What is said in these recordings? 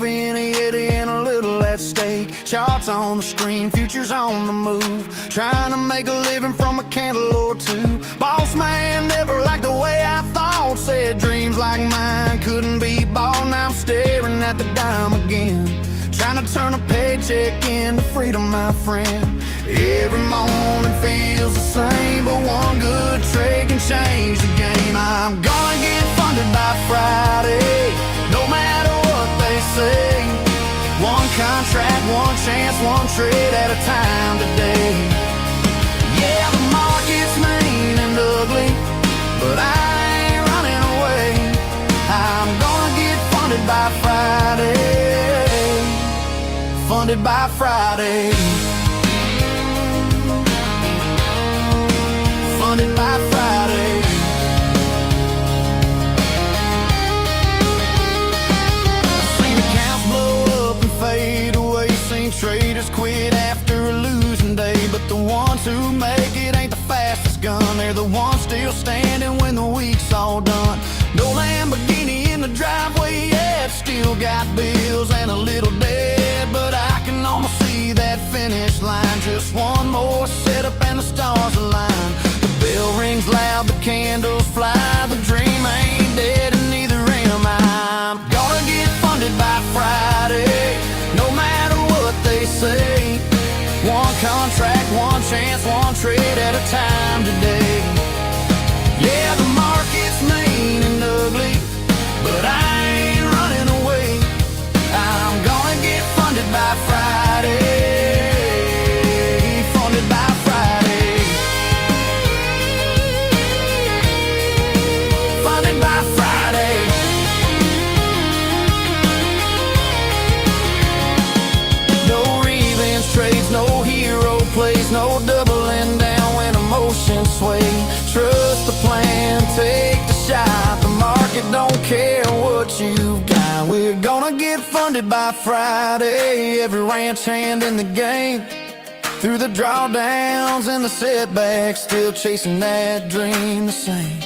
coffee and a Yeti and a little at stake. Shots on the screen, futures on the move, trying to make a living from a candle or two. Boss man never liked the way I thought, said dreams like mine couldn't be bought. Now I'm staring at the dime again, trying to turn a paycheck into freedom, my friend. Every morning feels the same, but one good trade can change the game. I'm gonna get funded by Friday, no matter what they say. One contract, one chance, one trade at a time today. Yeah, the market's mean and ugly, but I ain't running away. I'm gonna get funded by Friday, funded by Friday, funded by Friday. Seen accounts blow up and fade away, seen traders quit after a losing day, but the ones who make it ain't the fastest gun. They're the ones still standing when the week's all done. No Lamborghini in the driveway yet, still got bills and a little debt, but I can almost see that finish line. Just one more setup and the stars align. The bell rings loud, the candles fly, the dream ain't dead and neither am I. I'm gonna get funded by Friday, no matter what they say. One contract, one chance, one trade at a time today. Yeah, the market's mean and ugly, but I ain't running away. I'm gonna get funded by Friday, funded by Friday, funded by Friday. No revenge trades, no hero plays, no doubling down when emotions sway. Trust the plan, take the shot. The market don't care what you've got. We're gonna get funded by Friday. Every ranch hand in the game, through the drawdowns and the setbacks, still chasing that dream the same.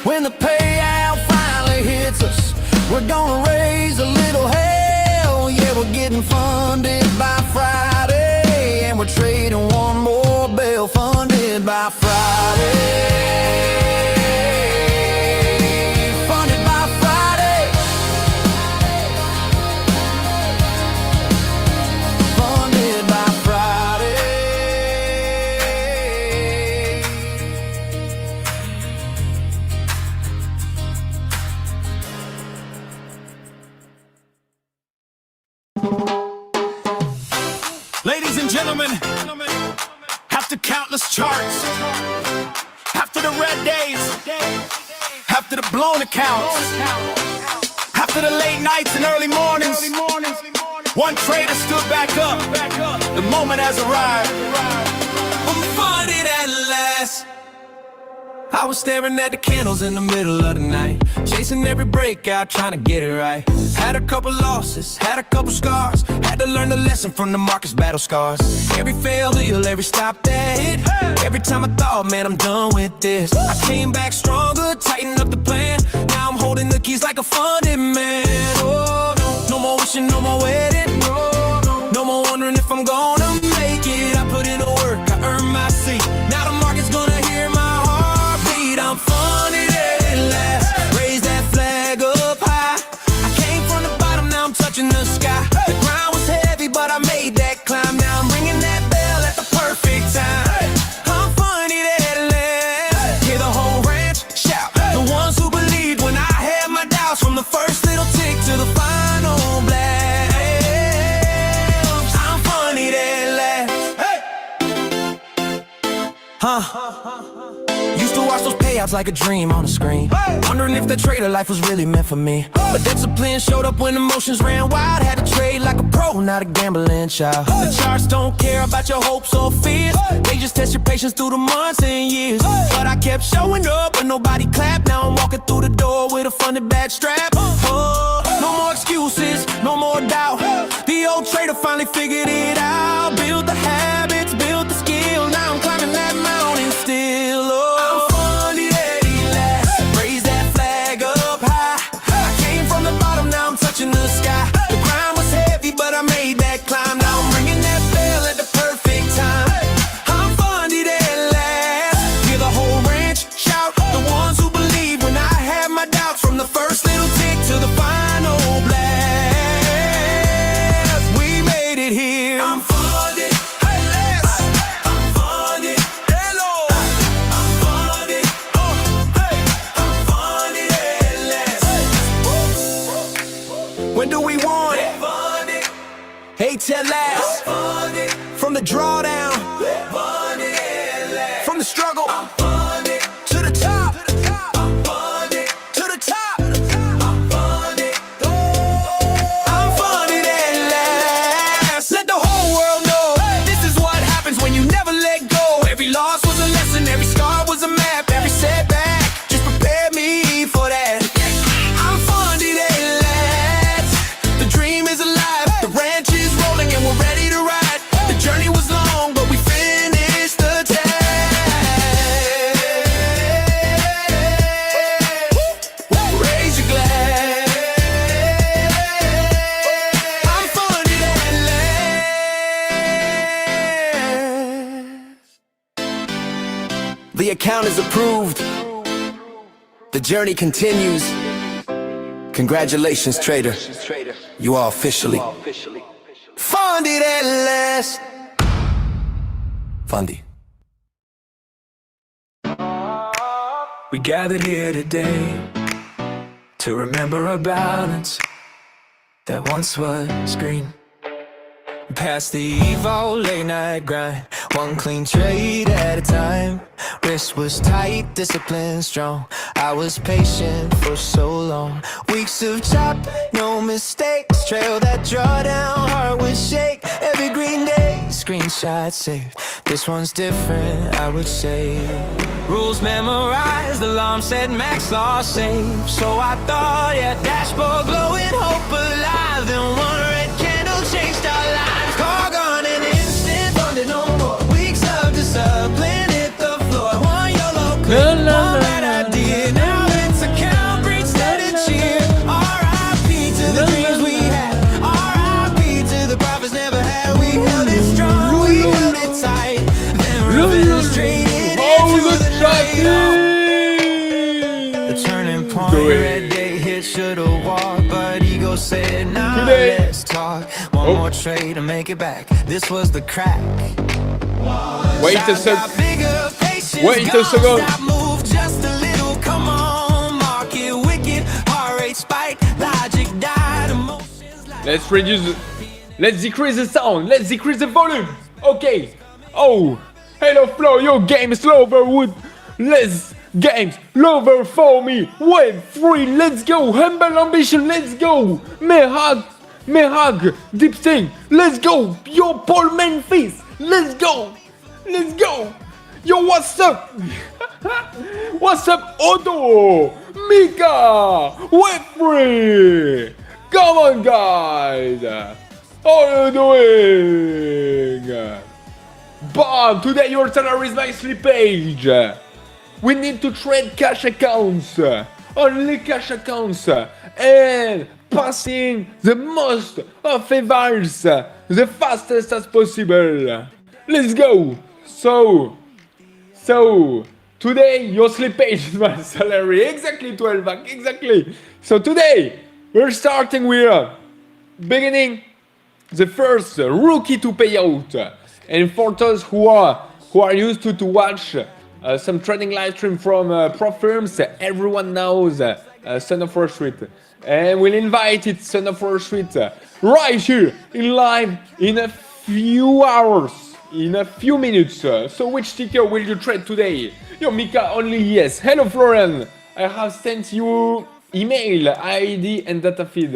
When the payout finally hits us, we're gonna raise a little hell. Yeah, we're getting funded by Friday, and we're trading one more bell. Funded by Friday, funded by Friday, funded by Friday. Ladies and gentlemen, after countless charts, after the red days, after the blown accounts, after the late nights and early mornings, one trader stood back up. The moment has arrived. I'm funded at last. I was staring at the candles in the middle of the night, chasing every breakout, trying to get it right. Had a couple losses, had a couple scars, had to learn the lesson from the market's battle scars. Every failure, every stop that hit, every time I thought, man, I'm done with this, I came back stronger, tightened up the plan. Now I'm holding the keys like a funded man. Oh, no more wishing, no more waiting, no more wondering if I'm gonna make it. I put in the work, I earned my seat. Now the market's gonna hear my heartbeat. I'm funded at last. Raise that flag up high. I came from the bottom, now I'm touching the sky. The ground was heavy, but I made that climb. Now I'm ringing that bell at the perfect time. I'm funded at last. Hear the whole ranch shout. The ones who believed when I had my doubts, from the first little tick to the final blast. I'm funded at last. Used to watch those payouts like a dream on the screen, wondering if the trader life was really meant for me. But discipline showed up when emotions ran wild. Had to trade like a pro, not a gambling child. The charts don't care about your hopes or fears, they just test your patience through the months and years. But I kept showing up, but nobody clapped. Now I'm walking through the door with a funded bad strap. No more excuses, no more doubt. The old trader finally figured it out. Build the habits, build the skill. Now I'm climbing that mountain still. I'm funded at last. Raise that flag up high. I came from the bottom, now I'm touching the sky. The ground till last. From the drawdown, from the struggle, to the top, to the top. I'm funded at last. Let the whole world know this is what happens when you never let go. Every loss was a lesson, every scar was a map, every setback just prepared me for that. I'm funded at last. The dream is alive, the ranch is rolling, and we're ready to ride. The journey was long, but we finished the task. Raise your glass. I'm funded at last. The account is approved. The journey continues. Congratulations, trader. You are officially funded at last. Fundy. We gathered here today to remember a balance that once was green. Past the Evo late night grind, one clean trade at a time. Wrist was tight, discipline strong. I was patient for so long. Weeks of chop, no mistakes. Trail that drawdown, heart would shake. Every green day, screenshot saved. This one's different, I would say. Rules memorized, alarm said max loss saved. So I thought, yeah, dashboard glowing, hope alive. Then one red candle changed our lives. Car gone an instant, funded no more. Weeks of discipline hit the floor. One yellow clip, one bad idea. Now it's account breach, let it cheer. R.I.P. to the dreams we had. R.I.P. to the profits never had. We held it strong, we held it tight. Then revenge traded into the night. The turning point, red day hit, should've walked, but ego said, nah, let's talk. One more trade to make it back. This was the crack. Wait a sec. Wait a second. Move just a little, come on. Market wicked, heart rate spike, logic died, emotions like. Let's reduce. Let's decrease the sound. Let's decrease the volume. Okay. Oh, hello, Flo. Your game is lover wood. Let's games lover for me. Wave 3. Let's go. Humble ambition. Let's go. Mehag. Deep thing. Let's go. Yo, Paul Memphis. Let's go. Let's go. Yo, what's up? What's up, Otto? Mika. Wave 3. Come on, guys. How are you doing? Bob, today your salary is nicely paid. We need to trade cash accounts. Only cash accounts. And passing the most of evals the fastest as possible. Let's go. So today your slippage is my salary. Exactly 12 back. Exactly. So today we're starting with beginning the first rookie to pay out. And for those who are used to watch some trading live stream from Propfirm, everyone knows Son of Wall Street. And we'll invite it, Son of Wall Street, right here in live in a few hours, in a few minutes. So which ticker will you trade today? Yo, Mika, only yes. Hello, Florian. I have sent you email, ID, and data feed.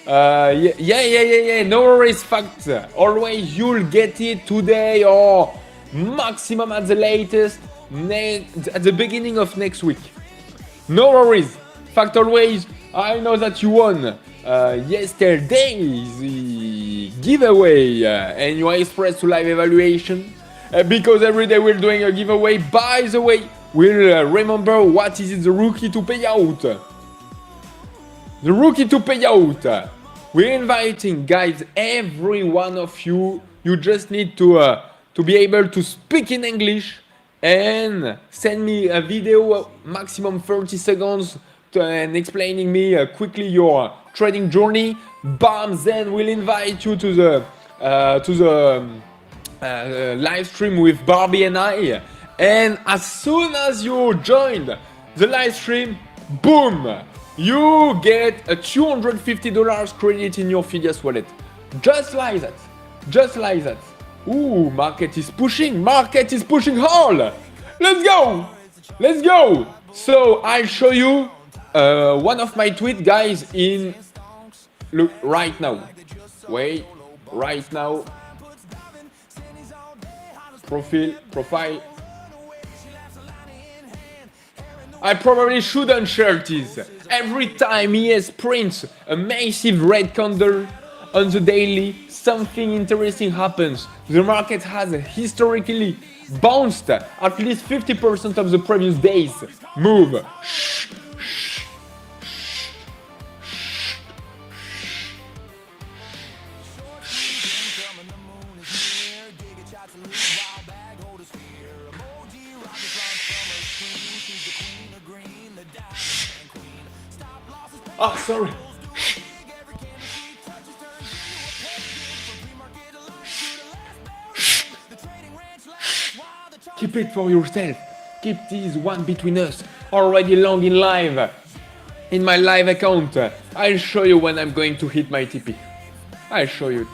Yeah. No worries, fact. Always you'll get it today or maximum at the latest at the beginning of next week. No worries. Fact always. I know that you won yesterday's giveaway and you are expressed to live evaluation because every day we're doing a giveaway. By the way, we'll remember what is it, the rookie to pay out. The rookie to pay out. We're inviting, guys, every one of you. You just need to be able to speak in English and send me a video, maximum 30 seconds, and explaining me quickly your trading journey. Bam! Then we'll invite you to the live stream with Barbie and I. And as soon as you joined the live stream, boom! You get a $250 credit in your Phidias wallet. Just like that. Just like that. Ooh, market is pushing hard. Let's go. Let's go. So I'll show you one of my tweets, guys, in look right now. Wait, right now. Profile. I probably shouldn't share this. Every time ES prints a massive red candle on the daily, something interesting happens. The market has historically bounced at least 50% of the previous days. Move. Oh, sorry. Keep it for yourself. Keep this one between us. Already long in live. In my live account. I'll show you when I'm going to hit my TP. I'll show you.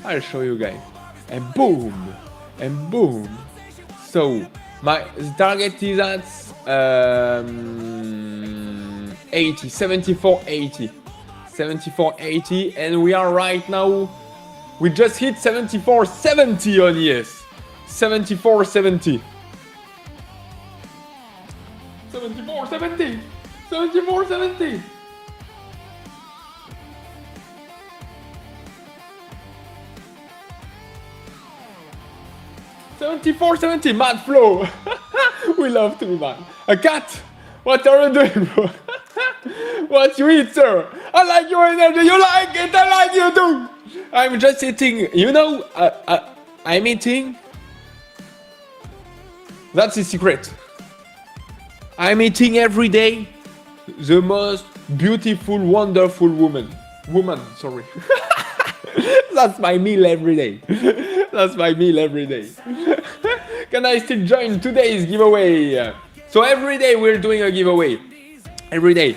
I'll show you guys. And boom. And boom. So, my target is at 80, 74.80. 74.80, and we are right now, we just hit 74.70 on ES. 74.70. 74.70. 74.70. 74.70, mad flow. We love to be mad. A cat? What are you doing, bro? What you eat, sir? I like your energy. You like it. I like you too. I'm just eating. You know, I'm eating. That's the secret. I'm eating every day the most beautiful, wonderful woman. Sorry. That's my meal every day. That's my meal every day. Can I still join today's giveaway? So every day we're doing a giveaway. Every day.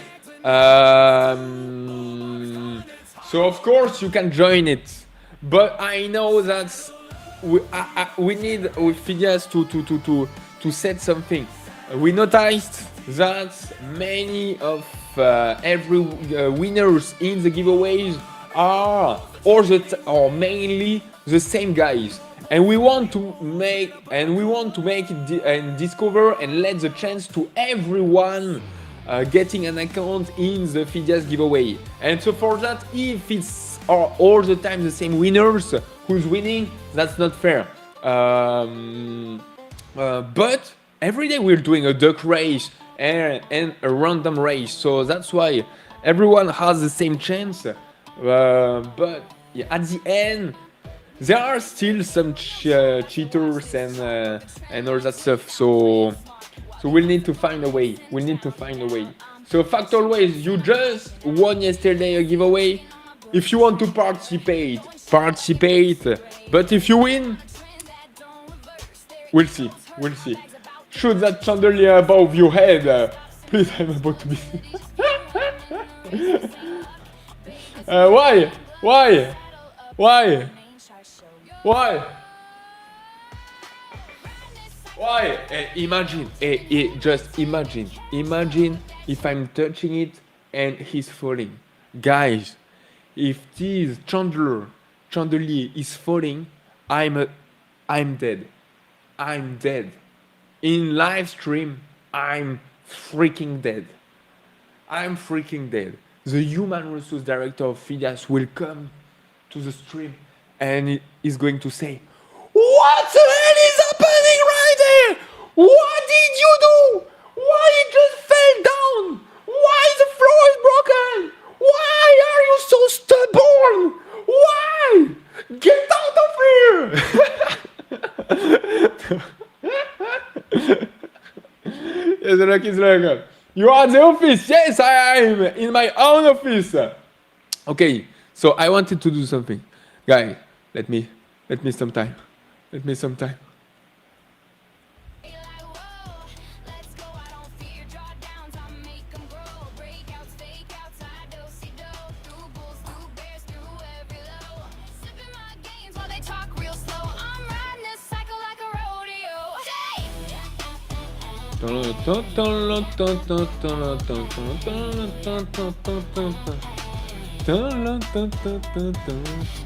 So of course you can join it. But I know that we need with Phidias to set something. We noticed that many of every winners in the giveaways are or mainly the same guys, and we want to make it and discover and let the chance to everyone getting an account in the Phidias giveaway. And so for that, if it's all the time the same winners who's winning, that's not fair. But every day we're doing a duck race and a random race, so that's why everyone has the same chance. But yeah, at the end, there are still some cheaters and all that stuff. So we'll need to find a way. So fact always, you just won yesterday a giveaway. If you want to participate. But if you win, we'll see. Shoot that chandelier above your head. Please, I'm about to be. Why? Imagine, just imagine if I'm touching it and he's falling. Guys, if this chandelier is falling, I'm dead. In live stream, I'm freaking dead. The human resource director of Phidias will come to the stream and is going to say, "What the hell is happening right there? What did you do? Why it just fell down? Why the floor is broken? Why are you so stubborn? Why? Get out of here!" Yes, look, it's like, you are at the office. Yes, I am in my own office. Okay, so I wanted to do something. Guys, let me some time.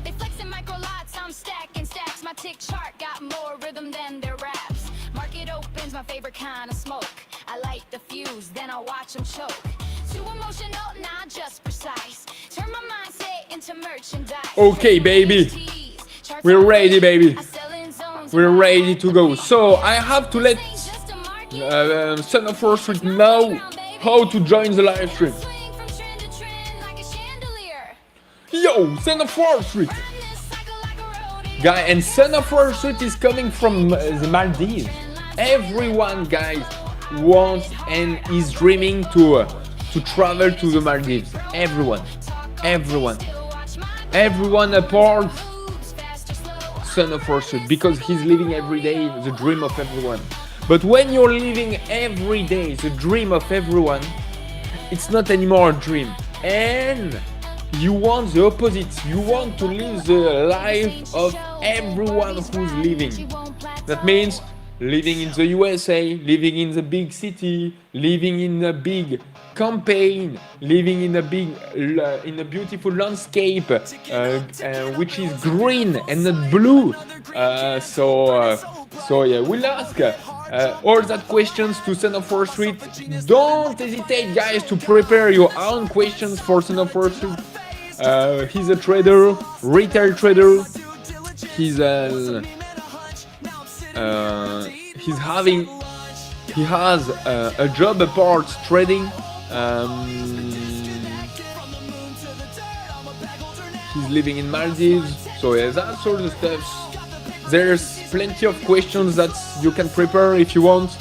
They flexing micro lots, I'm stacking stacks. My tick chart got more rhythm than their raps. Market opens, my favorite kind of smoke. I light the fuse, then I watch them choke. Too emotional, not just precise. Turn my mindset into merchandise. Okay, baby. We're ready, baby. We're ready to go. So I have to let Son of Wall Street know how to join the live stream. Yo, Son of Wall Street. Guy, and Son of Wall Street is coming from the Maldives. Everyone, guys, wants and is dreaming to travel to the Maldives. Everyone apart Son of Wall Street, because he's living every day the dream of everyone. But when you're living every day the dream of everyone, it's not anymore a dream, and you want the opposite. You want to live the life of everyone who's living. That means living in the USA, living in the big city, living in a big campaign, living in a beautiful landscape, which is green and not blue. So yeah, we'll ask all that questions to Son of Wall Street. Don't hesitate, guys, to prepare your own questions for Son of Wall Street. He's a trader, retail trader. He has a job apart trading. He's living in Maldives, so yeah, that sort of stuff. There's plenty of questions that you can prepare if you want.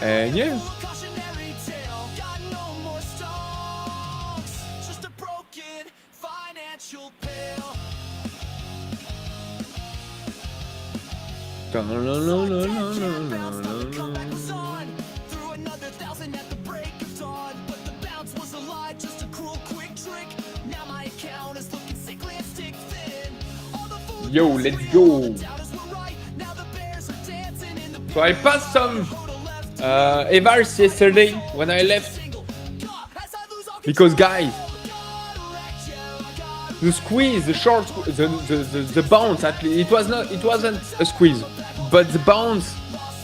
And yeah. Yo, let's go. So I passed some evals yesterday when I left, because guys, the squeeze, the short, the bounce, at least it wasn't a squeeze, but the bounce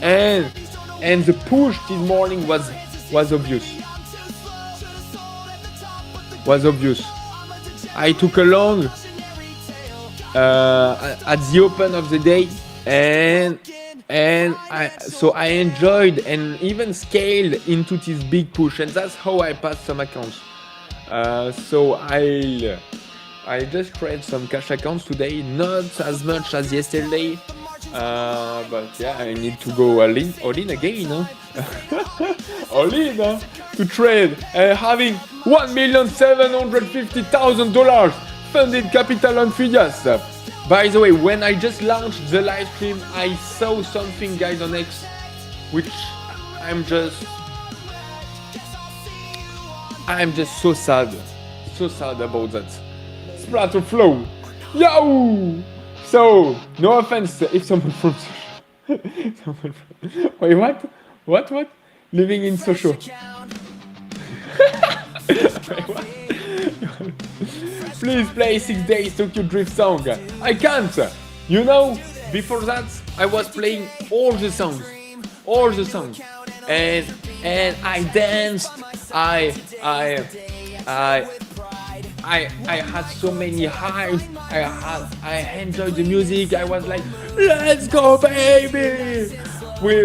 and the push this morning was obvious. I took a long at the open of the day, and I enjoyed and even scaled into this big push, and that's how I passed some accounts. So I just created some cash accounts today, not as much as yesterday, but yeah, I need to go all in again, huh? All in, huh? To trade, having $1,750,000 funded capital on Phidias. By the way, when I just launched the live stream, I saw something, guys, on X, which I'm just so sad about that. Splatter flow, yo. So no offense if someone from wait, what living in social. Please play 6 Days Tokyo Drift song. I can't. You know, before that I was playing all the songs, and I danced. I had so many highs. I enjoyed the music. I was like, let's go, baby. We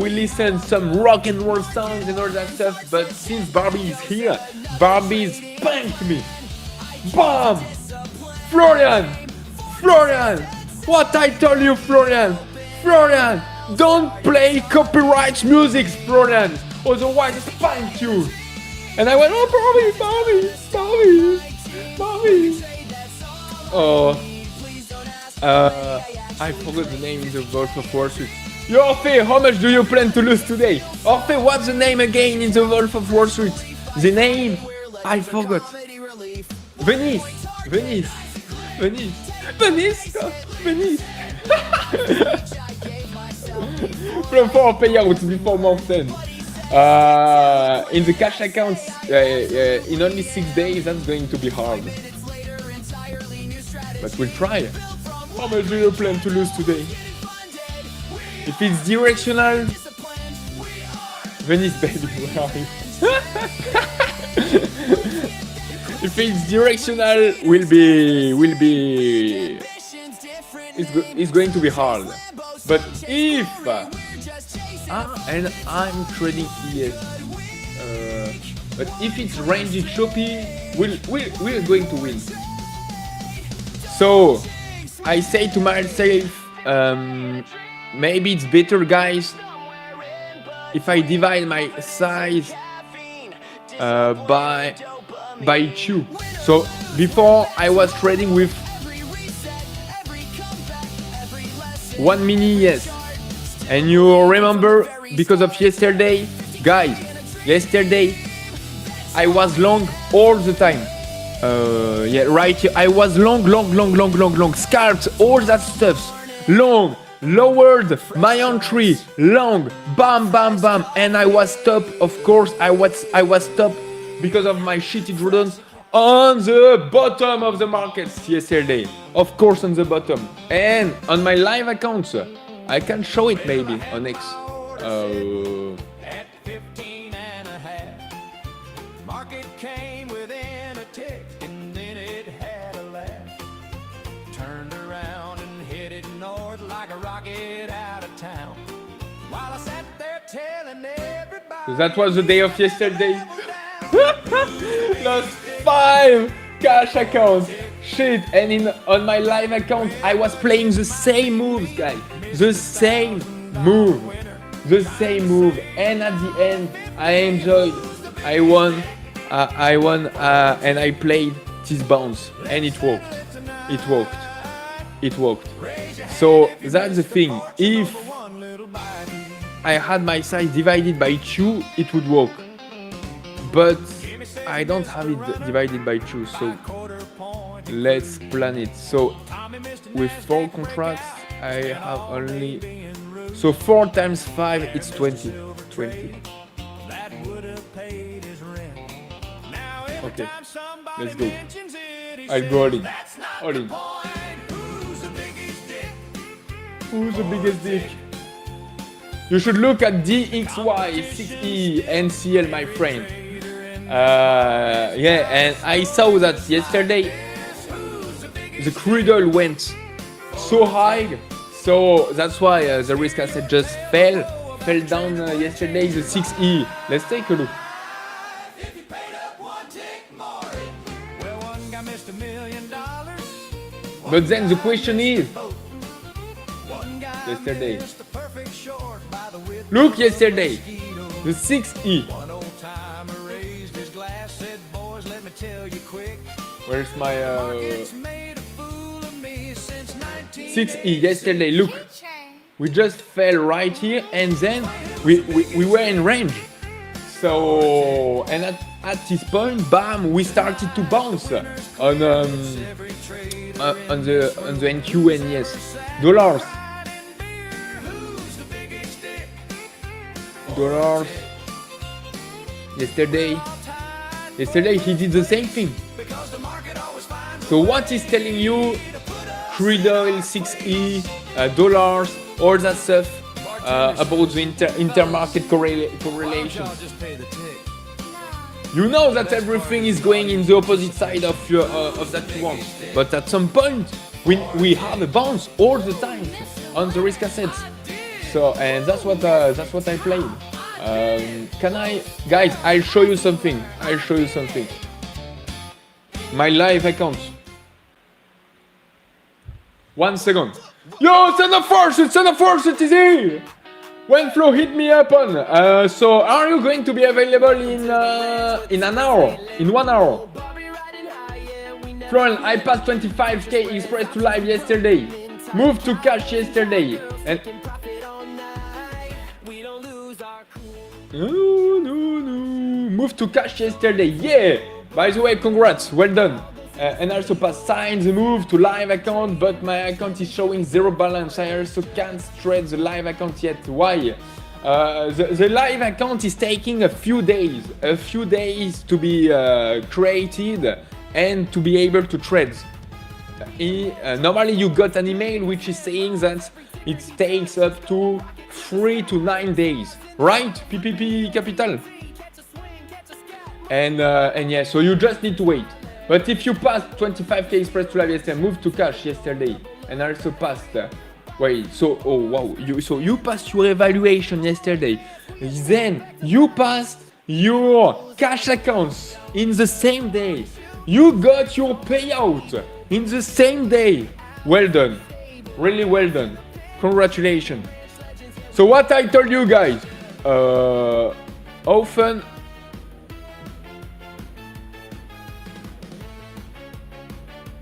listen some rock and roll songs and all that stuff. But since Barbie is here, Barbie's spanked me. Bam! Florian! What I told you, Florian, don't play copyright music, Florian, otherwise I spank you. And I went, oh, Barbie. Oh, I forgot the name of the Wolf of Wall Street. Yo, Orphe, how much do you plan to lose today? Orphe, what's the name again in the Wolf of Wall Street? The name? I forgot. Venice. Flow 4 payouts before month end. In the cash accounts, in only 6 days, that's going to be hard. But we'll try. How much do you plan to lose today? If it's directional, Venice baby, where are you? If it's directional, it's going to be hard. But if and I'm trading ES, but if it's range choppy, we're going to win. So I say to myself, maybe it's better, guys, if I divide my size by 2. So before I was trading with 1 mini, yes. And you remember, because of yesterday, guys, yesterday I was long all the time. Yeah, right here. I was long, scalped, all that stuff. Long, lowered my entry, long, bam, and I was top. Of course, I was top because of my shitty drawdowns on the bottom of the markets yesterday. Of course, on the bottom, and on my live accounts, I can show it maybe on X. At 15 and a half, market came within a tick, and then it had a laugh. Turned around and headed north like a rocket out of town. While I sat there telling everybody. So that was the day of yesterday. Lost 5 cash accounts. Shit, and on my live account I was playing the same moves, guys. The same move. And at the end I enjoyed. I won, and I played this bounce, and it worked. So that's the thing. If I had my size divided by 2, it would work. But I don't have it divided by 2, so let's plan it. So with 4 contracts, I have only, so 4 times 5, it's 20. Okay, let's go. I'll go all in. Who's the biggest dick? You should look at DXY, 6E, NCL, my friend. Yeah, and I saw that yesterday the cradle went so high, so that's why the risk asset just fell down yesterday, the 6E. Let's take a look. But then the question is, yesterday, look yesterday, the 6E. Where's my 6E yesterday? Look, we just fell right here, and then we were in range. So, and at this point, bam, we started to bounce on the NQ and yes, dollars. Yesterday he did the same thing. So what is telling you, Cradle, 6E, dollars, all that stuff about the intermarket correlation? You know that everything is going in the opposite side of that you want. But at some point, we have a bounce all the time on the risk assets. So, and that's what I played. Guys, I'll show you something. My live account. 1 second. Yo, son of force, it is here! When Flo hit me up on, so are you going to be available in an hour? In 1 hour? Florian, I passed 25k express to live yesterday. Moved to cash yesterday. And no. Moved to cash yesterday. Yeah. By the way, congrats. Well done. And also pass sign the move to live account, but my account is showing zero balance. I also can't trade the live account yet. Why? The live account is taking a few days to be created and to be able to trade. Normally you got an email which is saying that it takes up to 3 to 9 days, right? PPP Capital. And yeah, so you just need to wait. But if you passed 25k express to live yesterday, moved to cash yesterday, and also passed, oh wow, you passed your evaluation yesterday, then you passed your cash accounts in the same day, you got your payout in the same day. Well done, really well done, congratulations. So what I told you guys, often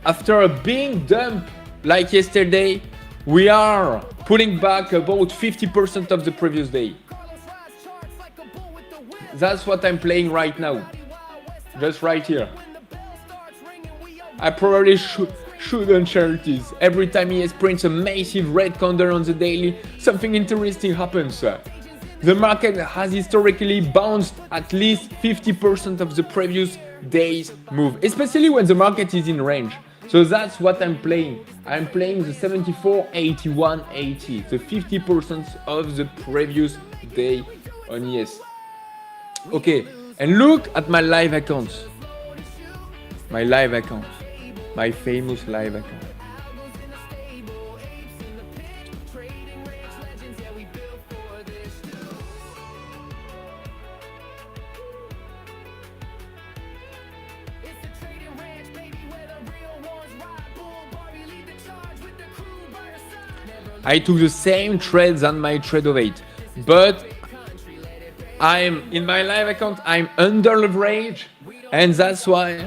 after a big dump like yesterday, we are pulling back about 50% of the previous day. That's what I'm playing right now, just right here. I probably shouldn't share this. Every time he prints a massive red candle on the daily, something interesting happens. The market has historically bounced at least 50% of the previous day's move, especially when the market is in range. So that's what I'm playing. I'm playing the 74, 81, 80, the 50% of the previous day on ES. Okay, and look at my live accounts. My live account. My famous live account. I took the same trades on my trade of 8, but I'm in my live account. I'm under leverage, and that's why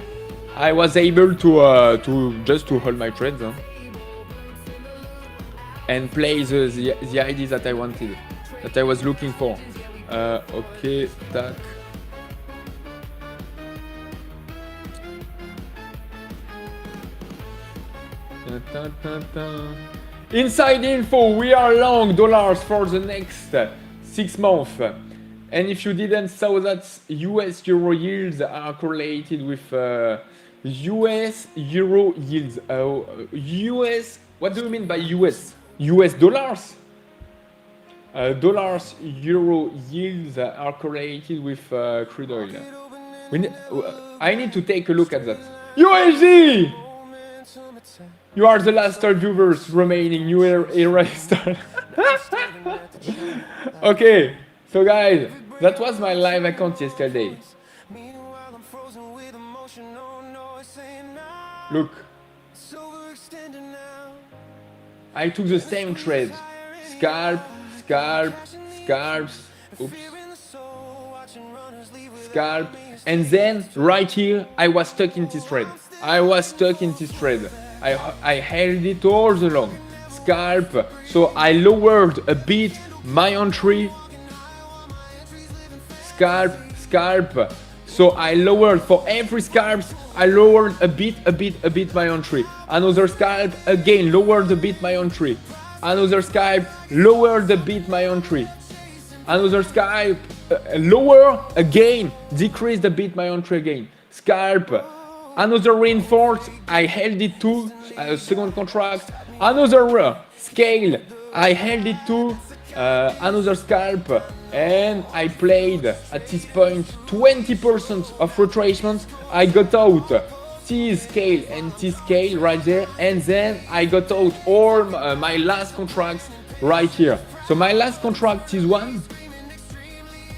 I was able to just hold my trades and play the ideas that I wanted, that I was looking for. Okay, tac. Inside info, we are long dollars for the next 6 months. And if you didn't saw that, US euro yields are correlated with US euro yields. US, what do you mean by US? US dollars? Dollars euro yields are correlated with crude oil. I need to take a look at that. USD! You are the last 3 viewers remaining. You erased. Okay, so guys, that was my live account yesterday. Look, I took the same trade. Scalps, oops. Scalp, and then right here I was stuck in this trade. I held it all along. Scalp, so I lowered a bit my entry. Scalp, so I lowered for every scalps. I lowered a bit my entry. Another scalp, again lowered a bit my entry. Another scalp, lowered a bit my entry. Another scalp, lower again, decreased a bit my entry again. Scalp, another reinforced, I held it to second contract. Another scale, I held it to another scalp, and I played at this point 20% of retracements. I got out T-scale and T-scale right there, and then I got out all my last contracts right here. So my last contract is one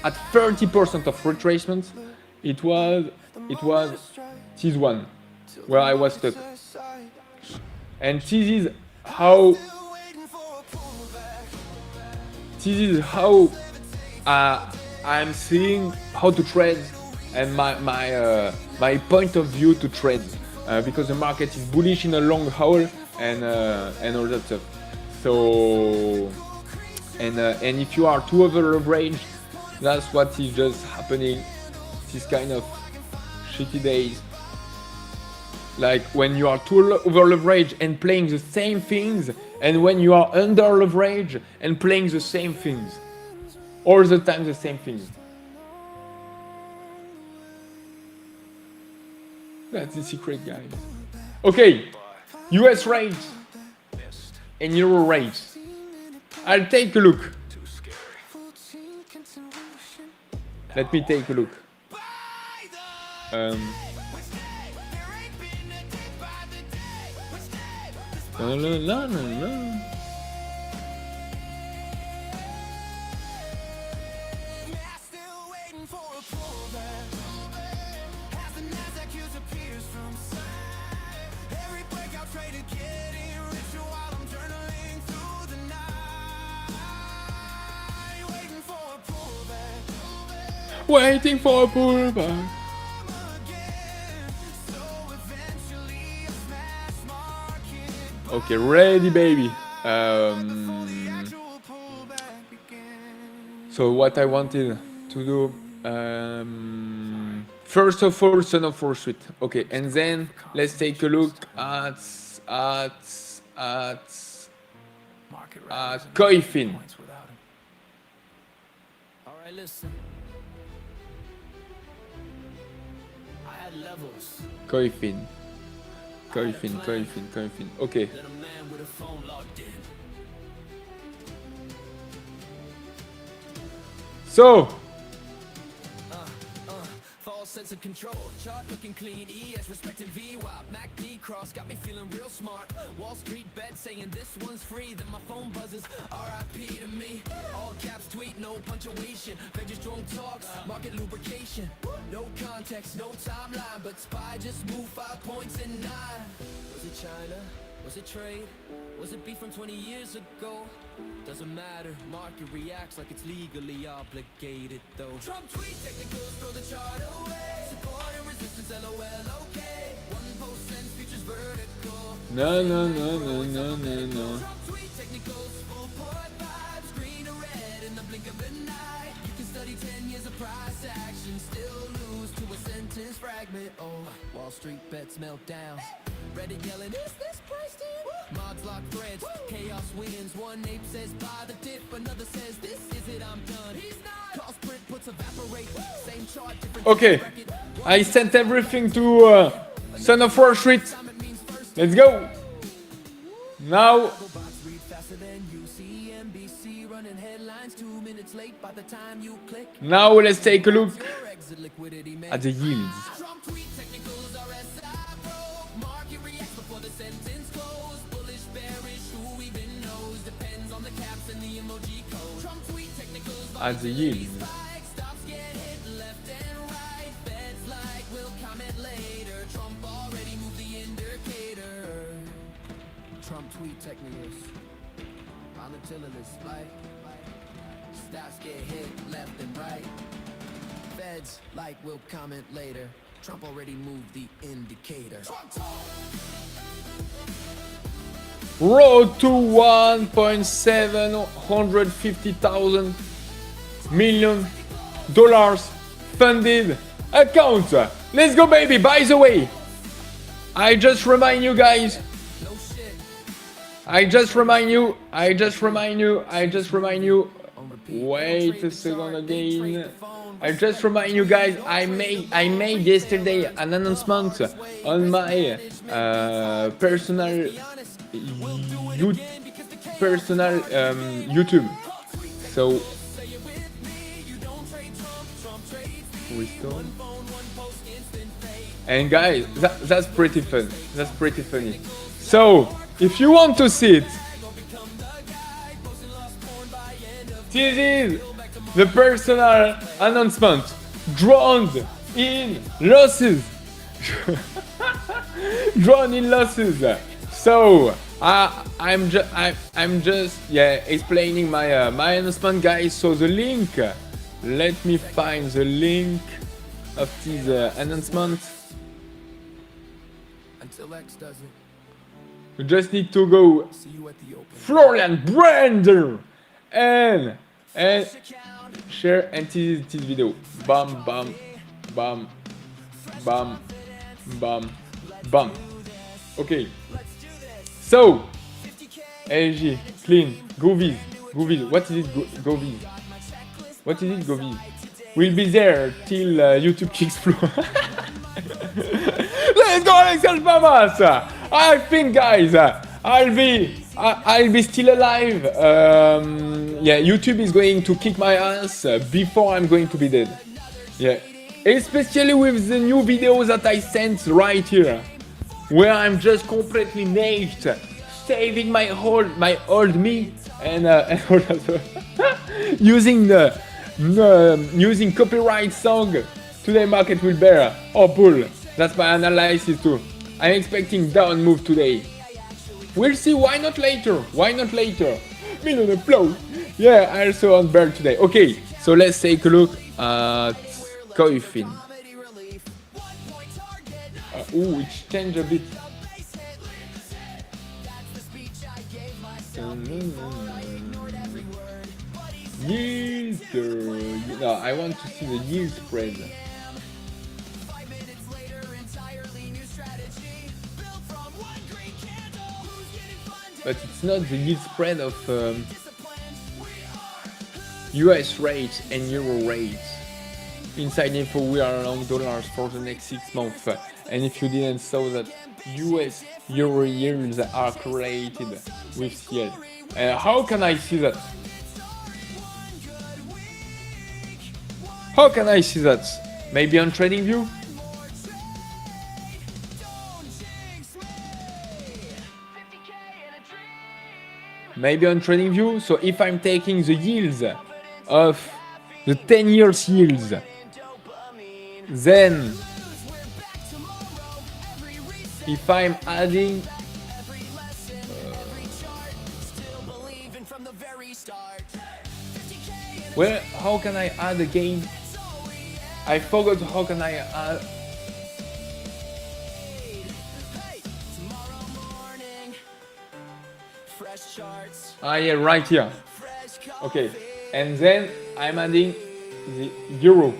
at 30% of retracements. It was this one where I was stuck, and this is how I'm seeing how to trade, and my point of view to trade, because the market is bullish in a long haul and all that stuff. So and if you are too over leveraged, that's what is just happening. This kind of shitty days. Like when you are too over leveraged and playing the same things, and when you are under leveraged and playing the same things. All the time the same things. That's the secret, guys. Okay, US rates and Euro rates. I'll take a look. Let me take a look. La, la, la, la, la. Waiting for a pullback. Okay, ready, baby. So what I wanted to do, first of all, Son of Warsuit. Okay, and then let's take a look at Coifin. All right, listen. I had levels. Coifin. Okay. Then a man with a phone logged in. So, False sense of control. Chart looking clean. ES respecting VWAP. Mac D cross got me feeling real smart. Wall Street bet saying this one's free. Then my phone buzzes. RIP to me. All caps tweet, no punctuation. They just drone talks. Market lubrication. No context, no timeline. But SPY just moved 5 points in 9. Was it China? Was it trade? Was it beef from 20 years ago? Doesn't matter, market reacts like it's legally obligated though. Trump tweet technicals throw the chart away. Support and resistance, LOL, okay. One post sends futures vertical. no. Trump tweet technicals, full port vibes, green or red in the blink of an eye. You can study 10 years of price action, still lose to a sentence fragment. Oh, Wall Street bets melt down. Reddit yelling, is this priced in? Mods lock threads, chaos wins. One ape says buy the dip, another says this is it, I'm done. He's not. Cost print puts evaporate. Same chart, different. Okay, I sent everything to Son of Warsuit. Let's go. Now, Read faster than you see NBC running headlines 2 minutes late by the time you click. now let's take a look Your exit liquidity man. at the yields. Trump tweet technicals are SI broke. Market reacts before the sentence closed. Bullish, bearish, who even knows? Depends on the caps and the emoji code. Trump tweet technicals At the yields. spike. Stops get hit left and right. Feds like will comment later. Trump already moved the indicator. Trump tweet technicals. Volatility spike. Stocks get hit left and right. Feds like will comment later. Trump already moved the indicator. Road to 1.750,000 million dollars funded account. Let's go, baby. By the way, I just remind you guys. No shit. I just remind you. Wait a second again. I just remind you guys. I made yesterday an announcement on my personal YouTube. So restore. And guys, that's pretty fun. That's pretty funny. So if you want to see it, this is the personal announcement drowned in losses. Drowned in losses. So I'm just explaining my my announcement, guys. So the link, let me find the link of this announcement. Until X does it. You just need to go See you at the open. Florian Brander and share and this video. Bam bam bam bam bam Bam. Okay. So, LG, clean, Govies. What is it, Govies? What is it, Govies? We'll be there till YouTube kicks Flo. Let's go, Alexel Pamas! I think, guys, I'll be still alive. Yeah, YouTube is going to kick my ass before I'm going to be dead. Yeah, especially with the new videos that I sent right here, where I'm just completely naked, saving my old me, and using copyright song. Today market will bear. Oh, bull. That's my analysis too. I'm expecting down move today. We'll see. Why not later? Me on the flow. Yeah, I also on bear today. Okay, so let's take a look at Coifin. Ooh, it's changed a bit. Yield. No, I want to see the yield spread. But it's not the yield spread of US rates and Euro rates. Inside info, we are long dollars for the next 6 months. And if you didn't saw that US Euro yields are correlated with CL. How can I see that? Maybe on TradingView? Maybe on TradingView. So if I'm taking the yields of the 10 years yields, then if I'm adding well, how can I add again? I forgot how can I add. Ah yeah, right here. Okay, and then I'm adding the Euro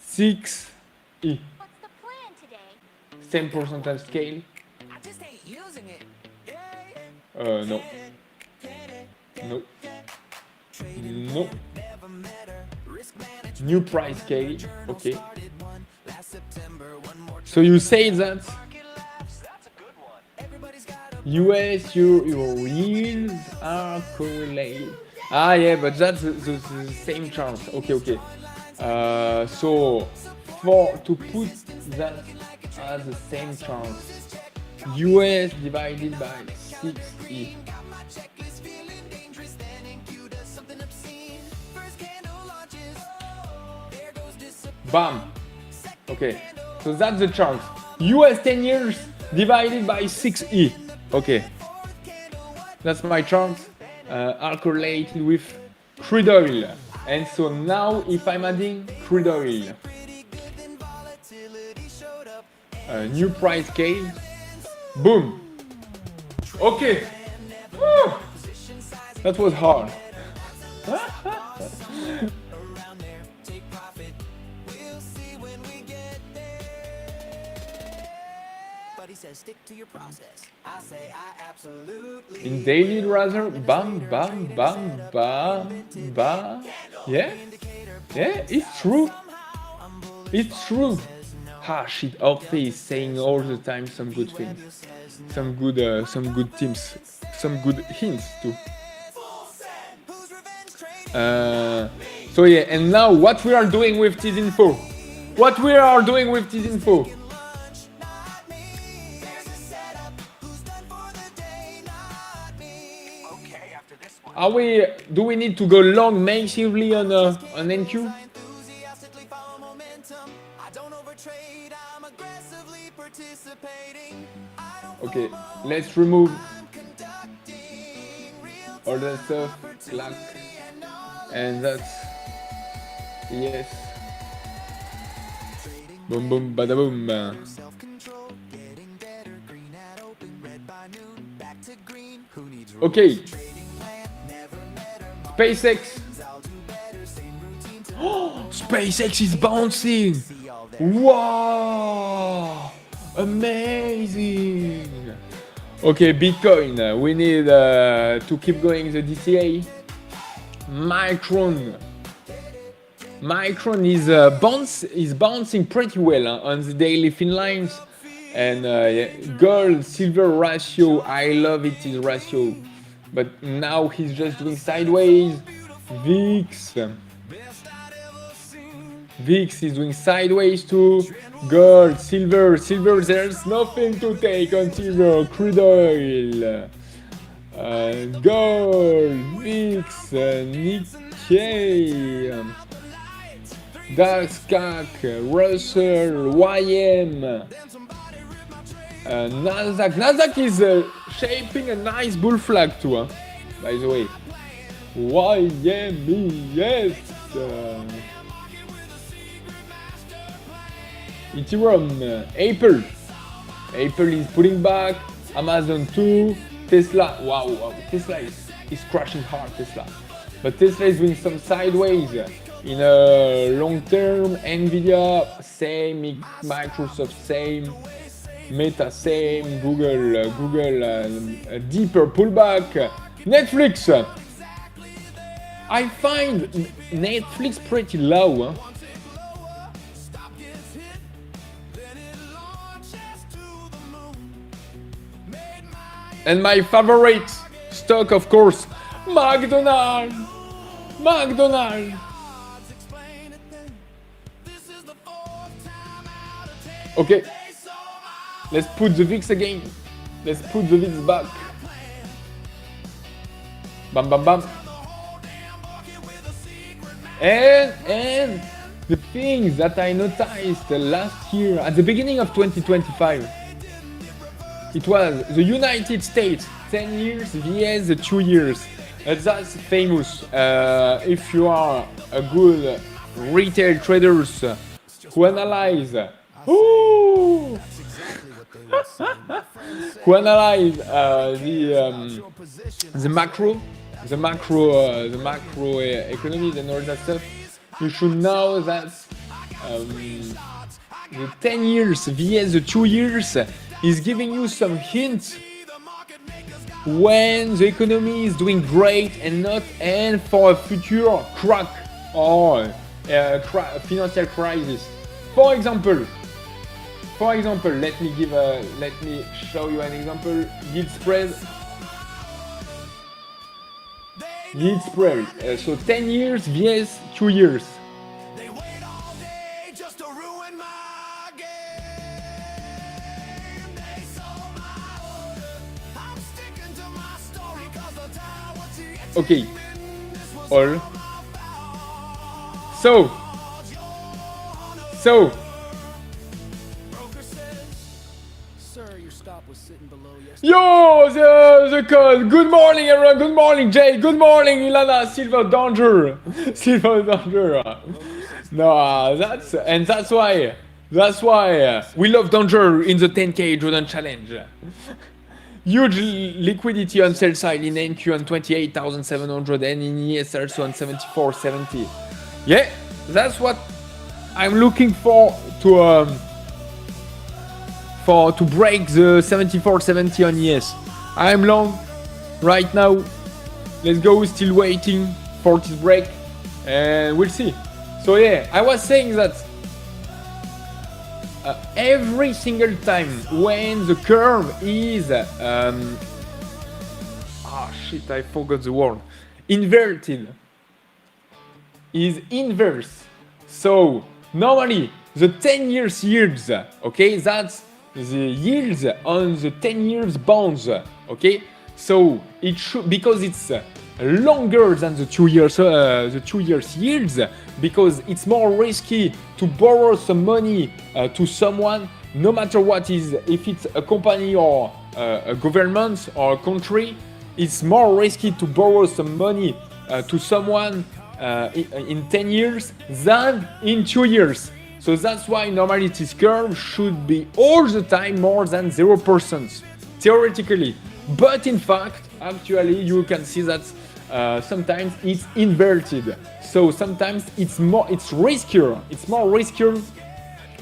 6E. What's the plan today? Same percentage scale. No. New price scale. Okay. So you say that US Euro yields are correlated. Ah yeah, but that's the same chart. Okay. So to put that as the same chart, US divided by 6E. Bam. Okay, so that's the chart. US 10 years divided by 6E. Okay, that's my chart. Are correlated with crude oil. And so now if I'm adding crude oil, new price scale, boom. Okay. Woo. That was hard. In daily rather, bam. Yeah, it's true. Ah shit, Orphe is saying all the time some good things, some good teams, some good hints too. So yeah, and now what we are doing with this info? Do we need to go long massively on NQ? Okay, let's remove all that stuff, clack, and that's yes. Boom boom bada boom. Okay. SpaceX. Oh, SpaceX is bouncing. Wow. Amazing. Okay, Bitcoin. We need to keep going the DCA. Micron is bouncing pretty well on the daily thin lines. And gold silver ratio, I love it, his ratio. But now he's just doing sideways. VIX is doing sideways too. Gold, silver, there's nothing to take on silver. Crude oil, gold, VIX, Nikkei, DAX, CAC, Russell, YM, Nasdaq. Nasdaq is shaping a nice bull flag too, by the way. YMES. Ethereum, Apple is pulling back, Amazon too, Tesla, wow, Tesla is crashing hard, Tesla. But Tesla is doing some sideways. In a long term, Nvidia, same, Microsoft, same, Meta, same, Google, a deeper pullback. Netflix, I find Netflix pretty low. And my favorite stock, of course, McDonald's. Okay, let's put the VIX again. Let's put the VIX back. Bam, bam, bam. And the things that I noticed last year, at the beginning of 2025, it was the United States, 10 years vs the 2 years. That's famous. If you are a good retail traders who analyze, who analyze the macro economies and all that stuff, you should know that the 10 years vs the 2 years is giving you some hints when the economy is doing great and for a future crack or financial crisis. For example, let me show you an example. Yield spread. So 10 years vs 2 years. Okay, all. So. Yo, the call. Good morning, everyone. Good morning, Jay. Good morning, Ilana. Silver Danger. No, that's why we love Danger in the 10K Jordan Challenge. Huge liquidity on sell side in NQ on 28,700 and in ES also on 74.70. Yeah, that's what I'm looking for to break the 74.70 on ES. I'm long right now. Let's go. Still waiting for this break, and we'll see. So yeah, I was saying that every single time when the curve is I forgot the word. Inverted. Is inverse. So normally the 10 years yields, okay, that's the yields on the 10 years bonds, okay. So it should, because it's longer than the 2 years yields, because it's more risky to borrow some money to someone, no matter what is, if it's a company or a government or a country, it's more risky to borrow some money to someone in 10 years than in 2 years. So that's why normally this curve should be all the time more than 0%, theoretically. But in fact, actually, you can see that sometimes it's inverted. So sometimes it's riskier. It's more riskier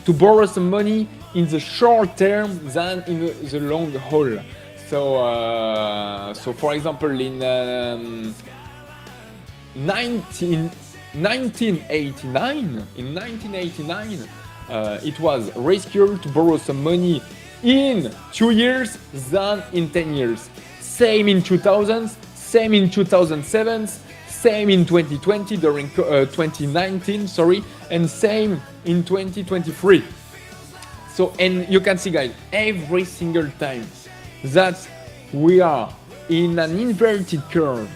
to borrow some money in the short term than in the long haul. So for example, in 1989, it was riskier to borrow some money in 2 years than in 10 years. Same in 2000s, same in 2007, same in 2020 during 2019, sorry, and same in 2023. So, and you can see, guys, every single time that we are in an inverted curve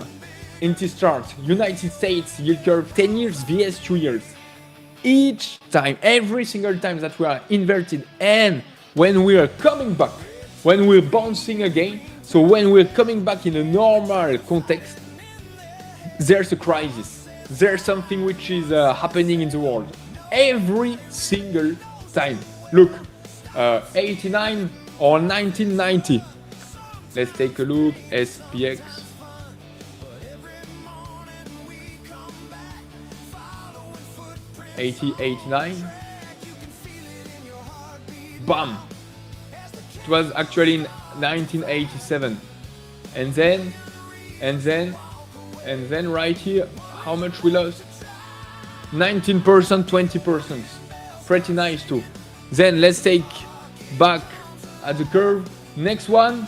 in this chart, United States yield curve 10 years vs 2 years. Each time, every single time that we are inverted, and when we are coming back, when we're bouncing again, so when we're coming back in a normal context, there's a crisis. There's something which is happening in the world. Every single time. Look, 89 or 1990. Let's take a look. SPX. '89. Bam! It was actually in 1987. And then right here, how much we lost? 19%, 20%. Pretty nice too. Then let's take back at the curve. Next one,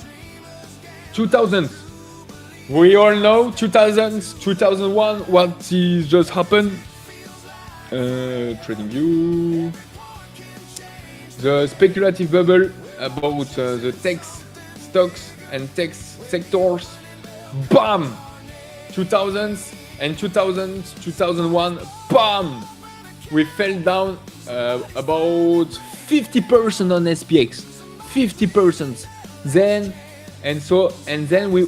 2000. We all know 2000, 2001, what is just happened. Trading view. The speculative bubble about the tech stocks and tech sectors. Bam! 2000s and 2001. Bam! We fell down about 50% on SPX. 50%. Then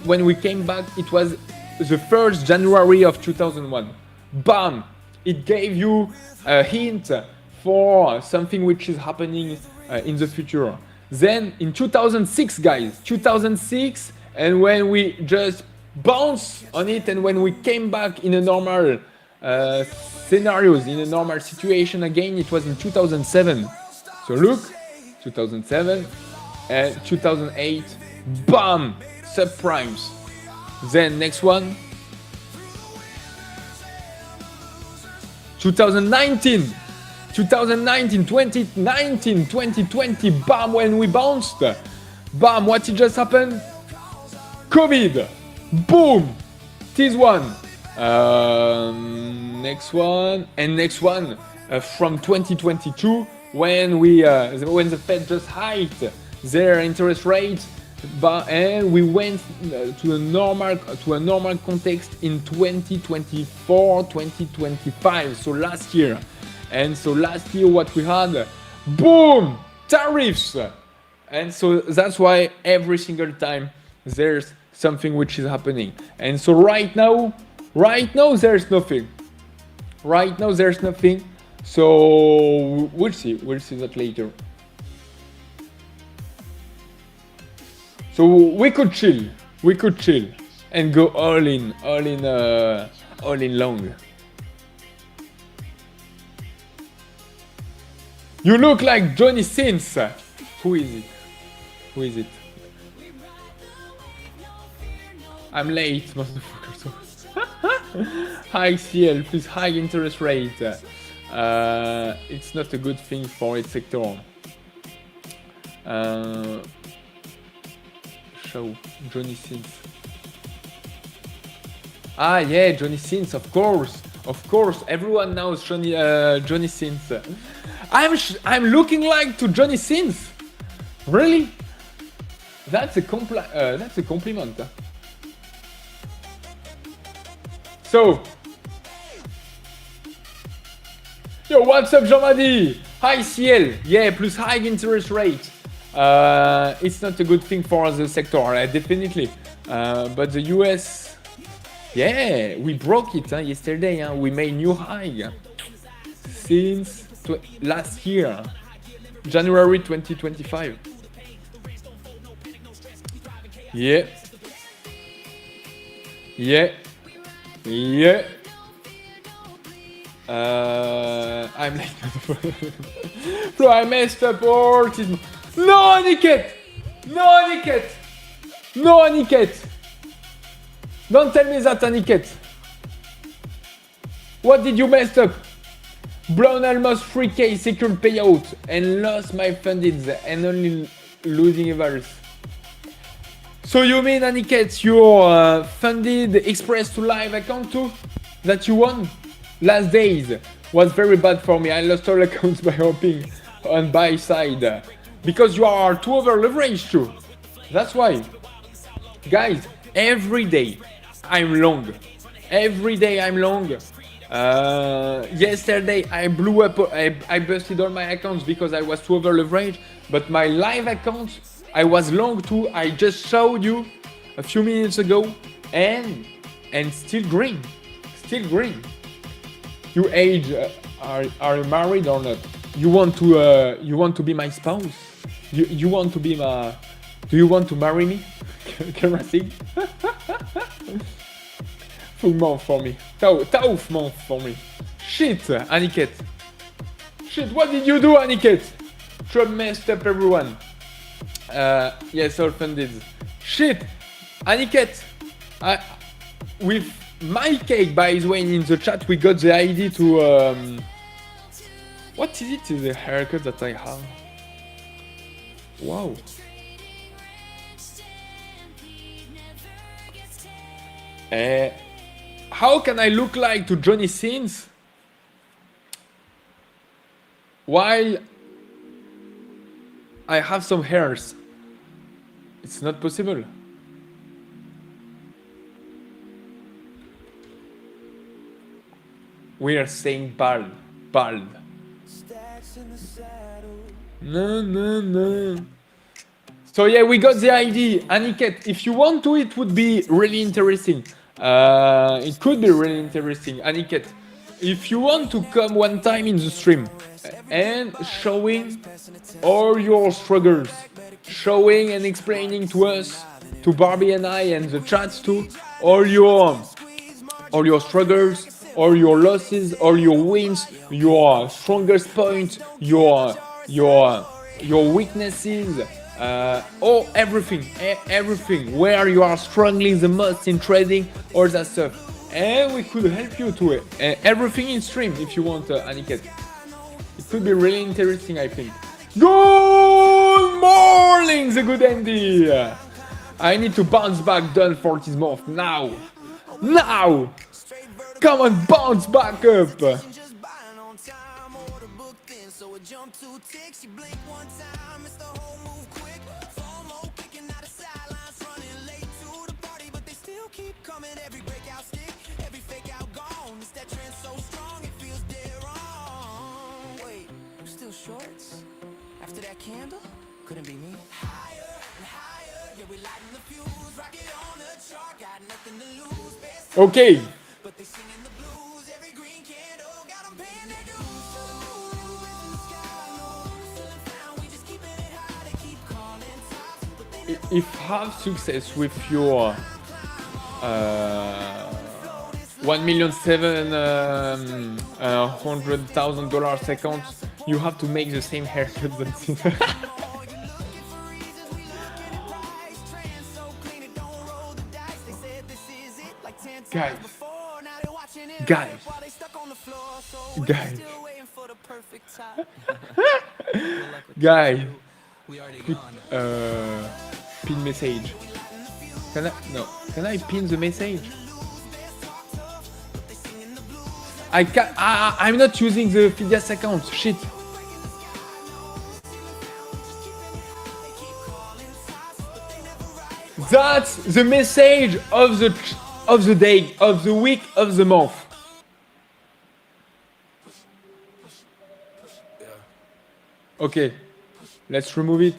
when we came back, it was the 1st January of 2001. Bam! It gave you a hint for something which is happening in the future. Then in 2006, guys, 2006, and when we just bounced on it, and when we came back in a normal scenarios, in a normal situation again, it was in 2007. So look, 2007 and 2008, bam, subprimes. Then next one, 2019, 2019, 2020, bam, when we bounced, bam, what it just happened? COVID, boom, this one, next one, and next one from 2022, when the Fed just hiked their interest rate, and we went to a normal context in 2024, 2025. So last year, and so last year what we had, boom, tariffs, and so that's why every single time there's something which is happening. And so right now there's nothing. Right now there's nothing. So we'll see that later. So we could chill and go all in long. You look like Johnny Sins. Who is it? I'm late, motherfucker. So high CL plus high interest rate. It's not a good thing for its sector. Show Johnny Sins. Ah yeah, Johnny Sins, of course. Everyone knows Johnny Sins. I'm looking like to Johnny Sins. Really? That's a compliment. So, yo, what's up, Jean-Madi? High CL, yeah, plus high interest rate. It's not a good thing for the sector, definitely. But the US, yeah, we broke it yesterday. We made new high since last year, January 2025. Yeah. I'm late. Flo, I messed up autism. No, Aniket! No, Aniket! No, Aniket! Don't tell me that, Aniket. What did you mess up? Blown almost 3k secured payout and lost my funded and only losing evers. So you mean, Aniket, your funded express to live account too that you won last days was very bad for me. I lost all accounts by hoping on buy side because you are too over leveraged too. That's why, guys. Every day I'm long. Every day I'm long. Yesterday I blew up. I busted all my accounts because I was too over leveraged. But my live account, I was long too. I just showed you a few minutes ago, and still green, still green. You age, are you married or not? You want to be my spouse? You want to be my? Do you want to marry me? Can I sing? Full month for me. Tough month for me. Shit, Aniket. Shit, what did you do, Aniket? Trump messed up everyone. Yes, all funded. Shit, Aniket. With my cake, by the way, in the chat, we got the ID to. What is it? The haircut that I have. Wow. How can I look like to Johnny Sins while I have some hairs? It's not possible. We are saying bald. Bald. No. So yeah, we got the ID. Aniket, if you want to, it would be really interesting. It could be really interesting. Aniket, if you want to come one time in the stream and showing all your struggles, showing and explaining to us, to Barbie and I and the chats too, all your struggles, all your losses, all your wins, your strongest point, your weaknesses, or everything where you are struggling the most in trading, all that stuff, and we could help you to it. Everything in stream if you want, Aniket. It could be really interesting, I think. Good morning, the good Andy. I need to bounce back done for this month now. Come on, bounce back up. After that candle, couldn't be me. Higher and higher, yeah, we lighting the fuse, rocket on the chart, got nothing to lose. Best Okay. but they singing the blues, every green candle got them paying their dues. In the sky, no ceiling found, we just keeping it high, they keep calling tops, but they never If have success with your $1,700,000 account, you have to make the same haircut than Guys. Pin message. Can I pin the message? I can't. I'm not using the Phidias account. Shit. That's the message of the day, of the week, of the month. Okay, let's remove it.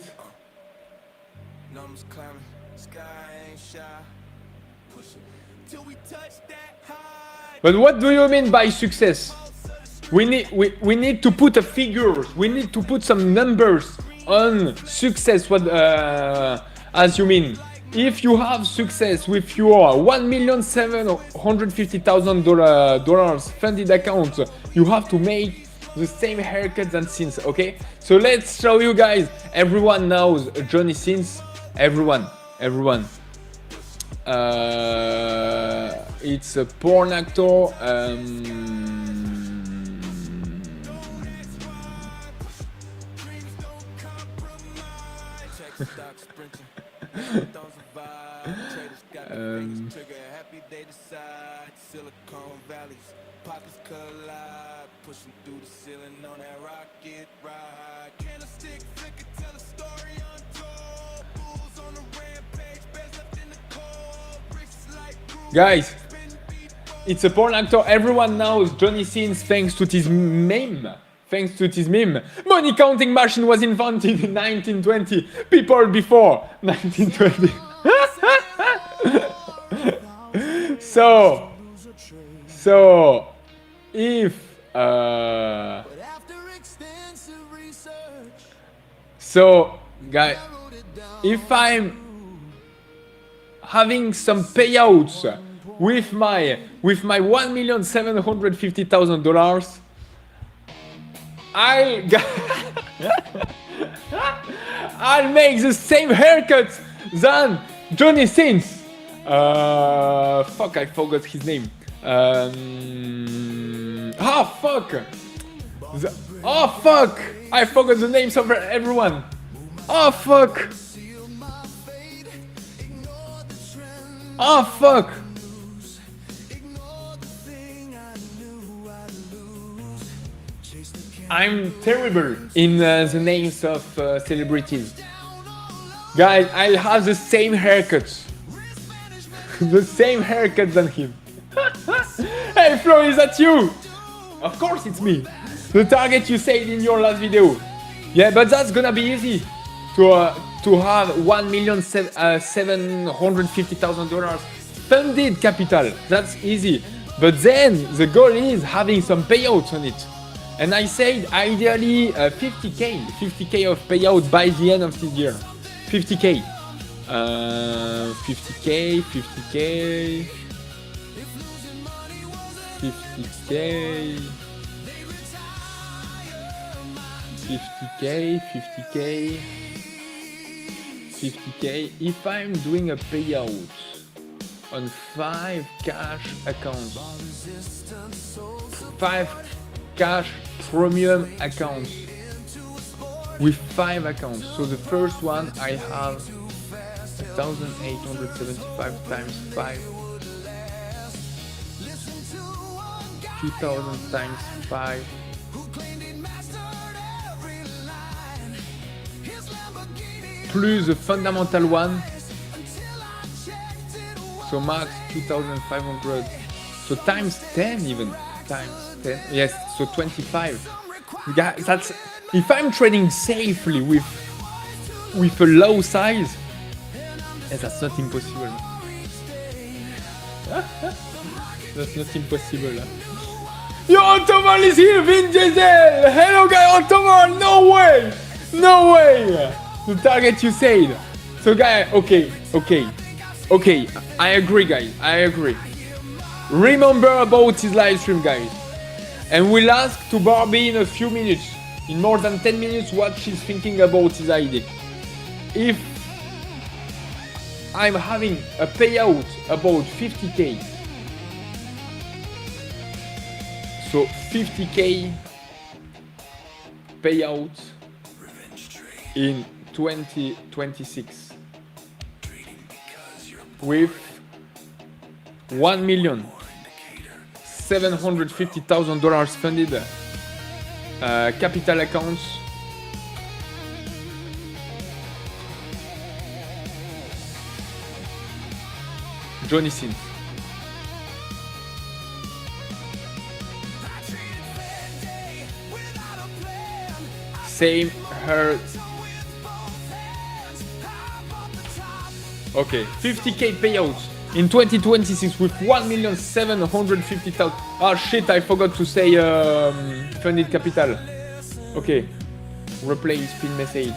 numbers climbing, sky ain't shy. Push it till we touch that high. But what do you mean by success? We need to put a figure. We need to put some numbers on success. What as you mean? If you have success with your $1,750,000 funded account you have to make the same haircut than Sins, okay? So let's show you guys. Everyone knows Johnny Sins. Everyone. It's a porn actor. Pushing through the ceiling on that rocket ride. Candlestick flicker, tell a story untold. Bulls on the rampage, bears left in the cold. Bricks like Guys, it's a porn actor. Everyone knows Johnny Sins thanks to this meme. Money counting machine was invented in 1920. People before 1920. So if guys, if I'm having some payouts with my $1,750,000, I'll make the same haircut than Johnny Sins. Fuck, I forgot his name. Fuck! I forgot the names of everyone. Oh fuck! I'm terrible in the names of celebrities. Guys, I'll have the same haircut. The same haircut than him. Hey Flo, is that you? Of course it's me. The target you said in your last video. Yeah, but that's gonna be easy to have $1,750,000 funded capital. That's easy. But then the goal is having some payouts on it. And I said ideally 50k of payout by the end of this year. 50k. 50k. 50k. If I'm doing a payout on 5 cash accounts, 5 cash premium accounts with 5 accounts. So the first one I have 1,875 times 5, 2,000 times 5, plus the fundamental one, so max 2,500, so times 10 even, times 10, yes, so 25. Yeah, that's, if I'm trading safely with a low size, that's not impossible. That's not impossible. Yo, Antomal is here, Vin Diesel! Hello guy, Antomal, no way! The target you said. So guy, okay, I agree guys, Remember about his live stream guys. And we'll ask to Barbie in a few minutes, in more than 10 minutes, what she's thinking about his idea. If I'm having a payout about 50k, so 50k payout in 2026 with $1,750,000 funded capital accounts. Johnny Sins. Same her. Okay, 50k payouts in 2026 with 1,750,000. Ah shit, I forgot to say funded capital. Okay, replay spin message.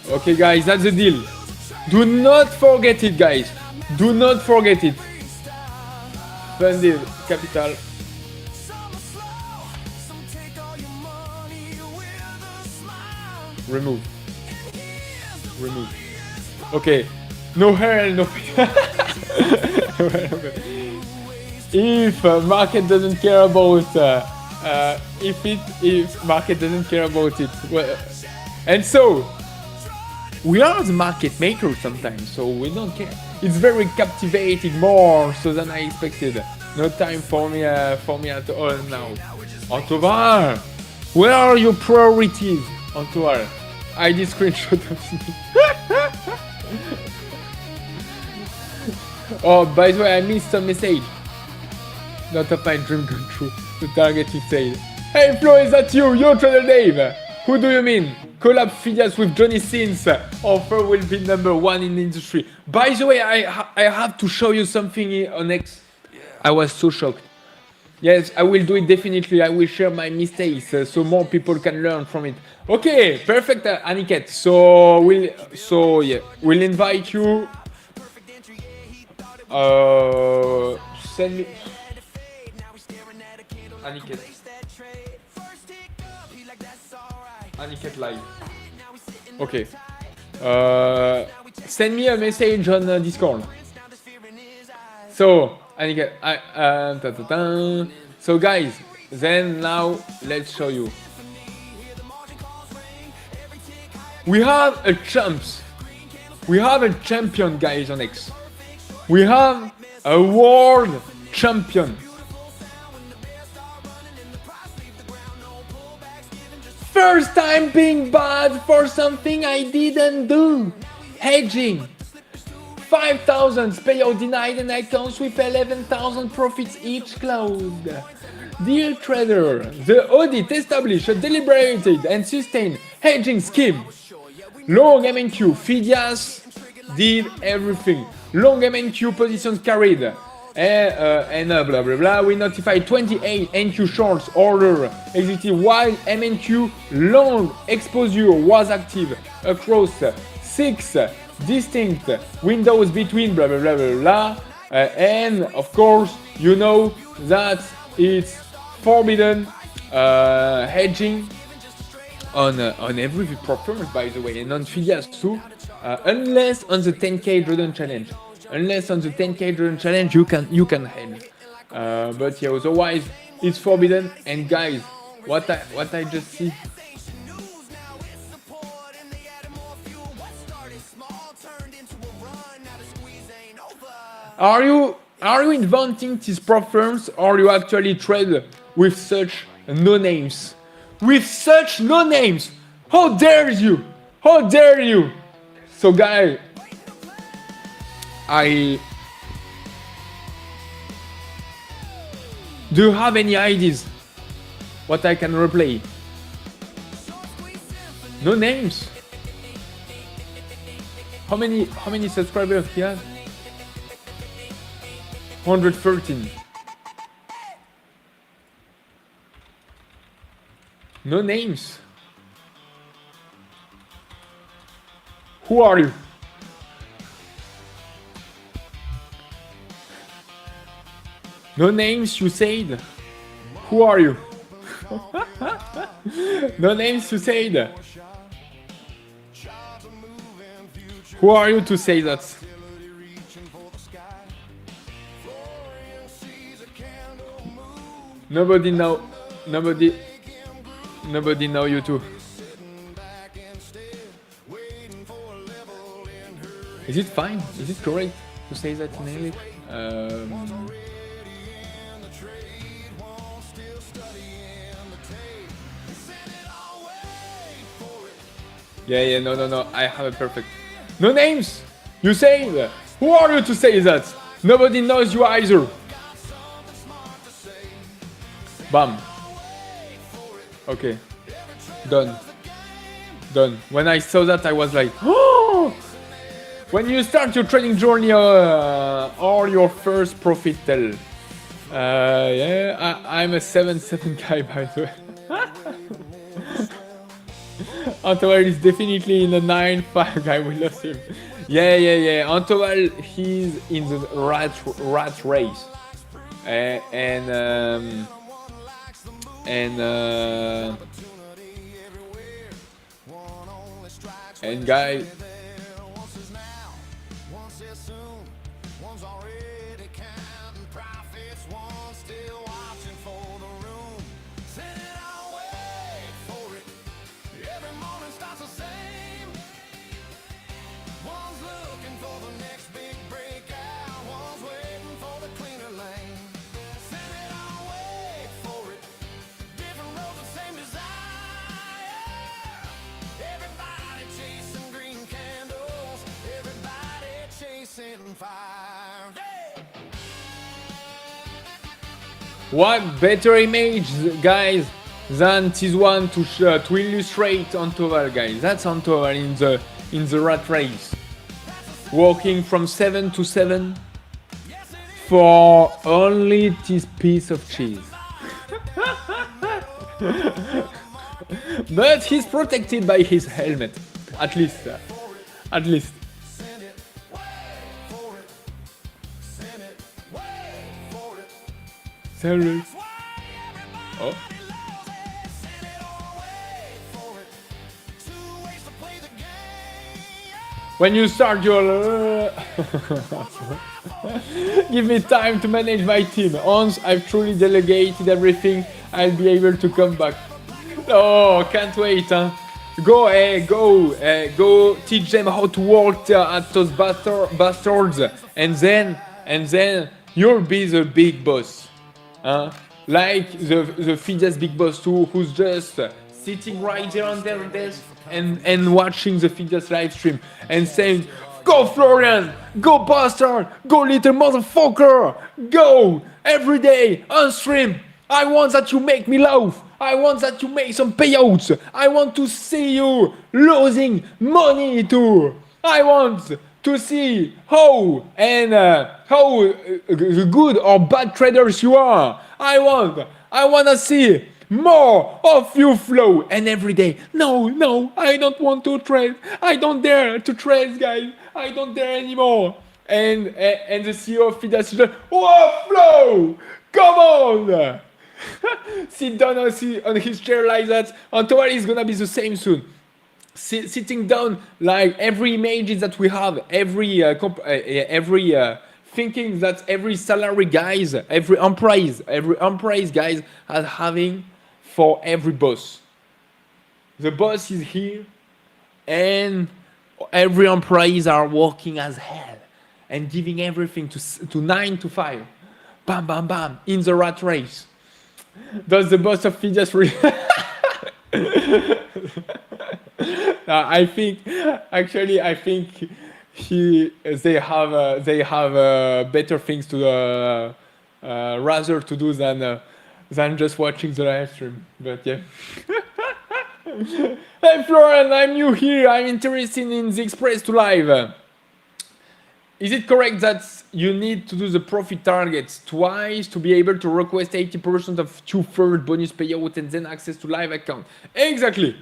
Okay guys, that's the deal. Do not forget it guys. Do not forget it. Funded capital. Remove. Okay. No hell, no. If market doesn't care about if market doesn't care about it, well, and so we are the market makers sometimes, so we don't care. It's very captivating, more so than I expected. No time for me at all now. Antoval, where are your priorities, Antoval? I did screenshot of me. Oh, by the way, I missed some message. Not of my dream come true. The target is said. Hey Flo, is that you? Yo, Trader Dave. Who do you mean? Collab Phidias with Johnny Sins. Offer will be #1 in the industry. By the way, I have to show you something on X. I was so shocked. Yes, I will do it definitely. I will share my mistakes so more people can learn from it. Okay, perfect, Aniket. So we'll invite you. Send me. Aniket live. Okay. Send me a message on Discord. So Aniket, so guys, then now let's show you. We have a champs. We have a champion, guys, on X. We have a world champion. First time being bad for something I didn't do. Hedging. 5,000 payout denied and accounts with 11,000 profits each closed. Deal trader. The audit established a deliberated and sustained hedging scheme. Long MNQ. Phidias did everything. Long MNQ positions carried. And blah blah blah. We notified 28 NQ shorts order executed while MNQ long exposure was active across 6 distinct windows between blah blah blah blah blah. And of course, you know that it's forbidden hedging on every Propfirm, by the way, and on Phidias too, unless on the 10k drawdown challenge. Unless on the 10k drawdown challenge you can hedge, but yeah, otherwise it's forbidden. And guys, what I just see. Are you inventing these Propfirms, or you actually trade with such no names? With such no names! How dare you! How dare you! So guys, do you have any ideas what I can replay? No names. How many subscribers he has? 113. No names. Who are you? No names, you said. Who are you? No names, you said. Who are you to say that? Nobody know. Nobody know you too. Is it fine? Is it correct to say that in English? Yeah, no, I have a perfect. No names! You say? Who are you to say that? Nobody knows you either. Bam. Okay. Done. When I saw that, I was like, oh! When you start your trading journey or your first profit tell. Yeah, I'm a 7-7 guy, by the way. Antoval is definitely in the 9-5 guy, we lost him. Yeah. Antoval, he's in the rat race. and guys, One's already counting profits, one's still watching for the room. Send it all, wait for it. Every morning starts the same. One's looking for the next big breakout, one's waiting for the cleaner lane. Send it all, wait for it. Different roads, the same desire. Everybody chasing green candles, everybody chasing fire. what better image, guys, than this one to illustrate Antoval, guys? That's Antoval in the rat race, walking from 7 to 7 for only this piece of cheese. But he's protected by his helmet, at least. Sorry. Oh. When you start your give me time to manage my team. Once I've truly delegated everything, I'll be able to come back. Oh, can't wait, huh? Go teach them how to work at those bastards, and then you'll be the big boss. Like the Phidias big boss too, who's just sitting right there on their desk and watching the Phidias live stream and saying, "Go Florian, go bastard, go little motherfucker, go every day on stream. I want that you make me laugh. I want that you make some payouts. I want to see you losing money too. I want to see how good or bad traders you are. I want to see more of you flow." And every day, no, I don't want to trade. I don't dare to trade, guys. I don't dare anymore. And the CEO of Phidias is like, "Whoa, flow, come on." Sit down on his chair like that. Antoine is gonna be the same soon. Sitting down like every images that we have, every thinking that every salary guys, every employees guys are having for every boss. The boss is here, and every employees are working as hell and giving everything to 9 to 5. Bam, bam, bam, in the rat race. Does the boss of Phidias really? I think they have better things to rather to do than just watching the live stream. But yeah. Hey Florian, I'm new here. I'm interested in the Express to Live. Is it correct that you need to do the profit targets twice to be able to request 80% of 2/3 bonus payout and then access to live account? Exactly.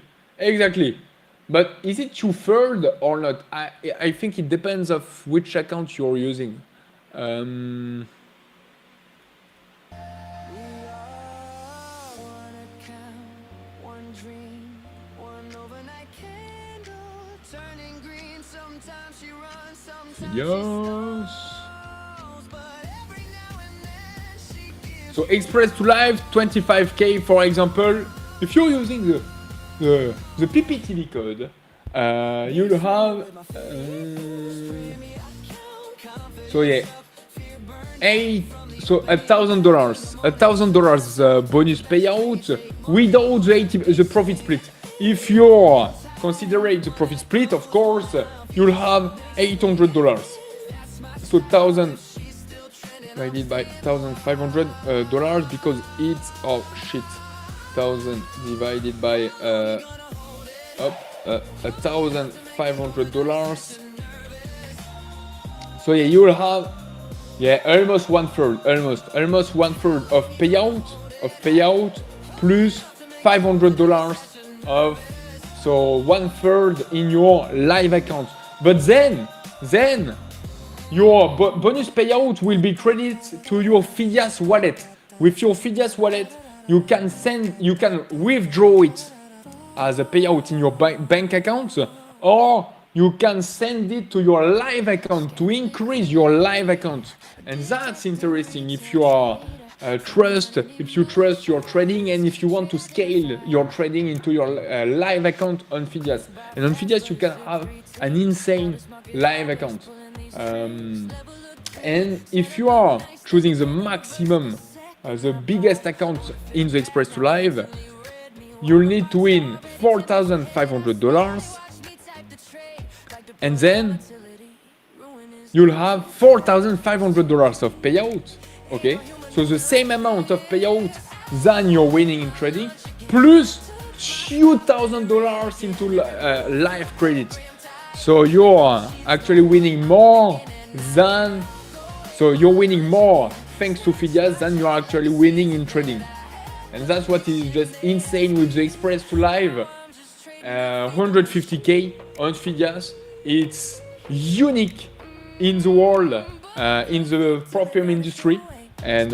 But is it 2/3 or not? I think it depends of which account you're using. Yes. So Express to Live 25k, for example. If you're using the PPTV code, you'll have so yeah, $1,000 bonus payout without the profit split. If you're considering the profit split, of course, you'll have $800. So 1,000 divided by $1,500 because it's 1,000 divided by $1,500. So yeah, you will have almost 1/3, almost 1/3 of payout plus $500 of, so 1/3 in your live account. But then your bonus payout will be credited to your Phidias wallet. With your Phidias wallet, you can withdraw it as a payout in your bank account, or you can send it to your live account to increase your live account. And that's interesting if you are if you trust your trading and if you want to scale your trading into your live account on Phidias. And on Phidias, you can have an insane live account. And if you are choosing the maximum, the biggest account in the Express to Live, you'll need to win $4,500, and then you'll have $4,500 of payout. Okay, so the same amount of payout than you're winning in trading, plus $2,000 into live credit. So you're actually winning more than. So you're winning more thanks to Phidias than you're actually winning in trading. And that's what is just insane with the Express to Live. 150k on Phidias. It's unique in the world, in the Propfirm industry, and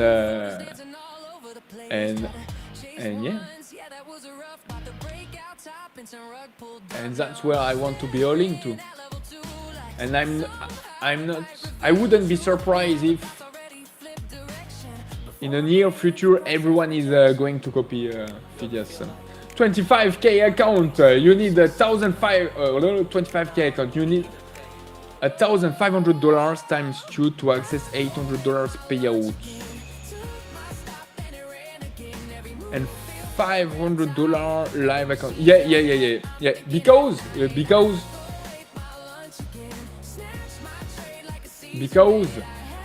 yeah. And that's where I want to be all into. And I wouldn't be surprised if in the near future everyone is going to copy Phidias. 25k account, you need 25k account, you need $1,500 times 2 to access $800 payout. And $500 live account. Yeah. Because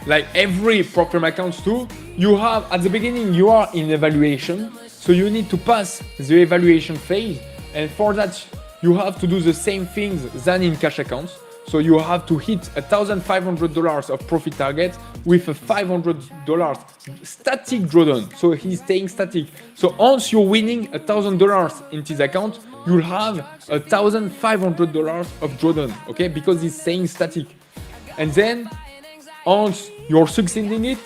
like every Propfirm account too, you have at the beginning you are in evaluation, so you need to pass the evaluation phase, and for that you have to do the same things than in cash accounts. So you have to hit $1,500 of profit target with a $500 static drawdown. So he's staying static. So once you're winning $1,000 in this account, you'll have $1,500 of drawdown, okay? Because he's staying static. And then once you're succeeding it,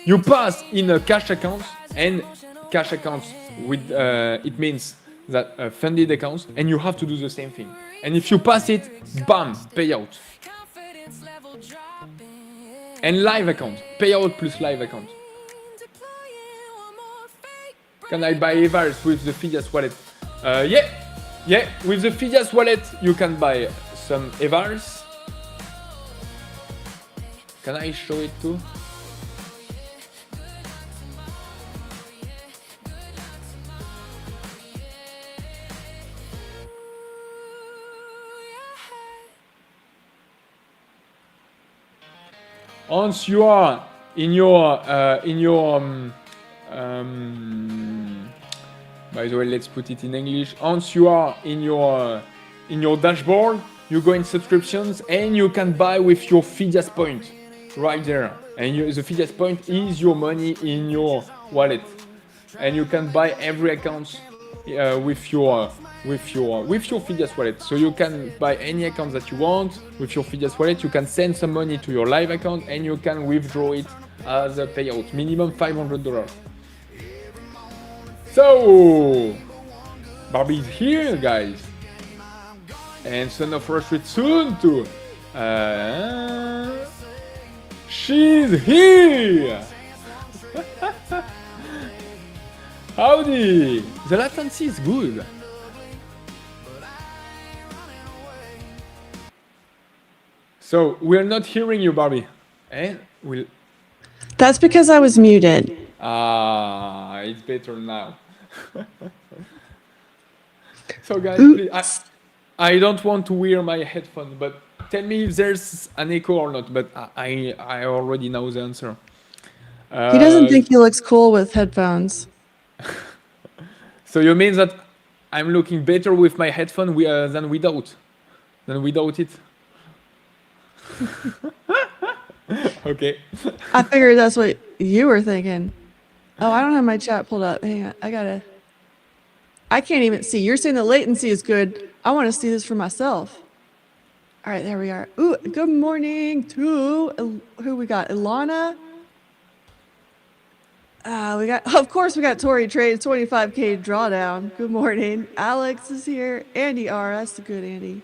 you pass in a cash account, and cash accounts with it means that funded accounts, and you have to do the same thing. And if you pass it, bam, payout. And live account, payout plus live account. Can I buy Evars with the Phidias wallet? Yeah, with the Phidias wallet you can buy some Evars. Can I show it too? Once you are in your by the way, let's put it in English. Once you are in your dashboard, you go in subscriptions and you can buy with your Phidias point right there. And the Phidias point is your money in your wallet, and you can buy every account with your Phidias wallet. So you can buy any account that you want with your Phidias wallet. You can send some money to your live account and you can withdraw it as a payout, minimum $500. So Barbie's here, guys, and Son of Rushwood soon too. She's here. Howdy! The latency is good. So we're not hearing you, Barbie. And we'll. That's because I was muted. Ah, it's better now. So guys, please, I don't want to wear my headphones, but tell me if there's an echo or not. But I already know the answer. He doesn't think he looks cool with headphones. So you mean that I'm looking better with my headphone than without it? Okay. I figured that's what you were thinking. Oh, I don't have my chat pulled up. Hang on, I can't even see. You're saying the latency is good. I want to see this for myself. All right, there we are. Ooh, good morning to who we got? Ilana. We got, of course, we got Tori Trade 25K drawdown. Good morning. Alex is here. Andy R. That's the good Andy.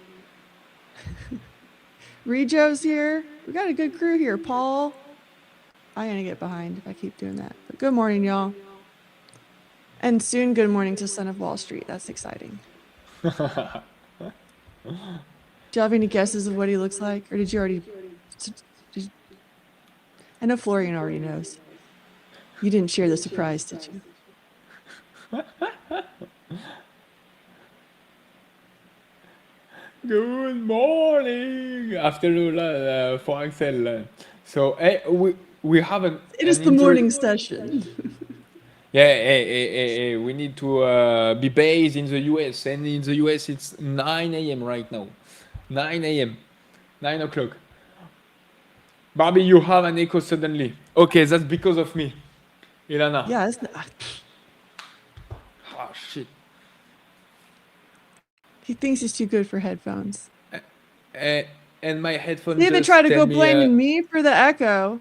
Rejo's here. We got a good crew here. Paul. I'm going to get behind if I keep doing that. But good morning, y'all. And soon, good morning to Son of Wall Street. That's exciting. Do you have any guesses of what he looks like? Or did you already... I know Florian already knows. You didn't share the surprise, did you? Good morning. Afternoon for Axel. So we haven't. It is the morning session. Yeah, we need to be based in the US, and in the US it's 9 a.m. right now. 9 a.m. 9 o'clock. Barbie, you have an echo suddenly. Okay, that's because of me. Ilana. Yeah, it's not, Oh, shit. he thinks he's too good for headphones. And my headphones. He even just tried to tell go me, blaming me for the echo.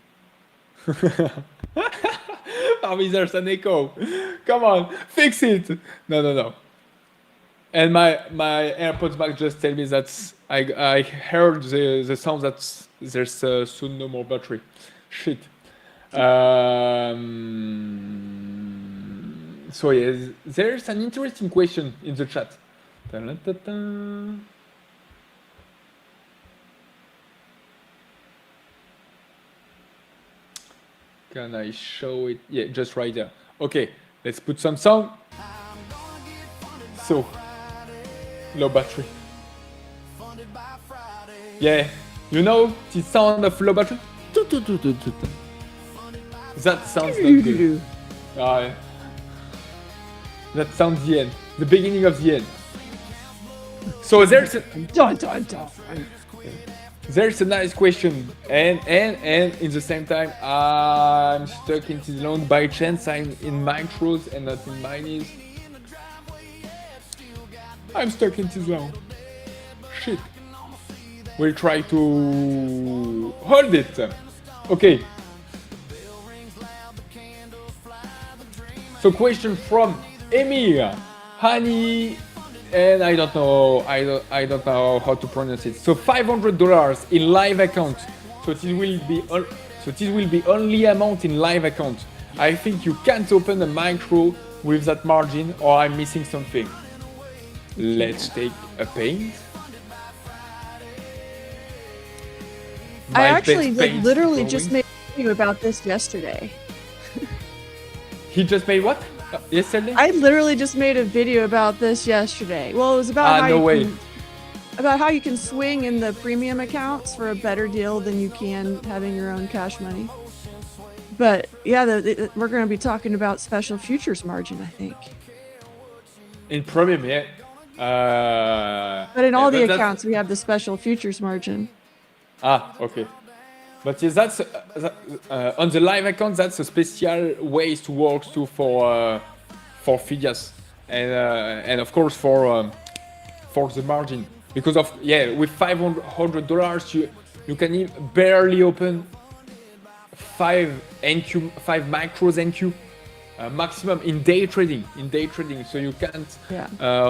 Barbie, there's an echo. Come on, fix it. No. And my AirPods Max just tell me that I heard the sound that there's soon no more battery. Shit. So yes, there's an interesting question in the chat. Ta-da-ta-ta. Can I show it? Yeah, just right there. Okay, let's put some sound. So, low battery. Yeah, you know the sound of low battery? That sounds not good. Yeah. That sounds the end. The beginning of the end. So there's a... There's a nice question, and in the same time, I'm stuck in this long by chance. I'm in micros and not in minis. I'm stuck in this long. Shit. We'll try to hold it. Okay. So question from Emir, Hani. And I don't know how to pronounce it. So $500 in live account. So this will be only amount in live account. I think you can't open a micro with that margin, or I'm missing something. Let's take a paint. I actually literally just made a video about this yesterday. He just made what? Yesterday? I literally just made a video about this yesterday. Well, it was about how you can swing in the premium accounts for a better deal than you can having your own cash money. But yeah, we're going to be talking about special futures margin, I think. In premium, yeah. But in all the accounts, we have the special futures margin. Ah, okay. But yeah, that's on the live account. That's a special ways to work too for Phidias and of course for the margin, because of with $500 you can barely open 5 macros NQ maximum in day trading. So you can't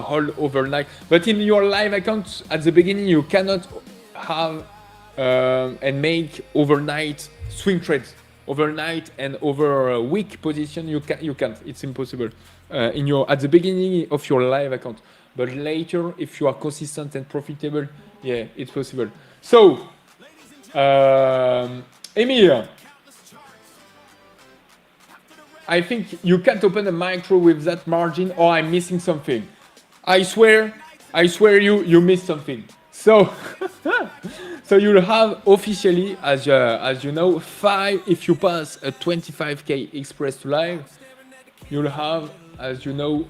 hold overnight. But in your live account at the beginning you cannot have and make overnight swing trades, overnight and over a week position. You can't. It's impossible at the beginning of your live account. But later, if you are consistent and profitable, yeah, it's possible. So, Emir, I think you can't open a micro with that margin, or I'm missing something. I swear you missed something. So, so you'll have officially, as you know, if you pass a 25K Express to live, you'll have, as you know,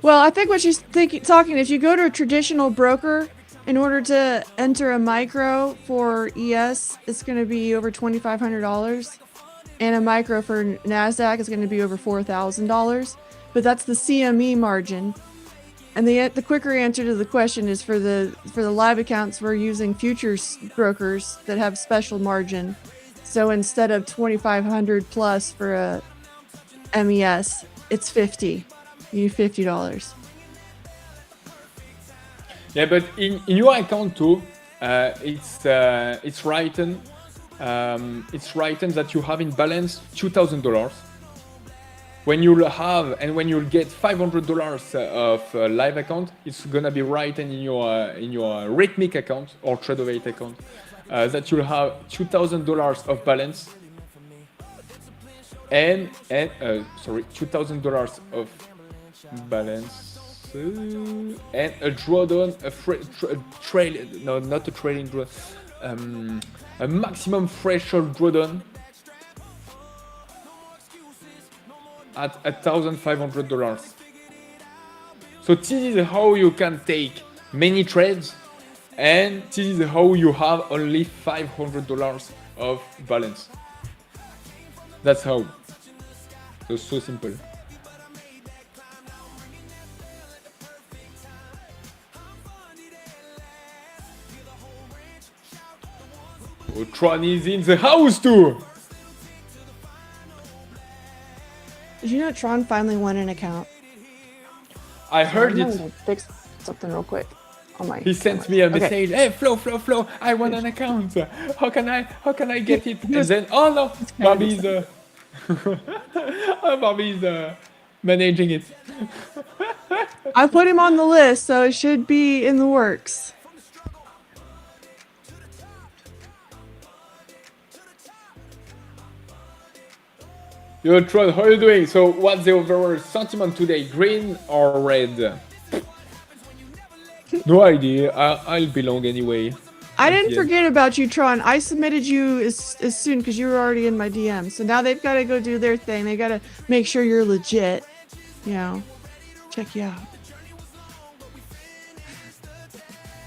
well, I think what she's talking, if you go to a traditional broker, in order to enter a micro for ES, it's going to be over $2,500. and a micro for NASDAQ is going to be over $4,000, but that's the CME margin. And the quicker answer to the question is for the live accounts, we're using futures brokers that have special margin. So instead of 2,500 plus for a MES, it's 50. You need $50. Yeah, but in your account too, it's written that you have in balance $2,000. When you'll get $500 of live account, it's gonna be written in your Rhythmic account or Tradeovate account that you'll have $2,000 of balance and $2,000 of balance and a drawdown, not a trading drawdown, a maximum threshold drawdown at $1,500. So this is how you can take many trades, and this is how you have only $500 of balance. That's how. It's so simple. Oh, Tron is in the house too! Did you know Tron finally won an account? I heard I'm it. gonna fix something real quick on my. He sent me a message. Hey, Flo, I want an account. How can I get it? And then, oh no, Barbie's Barbie's managing it. I put him on the list, so it should be in the works. Yo, Tron, how are you doing? So, what's the overall sentiment today? Green or red? No idea. I'll belong anyway. I didn't forget about you, Tron. I submitted you as soon because you were already in my DM. So now they've got to go do their thing. They got to make sure you're legit. You know, check you out.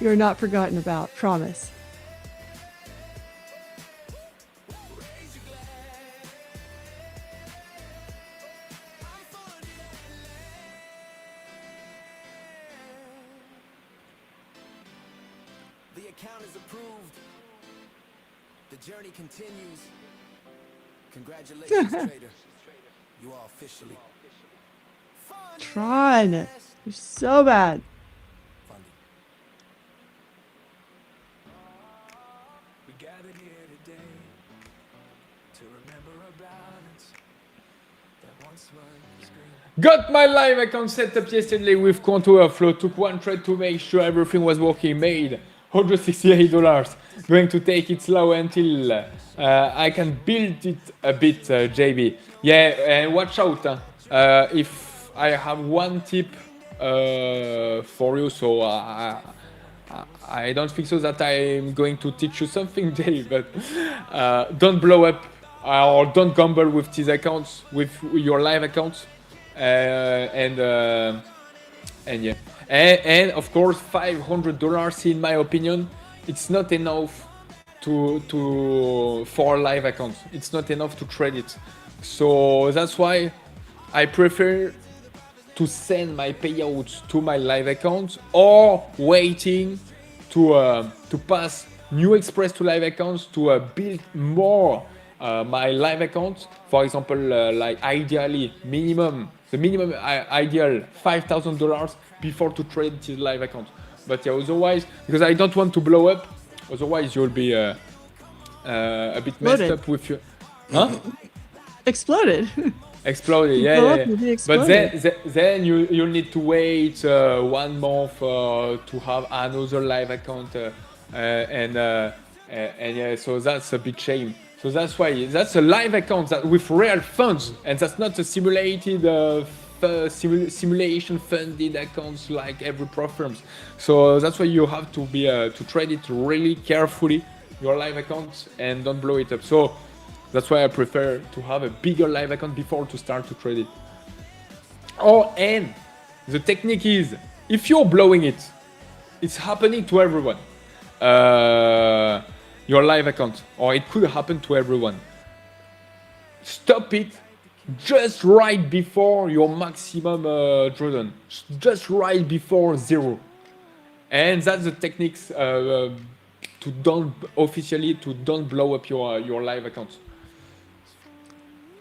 You're not forgotten about. Promise. The account is approved. The journey continues. Congratulations, trader. You are officially Tron, you're so bad. funded. We gathered here today to remember a balance that once was green. Got my live account set up yesterday with Contour Flow. Took one trade to make sure everything was working. Made $168. Going to take it slow until I can build it a bit, JB. Yeah, and watch out. If I have one tip for you, so I don't think so that I'm going to teach you something, Dave, but don't blow up or don't gamble with these accounts, with your live accounts, and yeah, and of course $500 in my opinion, it's not enough for live accounts. It's not enough to trade it, so that's why I prefer to send my payouts to my live account or waiting to pass new express to live accounts to build more my live accounts. For example, like ideally the minimum ideal $5,000 before to trade this live account. But yeah, otherwise, because I don't want to blow up, otherwise you'll be a bit messed up with your, huh? Exploded. Exploded, yeah. But Exploded. then you'll need to wait 1 month to have another live account, and yeah, so that's a big shame. So that's why that's a live account that with real funds, and that's not a simulated simulation funded accounts like every Propfirm. So that's why you have to be to trade it really carefully, your live account, and don't blow it up. So that's why I prefer to have a bigger live account before to start to trade it. And the technique is, if you're blowing it, it's happening to everyone. Your live account, or it could happen to everyone. stop it just right before your maximum drawdown, just right before 0. And that's the techniques to don't blow up your live account.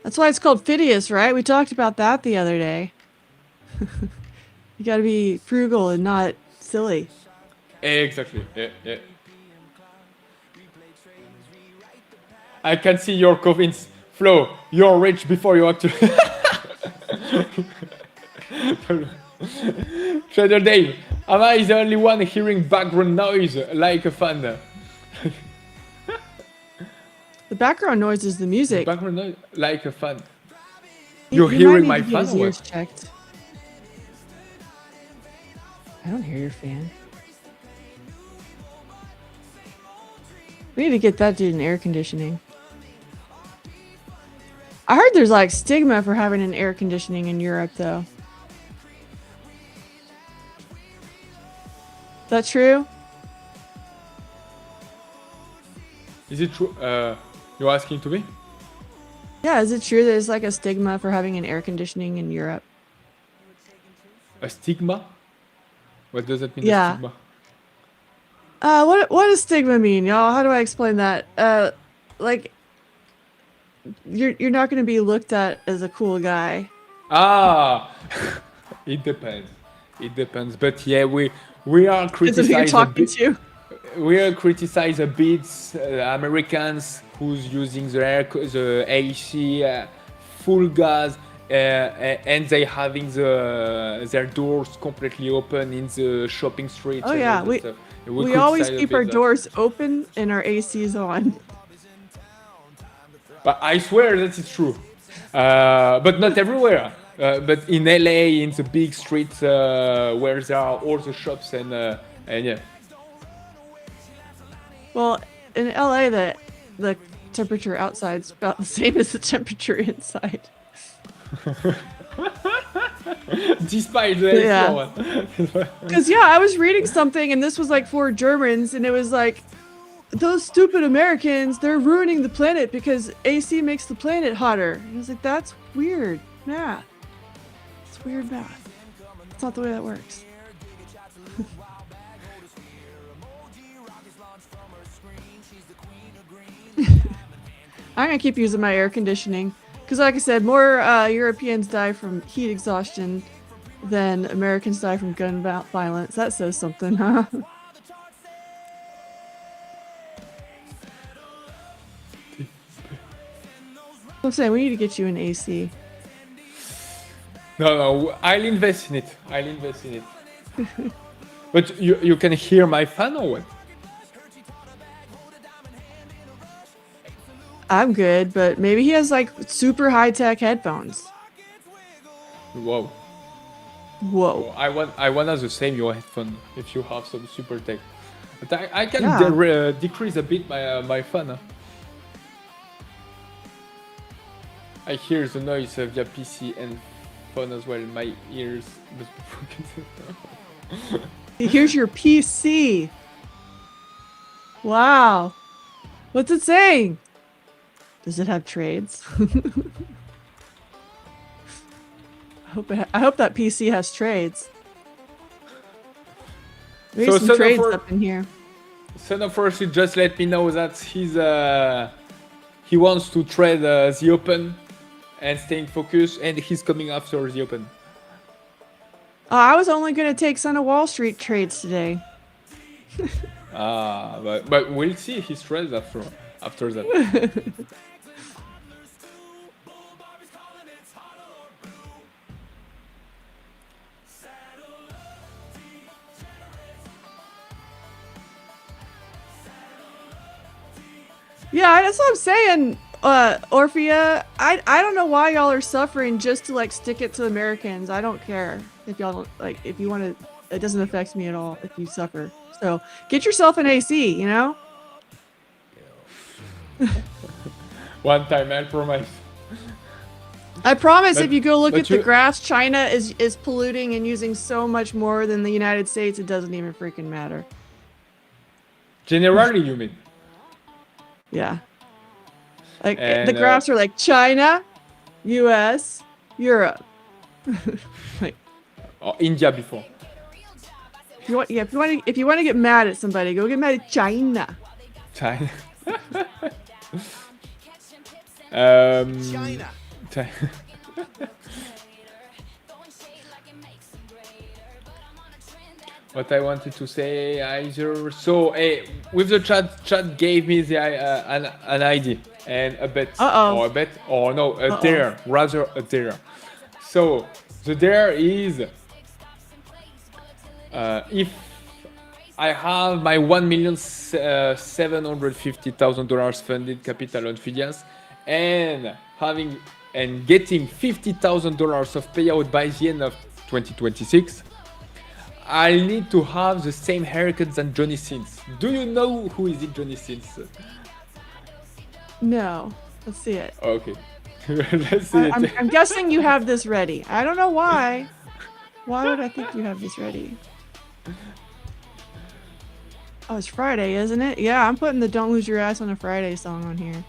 That's why it's called Phidias, right? We talked about that the other day. You gotta be frugal and not silly. Exactly. Yeah. I can see your convinced. Flo, you're rich before you actually. Trader Dave, am I the only one hearing background noise like a fan? The background noise is the music. Background noise like a fan. He You're might hearing need my to get fan his or ears what? checked. I don't hear your fan. We need to get that dude in air conditioning. I heard there's like stigma for having an air conditioning in Europe though. Is that true? Is it true? You're asking to me? Yeah, is it true there's like a stigma for having an air conditioning in Europe? A stigma? What does that mean? Yeah. A stigma? What does stigma mean, y'all? How do I explain that? Like you're not gonna be looked at as a cool guy. Ah, it depends. It depends. But yeah, we are Depends on who you're criticized a talking bit. to. We are criticized a bit Americans who's using the AC full gas and they having their doors completely open in the shopping street. Oh and yeah, all that stuff. we always criticize a keep bit our that. doors open and our ACs on. But I swear that is true. But not everywhere. But in LA, in the big streets where there are all the shops and yeah. Well, in LA, the temperature outside is about the same as the temperature inside. Despite the Yeah. extra one. Because yeah, I was reading something and this was like for Germans, and it was like, those stupid Americans, they're ruining the planet because AC makes the planet hotter. And I was like, that's weird math. It's weird math. It's not the way that works. I'm gonna keep using my air conditioning because, like I said, more Europeans die from heat exhaustion than Americans die from gun violence. That says something, huh? I'm saying we need to get you an AC. No, I'll invest in it. But you can hear my fan or what? I'm good, but maybe he has like super high-tech headphones. Whoa. Whoa. I want the same your headphone if you have some super tech. But I can Yeah. decrease a bit my fan. Huh? I hear the noise via PC and phone as well. My ears must be broken. Here's your PC. Wow. What's it saying? Does it have trades? I hope that PC has trades. Maybe So some Son of trades Or- up in here. Son of Force just let me know that he wants to trade the open and staying focused, and he's coming after the open. I was only gonna take Son of Wall Street trades today. But we'll see his trades after that. Yeah, that's what I'm saying, Orphea. I don't know why y'all are suffering just to like stick it to Americans. I don't care if y'all don't like, if you want to, it doesn't affect me at all if you suffer. So get yourself an AC, you know? One time, I promise. I promise But- if you go look but at the you- graphs, China is polluting and using so much more than the United States, it doesn't even freaking matter. Generally, you mean? Yeah. Like And, the graphs are like China, U.S., Europe. Like or India before. if you want to get mad at somebody, go get mad at China. China. China. China. What I wanted to say either. So, hey, with the chat gave me the an ID and a bet. Or a bet, or no, a dare, rather a dare. So, the dare is if I have my $1,750,000 funded capital on Phidias and getting $50,000 of payout by the end of 2026, I need to have the same haircut than Johnny Sins. Do you know who is it, Johnny Sins? No. Let's see it. Okay. Let's see it. I'm guessing you have this ready. I don't know why. Why would I think you have this ready? Oh, it's Friday, isn't it? Yeah, I'm putting the Don't Lose Your Ass on a Friday song on here.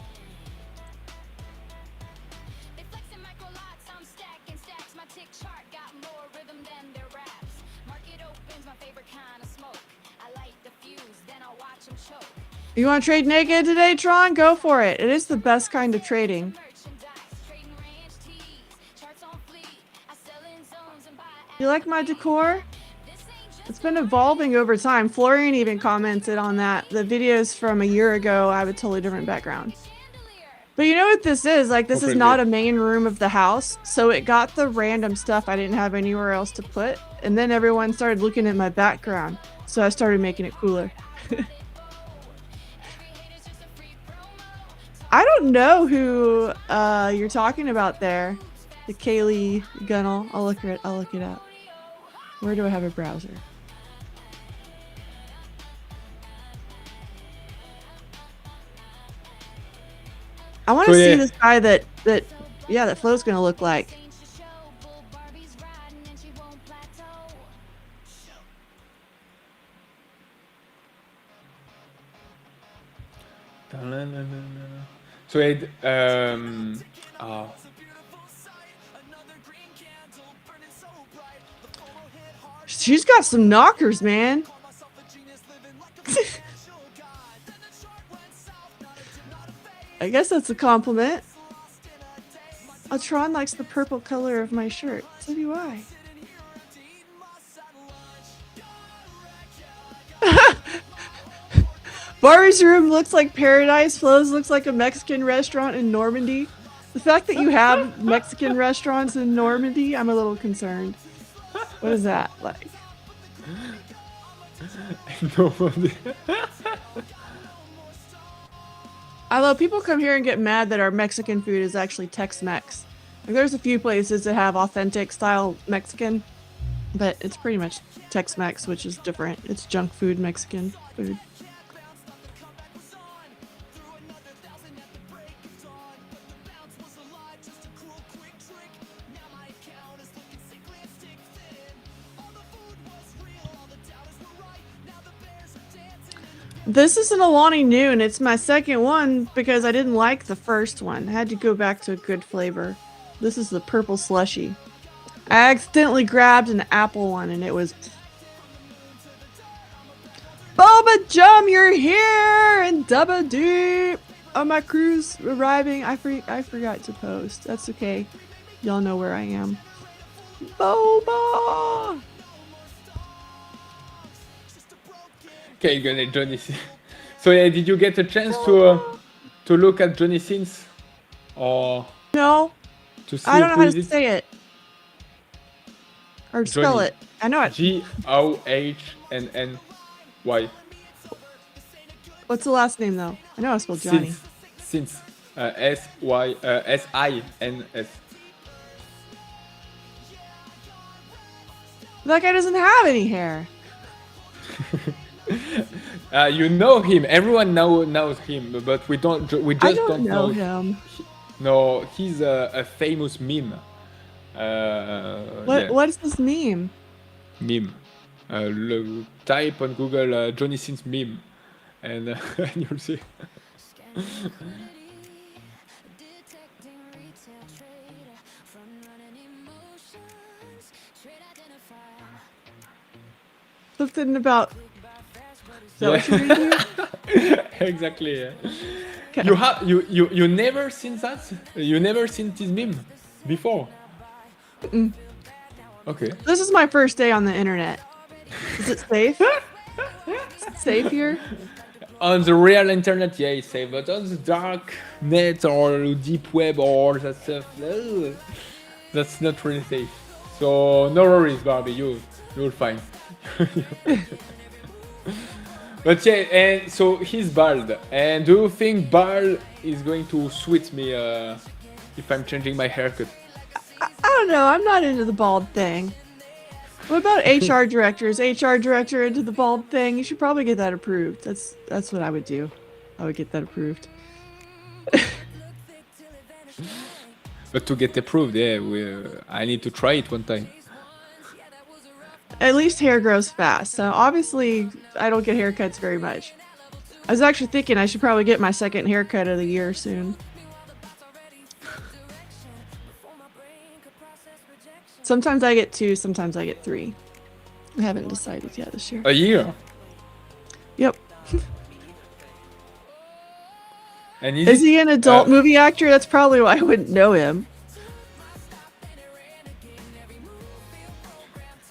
You want to trade naked today, Tron? Go for it. It is the best kind of trading. You like my decor? It's been evolving over time. Florian even commented on that. The videos from a year ago, I have a totally different background. But you know what this is? Like, this is not a main room of the house. So it got the random stuff I didn't have anywhere else to put. And then everyone started looking at my background. So I started making it cooler. I don't know who you're talking about there. The Kaylee Gunnell. I'll look it up. Where do I have a browser? I want to see this guy that Flo's gonna look like. So it, she's got some knockers, man. I guess that's a compliment. Tron likes the purple color of my shirt. So do I. Barbie's room looks like paradise. Flo's looks like a Mexican restaurant in Normandy. The fact that you have Mexican restaurants in Normandy, I'm a little concerned. What is that like? Normandy. Although people come here and get mad that our Mexican food is actually Tex-Mex. Like, there's a few places that have authentic style Mexican, but it's pretty much Tex-Mex, which is different. It's junk food Mexican food. This is an Alani Noon. It's my second one because I didn't like the first one. I had to go back to a good flavor. This is the purple slushy. I accidentally grabbed an apple one and it was... Boba Jum, you're here! And Dubba Deep! On my cruise arriving. I forgot to post. That's okay. Y'all know where I am. Boba! Okay, gonna Johnny Sins. So yeah, did you get a chance to look at Johnny Sins, or no? To see I don't know how to it? say it or spell Johnny. it. I know it. G-O-H-N-N-Y. What's the last name though? I know I spelled Johnny. Sins. S-I-N-S. That guy doesn't have any hair. You know him. Everyone knows him, but we just don't know him. No, he's a famous meme. What is this meme? Meme. Type on Google Johnny Sins meme, and you'll see. Something about. Is that what you're reading? Exactly. Yeah. Okay. You never seen that? You never seen this meme before? Okay. This is my first day on the internet. Is it safe? Is it safe here? On the real internet, yeah, it's safe, but on the dark net or deep web or that stuff, that's not really safe. So no worries, Barbie, you'll find. But yeah, and so he's bald. And do you think bald is going to suit me if I'm changing my haircut? I don't know. I'm not into the bald thing. What about HR director? Is HR director into the bald thing? You should probably get that approved. That's what I would do. I would get that approved. But to get approved, yeah, I need to try it one time. At least hair grows fast. So obviously, I don't get haircuts very much. I was actually thinking I should probably get my second haircut of the year soon. Sometimes I get 2, sometimes I get 3. I haven't decided yet this year. A year? Yep. And is he an adult movie actor? That's probably why I wouldn't know him.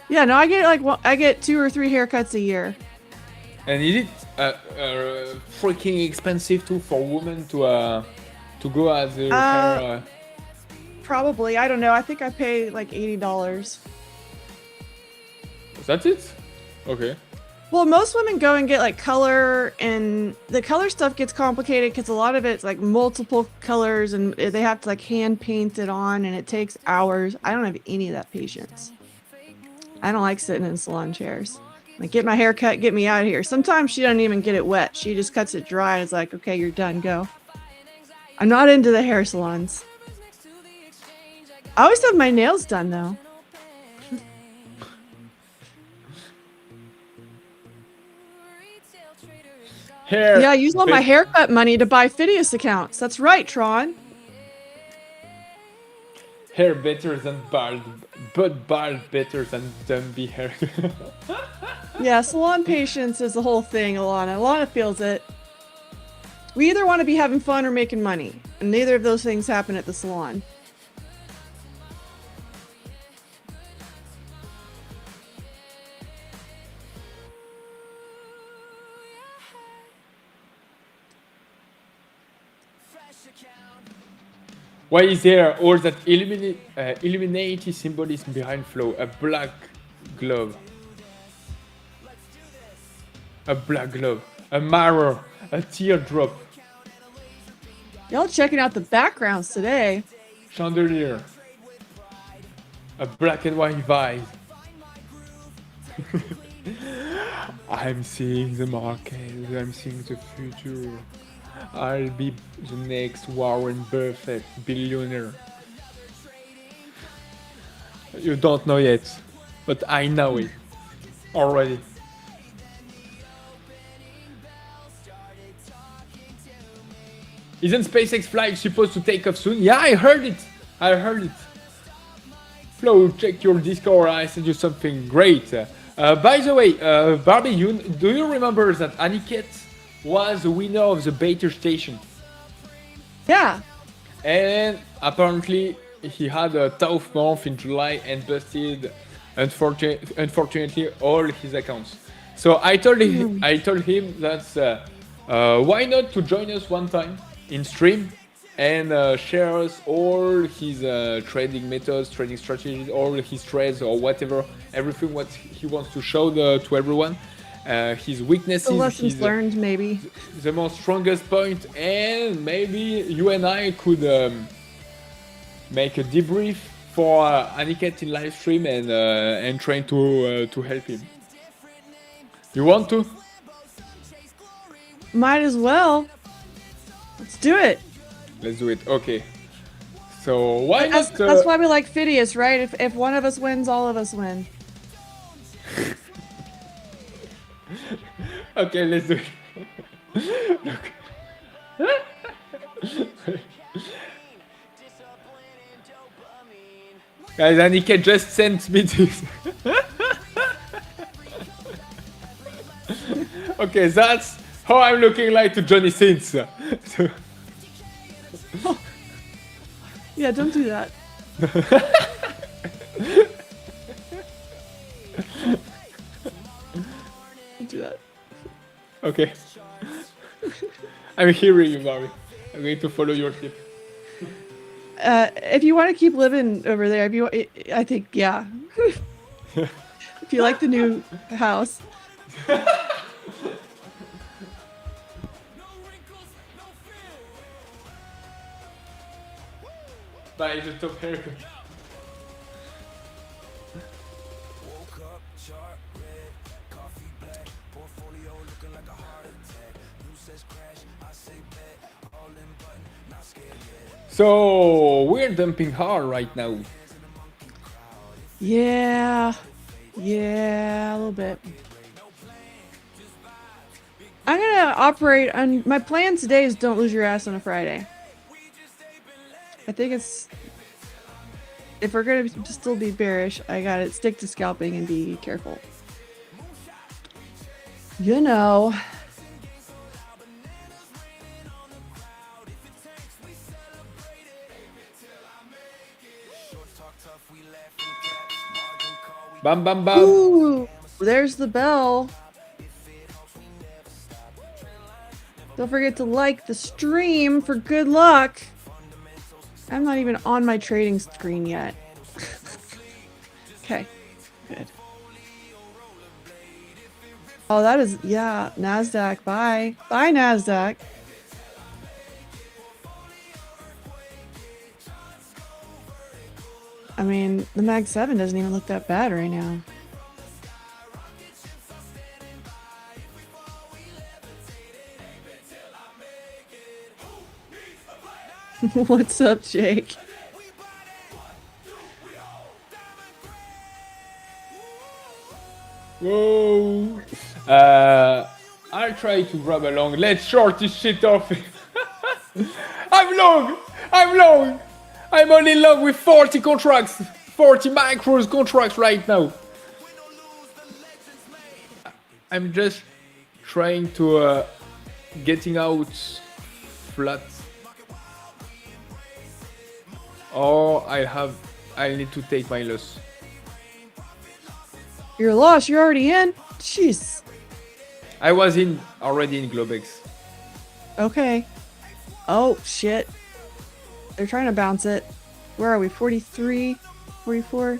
Yeah, no, I get 2 or 3 haircuts a year. And is it freaking expensive too for women to go as their hair? Probably. I don't know. I think I pay like $80. That's it? Okay. Well, most women go and get like color, and the color stuff gets complicated because a lot of it's like multiple colors and they have to like hand paint it on and it takes hours. I don't have any of that patience. I don't like sitting in salon chairs. Like, get my hair cut, get me out of here. Sometimes she doesn't even get it wet. She just cuts it dry and is like, okay, you're done, go. I'm not into the hair salons. I always have my nails done though. Yeah, I use all my haircut money to buy Phidias accounts. That's right, Tron. Hair better than bald, but bald better than Dumby hair. Yeah, salon patience is the whole thing, Alana. Alana feels it. We either want to be having fun or making money, and neither of those things happen at the salon. Why is there all that Illuminati symbolism behind Flo? A black glove. A black glove. A mirror. A teardrop. Y'all checking out the backgrounds today. Chandelier. A black and white vase. I'm seeing the market. I'm seeing the future. I'll be the next Warren Buffett billionaire. You don't know yet, but I know it already. Isn't SpaceX flight supposed to take off soon? Yeah, I heard it. I heard it. Flo, check your Discord. I sent you something great. By the way, Barbie, do you remember that Aniket was the winner of the beta station? Yeah. And apparently he had a tough month in July and busted, unfortunately, all his accounts. So I told him that why not to join us one time in stream and share us all his trading methods, trading strategies, all his trades or whatever, everything what he wants to show to everyone. His weaknesses, the lessons learned, maybe the most strongest point, and maybe you and I could make a debrief for Aniket in live stream and trying to help him. You want to? Might as well. Let's do it. Let's do it. Okay. So why not? That's why we like Phidias, right? If one of us wins, all of us win. Okay, let's do it. Guys, Aniket just sent me this. Okay, that's how I'm looking like to Johnny Sins. Yeah, don't do that. Don't do that. Okay. I'm hearing you, Barbie. I'm going to follow your tip. If you want to keep living over there, I think, yeah. If you like the new house. Bye, je top haircut. So we're dumping hard right now. Yeah. Yeah, a little bit. I'm gonna operate on my plan today is don't lose your ass on a Friday. I think it's if we're gonna still be bearish, I gotta stick to scalping and be careful. You know. Bam bam bam. Ooh, there's the bell. Don't forget to like the stream for good luck. I'm not even on my trading screen yet. Okay, good. Oh, that is, yeah, NASDAQ, bye. Bye, NASDAQ. I mean, the Mag 7 doesn't even look that bad right now. What's up, Jake? Whoa. I'll try to grab along. Let's short this shit off. I'm long. I'm long. I'm only long with 40 contracts. 40 micros contracts right now. I'm just trying to getting out flat. Or I'll need to take my loss. You're lost. You're already in? Jeez. I was already in Globex. Okay. Oh, shit. They're trying to bounce it. Where are we? 43? 44? I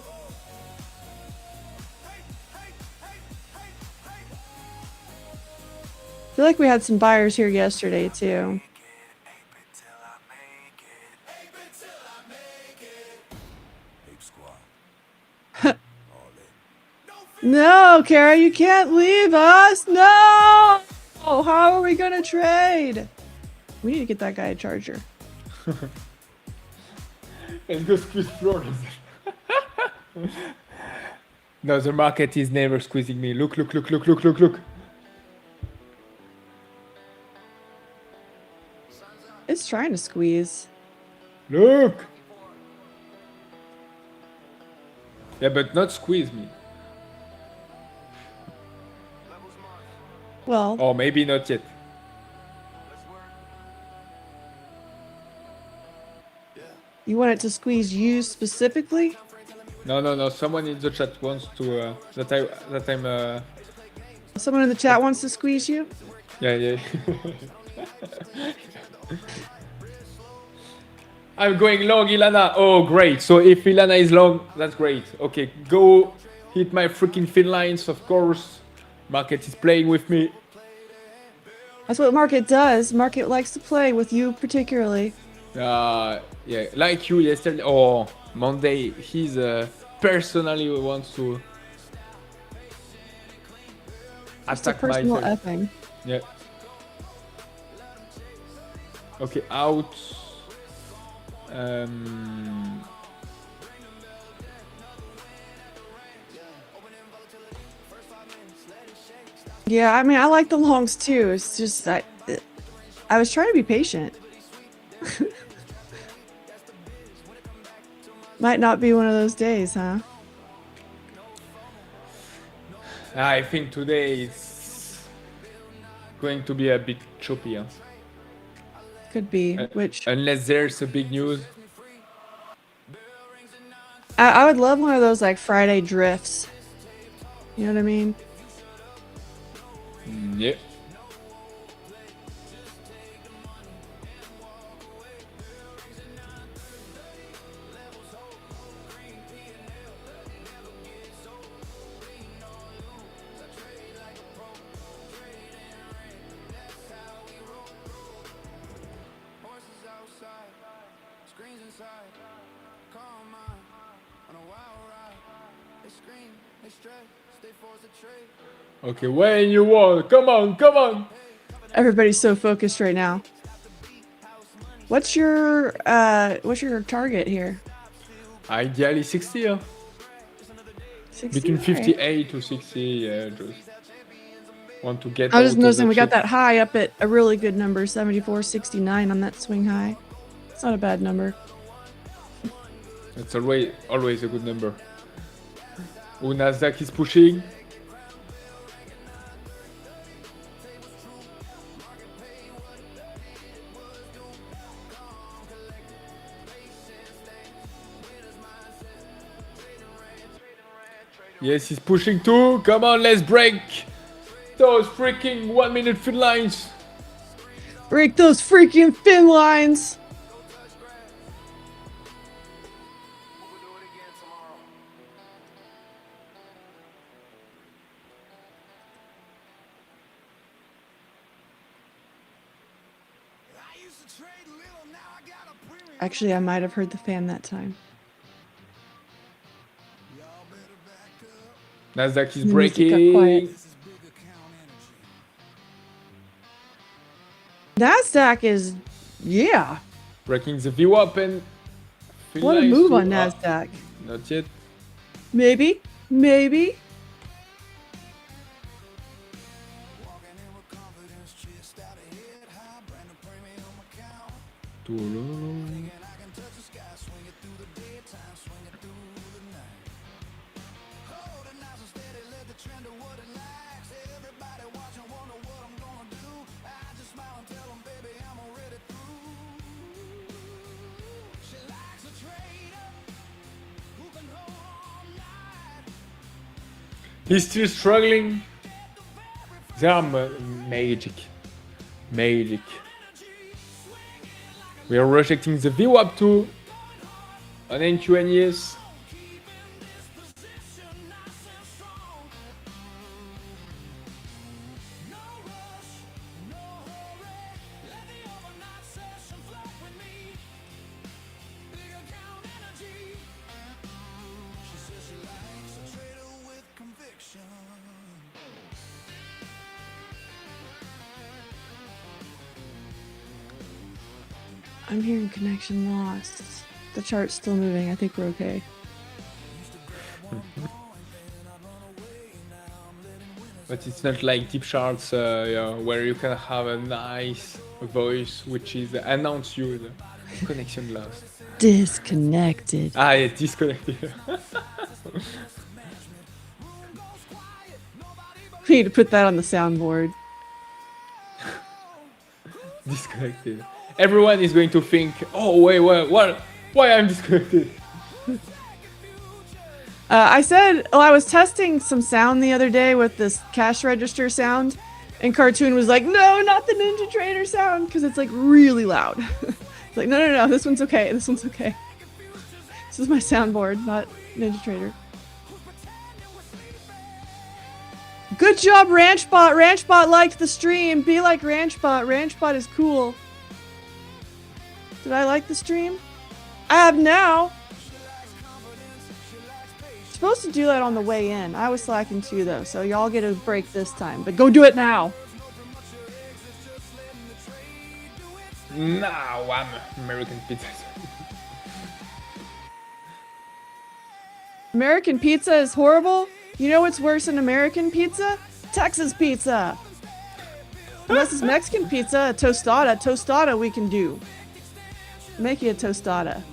feel like we had some buyers here yesterday, too. No, Kara, you can't leave us. No! Oh, how are we gonna trade? We need to get that guy a charger. Let's go squeeze Florian. No, the market is never squeezing me. Look, look, look, look, look, look, look. It's trying to squeeze. Look! Yeah, but not squeeze me. Well, Or maybe not yet. you want it to squeeze you specifically? No. Someone in the chat wants to that I'm Someone in the chat wants to squeeze you? yeah. I'm going long, Ilana. Oh, great. So if Ilana is long, that's great. Okay, go hit my freaking fin lines, of course. Market is playing with me. That's what Market does. Market likes to play with you particularly. Yeah, like you yesterday or Monday, he's personally wants to Just a attack personal my effing. Yeah. Okay, out. Yeah, I mean, I like the longs too. It's just that I was trying to be patient. Might not be one of those days, huh? I think today is going to be a bit choppy. Huh? Could be. Which Unless there's a big news. I would love one of those like Friday drifts. You know what I mean? Yeah. Okay, when you want. Come on, come on. Everybody's so focused right now. What's your target here? Ideally 60, huh? 60? Between Alright. 58 to 60, yeah, just want to get I was just out of noticing the we got shit. that high up at a really good number, 74.69 on that swing high. It's not a bad number. It's always a good number. Oh, Nasdaq is pushing. Yes, he's pushing too. Come on, let's break those freaking 1 minute fin lines. Break those freaking fin lines! Actually, I might have heard the fan that time. Nasdaq is The music got quiet. breaking. Nasdaq is, yeah. Breaking the VWAP and fin What a lines move too. on Nasdaq. Not yet. Maybe, maybe. He's still struggling. They are magic. Magic. We are rejecting the VWAP too. On NQNES. I'm hearing connection lost. The chart's still moving. I think we're okay. But it's not like deep charts yeah, where you can have a nice voice which is announce you the connection lost. Disconnected. Ah, yeah, disconnected. We need to put that on the soundboard. Disconnected. Everyone is going to think, oh wait, what? Why I'm disconnected? I said, oh, I was testing some sound the other day with this cash register sound, and Cartoon was like, no, not the Ninja Trader sound, because it's like really loud. It's like, no, this one's okay, this one's okay. This is my soundboard, not Ninja Trader. Good job, Ranchbot. Ranchbot liked the stream. Be like Ranchbot. Ranchbot is cool. Did I like the stream? I have now. Supposed to do that on the way in. I was slacking too though, so y'all get a break this time. But go do it now. Now I'm American Pizza. American pizza is horrible. You know what's worse than American pizza? Texas pizza. Unless it's Mexican pizza, a tostada. Tostada we can do. Make you a tostada.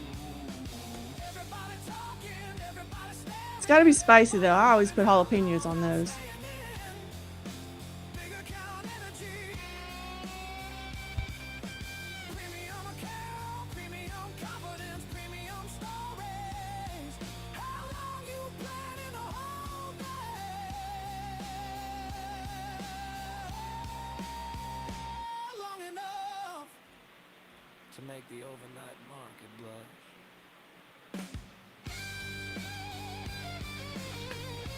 It's gotta be spicy though. I always put jalapenos on those.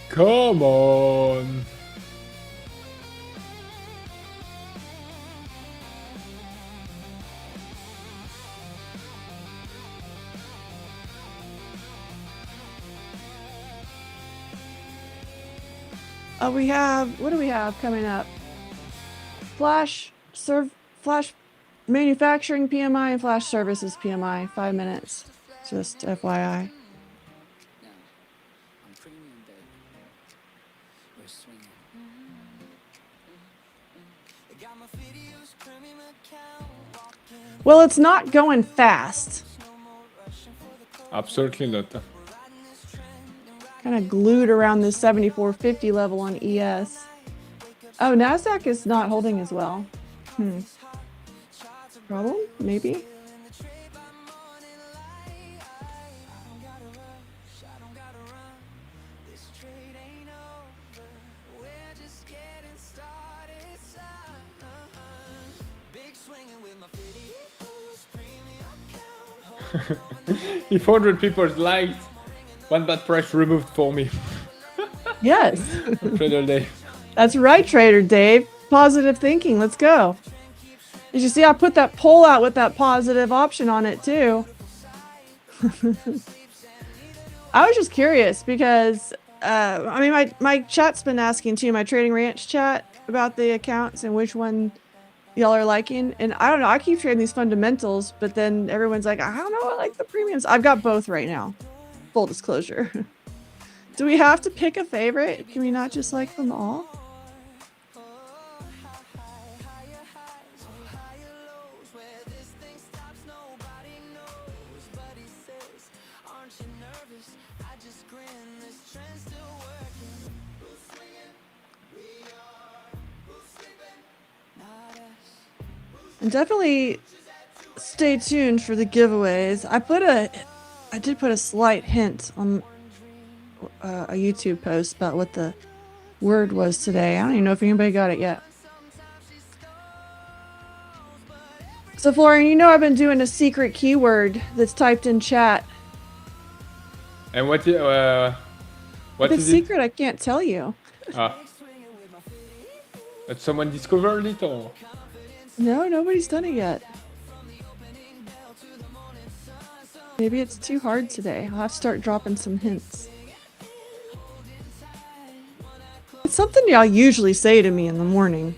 Come on. We have, what do we have coming up? Flash manufacturing PMI and flash services PMI, 5 minutes. Just FYI. Well, it's not going fast. Absolutely not. Kind of glued around this 74.50 level on ES. Oh, NASDAQ is not holding as well. Problem? Maybe? If 100 people liked, one bad price removed for me. Yes. Trader Dave. That's right, Trader Dave. Positive thinking. Let's go. Did you see I put that poll out with that positive option on it too? I was just curious because, I mean, my chat's been asking too, my Trading Ranch chat, about the accounts and which one y'all are liking. And I don't know, I keep trading these fundamentals, but then everyone's like, I don't know, I like the premiums. I've got both right now. Full disclosure. Do we have to pick a favorite? Can we not just like them all? And definitely stay tuned for the giveaways. I did put a slight hint on a YouTube post about what the word was today. I don't even know if anybody got it yet. So Florian, you know I've been doing a secret keyword that's typed in chat. And what If it's it's secret, I can't tell you. That someone discovered it or? No, nobody's done it yet. Maybe it's too hard today. I'll have to start dropping some hints. It's something y'all usually say to me in the morning.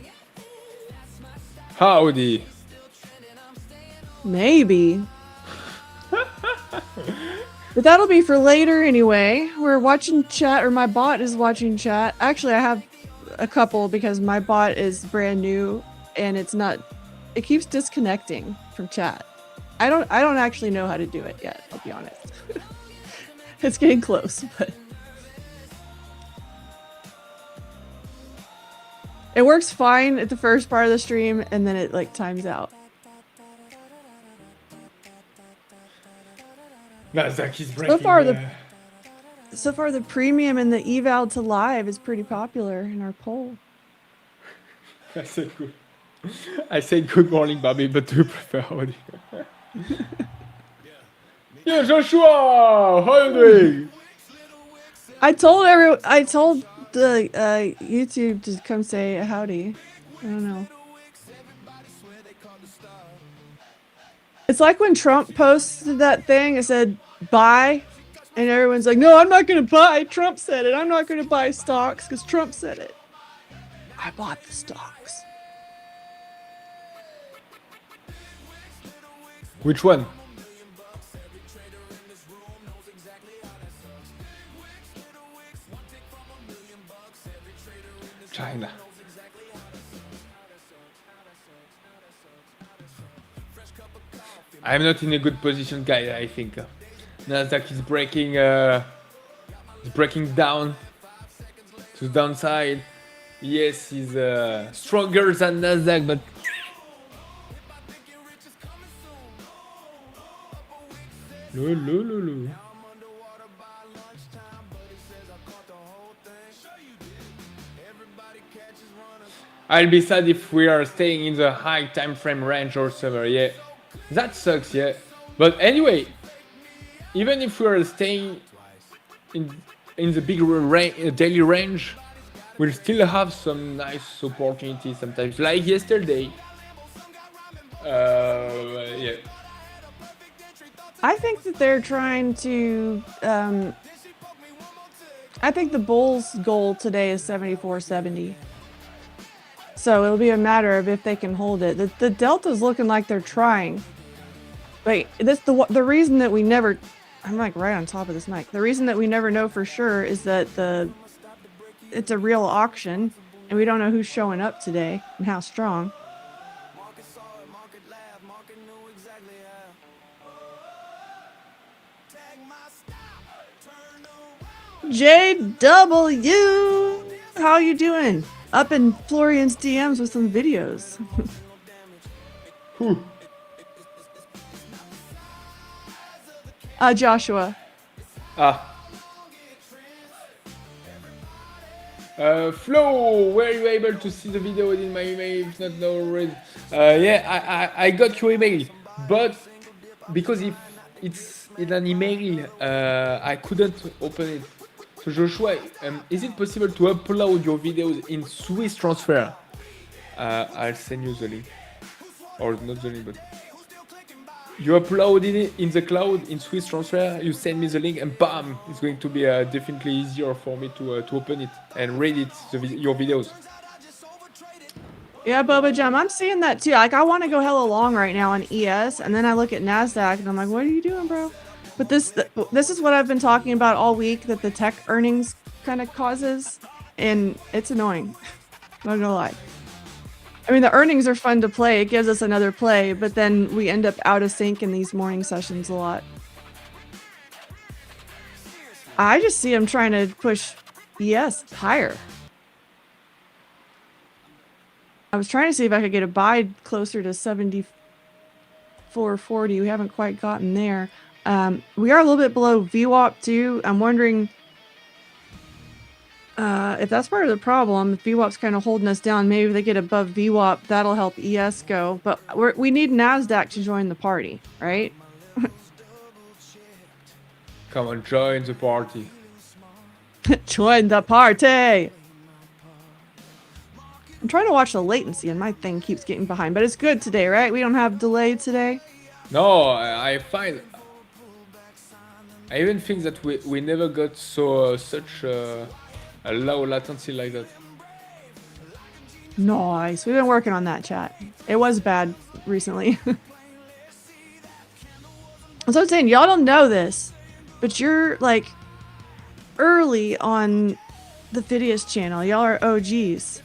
Howdy. Maybe. But that'll be for later anyway. We're watching chat, or my bot is watching chat. Actually, I have a couple because my bot is brand new and it keeps disconnecting from chat. I don't actually know how to do it yet, I'll be honest. It's getting close, but it works fine at the first part of the stream and then it like times out. NASDAQ is breaking. So far the premium and the eval to live is pretty popular in our poll. I said good morning, Bobby, but do you prefer howdy? Yeah, Joshua, how are you doing? I told the YouTube to come say howdy. I don't know. It's like when Trump posted that thing, it said buy, and everyone's like, no, I'm not going to buy. Trump said it. I'm not going to buy stocks because Trump said it. I bought the stocks. Which one? China. I'm not in a good position, guys. I think NASDAQ is breaking down to the downside. Yes, he's stronger than NASDAQ, but no. I'll be sad if we are staying in the high time frame range or somewhere. Yeah, that sucks. Yeah, But anyway, even if we are staying in the big daily range, we'll still have some nice opportunities sometimes, like yesterday. Yeah. I think that they're trying to. I think the Bulls' goal today is 74.70. So it'll be a matter of if they can hold it. The Delta's looking like they're trying. But the reason that we never, I'm like right on top of this mic. The reason that we never know for sure is that it's a real auction and we don't know who's showing up today and how strong. JW, how you doing? Up in Florian's DMs with some videos. Joshua. Flo, were you able to see the video in my email? If not, no worries. Yeah, I got your email, but because if it's in an email, I couldn't open it. So Joshua, is it possible to upload your videos in Swiss transfer? I'll send you the link, or not the link, but you upload it in the cloud in Swiss transfer. You send me the link, and bam, it's going to be definitely easier for me to open it and read it, your videos. Yeah, Boba Jam, I'm seeing that too. Like, I want to go hella long right now on ES, and then I look at NASDAQ, and I'm like, what are you doing, bro? But this is what I've been talking about all week, that the tech earnings kind of causes, and it's annoying. Not gonna lie. I mean, the earnings are fun to play. It gives us another play, but then we end up out of sync in these morning sessions a lot. I just see them trying to push ES higher. I was trying to see if I could get a buy closer to 74.40. We haven't quite gotten there. We are a little bit below VWAP too. I'm wondering if that's part of the problem. If VWAP's kind of holding us down, maybe if they get above VWAP, that'll help ES go. But we need NASDAQ to join the party, right? Come on, join the party. Join the party! I'm trying to watch the latency and my thing keeps getting behind, but it's good today, right? We don't have delay today. No, I find... I even think that we never got such a low latency like that. Nice. We've been working on that, chat. It was bad recently. So I'm saying, y'all don't know this, but you're like early on the Phidias channel. Y'all are OGs.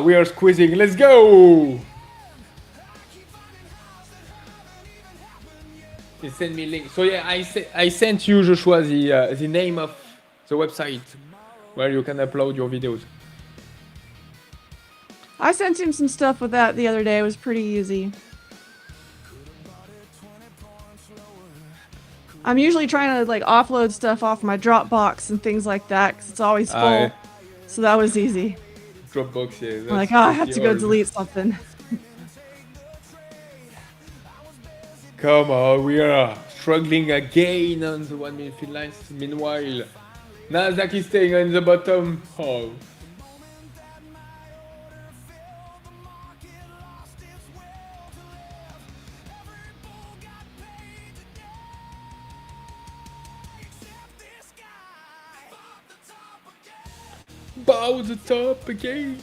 We are squeezing. Let's go! He sent me a link. So yeah, I sent you, Joshua, the name of the website where you can upload your videos. I sent him some stuff with that the other day. It was pretty easy. I'm usually trying to like offload stuff off my Dropbox and things like that because it's always full. So that was easy. Dropbox, yeah. I'm like, oh, I have to go delete something. Come on, we are struggling again on the 1 minute feed lines. Meanwhile, NASDAQ is staying on the bottom. Oh. Bow the top again.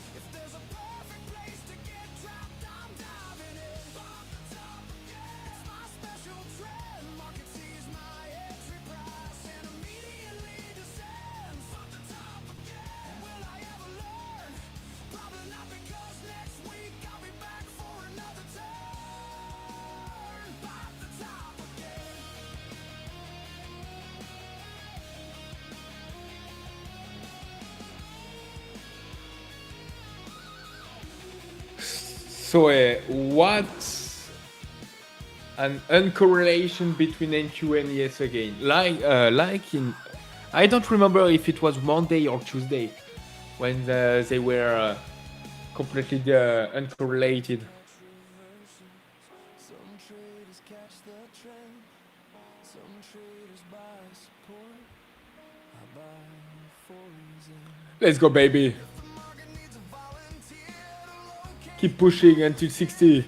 So what's an uncorrelation between NQ and ES again? Like in I don't remember if it was Monday or Tuesday when they were completely uncorrelated. Let's go, baby. Keep pushing until 60.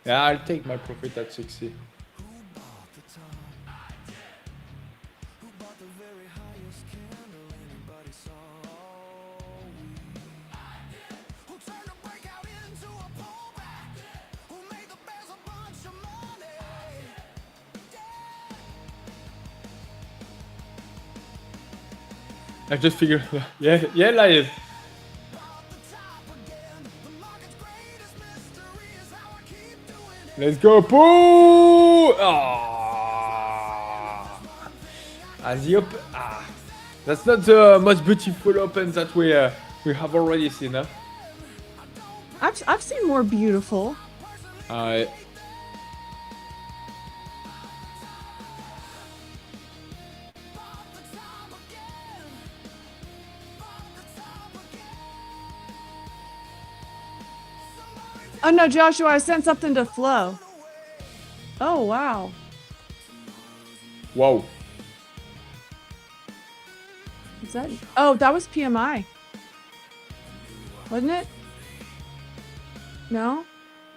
Yeah, I'll take my profit at 60. I just figured, yeah, like let's go, poo! That's not the most beautiful open that we have already seen, huh? I've seen more beautiful. Oh no, Joshua, I sent something to Flo. Oh wow. Whoa. Is that? Oh, that was PMI. Wasn't it? No?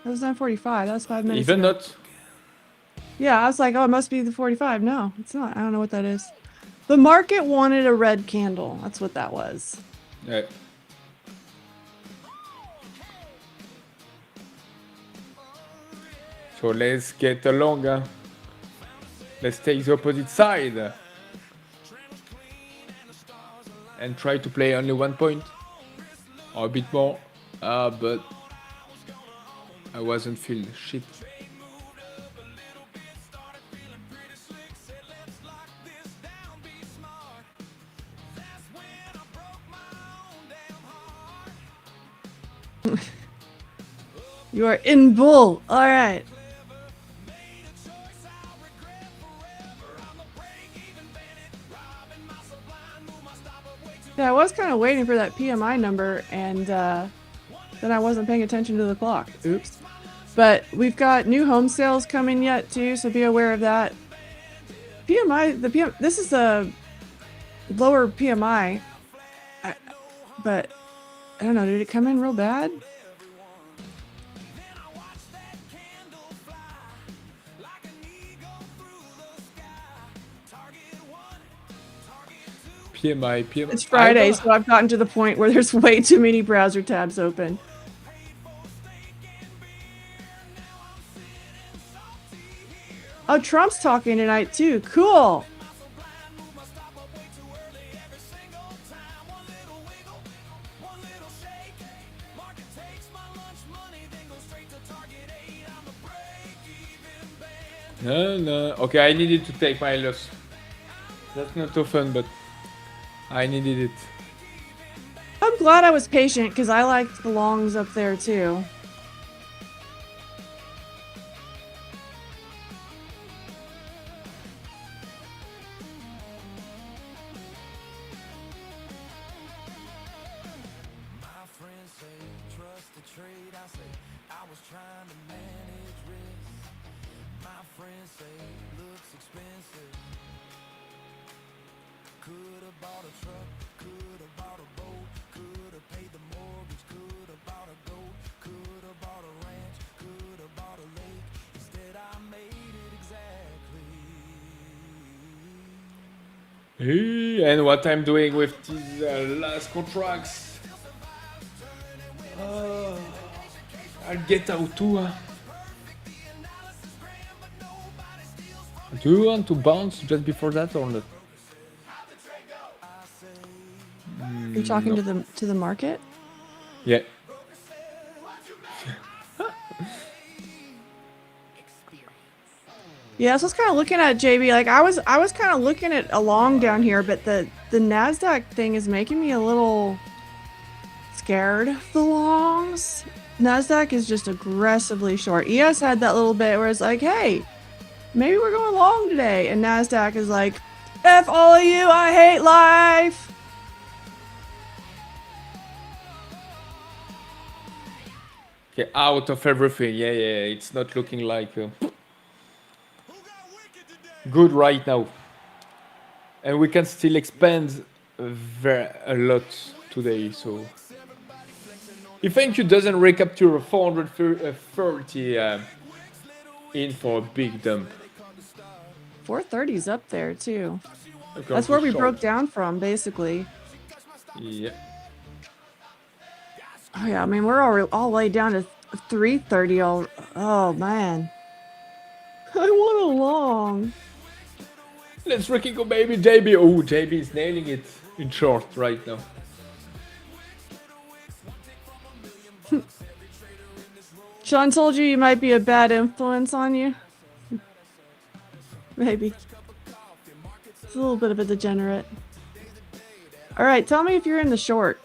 That was 9:45. That was 5 minutes Even ago. not. Yeah, I was like, oh, it must be the 45. No, it's not. I don't know what that is. The market wanted a red candle. That's what that was. Yeah. So let's get along. Let's take the opposite side. And try to play only 1 point. Or a bit more. But I wasn't feeling shit. You are in bull. All right. Yeah, I was kind of waiting for that PMI number, and then I wasn't paying attention to the clock. Oops. But we've got new home sales coming yet too, so be aware of that. PMI, this is a lower PMI, but I don't know. Did it come in real bad? PMI. It's Friday, so I've gotten to the point where there's way too many browser tabs open. Oh, Trump's talking tonight too. Cool. No. Okay, I needed to take my loss. That's not often, but I needed it. I'm glad I was patient because I liked the longs up there too. And what I'm doing with these last contracts. I'll get out too. Do you want to bounce just before that or not? You're talking no. to the market? Yeah. Yeah, so I was kind of looking at JB. Like I was kind of looking at a long down here, but the Nasdaq thing is making me a little. scared of the longs. NASDAQ is just aggressively short. ES had that little bit where it's like, hey, maybe we're going long today. And NASDAQ is like, F all of you, I hate life. Okay, out of everything. Yeah, it's not looking like good right now. And we can still expand a lot today, so if NQ doesn't recapture 430 in for a big dump. 430's up there too. Okay, That's where we broke down from, basically. Yeah. Oh yeah, I mean, we're all the way down to 330. Oh man. I want a long. Let's freaking go, baby. JB. Oh, JB is nailing it in short right now. Sean told you might be a bad influence on you. Maybe. It's a little bit of a degenerate. Alright, tell me if you're in the short.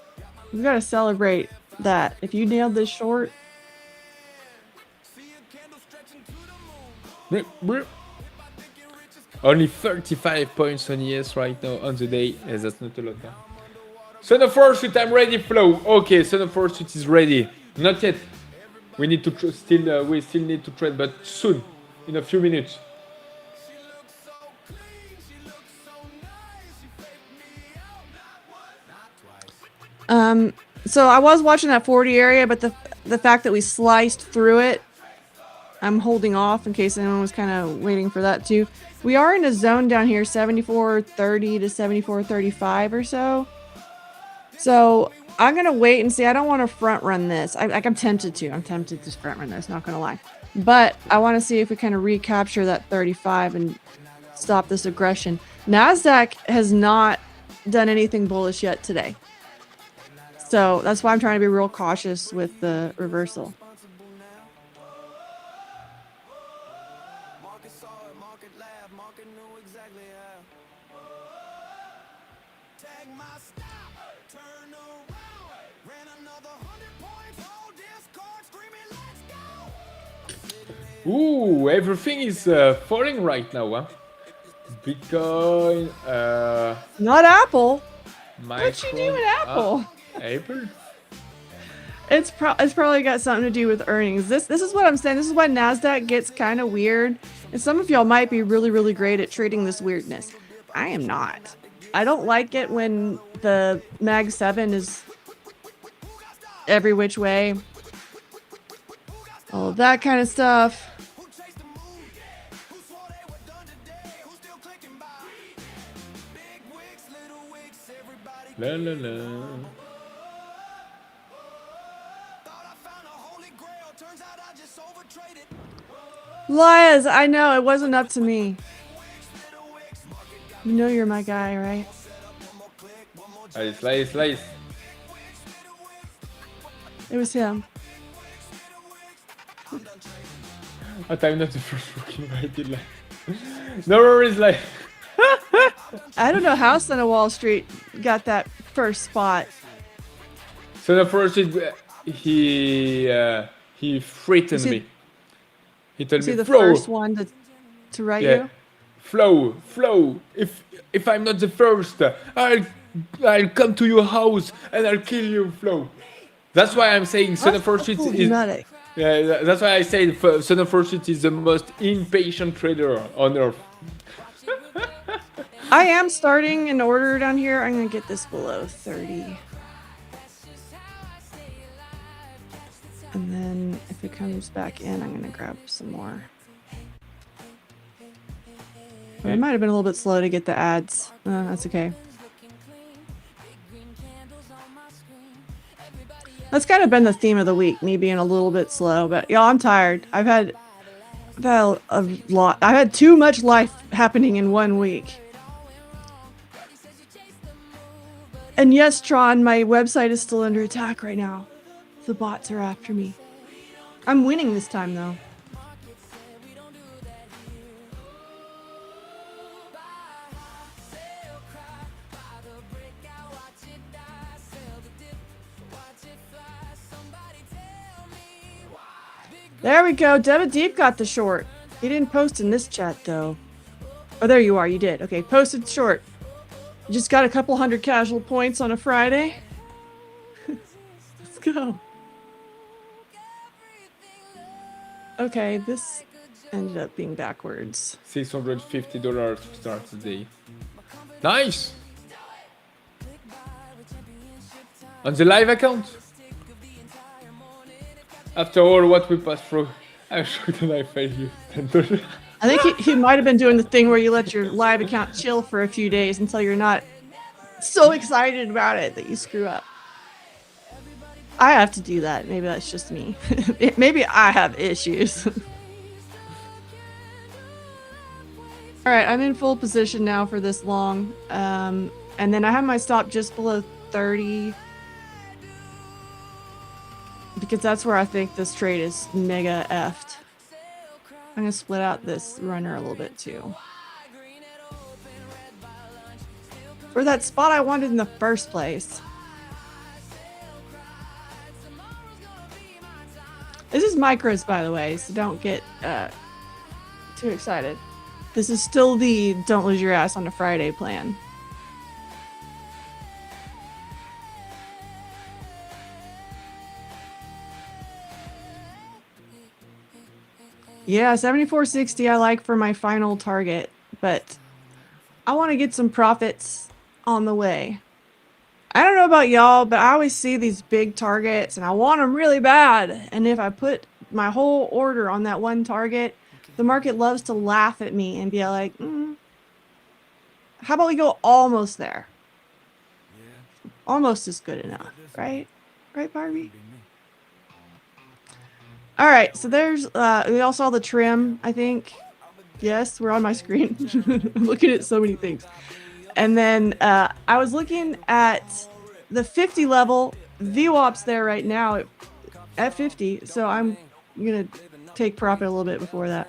We've got to celebrate that. If you nailed this short. Only 35 points on ES right now on the day. Yes, that's not a lot. Huh? Son of Fortune, I'm ready, Flow. Okay, Son of Fortune is ready. Not yet. We need to we still need to trade, but soon, in a few minutes. So I was watching that 40 area, but the fact that we sliced through it, I'm holding off in case anyone was kind of waiting for that too. We are in a zone down here, 74.30 to 74.35 or so. So I'm gonna wait and see. I don't want to front run this. I'm tempted to. I'm tempted to front run this. Not gonna lie, but I want to see if we kind of recapture that 35 and stop this aggression. NASDAQ has not done anything bullish yet today. So that's why I'm trying to be real cautious with the reversal. Ooh, everything is falling right now, huh? Bitcoin, Not Apple. Micro, What's she doing, Apple? Apple? It's probably got something to do with earnings. This is what I'm saying. This is why NASDAQ gets kind of weird. And some of y'all might be really, really great at trading this weirdness. I am not. I don't like it when the Mag 7 is every which way. All of that kind of stuff. La la la. Lias, I know, it wasn't up to me. You know you're my guy, right? Slice. It was him. But I'm not the first fucking invited, like. No worries, like. I don't know how Son of Wall Street got that first spot. So the first he threatened me. He told me, the Flo, first one to write you? Flo, if I'm not the first, I'll come to your house and I'll kill you, Flo. That's why I'm saying Son of Fortune is. Yeah, that's why I say Son of Fortune is the most impatient trader on earth. I am starting an order down here. I'm gonna get this below 30. And then if it comes back in, I'm gonna grab some more. But it might have been a little bit slow to get the ads. That's okay. That's kind of been the theme of the week, me being a little bit slow, but y'all, I'm tired. I've had a lot. I've had too much life happening in 1 week. And yes, Tron, my website is still under attack right now. The bots are after me. I'm winning this time, though. There we go. Debit Deep got the short. He didn't post in this chat though. Oh, there you are. You did. Okay, posted short. You just got a couple hundred casual points on a Friday. Let's go. Okay, this ended up being backwards. $650 to start the day. Nice! On the live account? After all what we passed through, I'm shocked that I failed you $10. I think he might have been doing the thing where you let your live account chill for a few days until you're not so excited about it that you screw up. I have to do that. Maybe that's just me. Maybe I have issues. All right, I'm in full position now for this long. And then I have my stop just below 30. Because that's where I think this trade is mega effed. I'm going to split out this runner a little bit too. For that spot I wanted in the first place. This is micros, by the way, so don't get too excited. This is still the don't lose your ass on a Friday plan. Yeah, 74.60 I like for my final target, but I want to get some profits on the way. I don't know about y'all, but I always see these big targets and I want them really bad. And if I put my whole order on that one target, the market loves to laugh at me and be like, how about we go almost there? Almost is good enough, right? Right, Barbie? All right, so there's, we all saw the trim, I think. Yes, we're on my screen. I'm looking at so many things. And then I was looking at the 50 level. VWAP's there right now at 50, so I'm going to take profit a little bit before that.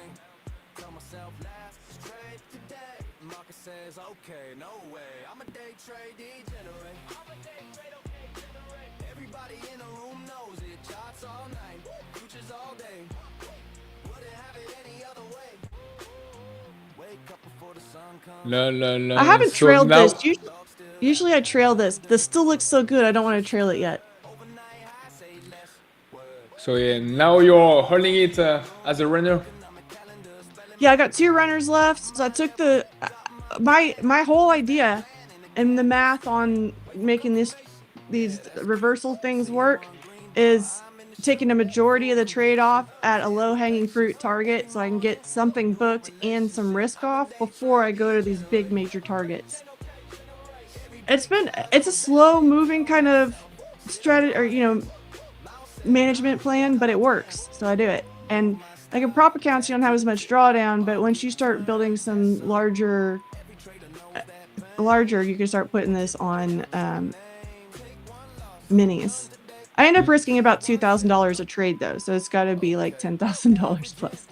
I haven't trailed this. Usually I trail this. This still looks so good. I don't want to trail it yet. So yeah, now you're holding it as a runner? Yeah, I got 2 runners left. So I took the my whole idea and the math on making these reversal things work is taking a majority of the trade off at a low-hanging fruit target so I can get something booked and some risk off before I go to these big major targets. It's a slow moving kind of strategy, or management plan, but it works, so I do it. And like in prop accounts you don't have as much drawdown, but once you start building some larger you can start putting this on minis. I end up risking about $2,000 a trade though, so it's got to be like $10,000 plus.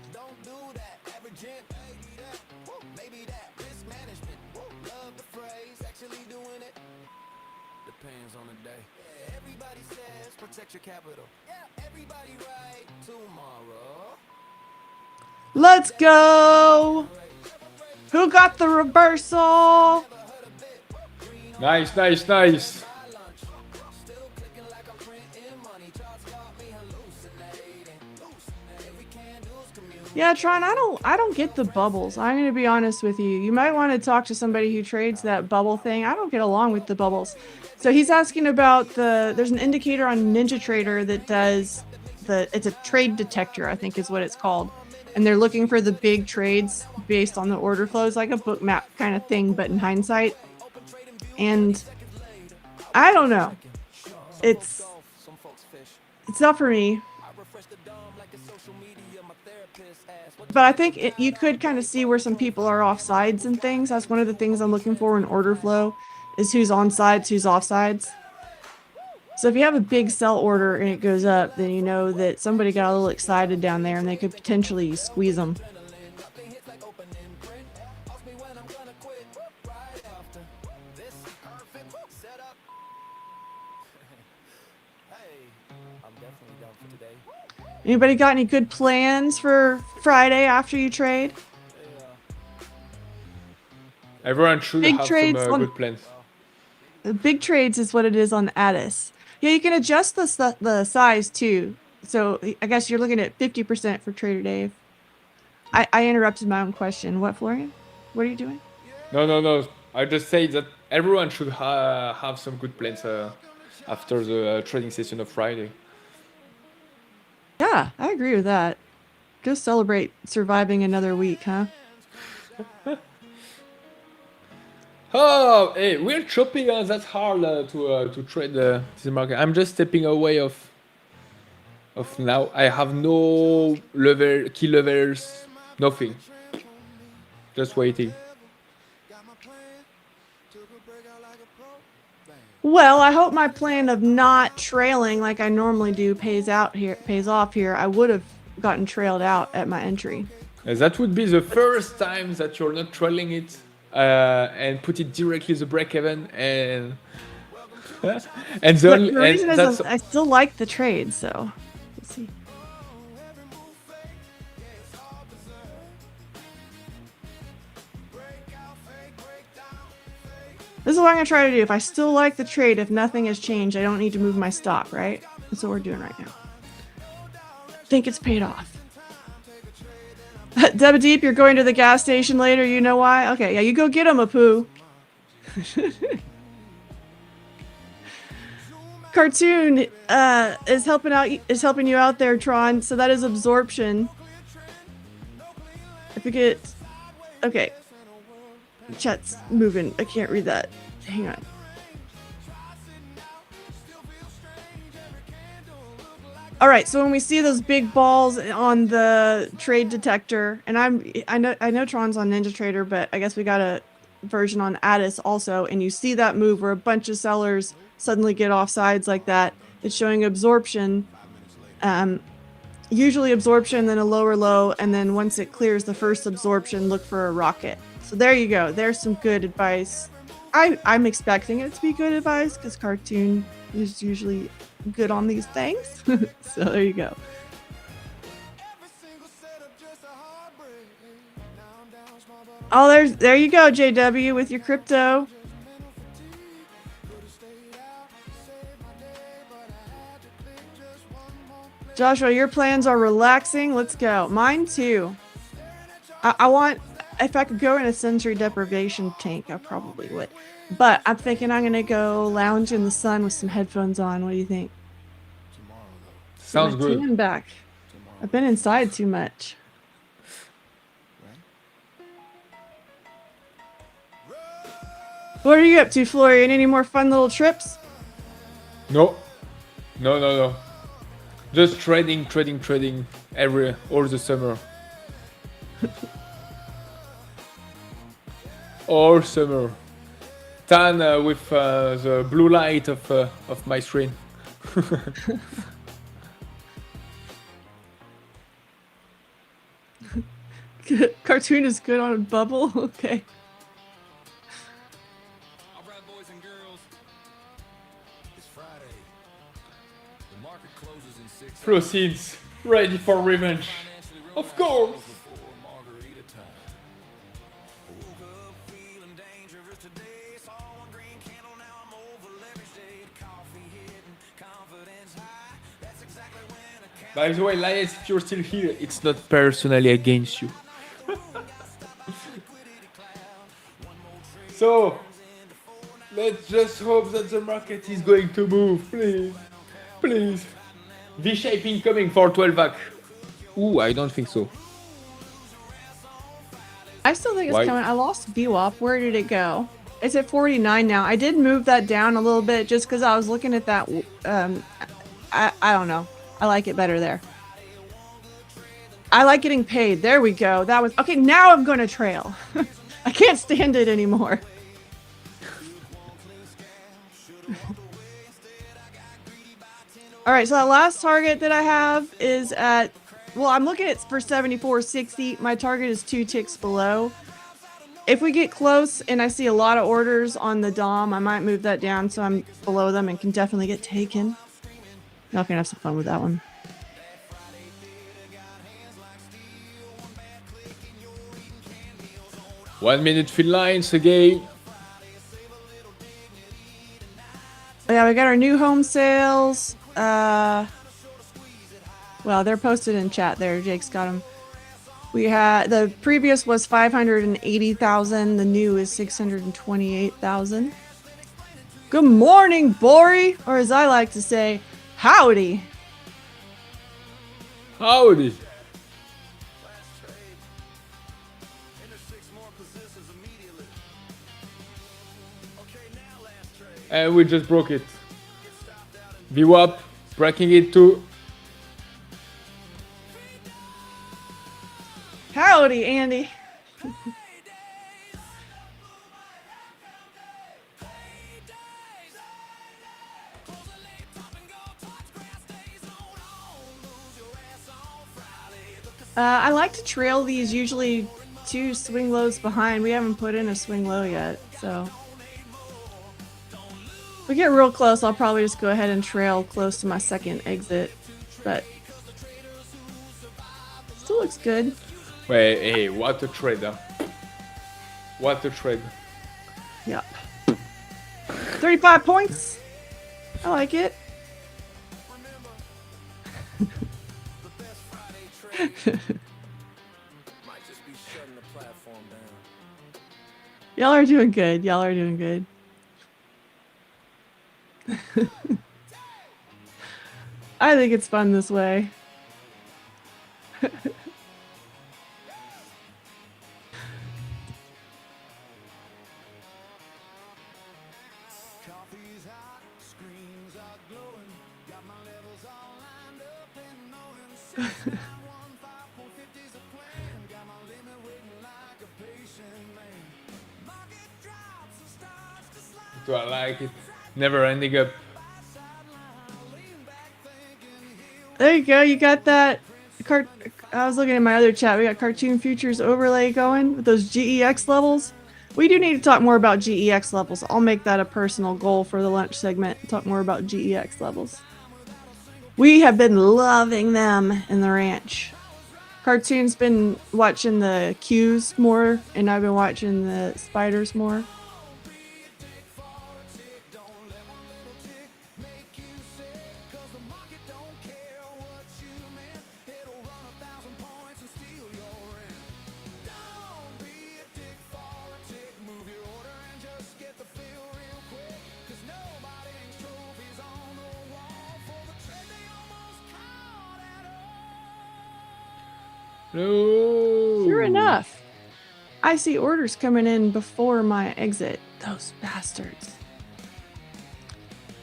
Let's go! Who got the reversal? Nice, nice, nice. Yeah, Tron, I don't get the bubbles. I'm going to be honest with you. You might want to talk to somebody who trades that bubble thing. I don't get along with the bubbles. So he's asking about there's an indicator on NinjaTrader that does it's a trade detector, I think is what it's called. And they're looking for the big trades based on the order flows, like a book map kind of thing, but in hindsight. And I don't know. It's not for me. But I think you could kind of see where some people are off sides and things. That's one of the things I'm looking for in order flow, is who's on sides, who's off sides. So if you have a big sell order and it goes up, then you know that somebody got a little excited down there and they could potentially squeeze them. Anybody got any good plans for Friday after you trade? Everyone should Big have trades some on- good plans. The big trades is what it is on Addis. Yeah, you can adjust the size too. So I guess you're looking at 50% for Trader Dave. I interrupted my own question. What, Florian? What are you doing? No. I just say that everyone should have some good plans after the trading session of Friday. Yeah, I agree with that. Go celebrate surviving another week, huh? Oh, hey, we're chopping. That's hard to trade the market. I'm just stepping away of now. I have no key levels, nothing. Just waiting. Well, I hope my plan of not trailing like I normally do pays off here. I would have gotten trailed out at my entry. That would be the first time that you're not trailing it and put it directly the break even and and The reason is I still like the trade, so let's see. This is what I'm gonna try to do. If I still like the trade, if nothing has changed, I don't need to move my stop, right? That's what we're doing right now. I think it's paid off. Debba Deep, you're going to the gas station later. You know why? Okay, yeah, you go get him, Apu. Cartoon is helping you out there, Tron. So that is absorption. I forget. Okay. Chat's moving. I can't read that. Hang on. All right, so when we see those big balls on the trade detector, and I know Tron's on Ninja Trader, but I guess we got a version on Addis also, and you see that move where a bunch of sellers suddenly get off sides like that. It's showing absorption, usually absorption, then a lower low, and then once it clears the first absorption, look for a rocket. So there you go. There's some good advice. I'm expecting it to be good advice because Cartoon is usually good on these things. So there you go. Oh, there you go, JW, with your crypto. Joshua, your plans are relaxing. Let's go. Mine too. I want, if I could go in a sensory deprivation tank, I probably would. But I'm thinking I'm going to go lounge in the sun with some headphones on. What do you think? Sounds good. Tan back. I've been inside too much. What are you up to, Florian? Any more fun little trips? No. Just trading all the summer. All summer. Tan with the blue light of my screen. Cartoon is good on a bubble. Okay. Alright, boys and girls. It's Friday. The market closes in 6 Proceeds. Ready for revenge. Of course. before margarita time. Woke up feeling dangerous today. Saw one green candle, now I'm over leveraged. Coffee hitting, confidence high. That's exactly when I By the way, Lias, if you're still here, it's not personally against you. So, let's just hope that the market is going to move, please. Please. V-shaping coming for 12 vac. Ooh, I don't think so. I still think it's Why? coming. I lost VWAP. Where did it go? It's at 49 now. I did move that down a little bit just because I was looking at that. I don't know. I like it better there. I like getting paid. There we go. That was okay. Now I'm going to trail. I can't stand it anymore. All right, so that last target that I have is at, well, I'm looking at for 74.60. My target is 2 ticks below. If we get close and I see a lot of orders on the DOM, I might move that down so I'm below them and can definitely get taken. Y'all can have some fun with that one. 1 minute fill lines again. Yeah, we got our new home sales. Well, they're posted in chat there. Jake's got them. We had the previous was 580,000. The new is 628,000. Good morning, Bori, or as I like to say, howdy. Howdy. And we just broke it. VWAP, breaking it too. Howdy, Andy. I like to trail these usually 2 swing lows behind. We haven't put in a swing low yet, so. If we get real close, I'll probably just go ahead and trail close to my second exit, but still looks good. Wait, hey, what a trader. What a trade. Yep. 35 points. I like it. Y'all are doing good. Y'all are doing good. I think it's fun this way. Do I like it? Never ending up. There you go. You got that. I was looking at my other chat. We got Cartoon Futures overlay going with those GEX levels. We do need to talk more about GEX levels. I'll make that a personal goal for the lunch segment. Talk more about GEX levels. We have been loving them in the ranch. Cartoon's been watching the Qs more, and I've been watching the spiders more. No. Sure enough, I see orders coming in before my exit. Those bastards.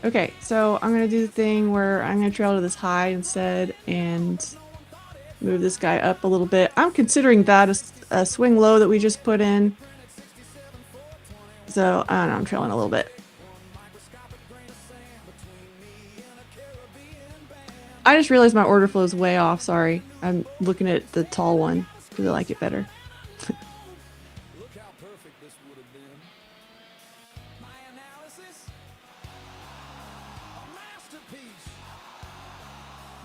Okay, so I'm going to do the thing where I'm going to trail to this high instead and move this guy up a little bit. I'm considering that a swing low that we just put in. So, I don't know, I'm trailing a little bit. I just realized my order flow is way off, sorry. I'm looking at the tall one because I like it better. Look how perfect this would have been. My analysis, a masterpiece.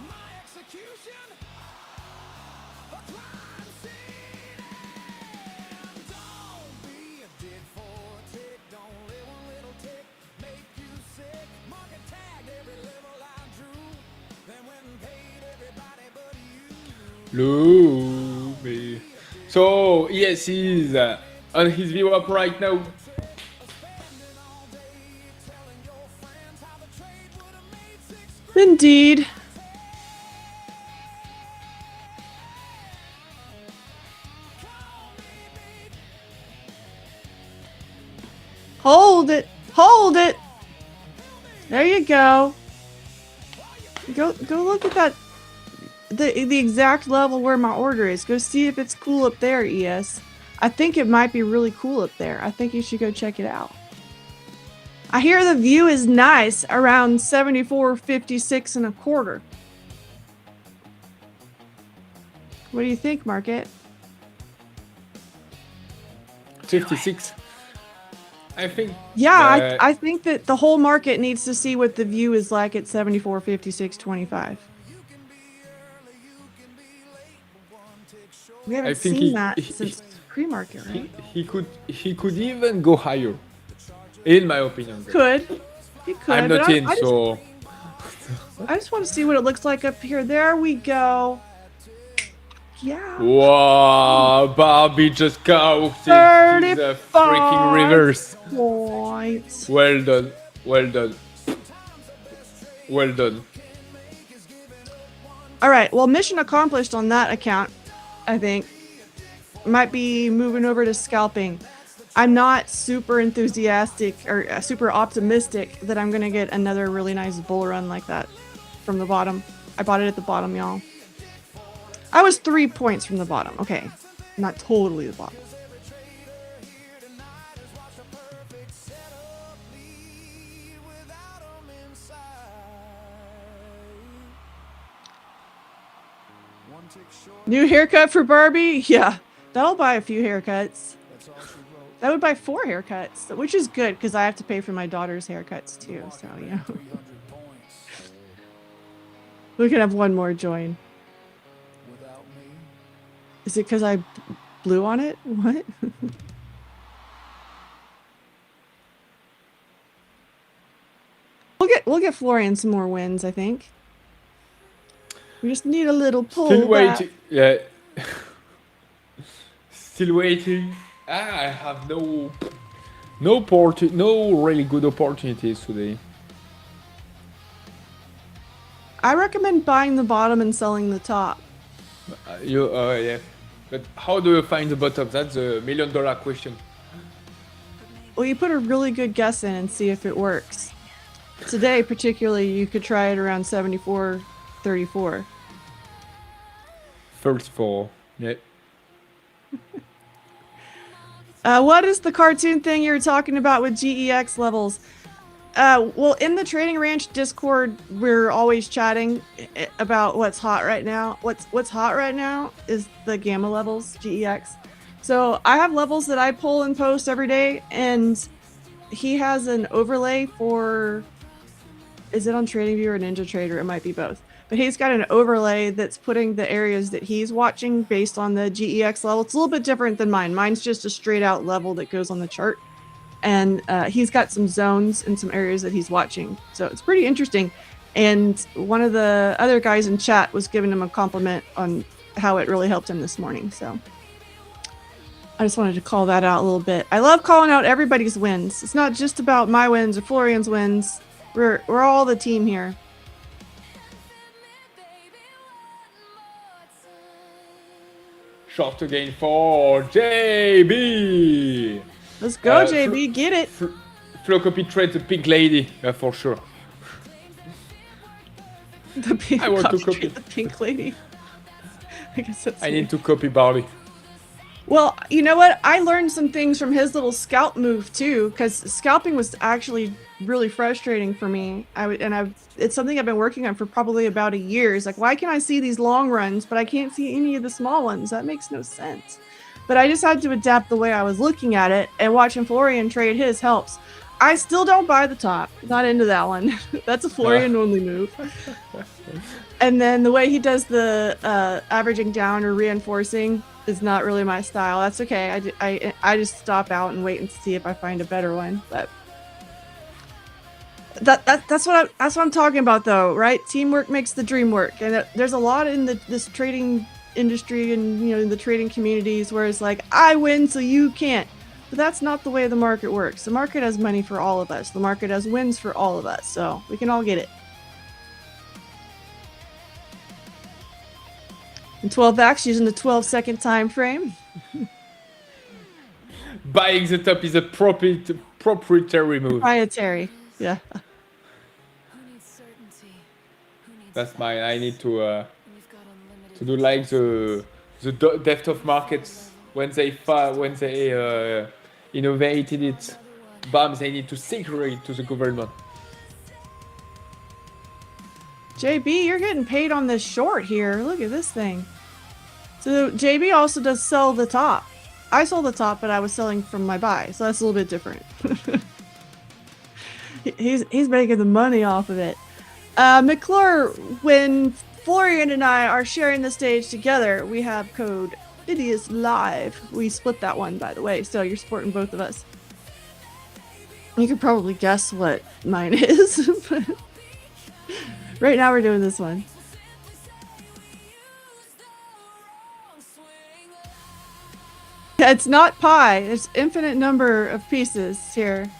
My execution, a crime scene. Don't be a dick for a tick. Don't let one little tick make you sick. Market tagged every level I drew. Then went and paid everybody but you. Looby. So, yes, he's on his VWAP right now. Indeed. Hold it. Hold it. There you go. Go look at that. The exact level where my order is. Go see if it's cool up there, ES. I think it might be really cool up there. I think you should go check it out. I hear the view is nice around 74.56 and a quarter. What do you think, Market? 56. I think. Yeah, I think that the whole market needs to see what the view is like at 74.56.25. We haven't I think seen that since pre-market, right? he could even go higher, in my opinion. He could. I'm but not in, so I just want to see what it looks like up here. There we go. Yeah. wow, Barbie just go. She's a freaking reverse. Points. Well done, well done, well done. All right. Well, mission accomplished on that account. I think might be moving over to scalping. I'm not super enthusiastic or super optimistic that I'm gonna get another really nice bull run like that from the bottom. I bought it at the bottom, y'all. I was 3 points from the bottom. Okay, not totally the bottom. New haircut for Barbie? Yeah, that'll buy a few haircuts. That would buy 4 haircuts, which is good because I have to pay for my daughter's haircuts too. So, yeah. We can have one more join. Is it because I blew on it? What? We'll get Florian some more wins, I think. We just need a little pull. Still waiting. Yeah. Still waiting. I have no really good opportunities today. I recommend buying the bottom and selling the top. Yeah. But how do you find the bottom? That's a $1 million question. Well, you put a really good guess in and see if it works. Today, particularly, you could try it around 74.34. 34. Yeah. What is the cartoon thing you were talking about with GEX levels? Well, in the Trading Ranch Discord, we're always chatting about what's hot right now. What's hot right now is the gamma levels, GEX. So I have levels that I pull and post every day, and he has an overlay for, is it on TradingView or Ninja Trader? It might be both. But he's got an overlay that's putting the areas that he's watching based on the GEX level. It's a little bit different than mine. Mine's just a straight out level that goes on the chart. And he's got some zones and some areas that he's watching. So it's pretty interesting. And one of the other guys in chat was giving him a compliment on how it really helped him this morning. So I just wanted to call that out a little bit. I love calling out everybody's wins. It's not just about my wins or Florian's wins. We're all the team here. Short again for JB. Let's go, JB. Get it. Flo copy trade the pink lady, for sure. The pink, I want to copy the pink lady. I guess that's I need to copy Barbie. Well, you know what? I learned some things from his little scalp move too, because scalping was actually really frustrating for me. It's something I've been working on for probably about a year. It's like, why can I see these long runs, but I can't see any of the small ones? That makes no sense. But I just had to adapt the way I was looking at it, and watching Florian trade his helps. I still don't buy the top. Not into that one. That's a Florian only move. And then the way he does the averaging down or reinforcing is not really my style. That's okay. I just stop out and wait and see if I find a better one. But that's what I'm talking about, though, right? Teamwork makes the dream work, and there's a lot in this trading industry and in the trading communities where it's like, I win so you can't. But that's not the way the market works. The market has money for all of us. The market has wins for all of us, so we can all get it. And 12x using the 12-second time frame. Buying the top is a proprietary move. Proprietary, yeah. That's mine. I need to do like the depth of markets when they innovated it. Bam! They need to secure it to the government. JB, you're getting paid on this short here. Look at this thing. So JB also does sell the top. I sold the top, but I was selling from my buy, so that's a little bit different. He's making the money off of it. McClure, when Florian and I are sharing the stage together. We have code Phidias Live. We split that one, by the way, so you're supporting both of us. You could probably guess what mine is, but right now we're doing this one. Yeah, it's not pi. There's infinite number of pieces here.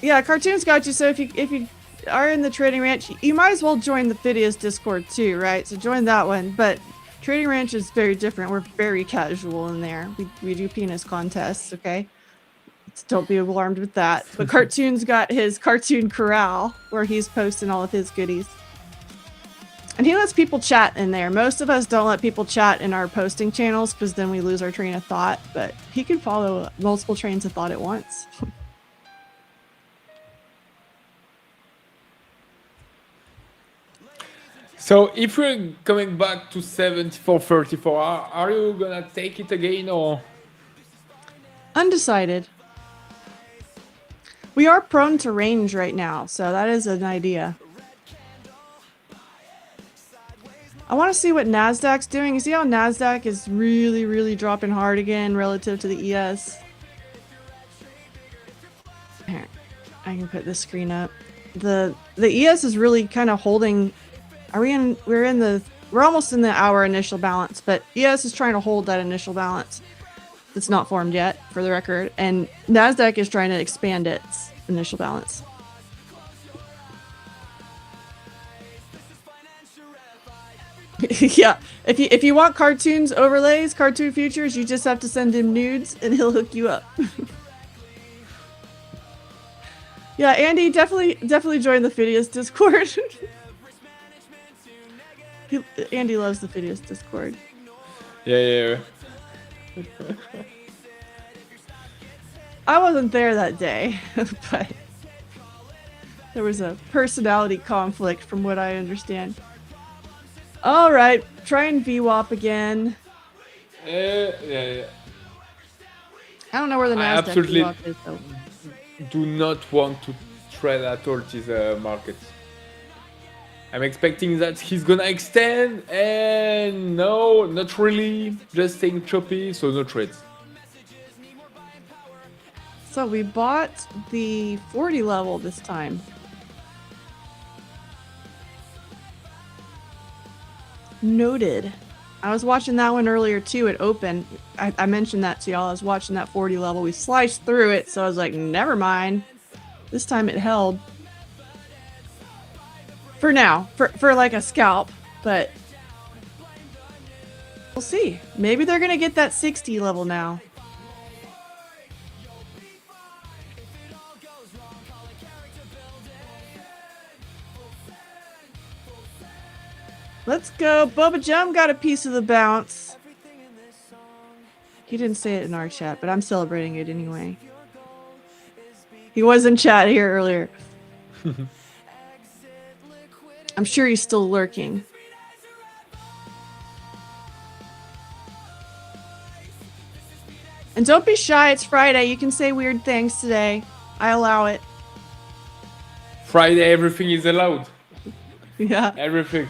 Yeah, cartoons got you. So if you are in the Trading Ranch, you might as well join the Phidias Discord too, right? So join that one. But Trading Ranch is very different. We're very casual in there. We do penis contests, okay? So don't be alarmed with that. But Cartoon's got his Cartoon Corral where he's posting all of his goodies. And he lets people chat in there. Most of us don't let people chat in our posting channels because then we lose our train of thought. But he can follow multiple trains of thought at once. So if we're coming back to 74.34, are you gonna take it again or? Undecided. We are prone to range right now, so that is an idea. I want to see what NASDAQ's doing. You see how NASDAQ is really, really dropping hard again relative to the ES? Here, I can put this screen up. The ES is really kind of holding. We're almost in the hour initial balance, but ES is trying to hold that initial balance. It's not formed yet, for the record, and NASDAQ is trying to expand its initial balance. Yeah, if you want cartoons overlays, cartoon futures, you just have to send him nudes and he'll hook you up. Yeah, Andy, definitely join the Phidias Discord. Andy loves the Phidias Discord. Yeah. I wasn't there that day, but there was a personality conflict from what I understand. All right, try and VWAP again. Yeah. I don't know where the I NASDAQ absolutely VWAP is, though. do not want to trade at all this market. I'm expecting that he's gonna extend, and no, not really. Just staying choppy, so no trades. So we bought the 40 level this time. Noted. I was watching that one earlier too at open. I mentioned that to y'all. I was watching that 40 level. We sliced through it, so I was like, never mind. This time it held. For now. For like a scalp. But we'll see. Maybe they're going to get that 60 level now. Let's go. Bubba Jum got a piece of the bounce. He didn't say it in our chat, but I'm celebrating it anyway. He was in chat here earlier. I'm sure he's still lurking. And don't be shy, it's Friday. You can say weird things today. I allow it. Friday, everything is allowed. Yeah. Everything.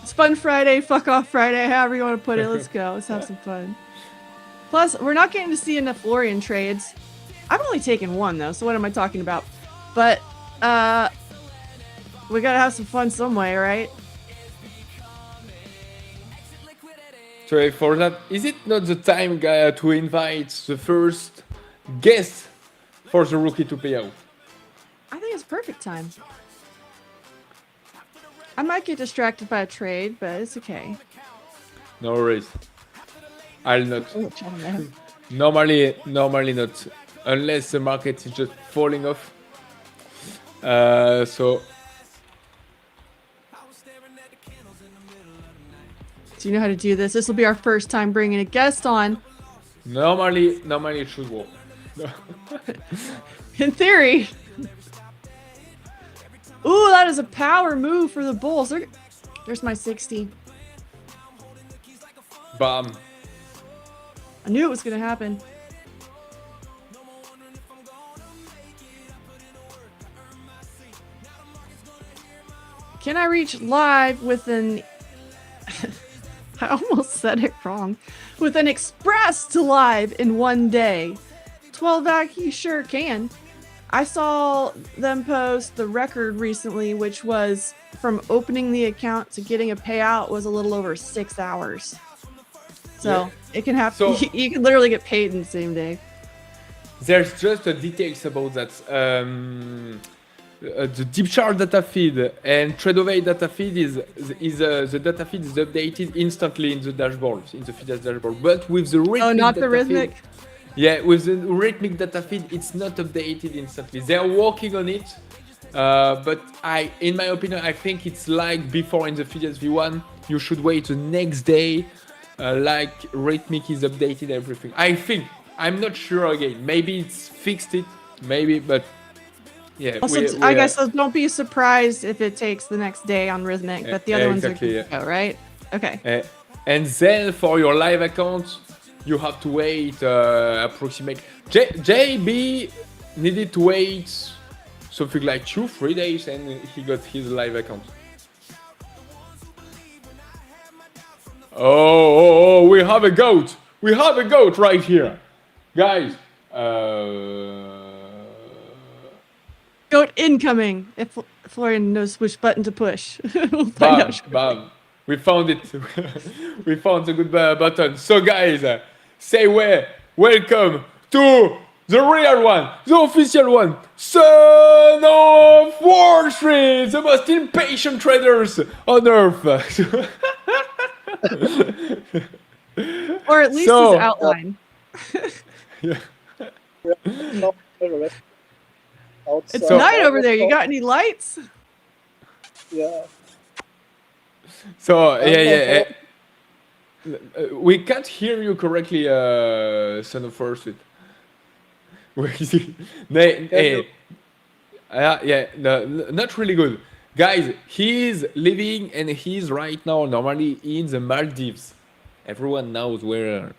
It's Fun Friday, fuck off Friday, however you want to put it. Let's go. Let's have some fun. Plus, we're not getting to see enough Florian trades. I've only taken one, though, so what am I talking about? But, we gotta have some fun some way, right? So for that, is it not the time, guy, to invite the first guest for the rookie to pay out? I think it's perfect time. I might get distracted by a trade, but it's okay. No worries. I'll not. Oh, Normally not. Unless the market is just falling off. So. Do you know how to do this? This will be our first time bringing a guest on. Normally it should work. In theory. Ooh, that is a power move for the Bulls. There's my 60. Bam. I knew it was going to happen. Can I reach live with an... I almost said it wrong. With an express to live in one day. 12-vac, you sure can. I saw them post the record recently, which was from opening the account to getting a payout was a little over 6 hours. So it can happen. So, you can literally get paid in the same day. There's just details about that. The deep chart data feed and Tradovate data feed is the data feed is updated instantly in the dashboard, in the Phidias dashboard. But with the rhythmic not the rhythmic. With the rhythmic data feed, it's not updated instantly. They're working on it, but in my opinion, I think it's like before in the Phidias V1. You should wait the next day, like rhythmic is updated everything. I think. I'm not sure again. Maybe it's fixed it, maybe, but yeah. Also, I guess don't be surprised if it takes the next day on rhythmic, but the other ones are good to go, right? Okay. And then for your live account, you have to wait approximately. JB needed to wait something like 2-3 days, and he got his live account. Oh, we have a goat. We have a goat right here. Guys, goat incoming. If Florian knows which button to push, we'll find out. Bam. We found it. We found the good button. So guys, say welcome to the real one, the official one, Son of Wall Street, the most impatient traders on earth. Or at least his outline. Yeah. It's night over there. You got any lights? Yeah. So we can't hear you correctly, Son of Wall Street. Where is he? Not really good. Guys, he's living and he's right now normally in the Maldives. Everyone knows where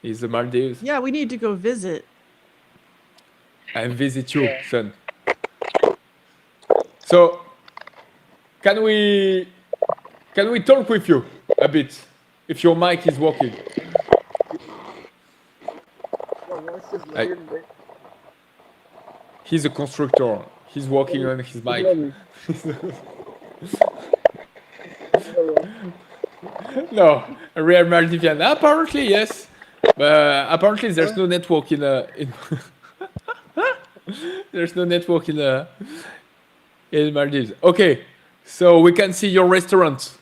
is the Maldives. Yeah, we need to go visit. And visit you, son. So, can we talk with you a bit if your mic is working? He's a constructor. He's working on his mic. No, a real Maldivian. Apparently, yes. Apparently, there's no network in there's no network in Maldives. Okay, so we can see your restaurant.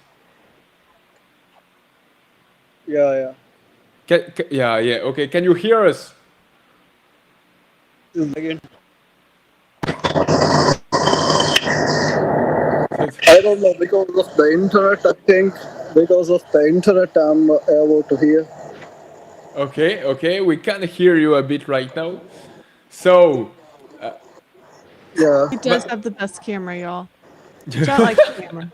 Yeah. Okay, can you hear us? Again. I don't know, because of the internet, I think. Because of the internet, I'm not able to hear. Okay, we can hear you a bit right now. So, yeah. He does have the best camera, y'all. I like the camera.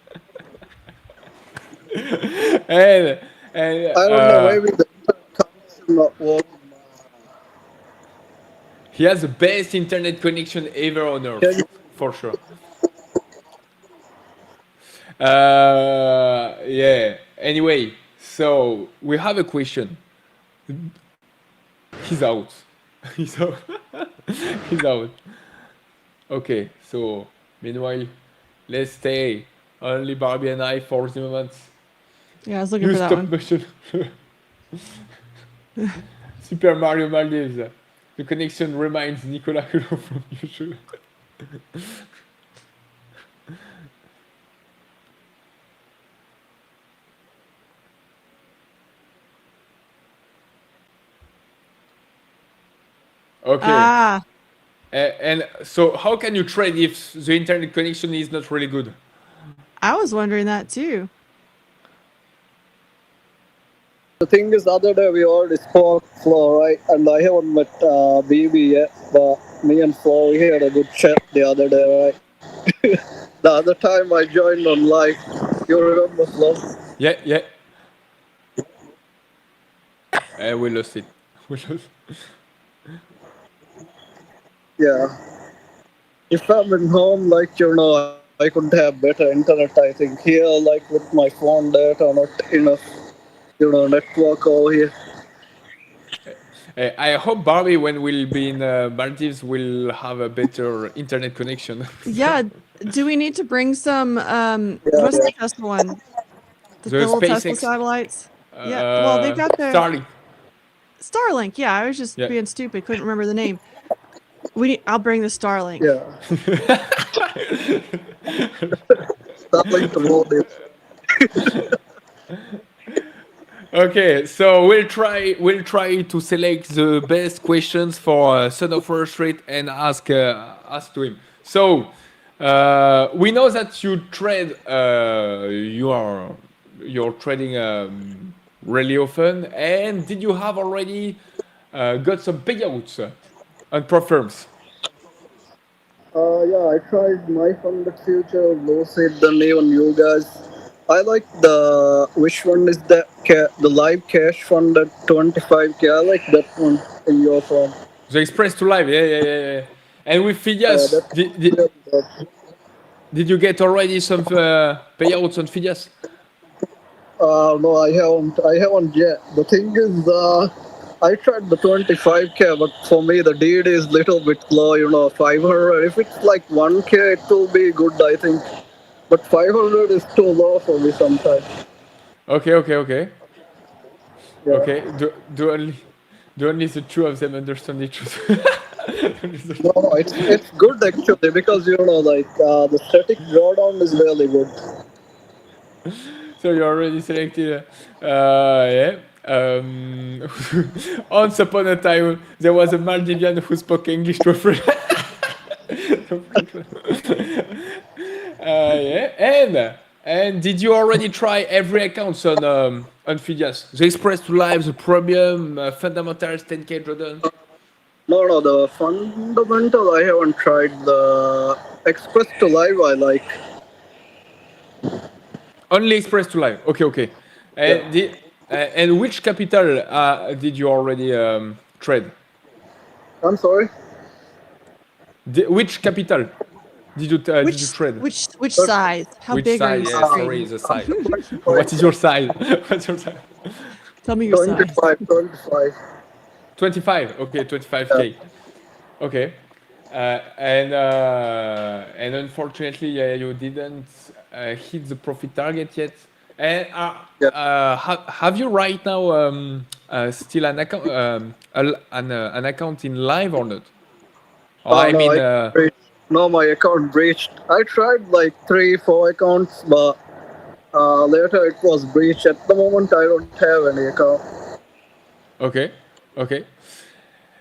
and I don't know, maybe the internet connection not working. He has the best internet connection ever on Earth, for sure. Yeah. Anyway, so we have a question. He's out. He's out. He's out. Okay, so meanwhile, let's stay only Barbie and I for the moment. Yeah, I was looking for that one. Motion. Super Mario Maldives. The connection reminds Nicolas Hulot from YouTube. Okay. And so how can you trade if the internet connection is not really good? I was wondering that too. The thing is, the other day we already spoke, Flo, right? And I haven't met BB yet, but me and Flo, we had a good chat the other day, right? The other time I joined on live, you remember, Flo? Yeah. We lost it. Yeah. If I'm at home, like, I could have better internet. I think here, like with my phone data, not enough, network over here. I hope Barbie, when we'll be in Maldives, will have a better internet connection. Yeah. Do we need to bring some? Yeah, What's yeah. the Tesla one? The The little Tesla SpaceX, satellites. Yeah. Well, they've got the Starlink. Starlink. Yeah, I was just Yeah. being stupid. Couldn't remember the name. I'll bring the Starlink. Yeah. Starlink to Maldives. Okay, so we'll try to select the best questions for Son of Wall Street and ask to him. So we know that you trade you're trading really often, and did you have already got some payouts on Propfirms? Yeah, I tried my funded future, Lucid, then even you guys. I like which one is the live cash fund at 25K. I like that one in your form. The Express to Live, yeah. And with Phidias, That's really good. did you get already some payouts on Phidias? No, I haven't yet. The thing is, I tried the 25K, but for me the deed is little bit low. 500. If it's like 1K, it will be good, I think. But 500 is too low for me sometimes. Okay. Yeah. Okay, do only the two of them understand each other. No, it's good actually because the static drawdown is really good. So you already selected, yeah. Once upon a time, there was a Maldivian who spoke English to a friend. Yeah, and did you already try every account on Phidias? The Express to Live, the Premium, Fundamentals, 10K Jordan. No, the fundamental I haven't tried. The Express to Live I like. Only Express to Live. Okay. And and which capital did you already trade? I'm sorry. Which capital did you trade? Which size? How Which big are side? you Yeah, sorry, trading? the side. What is your size? What's your size? Tell me your size. 25. 25. Okay, 25K. Okay. And unfortunately, yeah, you didn't hit the profit target yet. And have you right now still an account an account in live or not? Or Oh I no, mean, no, my account breached. I tried like 3, 4 accounts, but later it was breached. At the moment, I don't have any account. okay.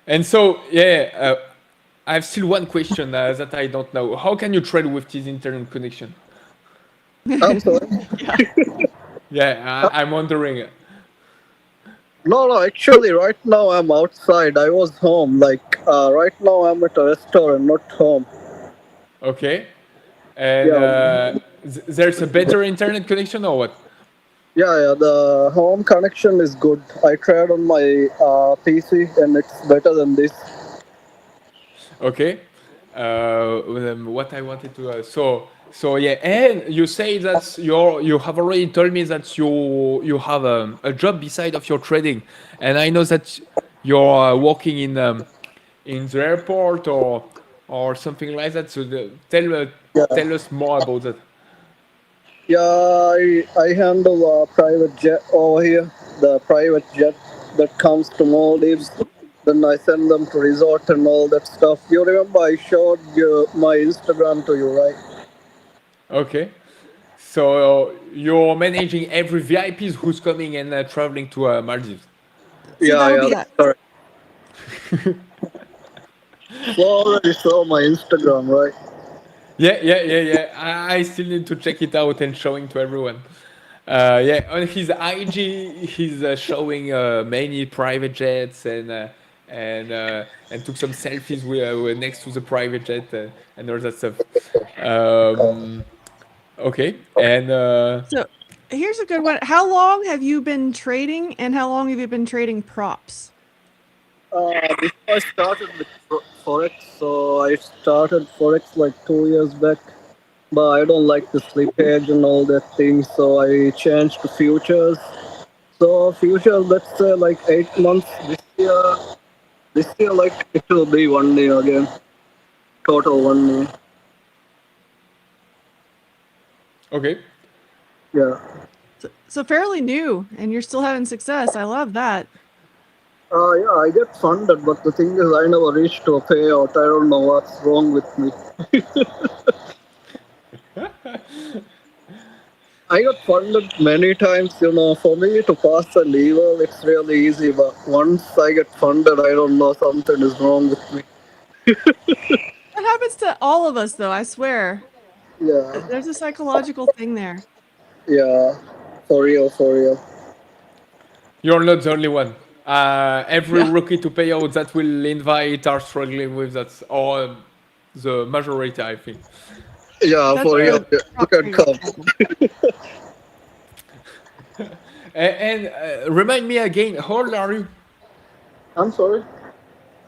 And so, yeah, I have still one question that I don't know. How can you trade with this internet connection? I'm sorry. Yeah, I'm wondering. No, actually, right now I'm outside. I was home. Right now I'm at a restaurant, not home. Okay. And Yeah, there's a better internet connection or what? yeah. The home connection is good. I tried on my PC, and it's better than this. Okay. What I wanted to so yeah, and you say that you have already told me that you have a job beside of your trading, and I know that you're working in the airport or something like that. So tell us more about that. Yeah, I handle a private jet over here. The private jet that comes to Maldives. Then I send them to resort and all that stuff. You remember I showed my Instagram to you, right? Okay. So you're managing every VIPs who's coming and traveling to Maldives. See, that would Yeah, be that's correct. You already saw my Instagram, right? Yeah. I still need to check it out and showing to everyone. Yeah, on his IG, he's showing many private jets and took some selfies with next to the private jet and all that stuff. Okay, and so. Here's a good one. How long have you been trading, and how long have you been trading props? Before I started with Forex, so I started Forex like 2 years back. but I don't like the slippage and all that thing, so I changed to futures. So futures, let's say like 8 months this year. This year, like it will be 1 year again, total 1 year. Okay. Yeah. So fairly new, and you're still having success. I love that. Yeah, I get funded, but the thing is, I never reached to a payout. I don't know what's wrong with me. I got funded many times, for me to pass a lever, it's really easy, but once I get funded, I don't know, something is wrong with me. That happens to all of us, though. I swear. Yeah, There's a psychological thing there. yeah, for real, for real. You're not the only one. Every Yeah. rookie to payout that will invite are struggling with that, or the majority, I think. Yeah, That's for real. the Yeah, you prop can trader come. problem. And remind me again, how old are you? I'm sorry.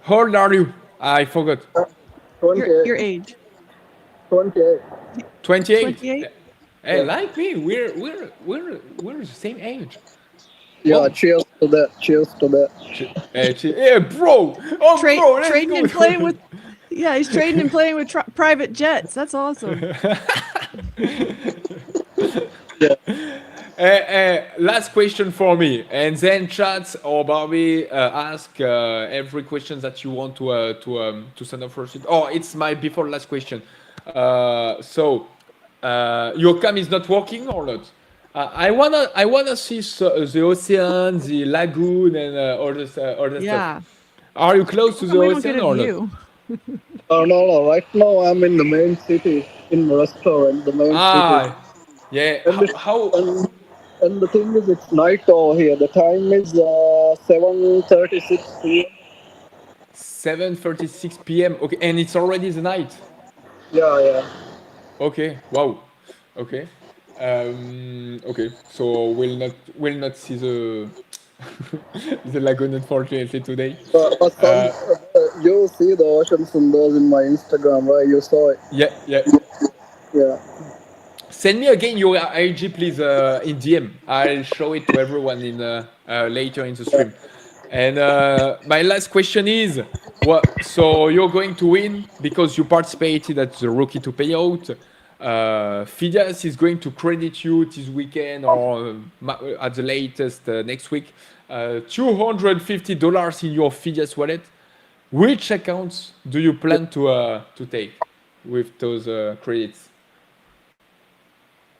How old are you? I forgot. 28. Your age. 28. 28. 28? Hey, Yeah. like me, we're the same age. Yeah, Wow. cheers to that. Cheers to that. Yeah, bro. Oh, bro, let's Trading go. and playing with, yeah, he's trading and playing with private jets. That's awesome. Last question for me, and then chat or Barbie ask every question that you want to send off first. Oh, it's my before last question. Your cam is not working or not? I wanna see the ocean, the lagoon, and all the stuff. Yeah. Are you close to the We don't get ocean a or not? view. Oh, no. Right now, I'm in the main city, in the restaurant, the main city. Ah, yeah. And, it's, How and the thing is, it's night over here. The time is 7:36 p.m. 7:36 p.m. Okay, and it's already the night. Yeah, yeah. Okay. Wow. Okay. Okay. So we'll not see the the lagoon unfortunately today. But you see the ocean sundars in my Instagram, right? You saw it. Yeah. Yeah. Yeah. Send me again your IG, please, in DM. I'll show it to everyone in later in the stream. And my last question is, what? So you're going to win because you participated at the rookie to payout. Phidias is going to credit you this weekend or at the latest next week. $250 in your Phidias wallet. Which accounts do you plan to take with those credits?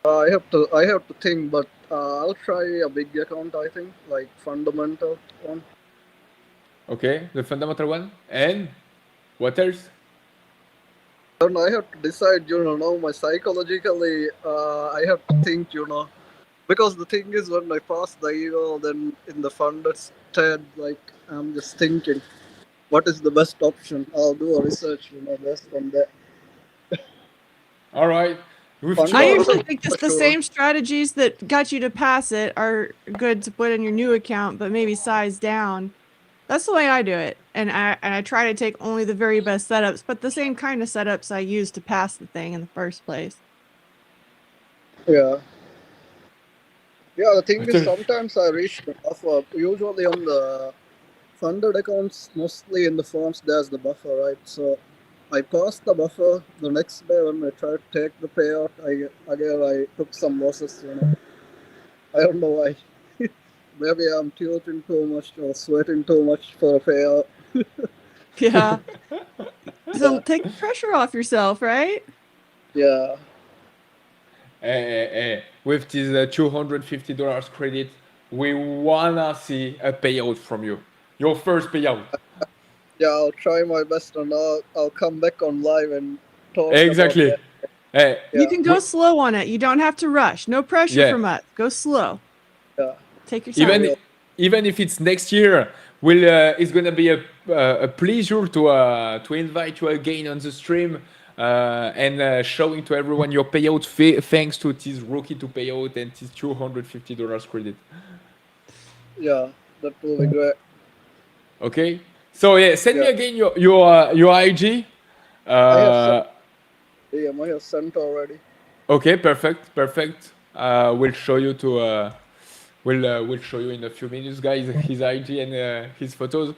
I have to think, but I'll try a big account. I think like fundamental one. Okay, the fundamental one. And what else? Then I have to decide. Now my psychologically, I have to think. Because the thing is, when I pass the eval, then in the funded state, like I'm just thinking, what is the best option? I'll do a research, based on that. All right. With Fund I or usually think for it's the sure. same strategies that got you to pass it are good to put in your new account, but maybe size down. That's the way I do it. And I try to take only the very best setups, but the same kind of setups I use to pass the thing in the first place. Yeah. Yeah, the thing is, sometimes I reach the buffer. Usually on the funded accounts, mostly in the forms, there's the buffer, right? So I passed the buffer. The next day when I tried to take the payout, I took some losses. I don't know why. Maybe I'm tilting too much or sweating too much for a payout. Yeah. So take the pressure off yourself, right? Yeah. With this $250 credit, we wanna see a payout from you. Your first payout. Yeah, I'll try my best and I'll come back on live and talk Exactly. about that. You can go slow on it. You don't have to rush. No pressure from us. Go slow. Yeah. Take your time. Even if it's next year, it's gonna be a pleasure to invite you again on the stream and showing to everyone your payout thanks to this rookie to payout and this $250 credit. Yeah, that will be great. Okay. So yeah, send me again your IG. I have sent already. Okay, perfect, perfect. We'll show you to. We'll show you in a few minutes, guys, his IG and his photos.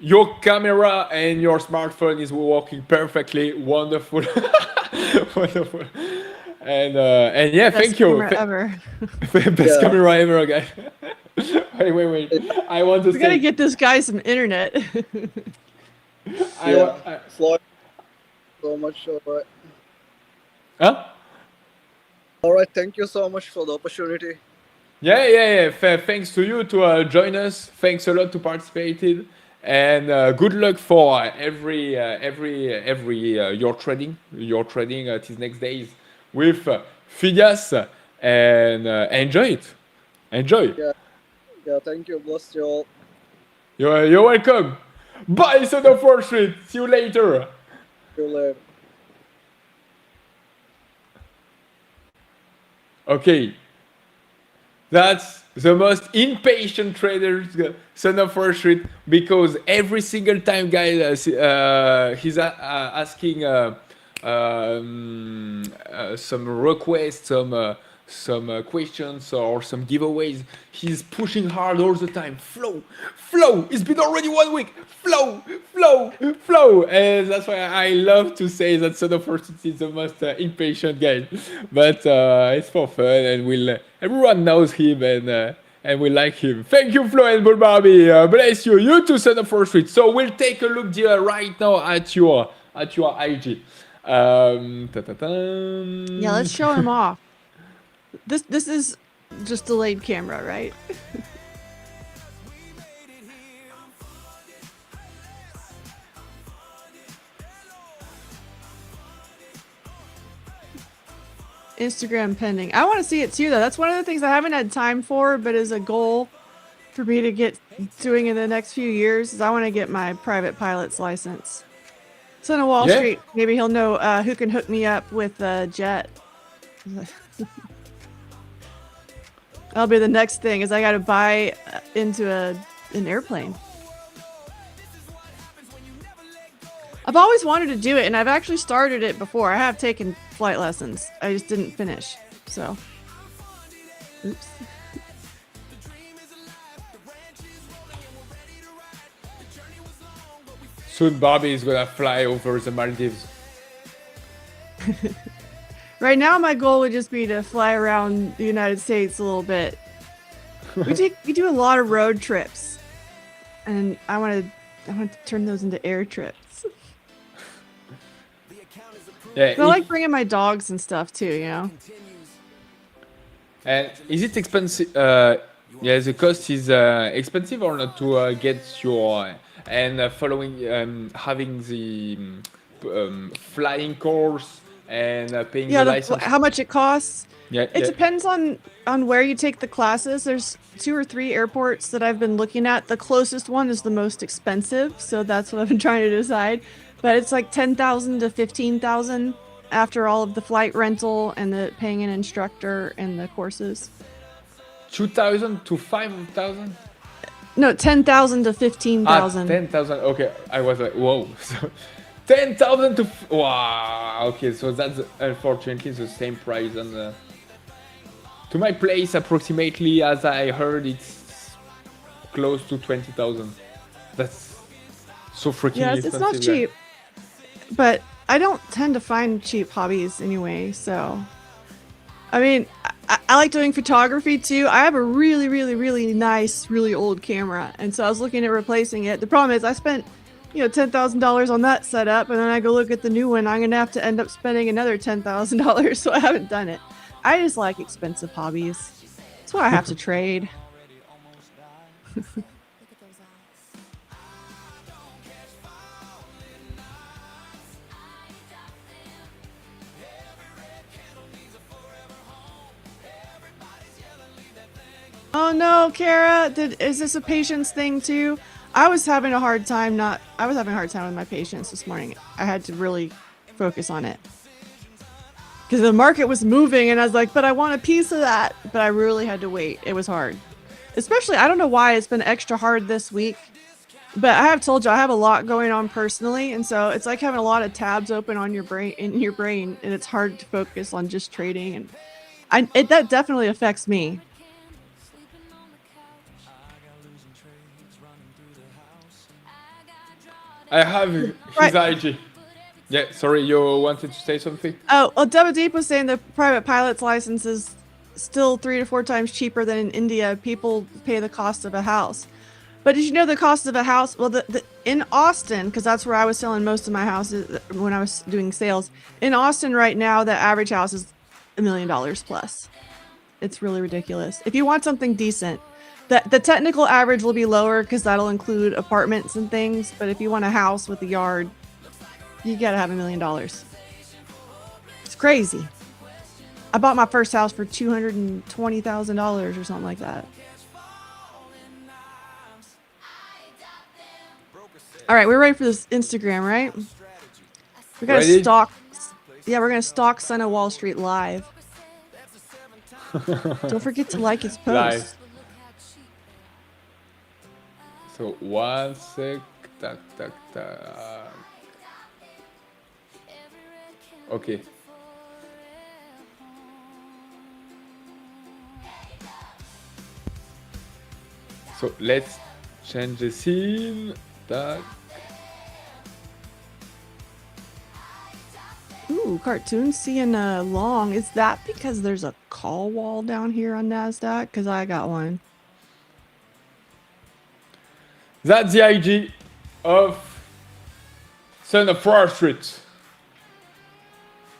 Your camera and your smartphone is working perfectly. Wonderful, wonderful. And yeah, Best thank you. camera ever. Best Yeah. camera ever, guys. Wait. I want to We gotta say. get this guy some internet. Yeah. Floyd, so much. Alright. Huh? Alright, thank you so much for the opportunity. Yeah. Thanks to you to join us. Thanks a lot to participated, and good luck for every your trading these next days with Phidias, and enjoy it. Enjoy. Yeah, thank you. Bless you all. You're welcome. Bye, Son of Wall Street. See you later. See you later. Okay. That's the most impatient traders, Son of Wall Street, because every single time, guys, he's asking some requests, some questions or some giveaways. He's pushing hard all the time. Flow. It's been already 1 week. Flow. And that's why I love to say that Son of Wall Street is the most impatient guy. But it's for fun, and everyone knows him, and we like him. Thank you, Florian Bull Barbie. Bless you. You too, Son of Wall Street. So we'll take a look right now at your IG. Yeah, let's show him off. This is just delayed camera, right? Instagram pending. I want to see it too, though. That's one of the things I haven't had time for, but is a goal for me to get doing in the next few years. Is I want to get my private pilot's license. Son of Wall Street. Maybe he'll know who can hook me up with a jet. That'll be the next thing. Is I got to buy into an airplane. I've always wanted to do it, and I've actually started it before. I have taken flight lessons. I just didn't finish. So, oops. Soon Barbie is gonna fly over the Maldives. Right now, my goal would just be to fly around the United States a little bit. We do a lot of road trips, and I want to turn those into air trips. Yeah, I like bringing my dogs and stuff too, you know. And is it expensive? Yeah, the cost is expensive or not to get your and following having the flying course and paying the license. How much it costs? Yeah, it depends on where you take the classes. There's 2 or 3 airports that I've been looking at. The closest one is the most expensive, so that's what I've been trying to decide. But it's like $10,000 to $15,000 after all of the flight rental and the paying an instructor and the courses. 2,000 to 5,000? No, 10,000 to 15,000. 10,000. Okay, I was like, whoa. So 10,000 to wow. Okay, so that's unfortunately the same price and to my place approximately, as I heard, it's close to 20,000. That's so freaking expensive. It's not cheap. But I don't tend to find cheap hobbies anyway, so I mean, I like doing photography too. I have a really, really, really nice, really old camera, and so I was looking at replacing it. The problem is I spent, $10,000 on that setup, and then I go look at the new one. I'm gonna have to end up spending another $10,000, so I haven't done it. I just like expensive hobbies. That's why I have to trade. Oh no, Kara! Is this a patience thing too? I was having a hard time with my patience this morning. I had to really focus on it. Because the market was moving and I was like, but I want a piece of that. But I really had to wait. It was hard. Especially, I don't know why it's been extra hard this week. But I have told you I have a lot going on personally, and so it's like having a lot of tabs open on your brain and it's hard to focus on just trading. And that definitely affects me. I have his IG. Yeah, sorry, you wanted to say something? Oh, well, Double Deep was saying the private pilot's license is still 3 to 4 times cheaper than in India. People pay the cost of a house. But did you know the cost of a house? Well, in Austin, because that's where I was selling most of my houses when I was doing sales. In Austin right now, the average house is $1 million plus. It's really ridiculous. If you want something decent, the technical average will be lower because that'll include apartments and things. But if you want a house with a yard, you gotta have $1 million. It's crazy. I bought my first house for $220,000 or something like that. All right, we're ready for this Instagram, right? We gotta stalk. Yeah, we're gonna stalk Son of Wall Street live. Don't forget to like his post. Live. So 1 sec. Tac, tac, tac. Okay. So let's change the scene. Tac. Ooh, cartoon seeing long. Is that because there's a call wall down here on NASDAQ? Because I got one. That's the IG of Son of Wall Street.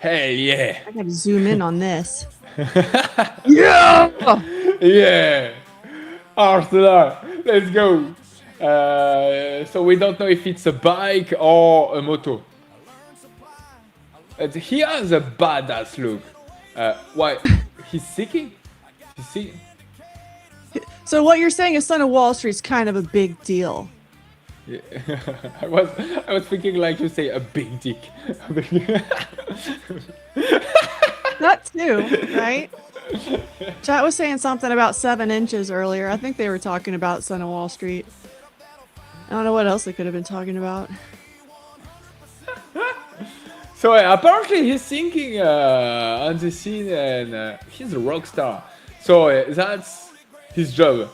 Hell yeah. I gotta zoom in on this. Yeah! Yeah! Arsenal, let's go. So we don't know if it's a bike or a moto. He has a badass look. Why? He's seeking? He's seeking? So what you're saying is Son of Wall Street's kind of a big deal. Yeah. I was thinking like you say a big dick. That too, right? Chat was saying something about 7 inches earlier. I think they were talking about Son of Wall Street. I don't know what else they could have been talking about. So apparently he's thinking on the scene and he's a rock star. So that's his job.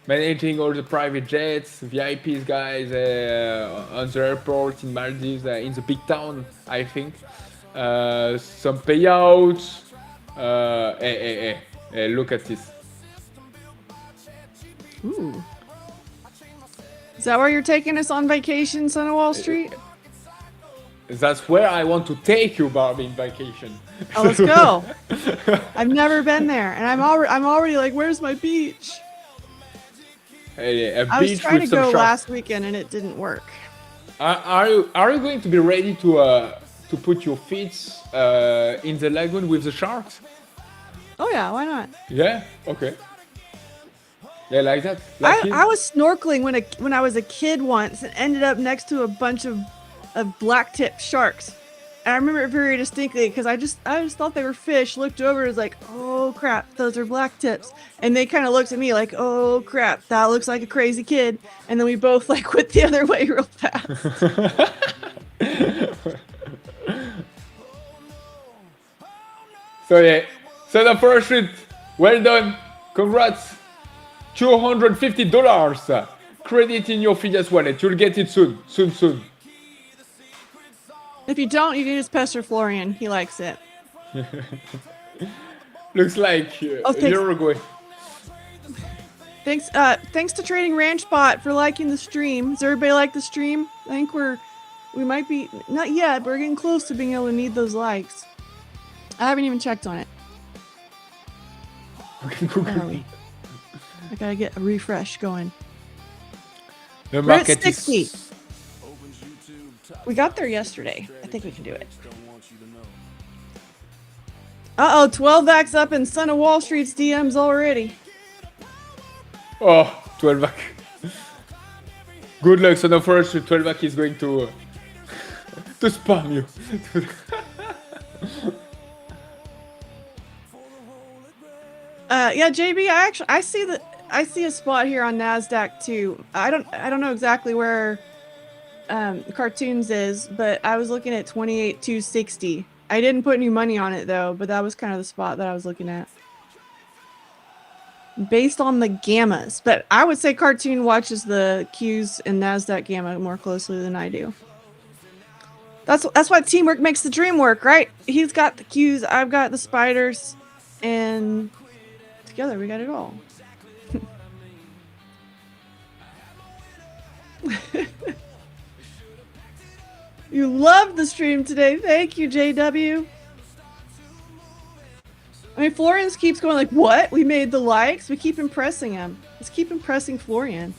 Managing all the private jets, VIPs guys on the airport in Maldives, in the big town, I think. Some payouts. Hey, look at this. Ooh. Is that where you're taking us on vacation, Son of Wall Street? That's where I want to take you, Barbie, in vacation. Oh, let's go. I've never been there, and I'm already like, where's my beach? Hey, I was trying to go last weekend, and it didn't work. Are you going to be ready to put your feet in the lagoon with the sharks? Oh yeah, why not? Yeah. Okay. Yeah, like that. Like I was snorkeling when I was a kid once, and ended up next to a bunch of black-tip sharks. And I remember it very distinctly because I just thought they were fish. Looked over, and was like, oh crap, those are black tips. And they kind of looked at me like, oh crap, that looks like a crazy kid. And then we both like went the other way real fast. So yeah, so the first shoot, well done, congrats. $250. Credit in your Phidias wallet. You'll get it soon. If you don't, you can just pester Florian. He likes it. Looks like Uruguay. Thanks to Trading Ranch Bot for liking the stream. Does everybody like the stream? I think we might be, not yet, but we're getting close to being able to need those likes. I haven't even checked on it. Where are we? I gotta get a refresh going. The We're at market 60. is... We got there yesterday. I think we can do it. Uh-oh, 12x up in Son of Wall Street's DMs already. Oh, 12 back. Good luck, Son of Wall Street. 12 back is going to spam you. Yeah, JB, I see that I see a spot here on NASDAQ too. I don't know exactly where Cartoons is, but I was looking at 28,260. I didn't put any money on it though, but that was kind of the spot that I was looking at. Based on the gammas, but I would say Cartoon watches the Qs and NASDAQ gamma more closely than I do. That's why teamwork makes the dream work, right? He's got the Qs, I've got the spiders, and together we got it all. You love the stream today. Thank you, JW. I mean, Florian keeps going like, what? We made the likes? We keep impressing him. Let's keep impressing Florian.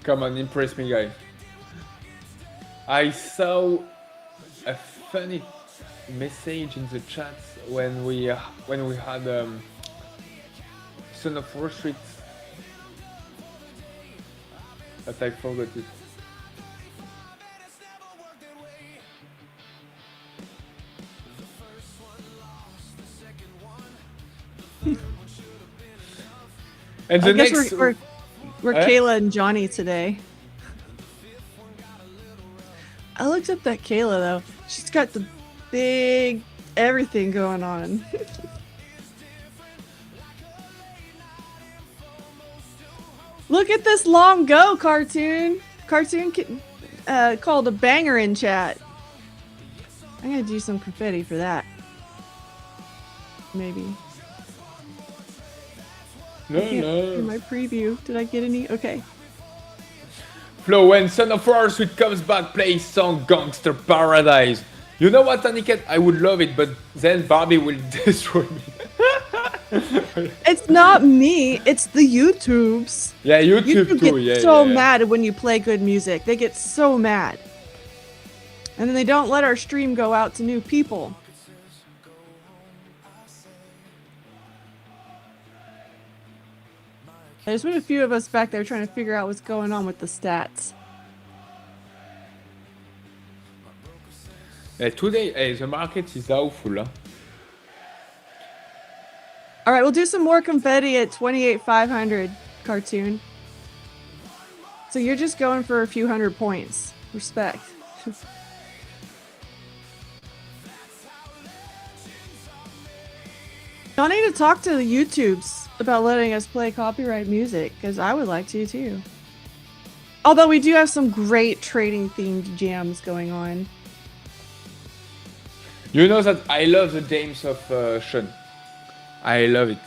Come on, impress me, guys. I saw a funny message in the chat when we had Son of Wall Street, but I forgot it. And the next we're Kayla and Johnny today. I looked up that Kayla though. She's got the big everything going on. Look at this long go, Cartoon. Cartoon called a banger in chat. I'm gonna do some confetti for that. Maybe. No. In my preview, did I get any? Okay. Flo, when Son of Wall Street comes back, play song Gangster Paradise. You know what, Aniket? I would love it, but then Barbie will destroy me. It's not me, it's the YouTubes. Yeah, YouTube too. Get so mad when you play good music. They get so mad. And then they don't let our stream go out to new people. There's been a few of us back there trying to figure out what's going on with the stats. Today, the market is awful. Huh? All right, we'll do some more confetti at 28,500, Cartoon. So you're just going for a few hundred points. Respect. Y'all need to talk to the YouTubes about letting us play copyright music, because I would like to too. Although we do have some great trading themed jams going on. You know that I love the games of Sean. I love it.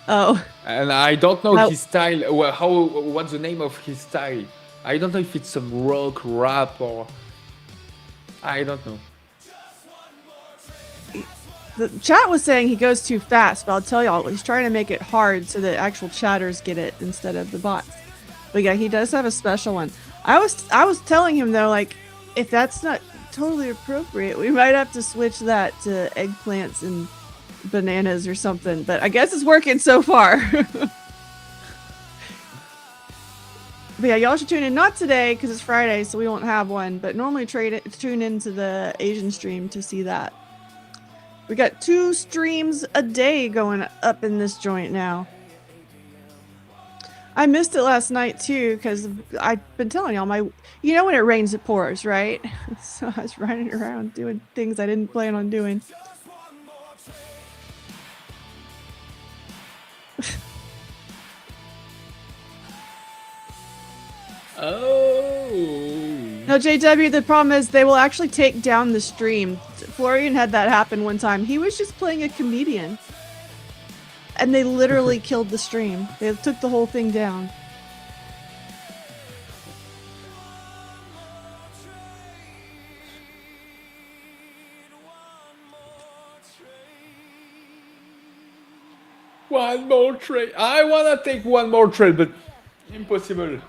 Oh. And I don't know his style. Well, what's the name of his style? I don't know if it's some rock, rap, or I don't know. The chat was saying he goes too fast, but I'll tell y'all, he's trying to make it hard so that actual chatters get it instead of the bots. But yeah, he does have a special one. I was telling him though, like, if that's not totally appropriate, we might have to switch that to eggplants and bananas or something. But I guess it's working so far. But yeah, y'all should tune in. Not today because it's Friday, so we won't have one. But normally tune into the Asian stream to see that. We got 2 streams a day going up in this joint now. I missed it last night too because I've been telling y'all you know when it rains it pours, right? So I was running around doing things I didn't plan on doing. Oh. No, JW, the problem is they will actually take down the stream. Florian had that happen one time. He was just playing a comedian. And they literally killed the stream. They took the whole thing down. One more trade. I wanna take one more trade, but impossible.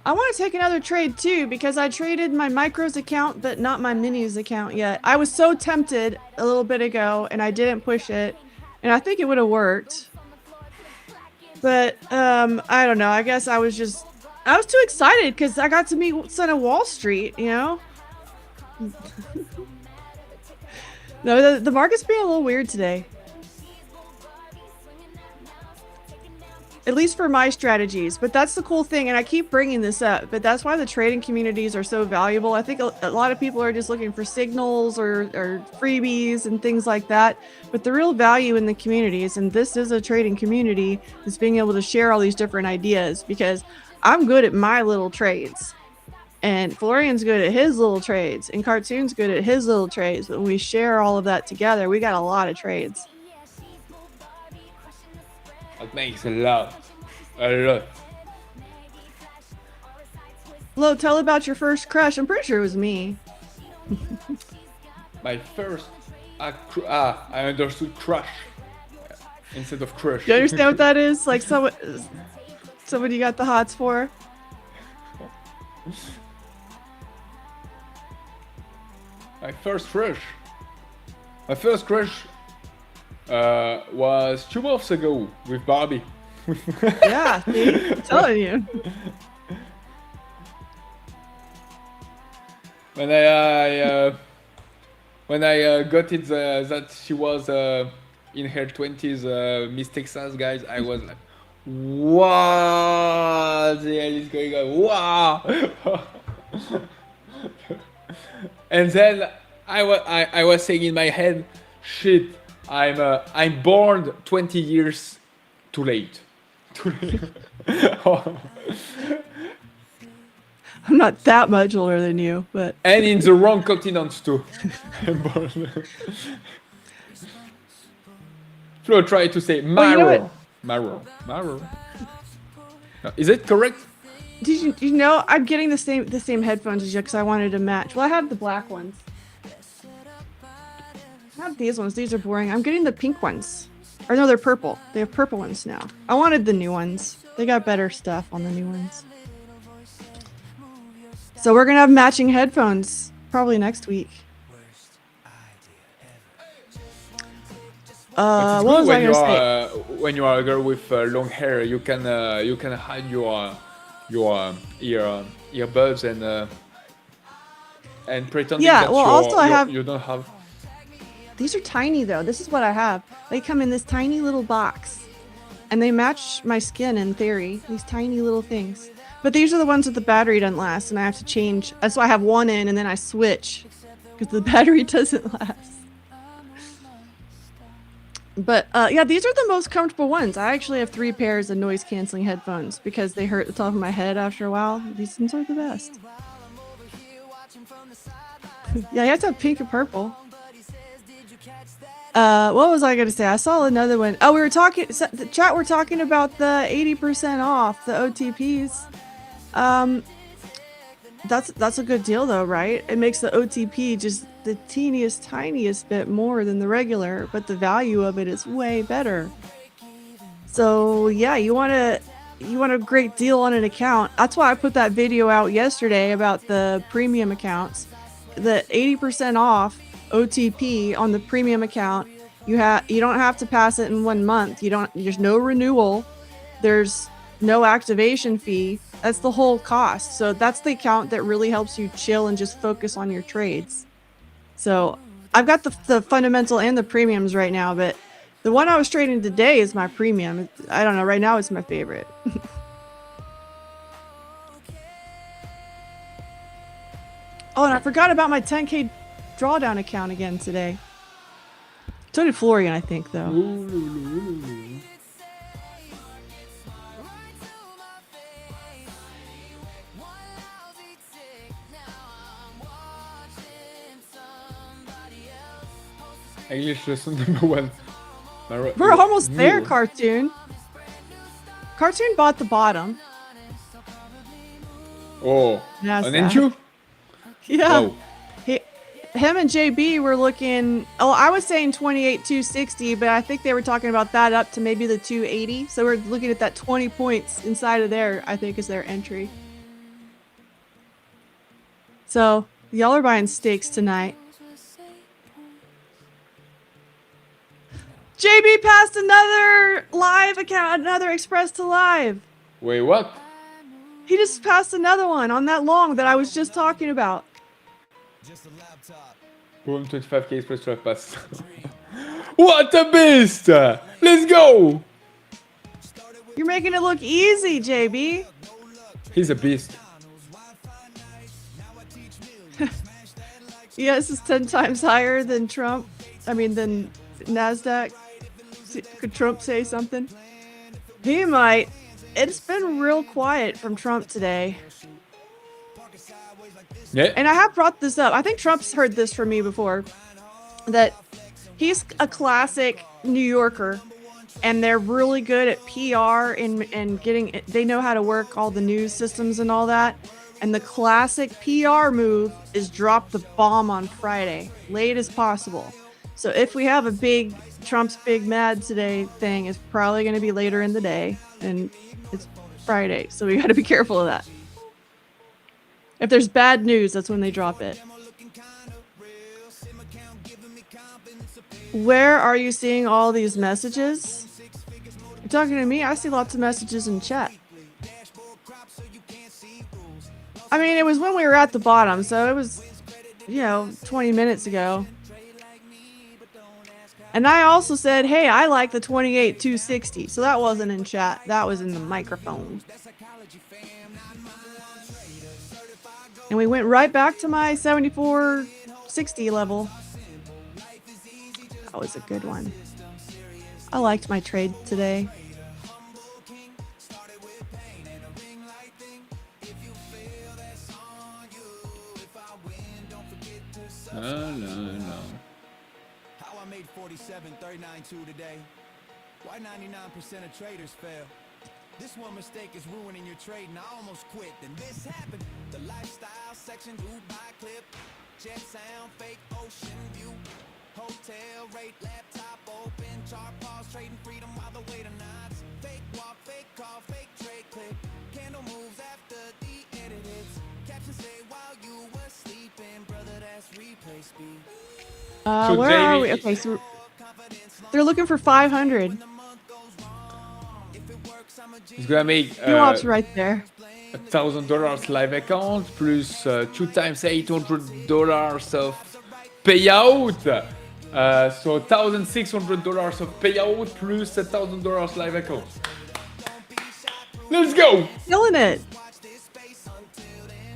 I want to take another trade too because I traded my micros account but not my minis account yet. I was so tempted a little bit ago and I didn't push it and I think it would have worked. But I don't know. I guess I was too excited because I got to meet Son of Wall Street, you know? No, the market's being a little weird today. at least for my strategies. But that's the cool thing, and I keep bringing this up, but that's why the trading communities are so valuable. I think a lot of people are just looking for signals or freebies and things like that, but the real value in the communities, and this is a trading community, is being able to share all these different ideas, because I'm good at my little trades, and Florian's good at his little trades, and Cartoon's good at his little trades. But when we share all of that together, we got a lot of trades. That makes a lot. A lot. Lo, tell about your first crush. I'm pretty sure it was me. My first... I understood crush. Instead of crush. You understand what that is? Like somebody you got the hots for? My first crush was 2 months ago with Barbie. Yeah, see? I'm telling you. When I got it that she was in her 20s, Miss Texas, guys, I was like, what the hell is going on? Wow! And then I was saying in my head, shit, I'm born 20 years too late. I'm not that much older than you, but... And in the wrong continent too. Flo tried to say marrow. Marrow. No, is it correct? Did you know I'm getting the same headphones as you because I wanted to match. Well, I have the black ones. Not these ones. These are boring. I'm getting the pink ones. Or no, they're purple. They have purple ones now. I wanted the new ones. They got better stuff on the new ones. So we're gonna have matching headphones probably next week. What was I gonna say? When you are a girl with long hair, you can hide your earbuds and pretend that you don't have. These are tiny though. This is what I have. They come in this tiny little box, and they match my skin in theory. These tiny little things. But these are the ones that the battery doesn't last, and I have to change. That's why I have one in, and then I switch because the battery doesn't last. But yeah, these are the most comfortable ones. I actually have 3 pairs of noise canceling headphones because they hurt the top of my head after a while. These ones are the best. Yeah, you have to have pink and purple. What was I gonna say? I saw another one. Oh, we were talking. The chat. We're talking about the 80% off the OTPs. That's a good deal though, right? It makes the OTP just the tiniest bit more than the regular, but the value of it is way better. So yeah, you want a great deal on an account. That's why I put that video out yesterday about the premium accounts. The 80% off OTP on the premium account. You don't have to pass it in 1 month. There's no renewal. There's no activation fee. That's the whole cost. So that's the account that really helps you chill and just focus on your trades. So I've got the fundamental and the premiums right now, but the one I was trading today is my premium. I don't know. Right now it's my favorite. Oh, and I forgot about my 10K drawdown account again today. So did Florian, I think, though. English lesson #1. We're almost there, Cartoon. Cartoon bought the bottom. Oh, That's an inchu? Yeah. Whoa. Him and JB were looking. Oh, I was saying 28,260, but I think they were talking about that up to maybe the 280. So we're looking at that 20 points inside of there, I think, is their entry. So y'all are buying steaks tonight. JB passed another live account, another Express to Live. Wait, what? He just passed another one on that long that I was just talking about. Boom, 25k Express to Live pass. What a beast! Let's go! You're making it look easy, JB. He's a beast. Yes, it's 10 times higher than Trump. I mean, than NASDAQ. Could Trump say something? He might. It's been real quiet from Trump today. Yeah. And I have brought this up. I think Trump's heard this from me before. That he's a classic New Yorker. And they're really good at PR and getting... They know how to work all the news systems and all that. And the classic PR move is drop the bomb on Friday. Late as possible. So if we have a big... Trump's big mad today thing is probably going to be later in the day. And it's Friday. So we got to be careful of that. If there's bad news, that's when they drop it. Where are you seeing all these messages? You're talking to me? I see lots of messages in chat. I mean, it was when we were at the bottom, so it was, 20 minutes ago. And I also said, hey, I like the 28-260. So that wasn't in chat. That was in the microphone. And we went right back to my 74.60 level. That was a good one. I liked my trade today. No. How I made 47.39.2 today. Why 99% of traders fail? This one mistake is ruining your trade and I almost quit. Then this happened. The lifestyle section, Dubai clip, jet sound, fake ocean view, hotel rate, laptop open, chart pause, trading freedom while the waiter nods. Fake walk, fake call, fake trade clip, candle moves after the edit hits. Captions say while you were sleeping, brother, that's replay speed. Where are we? Okay, so they're looking for 500. He's gonna make UOP's right there. $1,000 live account plus 2 times $800 of payout. So $1,600 of payout plus $1,000 live account. Let's go! Killing it.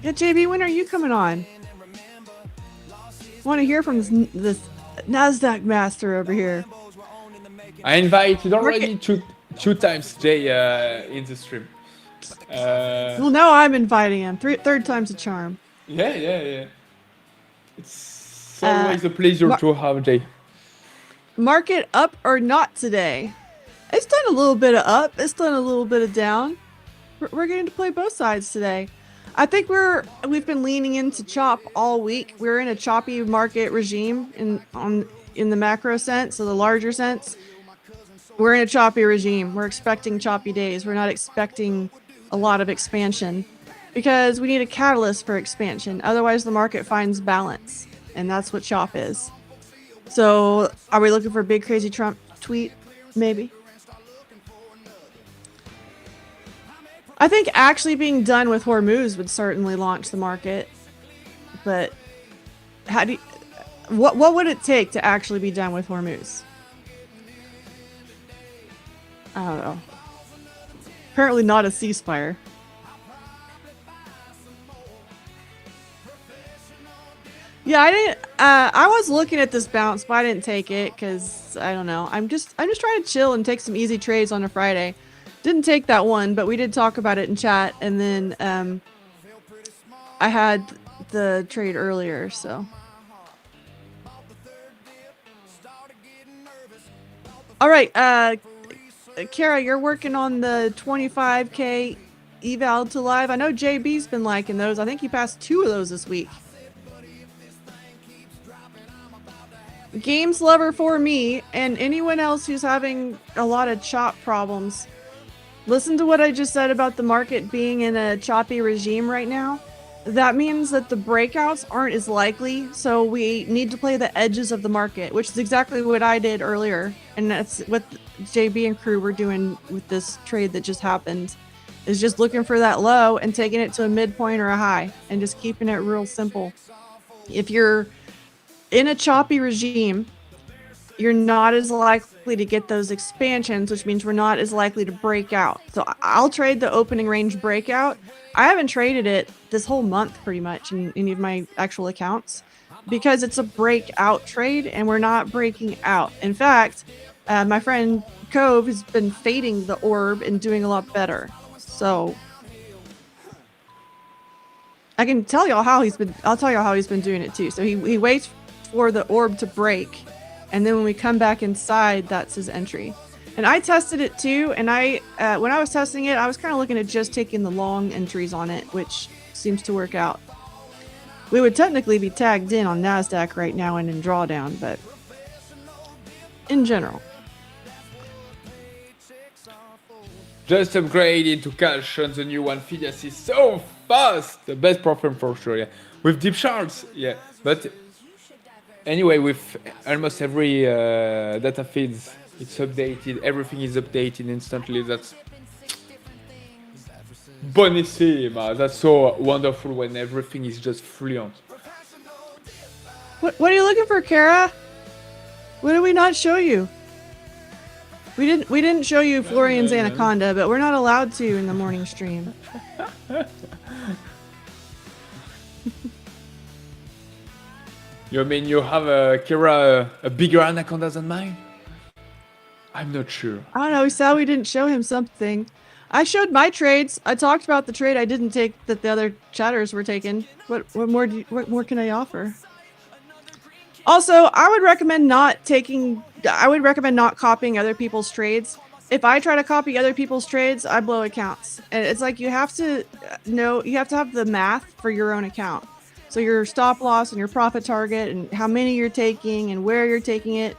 Yeah, JB, when are you coming on? Want to hear from this NASDAQ master over here. I invited already two times today in the stream. Well, now I'm inviting him. Third time's a charm. Yeah. It's always a pleasure to have Jay. Market up or not today? It's done a little bit of up. It's done a little bit of down. We're getting to play both sides today. I think we've been leaning into chop all week. We're in a choppy market regime in the macro sense, so the larger sense. We're in a choppy regime. We're expecting choppy days. We're not expecting a lot of expansion because we need a catalyst for expansion. Otherwise, the market finds balance, and that's what chop is. So, are we looking for a big crazy Trump tweet? Maybe. I think actually being done with Hormuz would certainly launch the market. But what would it take to actually be done with Hormuz? I don't know. Apparently not a ceasefire. Yeah, I didn't. I was looking at this bounce, but I didn't take it because I don't know. I'm just trying to chill and take some easy trades on a Friday. Didn't take that one, but we did talk about it in chat, and then I had the trade earlier, so. All right, Kara, you're working on the 25K eval to live. I know JB's been liking those. I think he passed 2 of those this week. Games lover for me and anyone else who's having a lot of chop problems. Listen to what I just said about the market being in a choppy regime right now. That means that the breakouts aren't as likely, so we need to play the edges of the market, which is exactly what I did earlier. And that's what JB and crew were doing with this trade that just happened, is just looking for that low and taking it to a midpoint or a high and just keeping it real simple. If you're in a choppy regime, you're not as likely to get those expansions, which means we're not as likely to break out. So I'll trade the opening range breakout. I haven't traded it this whole month pretty much in any of my actual accounts because it's a breakout trade and we're not breaking out. In fact, my friend Cove has been fading the orb and doing a lot better. So I can tell y'all how I'll tell y'all how he's been doing it too. So he waits for the orb to break, and then when we come back inside, that's his entry. And I tested it too, and when I was testing it, I was kind of looking at just taking the long entries on it, which seems to work out. We would technically be tagged in on NASDAQ right now and in drawdown, but in general. Just upgrade into cash on the new one. Phidias is so fast. The best Propfirm for sure, yeah. With deep shards, yeah. But anyway, with almost every data feeds, it's updated. Everything is updated instantly. That's bonissima. That's so wonderful when everything is just fluent. What are you looking for, Kara? What did we not show you? We didn't show you Florian's Anaconda, but we're not allowed to in the morning stream. You mean you have Kira a bigger anaconda than mine? I'm not sure. I don't know. We said we didn't show him something. I showed my trades. I talked about the trade I didn't take that the other chatters were taking. What more can I offer? Also, I would recommend not copying other people's trades. If I try to copy other people's trades, I blow accounts. And it's like you have to have the math for your own account. So your stop loss and your profit target and how many you're taking and where you're taking it,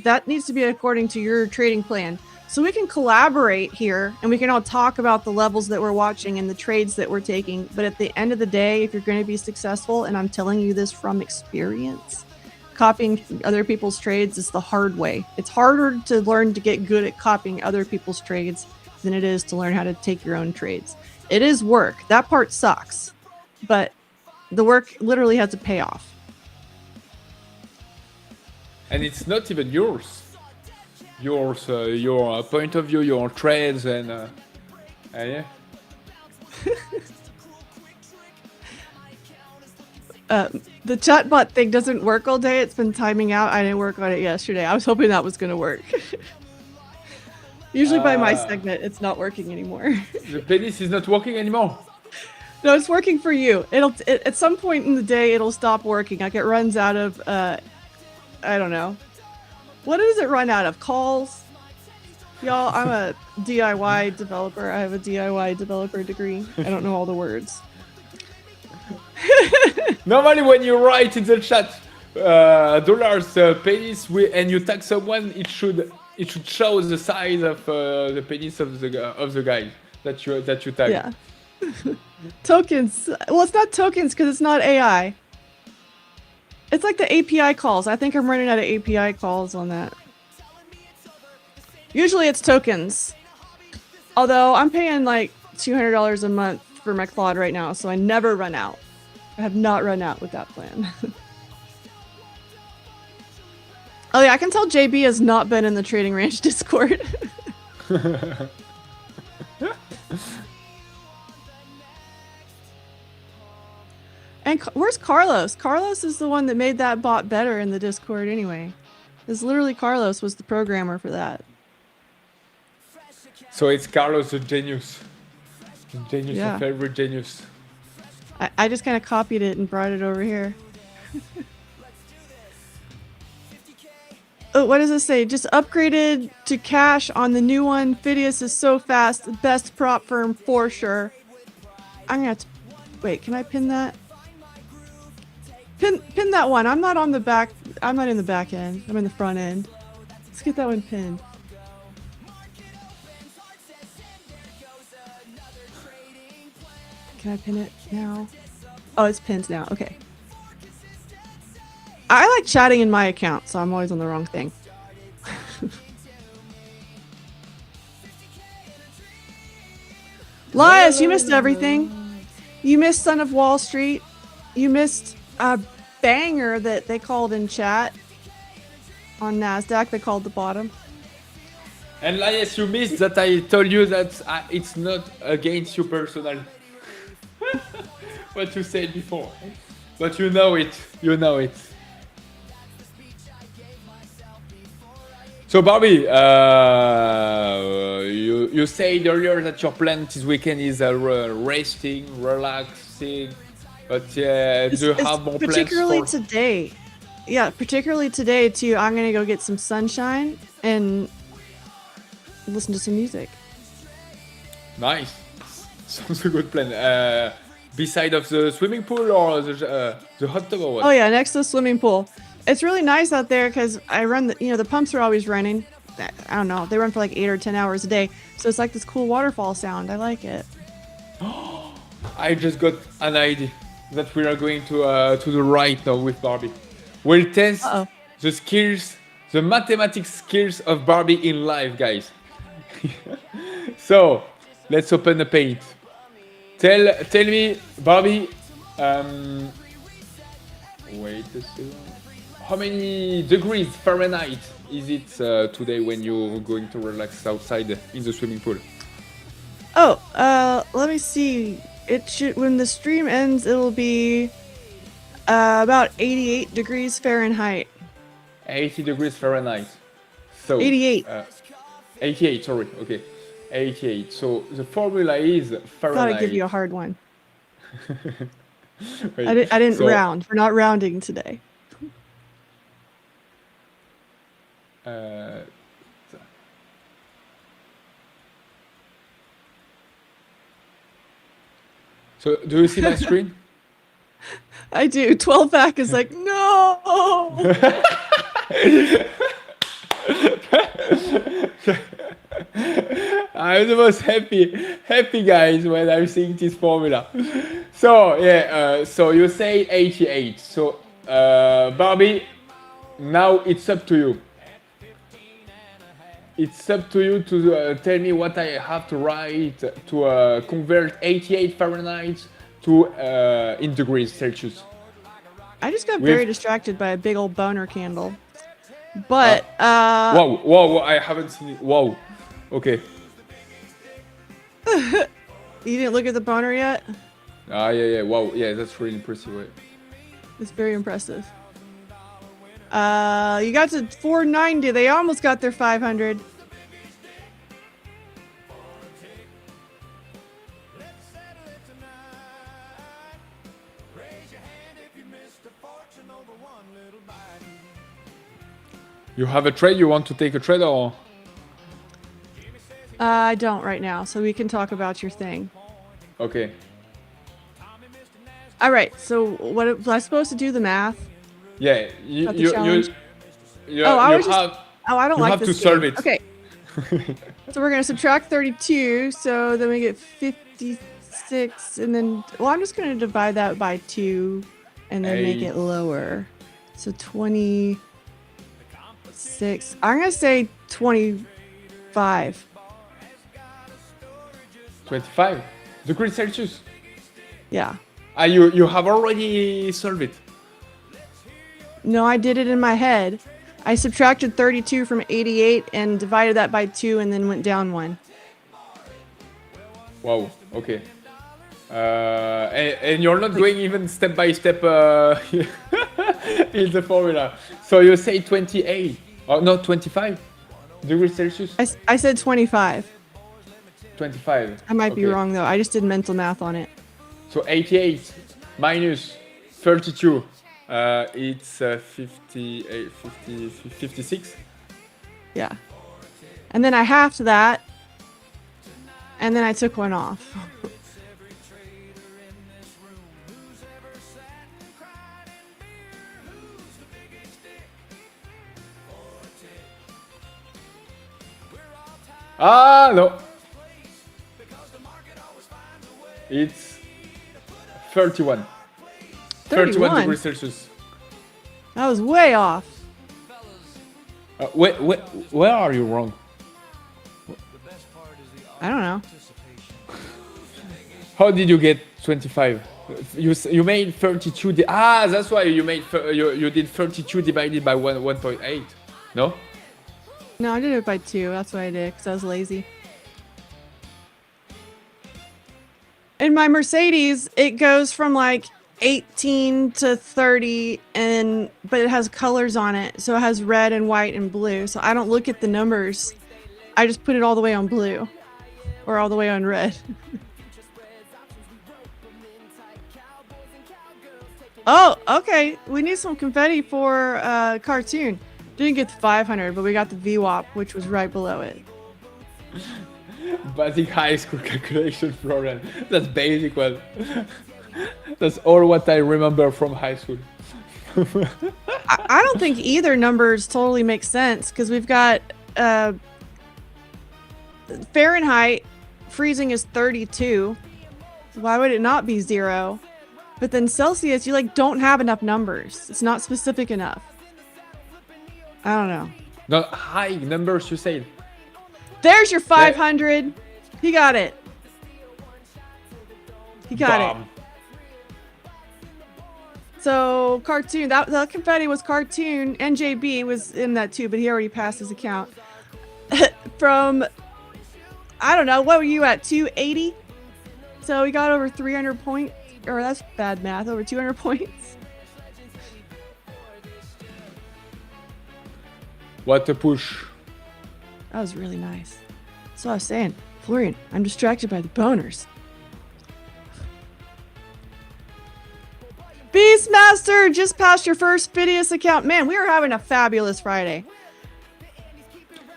that needs to be according to your trading plan. So we can collaborate here and we can all talk about the levels that we're watching and the trades that we're taking. But at the end of the day, if you're going to be successful, and I'm telling you this from experience, copying other people's trades is the hard way. It's harder to learn to get good at copying other people's trades than it is to learn how to take your own trades. It is work. That part sucks. But the work literally has to pay off. And it's not even yours. Your point of view, your trades, and yeah. The chatbot thing doesn't work all day. It's been timing out. I didn't work on it yesterday. I was hoping that was going to work. Usually by my segment, it's not working anymore. The penis is not working anymore. No, it's working for you. At some point in the day, it'll stop working. Like it runs out of, I don't know. What does it run out of? Calls? Y'all, I'm a DIY developer. I have a DIY developer degree. I don't know all the words. Normally when you write in the chat dollars penis and you tag someone, it should show the size of the penis of the guy that you tag. Yeah. Tokens. Well, it's not tokens because it's not AI. It's like the API calls. I think I'm running out of API calls on that. Usually it's tokens. Although I'm paying like $200 a month for my Claude right now, so I never run out. I have not run out with that plan. Oh yeah, I can tell JB has not been in the Trading Ranch Discord. And where's Carlos? Carlos is the one that made that bot better in the Discord anyway. It's literally Carlos was the programmer for that. So it's Carlos the genius. The genius, Yeah. the favorite genius. I just kind of copied it and brought it over here. Oh, what does it say? Just upgraded to cash on the new one. Phidias is so fast. Best Propfirm for sure. I'm gonna have to... Wait, can I pin that? Pin that one. I'm not on the back. I'm not in the back end. I'm in the front end. Let's get that one pinned. Can I pin it now? Oh, it's pinned now. Okay. I like chatting in my account, so I'm always on the wrong thing. Lias, you missed everything. You missed Son of Wall Street. You missed a banger that they called in chat. on NASDAQ. They call it the bottom. And Elias, you missed that I told you that it's not against you personally. What you said before. But you know it. You know it. So Barbie, you said earlier that your plan this weekend is resting, relaxing, but do you have more plans? Particularly today. Yeah, particularly today too. I'm gonna go get some sunshine and listen to some music. Nice. Sounds a good plan. Beside of the swimming pool or the hot tub or what? Oh yeah, next to the swimming pool. It's really nice out there because I run the pumps are always running. I don't know, they run for like 8 or 10 hours a day. So it's like this cool waterfall sound. I like it. I just got an idea that we are going to the right now with Barbie. We'll test the skills, the mathematics skills of Barbie in life, guys. So let's open the paint. Tell me, Barbie. Wait a second. How many degrees Fahrenheit is it today when you're going to relax outside in the swimming pool? Oh, let me see. It should, when the stream ends, it'll be about 88 degrees Fahrenheit. 80 degrees Fahrenheit. So 88. 88, sorry. Okay. 88. So the formula is Fahrenheit. Thought I'd give you a hard one. I didn't round. We're not rounding today. So do you see my screen? I do. 12 pack is like, no. I'm the most happy guys when I'm seeing this formula. So yeah, so you say 88. So Barbie, now it's up to you. It's up to you to tell me what I have to write to convert 88 Fahrenheit to in degrees Celsius. I just got very distracted by a big old boner candle. But whoa, I haven't seen it. Whoa. Okay. You didn't look at the boner yet? Yeah. Wow, yeah, that's really impressive. Right? It's very impressive. You got to 490. They almost got their 500. You have a trade? You want to take a trade or? I don't right now, so we can talk about your thing. Okay. All right. So what was I supposed to do the math? Yeah, I don't like this to solve it. Okay. So we're gonna subtract 32. So then we get 56, and then I'm just gonna divide that by 2, and then make it lower. So 26. I'm gonna say 25. 25 degrees Celsius. Yeah. You have already solved it. No, I did it in my head. I subtracted 32 from 88 and divided that by 2 and then went down 1. Wow, okay. And you're not going even step by step in the formula. So you say 28, or no, 25 degrees Celsius? I said 25. 25. I might be wrong though. I just did mental math on it. So 88 minus 32. It's 58, 50, 56. Yeah. And then I halved that. And then I took one off. No. It's 31. 31 degrees Celsius. That was way off. Where are you wrong? I don't know. How did you get 25? You made 32. That's why you made you did 32 divided by 1.8. No? No, I did it by 2. That's what I did because I was lazy. In my Mercedes, it goes from like 18 to 30, but it has colors on it. So it has red and white and blue. So I don't look at the numbers. I just put it all the way on blue or all the way on red. Oh, okay. We need some confetti for cartoon. Didn't get the 500, but we got the VWAP, which was right below it. Basic high school calculation, Florian. That's basic one. That's all what I remember from high school. I don't think either numbers totally make sense because we've got Fahrenheit freezing is 32. Why would it not be 0? But then Celsius, you like don't have enough numbers. It's not specific enough. I don't know. No, high numbers you said. There's your 500. He got it. He got it. So cartoon, that confetti was cartoon. NJB was in that too, but he already passed his account. From, I don't know, what were you at? 280? So we got over 300 points. Or that's bad math, over 200 points. What a push. That was really nice. So I was saying, Florian, I'm distracted by the boners. Beastmaster, just passed your first Phidias account. Man, we were having a fabulous Friday.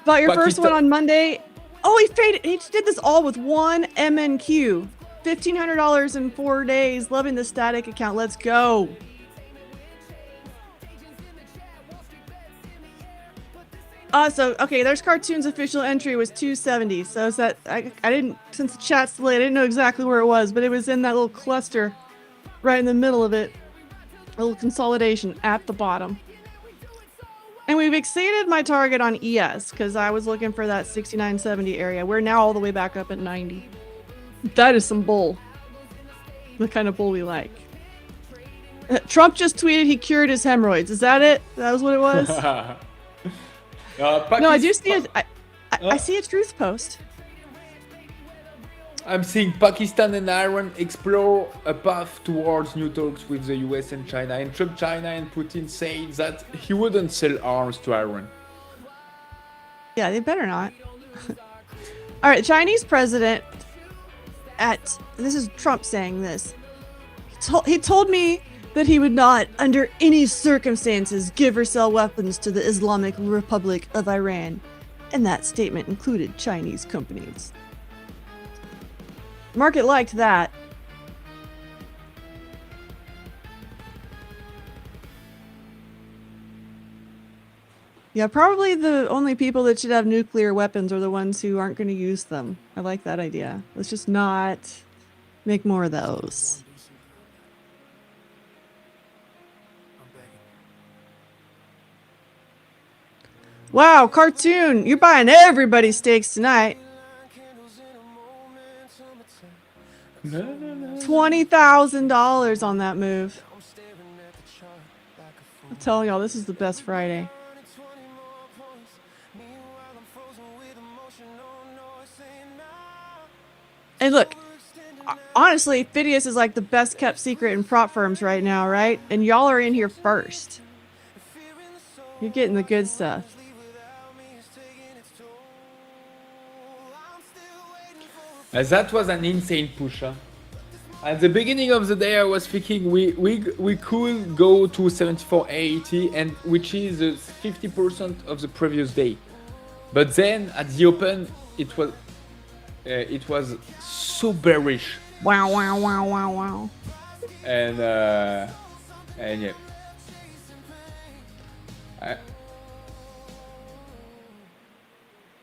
Bought your first one on Monday. Oh, he did this all with one MNQ. $1,500 in 4 days. Loving the static account. Let's go. So okay, there's cartoon's official entry was 270. So is that I didn't, since the chat's delayed, I didn't know exactly where it was, but it was in that little cluster right in the middle of it. A little consolidation at the bottom. And we've exceeded my target on ES because I was looking for that 6970 area. We're now all the way back up at 90. That is some bull. The kind of bull we like. Trump just tweeted he cured his hemorrhoids. Is that it? That was what it was? No, I do see it. I see a truth post. I'm seeing Pakistan and Iran explore a path towards new talks with the US and China. And Trump, China, and Putin saying that he wouldn't sell arms to Iran. Yeah, they better not. All right, Chinese president this is Trump saying this. He told me that he would not, under any circumstances, give or sell weapons to the Islamic Republic of Iran. And that statement included Chinese companies. Market liked that. Yeah, probably the only people that should have nuclear weapons are the ones who aren't going to use them. I like that idea. Let's just not make more of those. Wow, cartoon! You're buying everybody's steaks tonight. $20,000 on that move. I'm telling y'all, this is the best Friday. And look, honestly, Phidias is like the best kept secret in prop firms right now, right? And y'all are in here first. You're getting the good stuff. That was an insane push. Huh? At the beginning of the day, I was thinking we could go to 74.80, and which is 50% of the previous day. But then at the open, it was so bearish. Wow, wow, wow, wow, wow. And yeah.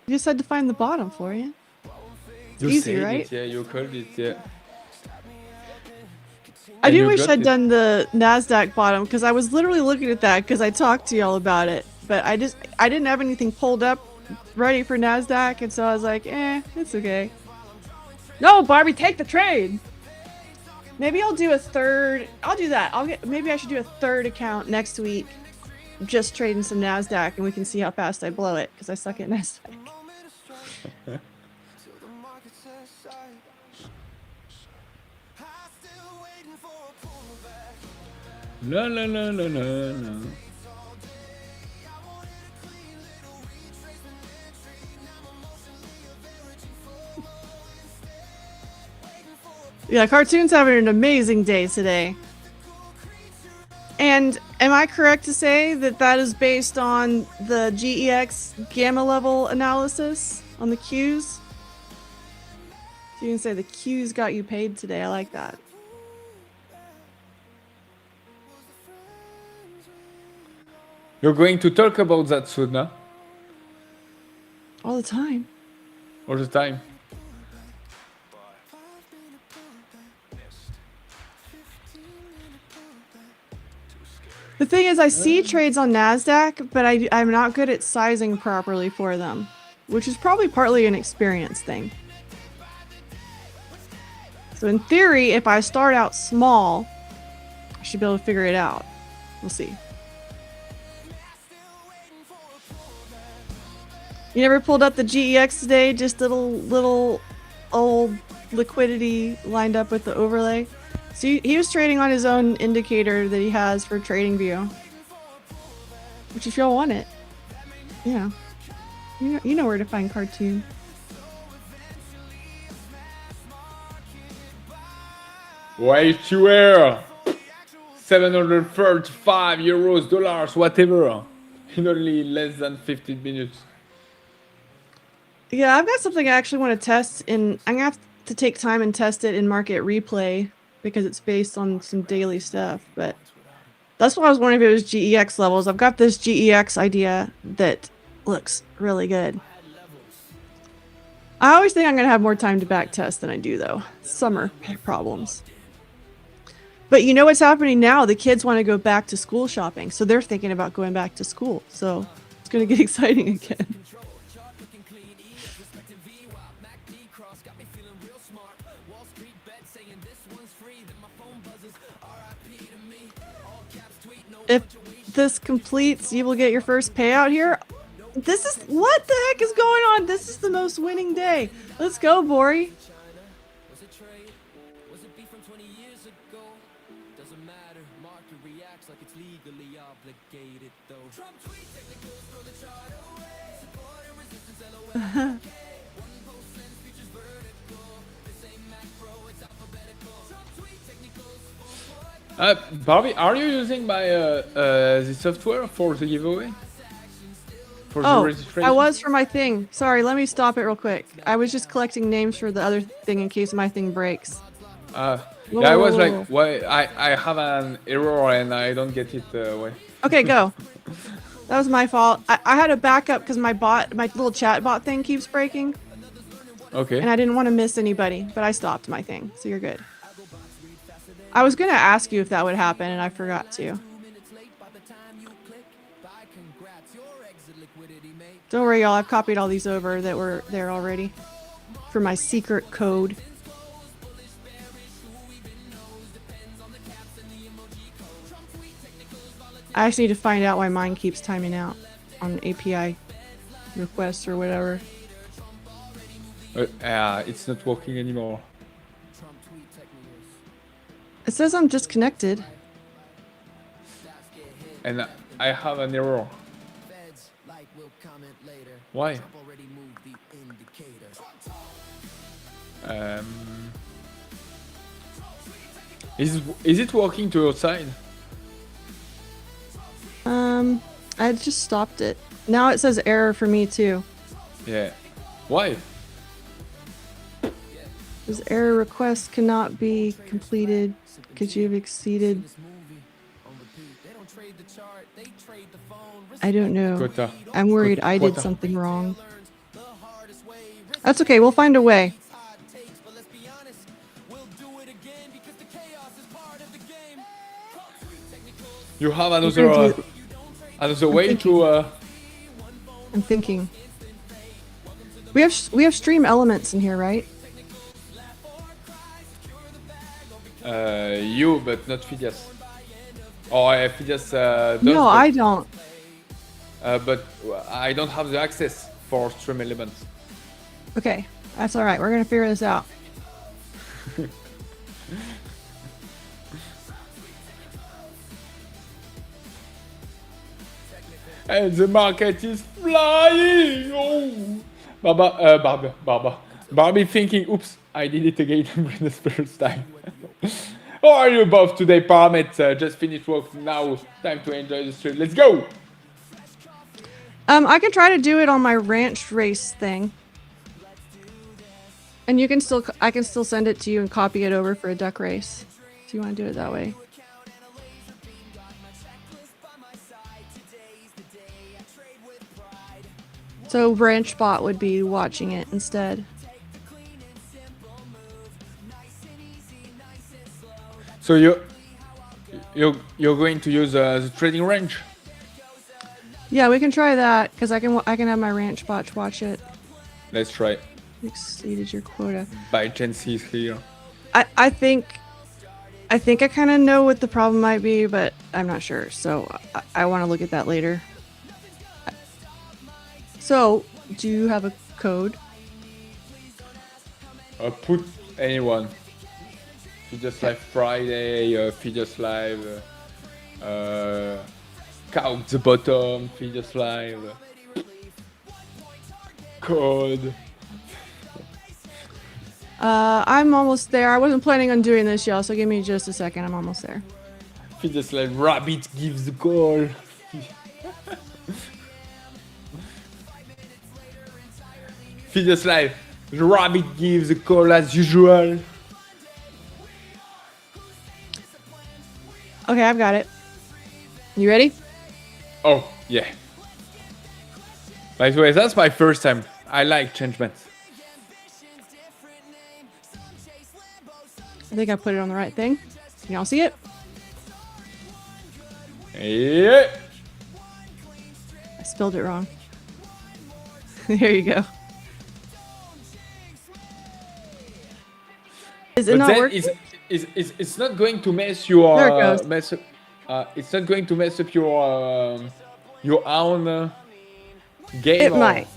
You just had to find the bottom, Florian. It's you easy, right? It, yeah, you called it, yeah. I do wish I'd done the NASDAQ bottom because I was literally looking at that because I talked to y'all about it. But I didn't have anything pulled up ready for NASDAQ, and so I was like, it's okay. No, Barbie, take the trade. Maybe I'll do a third. I'll do that. Maybe I should do a third account next week just trading some NASDAQ and we can see how fast I blow it because I suck at NASDAQ. No, no, no, no, no, no. Yeah, Cartoon's having an amazing day today. And am I correct to say that that is based on the GEX gamma level analysis on the Qs? So you can say the Qs got you paid today. I like that. You're going to talk about that soon, huh? All the time. All the time. The thing is, I see trades on NASDAQ, but I'm not good at sizing properly for them, which is probably partly an experience thing. So in theory, if I start out small, I should be able to figure it out. We'll see. You never pulled up the GEX today? Just little old liquidity lined up with the overlay? So he was trading on his own indicator that he has for TradingView. Which if y'all want it, yeah. You know where to find Cartoon. Wait to wear 735 euros, dollars, whatever. In only less than 15 minutes. Yeah, I've got something I actually want to test I'm gonna have to take time and test it in Market Replay because it's based on some daily stuff, but that's why I was wondering if it was GEX levels. I've got this GEX idea that looks really good. I always think I'm gonna have more time to back test than I do though. Summer problems. But you know what's happening now? The kids want to go back to school shopping, so they're thinking about going back to school. So it's gonna get exciting again. If this completes, you will get your first payout here. This is what the heck is going on? This is the most winning day. Let's go, Bori. Barbie, are you using my the software for the giveaway? For the registration? I was for my thing. Sorry, let me stop it real quick. I was just collecting names for the other thing in case my thing breaks. Yeah, I was like, why? I have an error and I don't get it. Why? Okay, go. That was my fault. I had a backup because my little chat bot thing keeps breaking. Okay. And I didn't want to miss anybody, but I stopped my thing, so you're good. I was gonna ask you if that would happen, and I forgot to. Don't worry, y'all. I've copied all these over that were there already for my secret code. I actually need to find out why mine keeps timing out on API requests or whatever. It's not working anymore. It says I'm disconnected. And I have an error. Why? Is it working to your side? I just stopped it. Now it says error for me too. Yeah. Why? This error request cannot be completed because you have exceeded. I don't know. Quota. I'm worried I did Quota. something wrong. That's okay, we'll find a way. You have another way to. I'm thinking. We have stream elements in here, right? You, but not Phidias. Oh, if you just does, No, I don't. but I don't have the access for stream elements. Okay, that's all right. We're gonna figure this out. And the market is flying! Oh! Barbie thinking, oops, I did it again for the first time. How are you both today, Paramet? Just finished work now. Time to enjoy the stream. Let's go! I can try to do it on my ranch race thing. And you can still, I can still send it to you and copy it over for a duck race. If you want to do it that way. So RanchBot would be watching it instead. So you're going to use the trading range? Yeah, we can try that because I can have my RanchBot watch it. Let's try. You exceeded your quota. By chance he's here. I think I kind of know what the problem might be, but I'm not sure. So I want to look at that later. So, do you have a code? Put anyone. Phidias Live Friday, Phidias Live, count the bottom, Phidias Live, code. I'm almost there. I wasn't planning on doing this, y'all, so give me just a second. I'm almost there. Phidias Live, Rabbit gives the call. Phidias Live, the Rabbit gives the call as usual. Okay, I've got it. You ready? Oh, yeah. By the way, that's my first time. I like changements. I think I put it on the right thing. Can y'all see it? Yeah. I spelled it wrong. There you go. Is it But not working? It's not going to mess your There it goes. mess up. It's not going to mess up your own game. It or- might.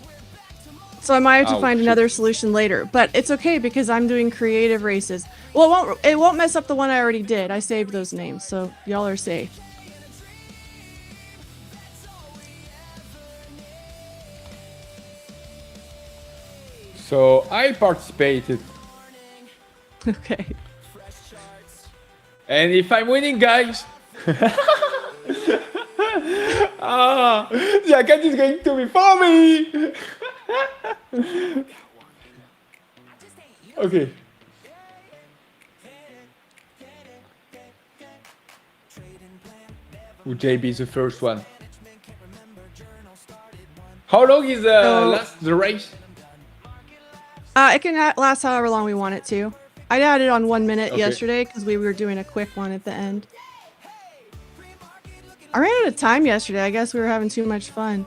So I might have to Oh, find shit. another solution later, but it's okay because I'm doing creative races. Well, it won't mess up the one I already did. I saved those names, so y'all are safe. So I participated, Okay. and if I'm winning, guys, the account is going to be for me. Okay. JB is the first one. How long is the race? It can last however long we want it to. I had it on 1 minute Okay. yesterday because we were doing a quick one at the end. I ran out of time yesterday. I guess we were having too much fun.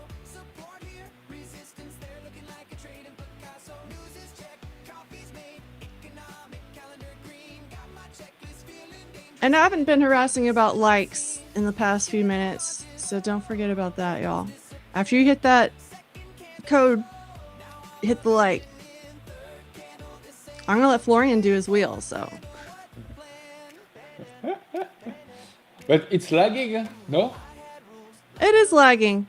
And I haven't been harassing about likes in the past few minutes, so don't forget about that, y'all. After you hit that code, hit the like. I'm gonna let Florian do his wheel, so. But it's lagging, no? It is lagging.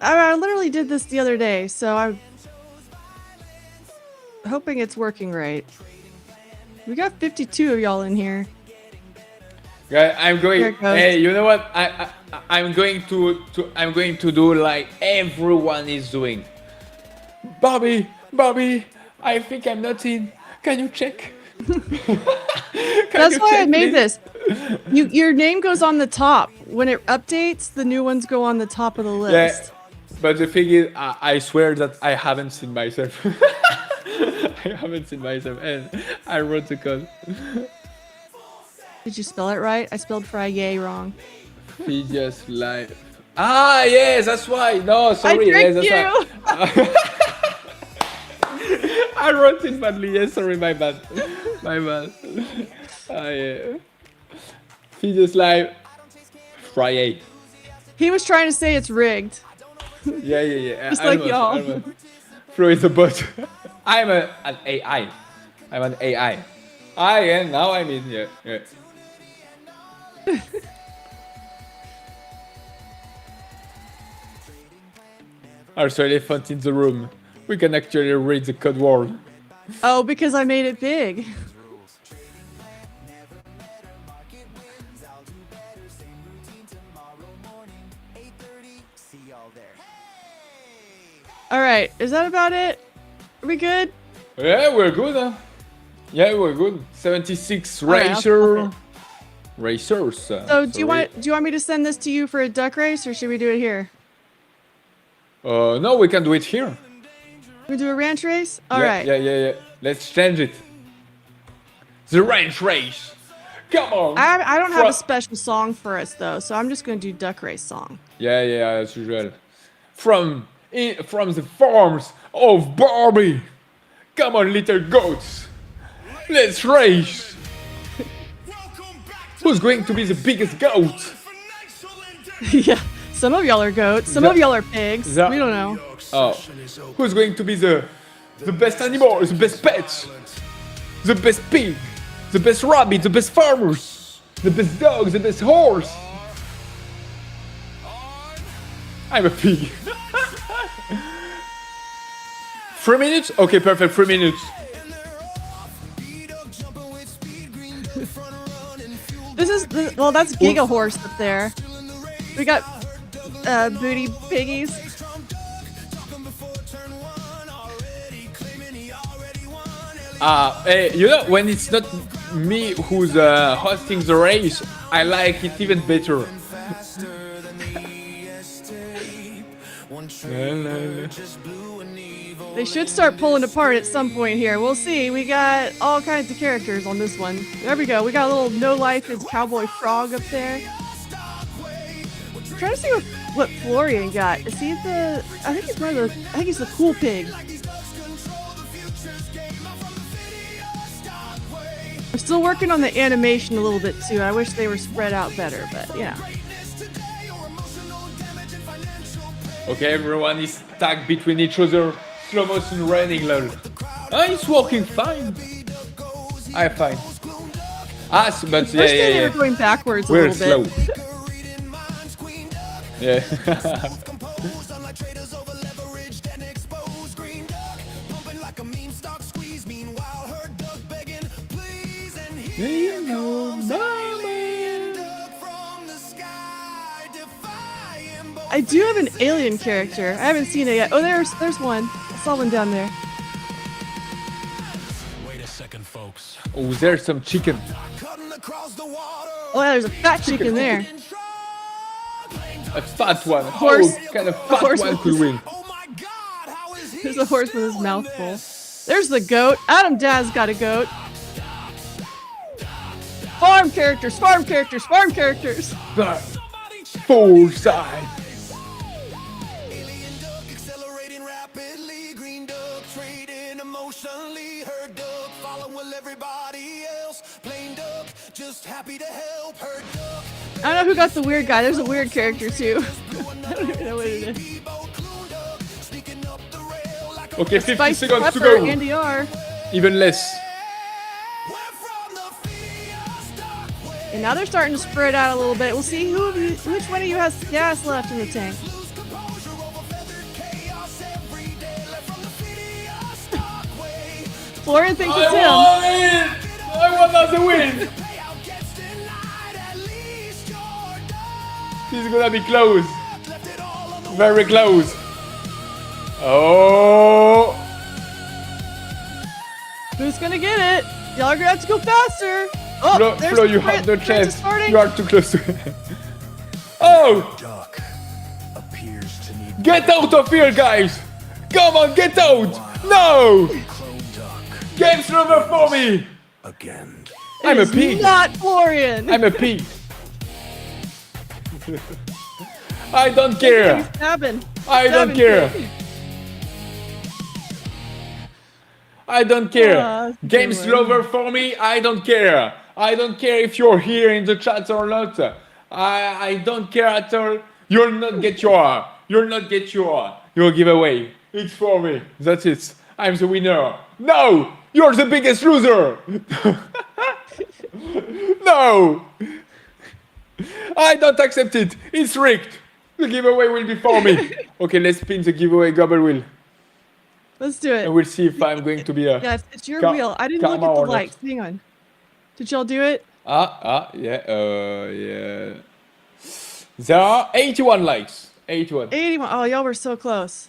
I literally did this the other day, so I'm hoping it's working right. We got 52 of y'all in here. Yeah, I'm going. Here it goes. Hey, you know what? I'm going to do like everyone is doing. Barbie, I think I'm not in. Can you check? That's why I made this. Your name goes on the top. When it updates, the new ones go on the top of the Yeah, list. but the thing is, I swear that I haven't seen myself. I haven't seen myself, and I wrote the code. Did you spell it right? I spelled Friday wrong. Phidias Live. Ah, yes, that's why. No, sorry. I Yes, tricked that's you. why. I wrote it badly. Yes, sorry, my bad. My bad. Yeah. Phidias live Friday. He was trying to say it's rigged. Yeah. Just like y'all. Flo is a bot. I'm an AI. I'm an AI. And now I'm in here. Yeah. Also, elephant in the room. We can actually read the code word. Oh, because I made it big. All right, is that about it? Are we good? Yeah, we're good, huh? Yeah, we're good. 76 right, racers. So do you want me to send this to you for a duck race, or should we do it here? No, we can do it here. We do a ranch race? All right. Yeah. Let's change it. The ranch race. Come on. I don't have a special song for us though, so I'm just gonna do duck race song. Yeah, as usual. From the farms of Barbie. Come on, little goats. Let's race. Who's going to be the biggest goat? Yeah. Some of y'all are goats. Some of y'all are pigs. We don't know. Oh. Who's going to be the best animal, the best pet, the best pig, the best rabbit, the best farmers, the best dog, the best horse? I'm a pig. 3 minutes? Okay, perfect. 3 minutes. Well, that's Giga Horse up there. We got booty piggies. Hey, you know, when it's not me who's hosting the race, I like it even better. They should start pulling apart at some point here. We'll see. We got all kinds of characters on this one. There we go. We got a little No Life is Cowboy Frog up there. I'm trying to see what Florian got. Is he the? I think he's the cool pig. I'm still working on the animation a little bit too. I wish they were spread out better, but yeah. Okay, everyone is tagged between each other. Slow motion running, lol. It's working fine. I'm fine. But First day they were going backwards a we're little bit. slow. Yeah. I do have an alien character. I haven't seen it yet. Oh, there's one. I saw one down there. Wait a second, folks. Oh, there's some chicken. Oh, yeah, there's a fat chicken there. A fat one. Horse. How kind of fat one could win? There's a horse with his mouth full. There's the goat. Adam Dad's got a goat. Farm characters, farm characters, farm characters. Full side. I don't know who got the weird guy. There's a weird character too. I don't even know what it is. Okay, 50 Spice seconds Pepper, to go. Andy R. Even less. And now they're starting to spread out a little bit. We'll see which one of you has gas left in the tank. Florian thinks it's him. I want us to win. This is gonna be close. Very close. Oh. Who's gonna get it? Y'all are gonna have to go faster. Oh, Flo, you have no chance. You are too close to it. Oh! Duck appears to need Get out of here, guys! Come on, get out! No! clone duck Game's over for me! again. I'm a It's pig. not Florian. I'm a pig. I don't care. Stabbing. I don't care. I don't care. Game's over for me. I don't care. I don't care if you're here in the chat or not. I don't care at all. You'll not get your giveaway. It's for me. That's it. I'm the winner. No, you're the biggest loser. No, I don't accept it. It's rigged. The giveaway will be for me. Okay, let's spin the giveaway gobble wheel. Let's do it. And we'll see if I'm going to be a. Yeah, it's your wheel. I didn't look at the likes. Hang on. Did y'all do it? Yeah. There are 81 likes. 81. 81. Oh, y'all were so close.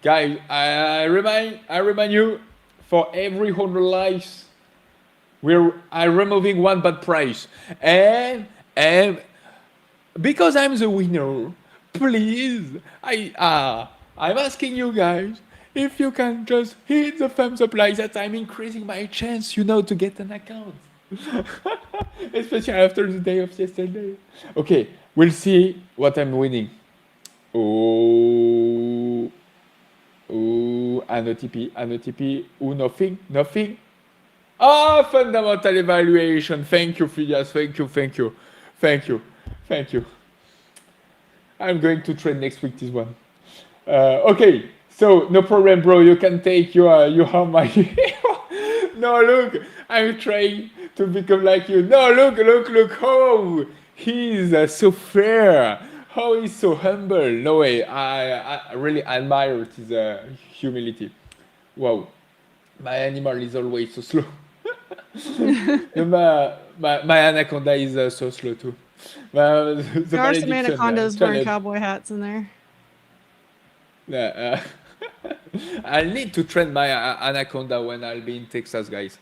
Guys, I remind you, for every 100 likes, I'm removing one bad price. And because I'm the winner, please, I'm asking you guys if you can just hit the thumbs up like that. I'm increasing my chance, to get an account. Especially after the day of yesterday. Okay, we'll see what I'm winning. Oh, an OTP, nothing. Fundamental evaluation. Thank you, Phidias. Thank you. I'm going to trade next week this one. Okay, so no problem, bro. You can take your my. No, look, I'm trying to become like you. No, look. Oh, he's so fair. Oh, he's so humble. No way. I really admire his humility. Wow, my animal is always so slow. my anaconda is so slow too. There are some anacondas wearing cowboy hats in there. Yeah, I'll need to train my anaconda when I'll be in Texas, guys.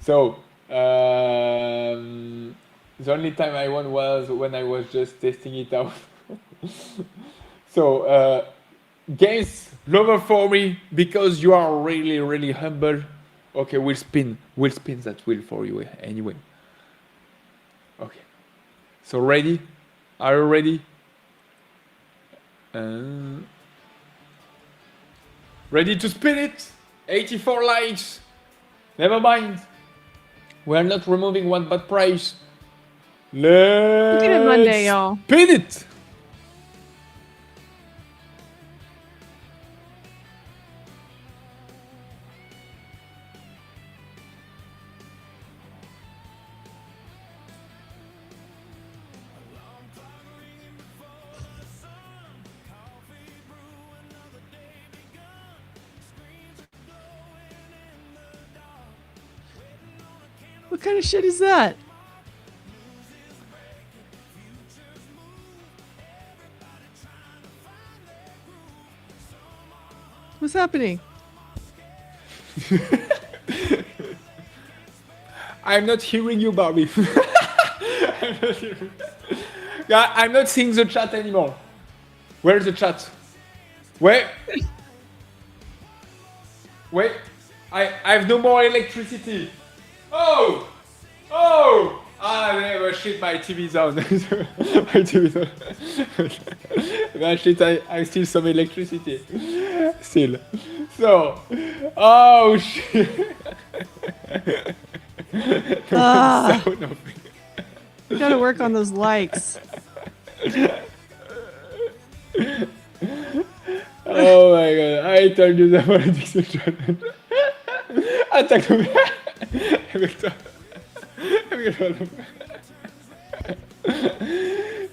So, the only time I won was when I was just testing it out. So, games lover for me because you are really, really humble. Okay, we'll spin that wheel for you anyway. Okay. So ready? Are you ready? Ready to spin it? 84 likes. Never mind. We are not removing one bad price. Let's Look at it Monday, y'all. Spin it. What kind of shit is that? What's happening? I'm not hearing you, Barbie. I'm not seeing the chat anymore. Where's the chat? Wait. I have no more electricity. Oh! Never shit, my TV's on. My TV's on. But shit, I still some electricity. Still. So, oh shit. You gotta work on those likes. Oh my god, I told you the politics of Jordan. Attaque me.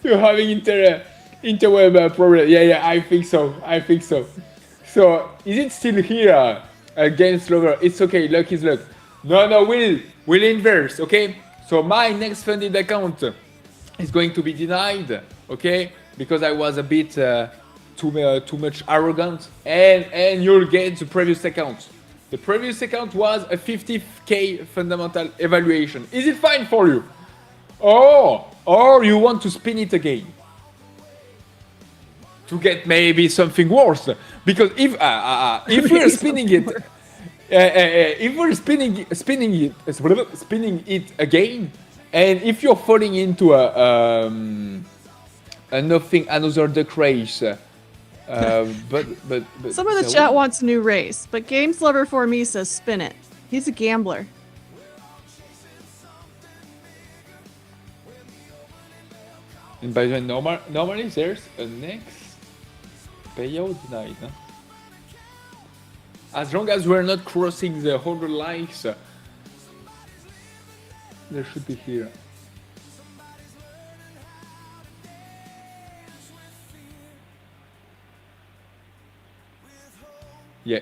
You're having interweb problem. Yeah, I think so. So, is it still here against Lover? It's okay, luck is luck. No, we'll inverse, okay? So my next funded account is going to be denied, okay? Because I was a bit too much arrogant, and you'll get the previous account. The previous account was a 50k fundamental evaluation. Is it fine for you? Or you want to spin it again? To get maybe something worse? Because if we're spinning it, if we're spinning it again, and if you're falling into another duck race. But some of the chat wants a new race, but Games Lover for me says spin it. He's a gambler. And by the way, normally there's a next payout denied. Huh? As long as we're not crossing the 100 likes, there should be here. Yeah.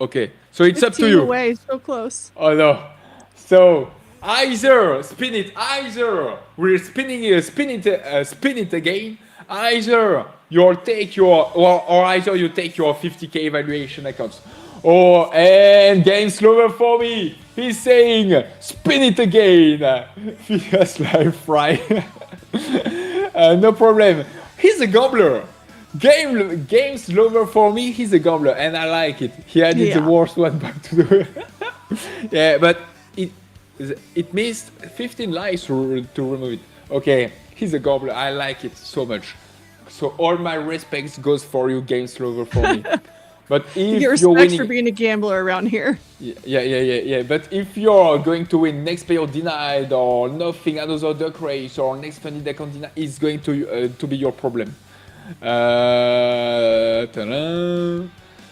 Okay, so it's up to you. Away, so close. Oh no. So either spin it, either we're spinning it, spin it again. Either you take your or either you take your 50k evaluation accounts. Oh, and Games Lover for me, he's saying spin it again. Phidias live fry. No problem. He's a gambler. Games Lover for me, he's a gambler, and I like it. He added the worst one back to the. Yeah, but it missed 15 likes to remove it. Okay, he's a gambler. I like it so much. So all my respects goes for you, Games Lover for me. But if you get respect for being a gambler around here. Yeah. But if you're going to win next payout denied or nothing, another duck race or next funded account denied, it's going to be your problem.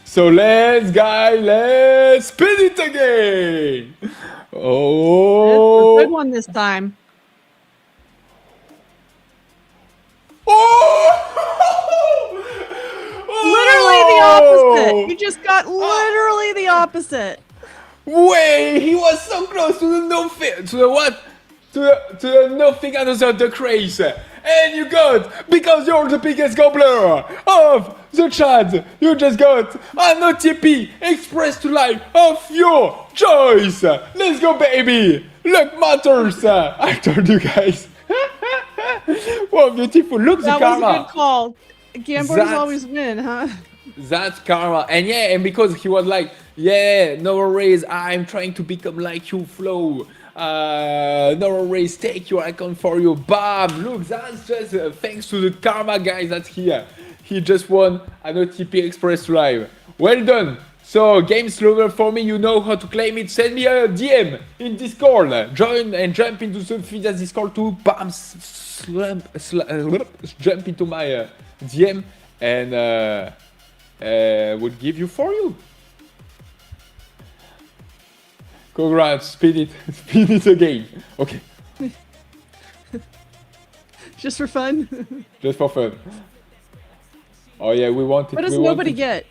So let's spin it again. Oh, it's a good one this time. Literally the opposite. You just got literally the opposite. Wait, he was so close to the nothing. To the what? To the nothing another duck race. And you got, because you're the biggest gambler of the chat, you just got an OTP express to live of your choice. Let's go, baby. Luck matters. I told you guys. Wow, beautiful. Look, the karma. That was a good call. Gamblers always win, huh? That's karma. And yeah, and because he was like, yeah, no worries, I'm trying to become like you, Flo. No worries, take your account for you. Bam! Look, that's just thanks to the karma guys that's here. He just won an OTP Express Live. Well done. So, Games Lover for me, you know how to claim it. Send me a DM in Discord. Join and jump into the Phidias Discord too. Bam! Jump into my DM and we'll give you for you. Congrats, spin it again. Okay. Just for fun? Just for fun. Oh yeah, we want it. What does nobody get?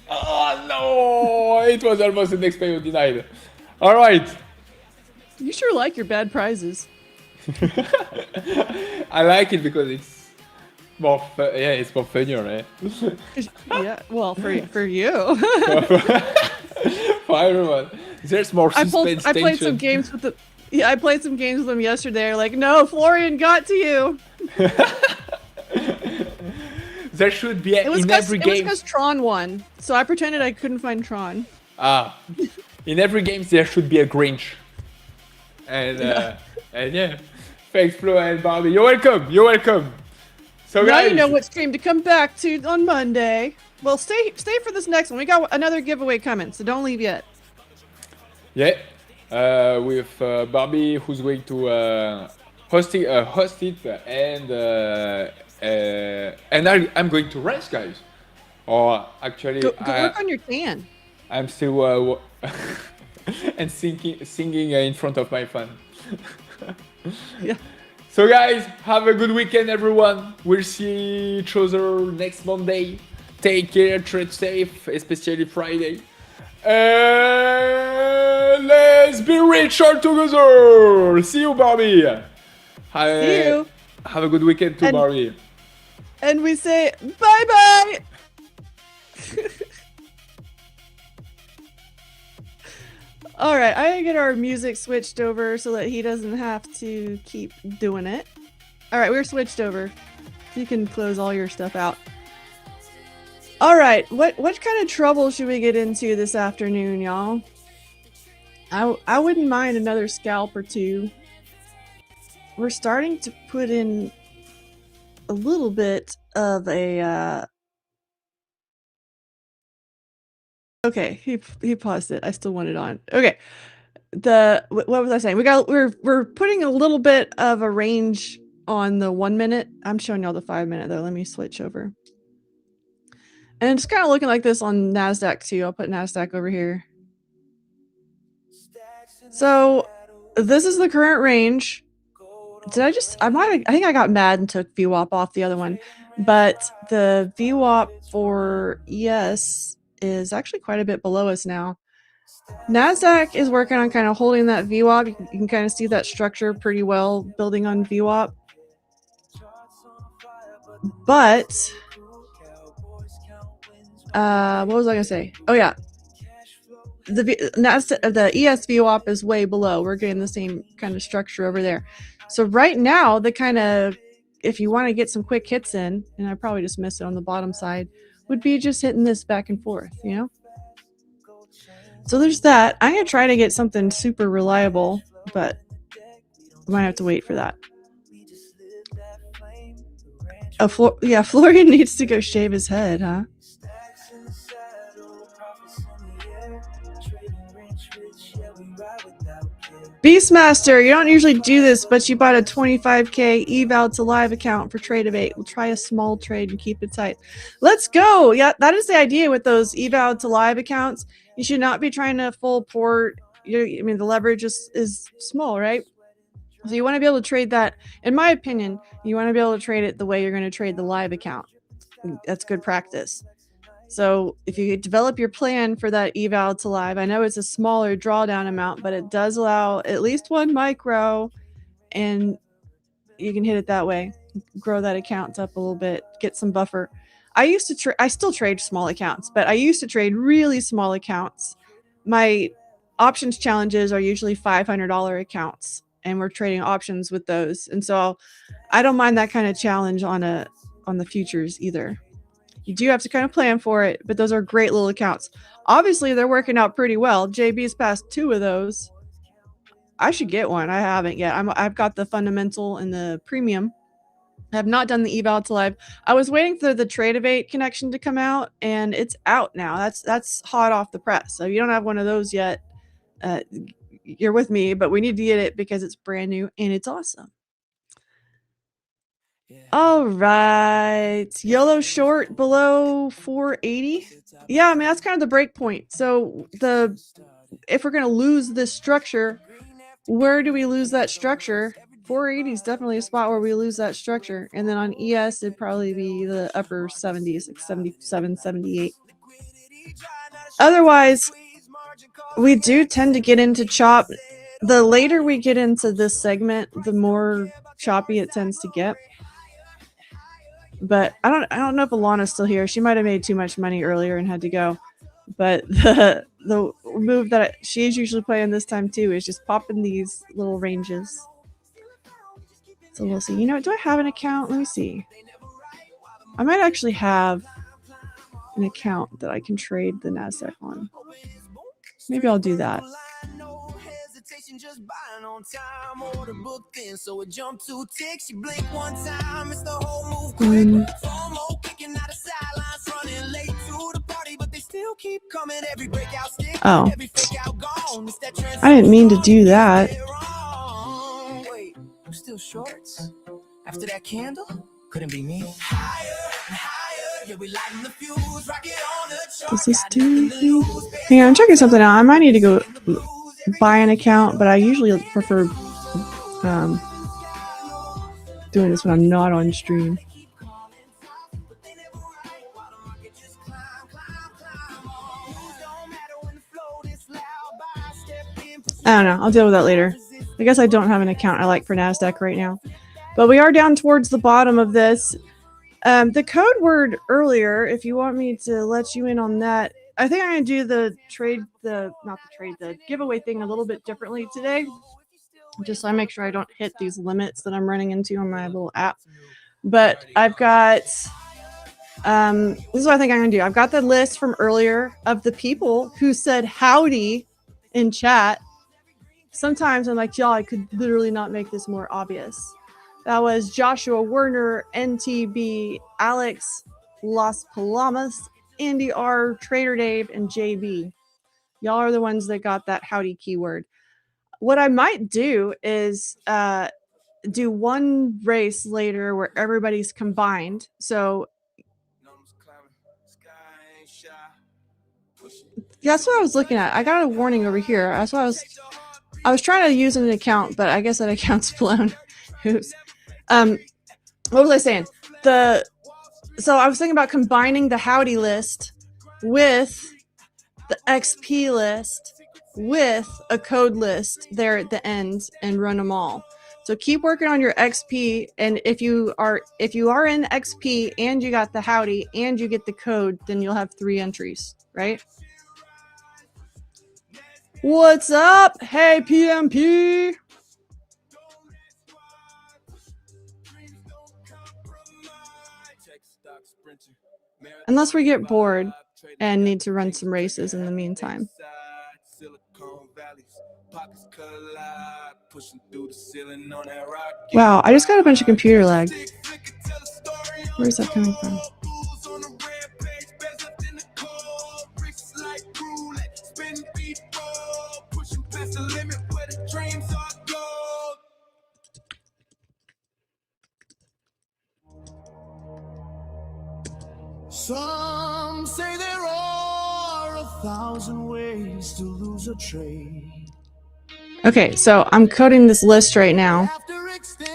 Oh no! It was almost the next payment denied. Alright. You sure like your bad prizes. I like it because it's more it's more funnier, eh? Yeah, well, for you. For everyone. There's more suspense, I played some games with I played some games with them yesterday. Like, no, Florian got to you. There should be in every game. It was because Tron won, so I pretended I couldn't find Tron. In every game there should be a Grinch. And yeah, thanks Flo and Barbie. You're welcome. You're welcome. So now guys, you know what stream to come back to on Monday. Well, stay for this next one. We got another giveaway coming, so don't leave yet. Yeah, with Barbie, who's going to host it, and I'm going to rest, guys. Or actually, go work on your tan. I'm still and singing in front of my fan. Yeah. So guys, have a good weekend, everyone. We'll see each other next Monday. Take care, trade safe, especially Friday. And let's be richer together. See you, Barbie. See you. Have a good weekend too, Barbie. And we say bye-bye. All right, I gotta get our music switched over so that he doesn't have to keep doing it. All right, we're switched over. You can close all your stuff out. All right, what kind of trouble should we get into this afternoon, y'all? I wouldn't mind another scalp or two. We're starting to put in a little bit of a Okay, he paused it. I still want it on. Okay. What was I saying? We're putting a little bit of a range on the 1 minute. I'm showing y'all the 5 minute though. Let me switch over. And it's kind of looking like this on NASDAQ too. I'll put NASDAQ over here. So this is the current range. I think I got mad and took VWAP off the other one, but the VWAP for ES is actually quite a bit below us now. NASDAQ is working on kind of holding that VWAP. You can kind of see that structure pretty well building on VWAP. But what was I gonna say? Oh yeah, the ES VWAP is way below. We're getting the same kind of structure over there. So right now, the kind of, if you want to get some quick hits in, and I probably just missed it on the bottom side, would be just hitting this back and forth, you know? So there's that. I'm going to try to get something super reliable, but I might have to wait for that. Yeah, Florian needs to go shave his head, huh? Beastmaster, you don't usually do this, but you bought a 25k eval to live account for Tradeovate. We'll try a small trade and keep it tight. Let's go. Yeah, that is the idea with those eval to live accounts. You should not be trying to full port. I mean, the leverage is small, right? So you want to be able to trade that. In my opinion, you want to be able to trade it the way you're going to trade the live account. That's good practice. So if you develop your plan for that eval to live, I know it's a smaller drawdown amount, but it does allow at least 1 micro, and you can hit it that way. Grow that account up a little bit, get some buffer. I still trade small accounts, but I used to trade really small accounts. My options challenges are usually $500 accounts, and we're trading options with those. And so I don't mind that kind of challenge on the futures either. You do have to kind of plan for it, but those are great little accounts. Obviously, they're working out pretty well. JB's passed 2 of those. I should get one. I haven't yet. I've got the fundamental and the premium. I have not done the eval to live. I was waiting for the Tradeovate connection to come out, and it's out now. That's hot off the press. So if you don't have one of those yet, you're with me, but we need to get it because it's brand new and it's awesome. All right, yellow short below 480. Yeah, I mean that's kind of the break point. So if we're gonna lose this structure, where do we lose that structure? 480 is definitely a spot where we lose that structure, and then on ES it'd probably be the upper 70s, like 77, 78. Otherwise, we do tend to get into chop. The later we get into this segment, the more choppy it tends to get. But I don't know if Alana's still here. She might have made too much money earlier and had to go. But the move that she's usually playing this time too is just popping these little ranges. So we'll see. You know, do I have an account? Let me see. I might actually have an account that I can trade the NASDAQ on. Maybe I'll do that. Just buying on time, order booked in, so it jumped 2 ticks. You blink 1 time, it's the whole move quick. FOMO kicking out of sidelines, running late to the party, but they still keep coming. Every breakout stick, every fake out gone. I didn't mean to do that. Wait, I'm still shorts after that candle. Couldn't be me. Higher and higher, yeah, we lighting the fuse, rocket on the chart. Does this do anything? Hang on, I'm checking something out. I might need to go buy an account, but I usually prefer doing this when I'm not on stream. I don't know. I'll deal with that later. I guess I don't have an account I like for NASDAQ right now. But we are down towards the bottom of this. The code word earlier, if you want me to let you in on that, I think I'm going to do the giveaway thing a little bit differently today. Just so I make sure I don't hit these limits that I'm running into on my little app. But I've got, this is what I think I'm going to do. I've got the list from earlier of the people who said howdy in chat. Sometimes I'm like, y'all, I could literally not make this more obvious. That was Joshua Werner, NTB, Alex, Las Palomas, Andy R, Trader Dave, and JB. Y'all are the ones that got that howdy keyword. What I might do is do one race later where everybody's combined. So that's what I was looking at. I got a warning over here. That's what I was trying to use an account, but I guess that account's blown. Oops. What was I saying? So I was thinking about combining the howdy list with the XP list with a code list there at the end and run them all. So keep working on your XP, and if you are in XP and you got the howdy and you get the code, then you'll have 3 entries, right? What's up? Hey, PMP. Unless we get bored and need to run some races in the meantime. Wow, I just got a bunch of computer lag. Where's that coming from? Some say there are 1,000 ways to lose a trade. Okay, so I'm coding this list right now.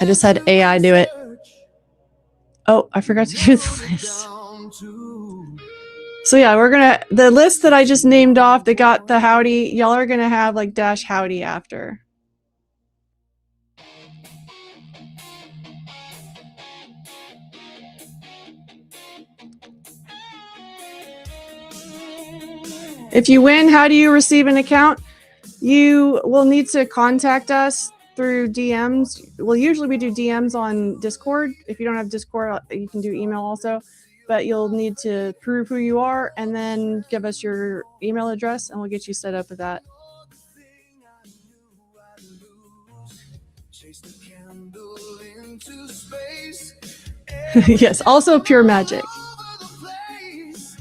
I just had AI do it. Oh, I forgot to do the list. So yeah, the list that I just named off that got the howdy, y'all are gonna have like dash howdy after. If you win, how do you receive an account? You will need to contact us through DMs. Well, usually we do DMs on Discord. If you don't have Discord, you can do email also. But you'll need to prove who you are and then give us your email address and we'll get you set up with that. Yes, also pure magic.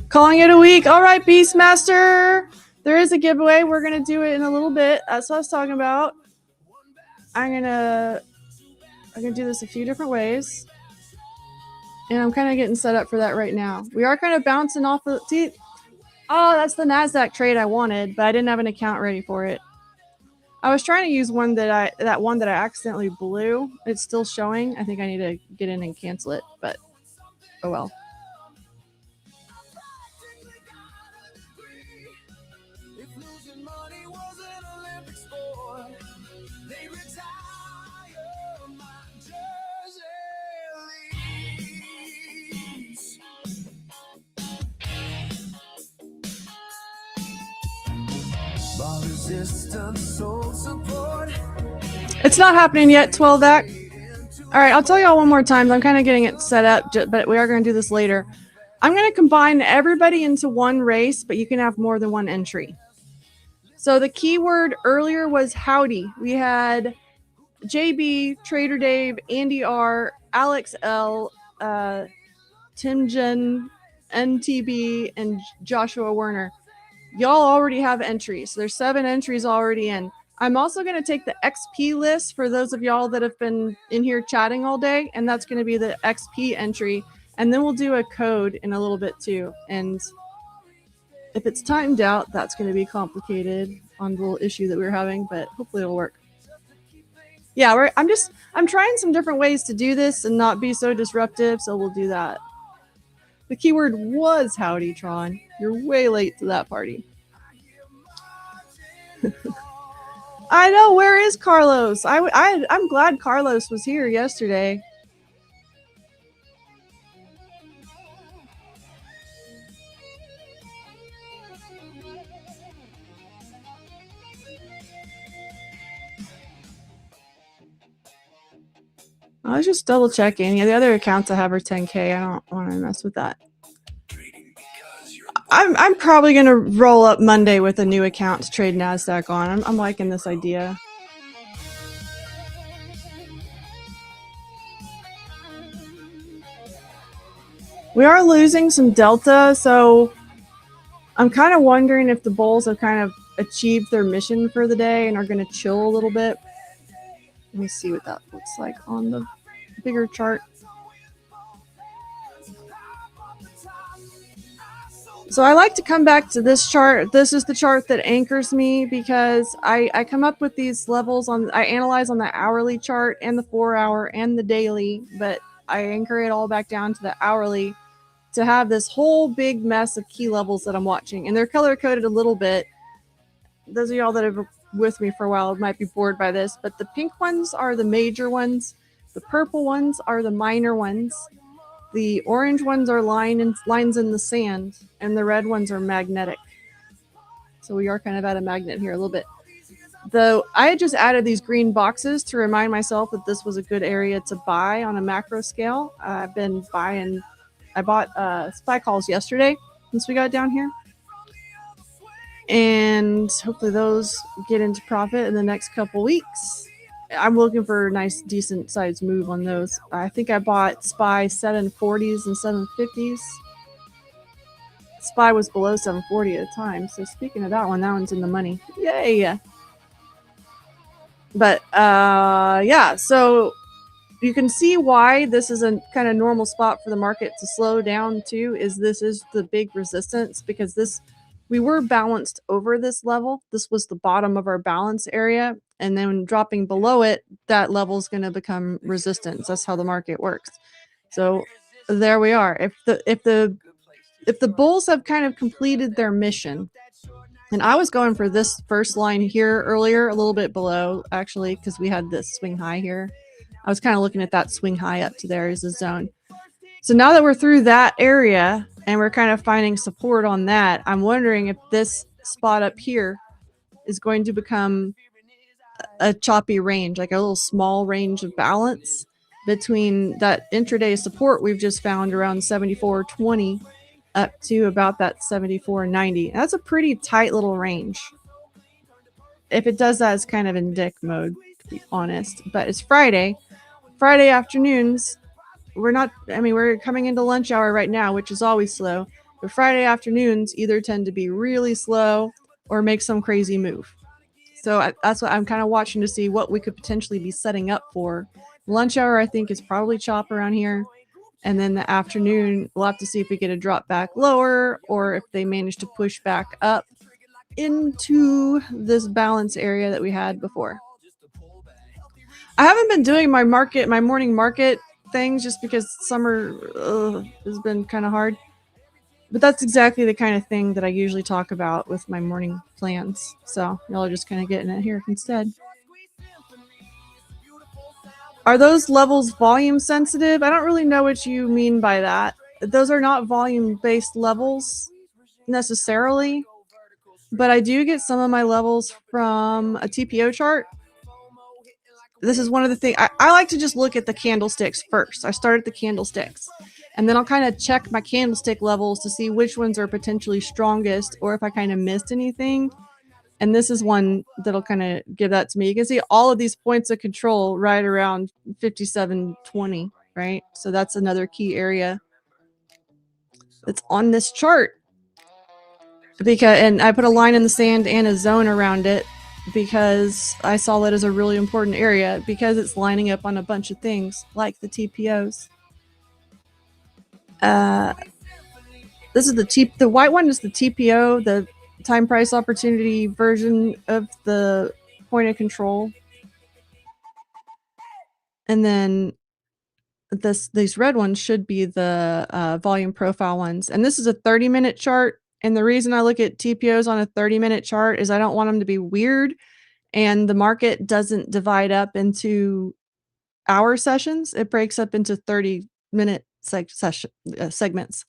Calling it a week. All right, Beastmaster. There is a giveaway. We're going to do it in a little bit. That's what I was talking about. I'm going to do this a few different ways. And I'm kind of getting set up for that right now. We are kind of bouncing off of... See? Oh, that's the NASDAQ trade I wanted, but I didn't have an account ready for it. I was trying to use one that one that I accidentally blew. It's still showing. I think I need to get in and cancel it, but oh well. It's not happening yet, 12-act. All right, I'll tell y'all one more time. I'm kind of getting it set up, but we are going to do this later. I'm going to combine everybody into one race, but you can have more than one entry. So the keyword earlier was howdy. We had JB, Trader Dave, Andy R, Alex L, Tim Jen, NTB, and Joshua Werner. Y'all already have entries. So there's 7 entries already in. I'm also going to take the XP list for those of y'all that have been in here chatting all day, and that's going to be the XP entry. And then we'll do a code in a little bit too. And if it's timed out, that's going to be complicated on the little issue that we're having, but hopefully it'll work. Yeah, I'm trying some different ways to do this and not be so disruptive, so we'll do that. The keyword was howdy, Tron. You're way late to that party. I know, where is Carlos? I'm glad Carlos was here yesterday. I was just double checking. Yeah, the other accounts I have are 10K. I don't want to mess with that. I'm probably gonna roll up Monday with a new account to trade NASDAQ on. I'm liking this idea. We are losing some delta, so I'm kind of wondering if the bulls have kind of achieved their mission for the day and are going to chill a little bit. Let me see what that looks like on the bigger chart. So I like to come back to this chart. This is the chart that anchors me because I come up with these levels I analyze on the hourly chart and the 4 hour and the daily, but I anchor it all back down to the hourly to have this whole big mess of key levels that I'm watching. And they're color coded a little bit. Those of y'all that have been with me for a while might be bored by this, but the pink ones are the major ones. The purple ones are the minor ones. The orange ones are lines in the sand, and the red ones are magnetic. So we are kind of at a magnet here a little bit. Though I had just added these green boxes to remind myself that this was a good area to buy on a macro scale. I've been buying. I bought SPY calls yesterday since we got down here. And hopefully those get into profit in the next couple weeks. I'm looking for a nice, decent sized move on those. I think I bought SPY 740s and 750s. SPY was below 740 at the time. So speaking of that one's in the money. Yay! But yeah, so you can see why this is a kind of normal spot for the market to slow down too. This is the big resistance because we were balanced over this level. This was the bottom of our balance area. And then dropping below it, that level is going to become resistance. That's how the market works. So there we are. If the bulls have kind of completed their mission, and I was going for this first line here earlier, a little bit below actually, because we had this swing high here. I was kind of looking at that swing high up to there as a zone. So now that we're through that area and we're kind of finding support on that, I'm wondering if this spot up here is going to become a choppy range, like a little small range of balance between that intraday support we've just found around 74.20 up to about that 74.90. That's a pretty tight little range. If it does that, it's kind of in dick mode, to be honest. But it's Friday afternoons. We're coming into lunch hour right now, which is always slow. But Friday afternoons either tend to be really slow or make some crazy move. So that's what I'm kind of watching to see what we could potentially be setting up for. Lunch hour, I think, is probably chop around here. And then the afternoon, we'll have to see if we get a drop back lower or if they manage to push back up into this balance area that we had before. I haven't been doing my morning market things just because summer has been kind of hard. But that's exactly the kind of thing that I usually talk about with my morning plans. So y'all are just kind of getting it here instead. Are those levels volume sensitive? I don't really know what you mean by that. Those are not volume-based levels necessarily. But I do get some of my levels from a TPO chart. This is one of the things I like to just look at the candlesticks first. I start at the candlesticks. And then I'll kind of check my candlestick levels to see which ones are potentially strongest or if I kind of missed anything. And this is one that'll kind of give that to me. You can see all of these points of control right around 57.20, right? So that's another key area that's on this chart. And I put a line in the sand and a zone around it because I saw that as a really important area because it's lining up on a bunch of things like the TPOs. This is the white one is the TPO, the time price opportunity version of the point of control. And then these red ones should be the volume profile ones. And this is a 30-minute chart. And the reason I look at TPOs on a 30-minute chart is I don't want them to be weird. And the market doesn't divide up into hour sessions. It breaks up into 30-minute segments.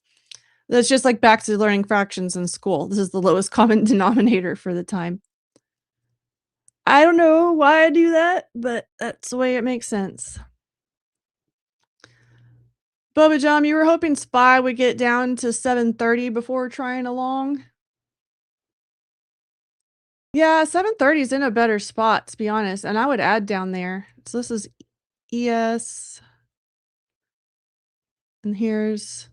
That's just like back to learning fractions in school. This is the lowest common denominator for the time. I don't know why I do that, but that's the way it makes sense. Boba Jam, you were hoping SPY would get down to 730 before trying along? Yeah, 730 is in a better spot, to be honest, and I would add down there. So this is ES, and here's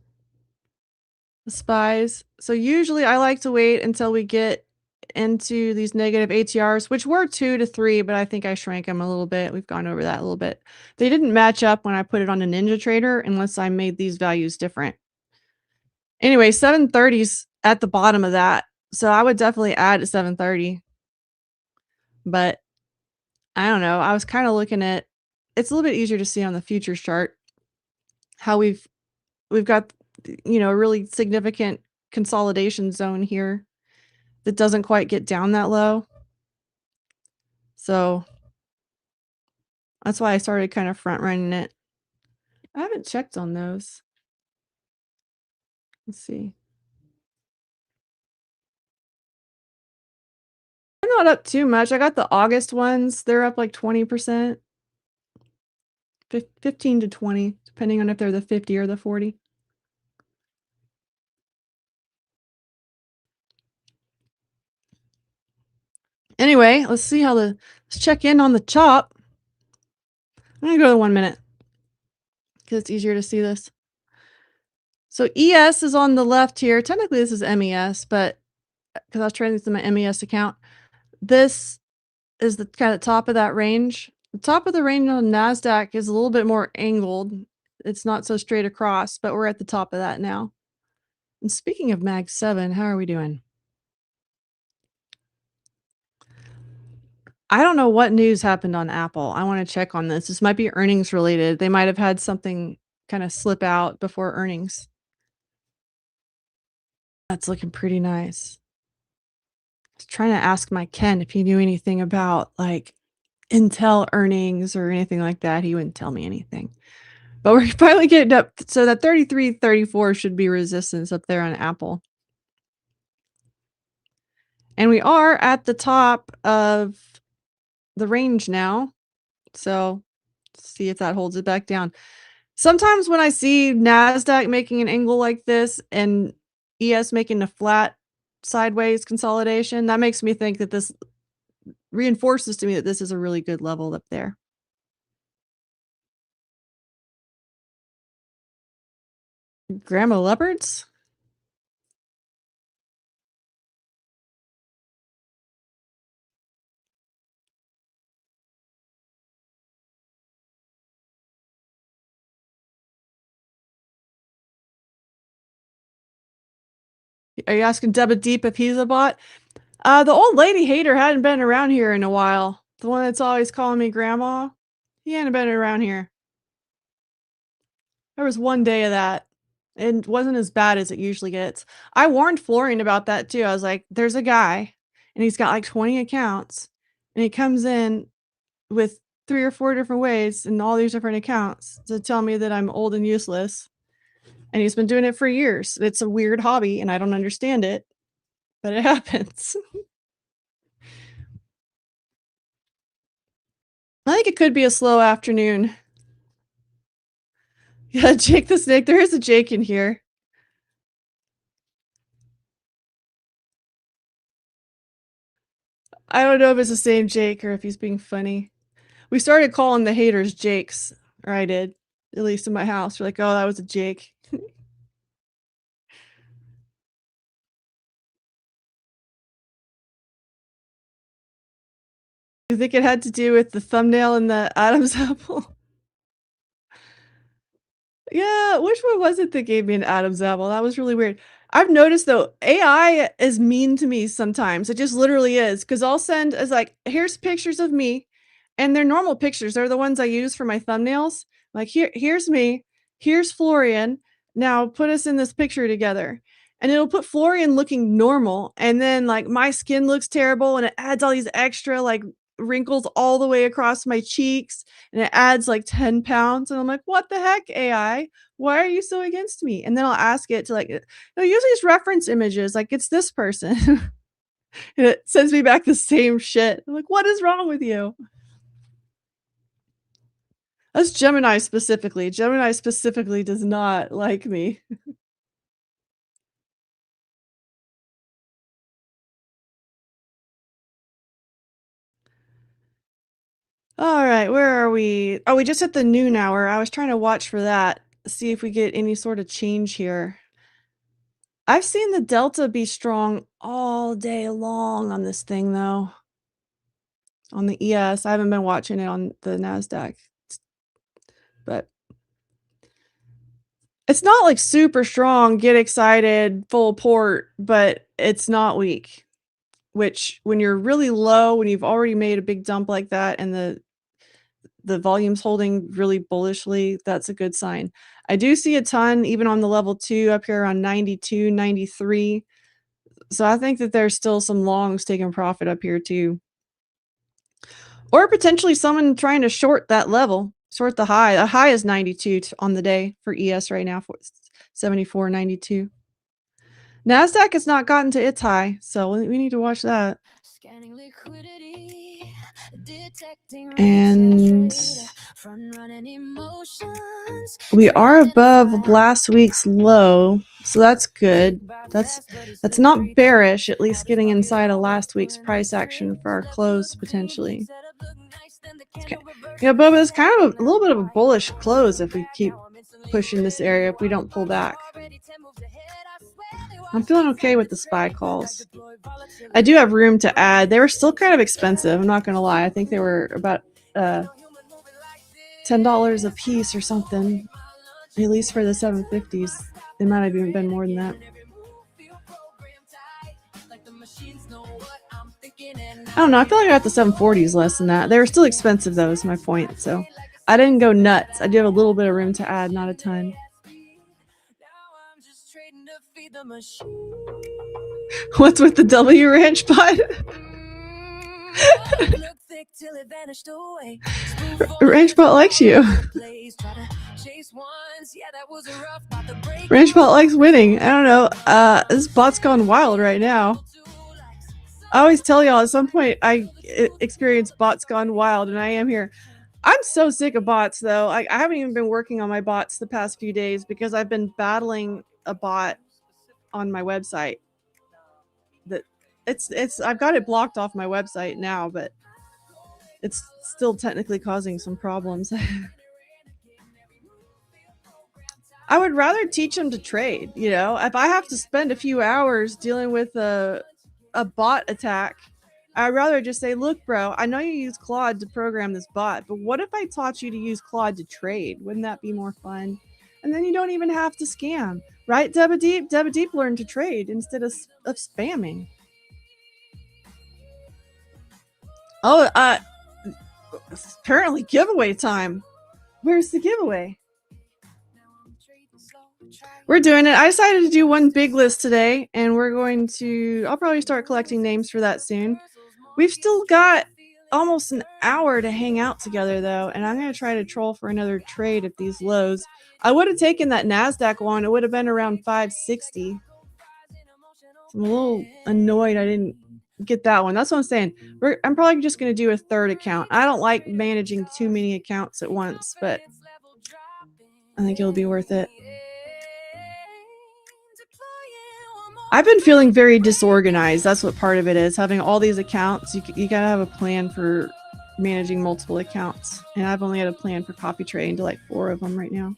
the spies. So usually I like to wait until we get into these negative ATRs, which were 2 to 3, but I think I shrank them a little bit. We've gone over that a little bit. They didn't match up when I put it on a Ninja Trader unless I made these values different. Anyway, 730's at the bottom of that. So I would definitely add a 730. But I don't know. I was kind of looking at it's a little bit easier to see on the futures chart how we've got a really significant consolidation zone here that doesn't quite get down that low. So that's why I started kind of front running it. I haven't checked on those. Let's see. They're not up too much. I got the August ones. They're up like 20%. 15 to 20, depending on if they're the 50 or the 40. Anyway, let's see how let's check in on the chop. I'm gonna go to 1 minute because it's easier to see this. So ES is on the left here. Technically this is MES, but because I was trading this in my MES account, this is the kind of top of that range. The top of the range on NASDAQ is a little bit more angled. It's not so straight across, but we're at the top of that now. And speaking of Mag 7, how are we doing? I don't know what news happened on Apple. I want to check on this. This might be earnings related. They might have had something kind of slip out before earnings. That's looking pretty nice. I was trying to ask my Ken if he knew anything about like Intel earnings or anything like that. He wouldn't tell me anything. But we're finally getting up. So that 33.34 should be resistance up there on Apple. And we are at the top of the range now. So let's see if that holds it back down. Sometimes when I see NASDAQ making an angle like this and ES making a flat sideways consolidation, that makes me think that this reinforces to me that this is a really good level up there. Grandma leopards? Are you asking Debba Deep if he's a bot? The old lady hater hadn't been around here in a while. The one that's always calling me grandma. He hadn't been around here. There was one day of that. It wasn't as bad as it usually gets. I warned Florian about that too. I was like, there's a guy and he's got like 20 accounts and he comes in with 3 or 4 different ways in all these different accounts to tell me that I'm old and useless. And he's been doing it for years. It's a weird hobby and I don't understand it, but it happens. I think it could be a slow afternoon. Yeah, Jake the Snake. There is a Jake in here. I don't know if it's the same Jake or if he's being funny. We started calling the haters Jakes, or I did, at least in my house. We're like, oh, that was a Jake. You think it had to do with the thumbnail and the Adam's apple? Yeah, which one was it that gave me an Adam's apple? That was really weird. I've noticed though, AI is mean to me sometimes. It just literally is. Cause I'll send as like, here's pictures of me. And they're normal pictures. They're the ones I use for my thumbnails. Like here's me, here's Florian. Now put us in this picture together. And it'll put Florian looking normal. And then like my skin looks terrible and it adds all these extra like wrinkles all the way across my cheeks and it adds like 10 pounds. And I'm like, what the heck, AI? Why are you so against me? And then I'll ask it to like, no, use these reference images. Like it's this person. And it sends me back the same shit. I'm like, what is wrong with you? That's Gemini specifically. Gemini specifically does not like me. All right, where are we? Oh, we just hit the noon hour. I was trying to watch for that, see if we get any sort of change here. I've seen the delta be strong all day long on this thing, though. On the ES, I haven't been watching it on the NASDAQ, but it's not like super strong, get excited, full port, but it's not weak. Which, when you're really low, when you've already made a big dump like that, and the volume's holding really bullishly, that's a good sign. I do see a ton even on the level 2 up here around 92, 93. So I think that there's still some longs taking profit up here too. Or potentially someone trying to short that level, short the high. The high is 92 on the day for ES right now, for 74.92. NASDAQ has not gotten to its high, so we need to watch that. And we are above last week's low, so that's good. That's not bearish, at least getting inside of last week's price action for our close potentially. Okay. Yeah, Bubba, it's kind of a little bit of a bullish close if we keep pushing this area, if we don't pull back. I'm feeling okay with the SPY calls. I do have room to add. They were still kind of expensive, I'm not going to lie. I think they were about $10 a piece or something, at least for the 750s. They might have even been more than that. I don't know. I feel like I got the 740s less than that. They were still expensive, though, is my point. So I didn't go nuts. I do have a little bit of room to add, not a ton. What's with the W ranch bot? Ranch bot likes you. Ranch bot likes winning. I don't know. This bot's gone wild right now. I always tell y'all at some point I experience bots gone wild, and I am here. I'm so sick of bots, though. I haven't even been working on my bots the past few days because I've been battling a bot on my website. That I've got it blocked off my website now, but it's still technically causing some problems. I would rather teach them to trade, you know? If I have to spend a few hours dealing with a bot attack, I'd rather just say, look, bro, I know you use Claude to program this bot, but what if I taught you to use Claude to trade? Wouldn't that be more fun? And then you don't even have to scam, right? Deba Deep learned to trade instead of spamming. Oh, apparently giveaway time. Where's the giveaway? We're doing it. I decided to do one big list today, and I'll probably start collecting names for that soon. We've still got almost an hour to hang out together, though, and I'm going to try to troll for another trade at these lows. I would have taken that NASDAQ one. It would have been around 560. I'm a little annoyed I didn't get that one. That's what I'm saying. I'm probably just going to do a third account. I don't like managing too many accounts at once, but I think it'll be worth it. I've been feeling very disorganized. That's what part of it is. Having all these accounts, you gotta have a plan for managing multiple accounts. And I've only had a plan for copy trading to like 4 of them right now.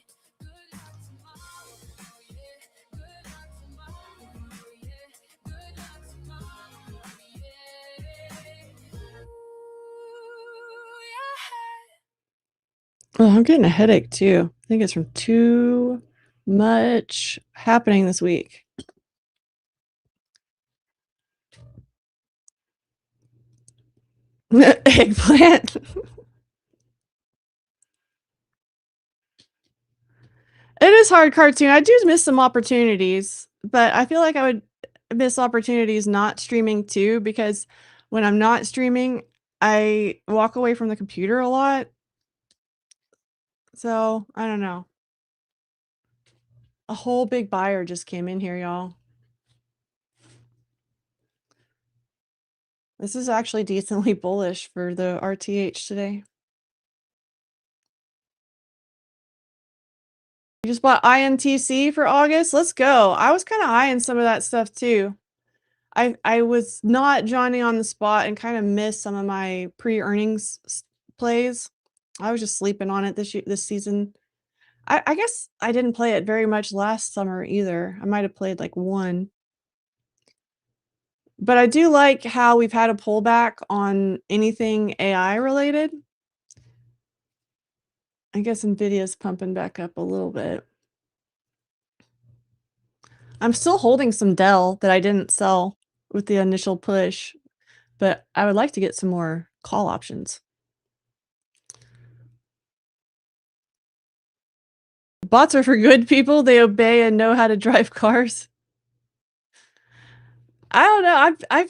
Oh, I'm getting a headache too. I think it's from too much happening this week. Eggplant. It is hard, cartoon. I do miss some opportunities, but I feel like I would miss opportunities not streaming too, because when I'm not streaming, I walk away from the computer a lot. So, I don't know. A whole big buyer just came in here, y'all. This is actually decently bullish for the RTH today. You just bought INTC for August? Let's go. I was kind of eyeing some of that stuff too. I was not Johnny on the spot and kind of missed some of my pre-earnings plays. I was just sleeping on it this season. I guess I didn't play it very much last summer either. I might have played like one. But I do like how we've had a pullback on anything AI related. I guess Nvidia's pumping back up a little bit. I'm still holding some Dell that I didn't sell with the initial push, but I would like to get some more call options. Bots are for good people. They obey and know how to drive cars. I don't know.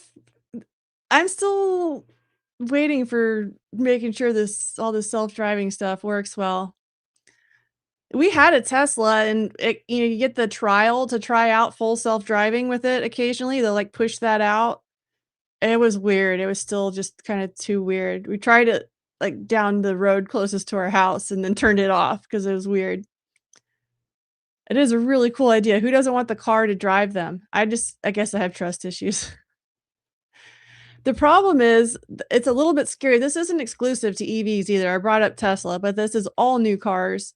I'm still waiting for making sure all this self-driving stuff works well. We had a Tesla and you get the trial to try out full self-driving with it occasionally. They'll like push that out. It was weird. It was still just kind of too weird. We tried it like down the road closest to our house and then turned it off because it was weird. It is a really cool idea. Who doesn't want the car to drive them? I guess I have trust issues. The problem is it's a little bit scary. This isn't exclusive to EVs either. I brought up Tesla, but this is all new cars.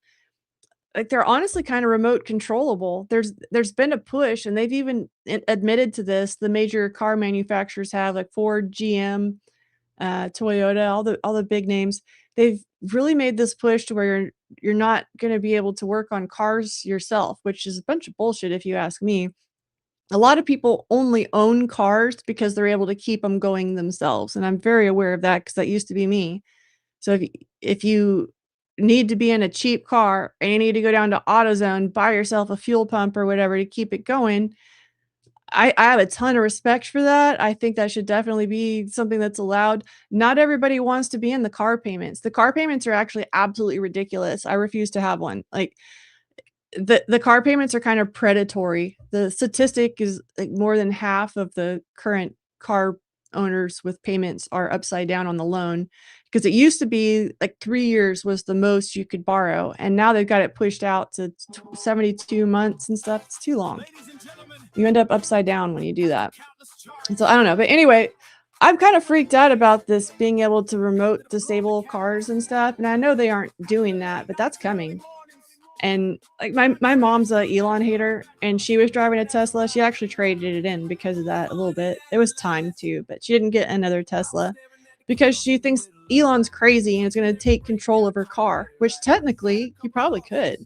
Like they're honestly kind of remote controllable. There's been a push and they've even admitted to this. The major car manufacturers have like Ford, GM, Toyota, all the big names. They've really made this push to where you're not going to be able to work on cars yourself, which is a bunch of bullshit if you ask me. A lot of people only own cars because they're able to keep them going themselves, and I'm very aware of that because that used to be me. So if you need to be in a cheap car and you need to go down to AutoZone, buy yourself a fuel pump or whatever to keep it going, I have a ton of respect for that. I think that should definitely be something that's allowed. Not everybody wants to be in the car payments. The car payments are actually absolutely ridiculous. I refuse to have one. Like the car payments are kind of predatory. The statistic is like more than half of the current car owners with payments are upside down on the loan, because it used to be like 3 years was the most you could borrow, and now they've got it pushed out to 72 months and stuff. It's too long. You end up upside down when you do that. So I don't know. But anyway, I'm kind of freaked out about this being able to remote disable cars and stuff. And I know they aren't doing that, but that's coming. And like my mom's a Elon hater, and she was driving a Tesla. She actually traded it in because of that a little bit. It was time to, but she didn't get another Tesla because she thinks Elon's crazy and it's going to take control of her car, which technically he probably could.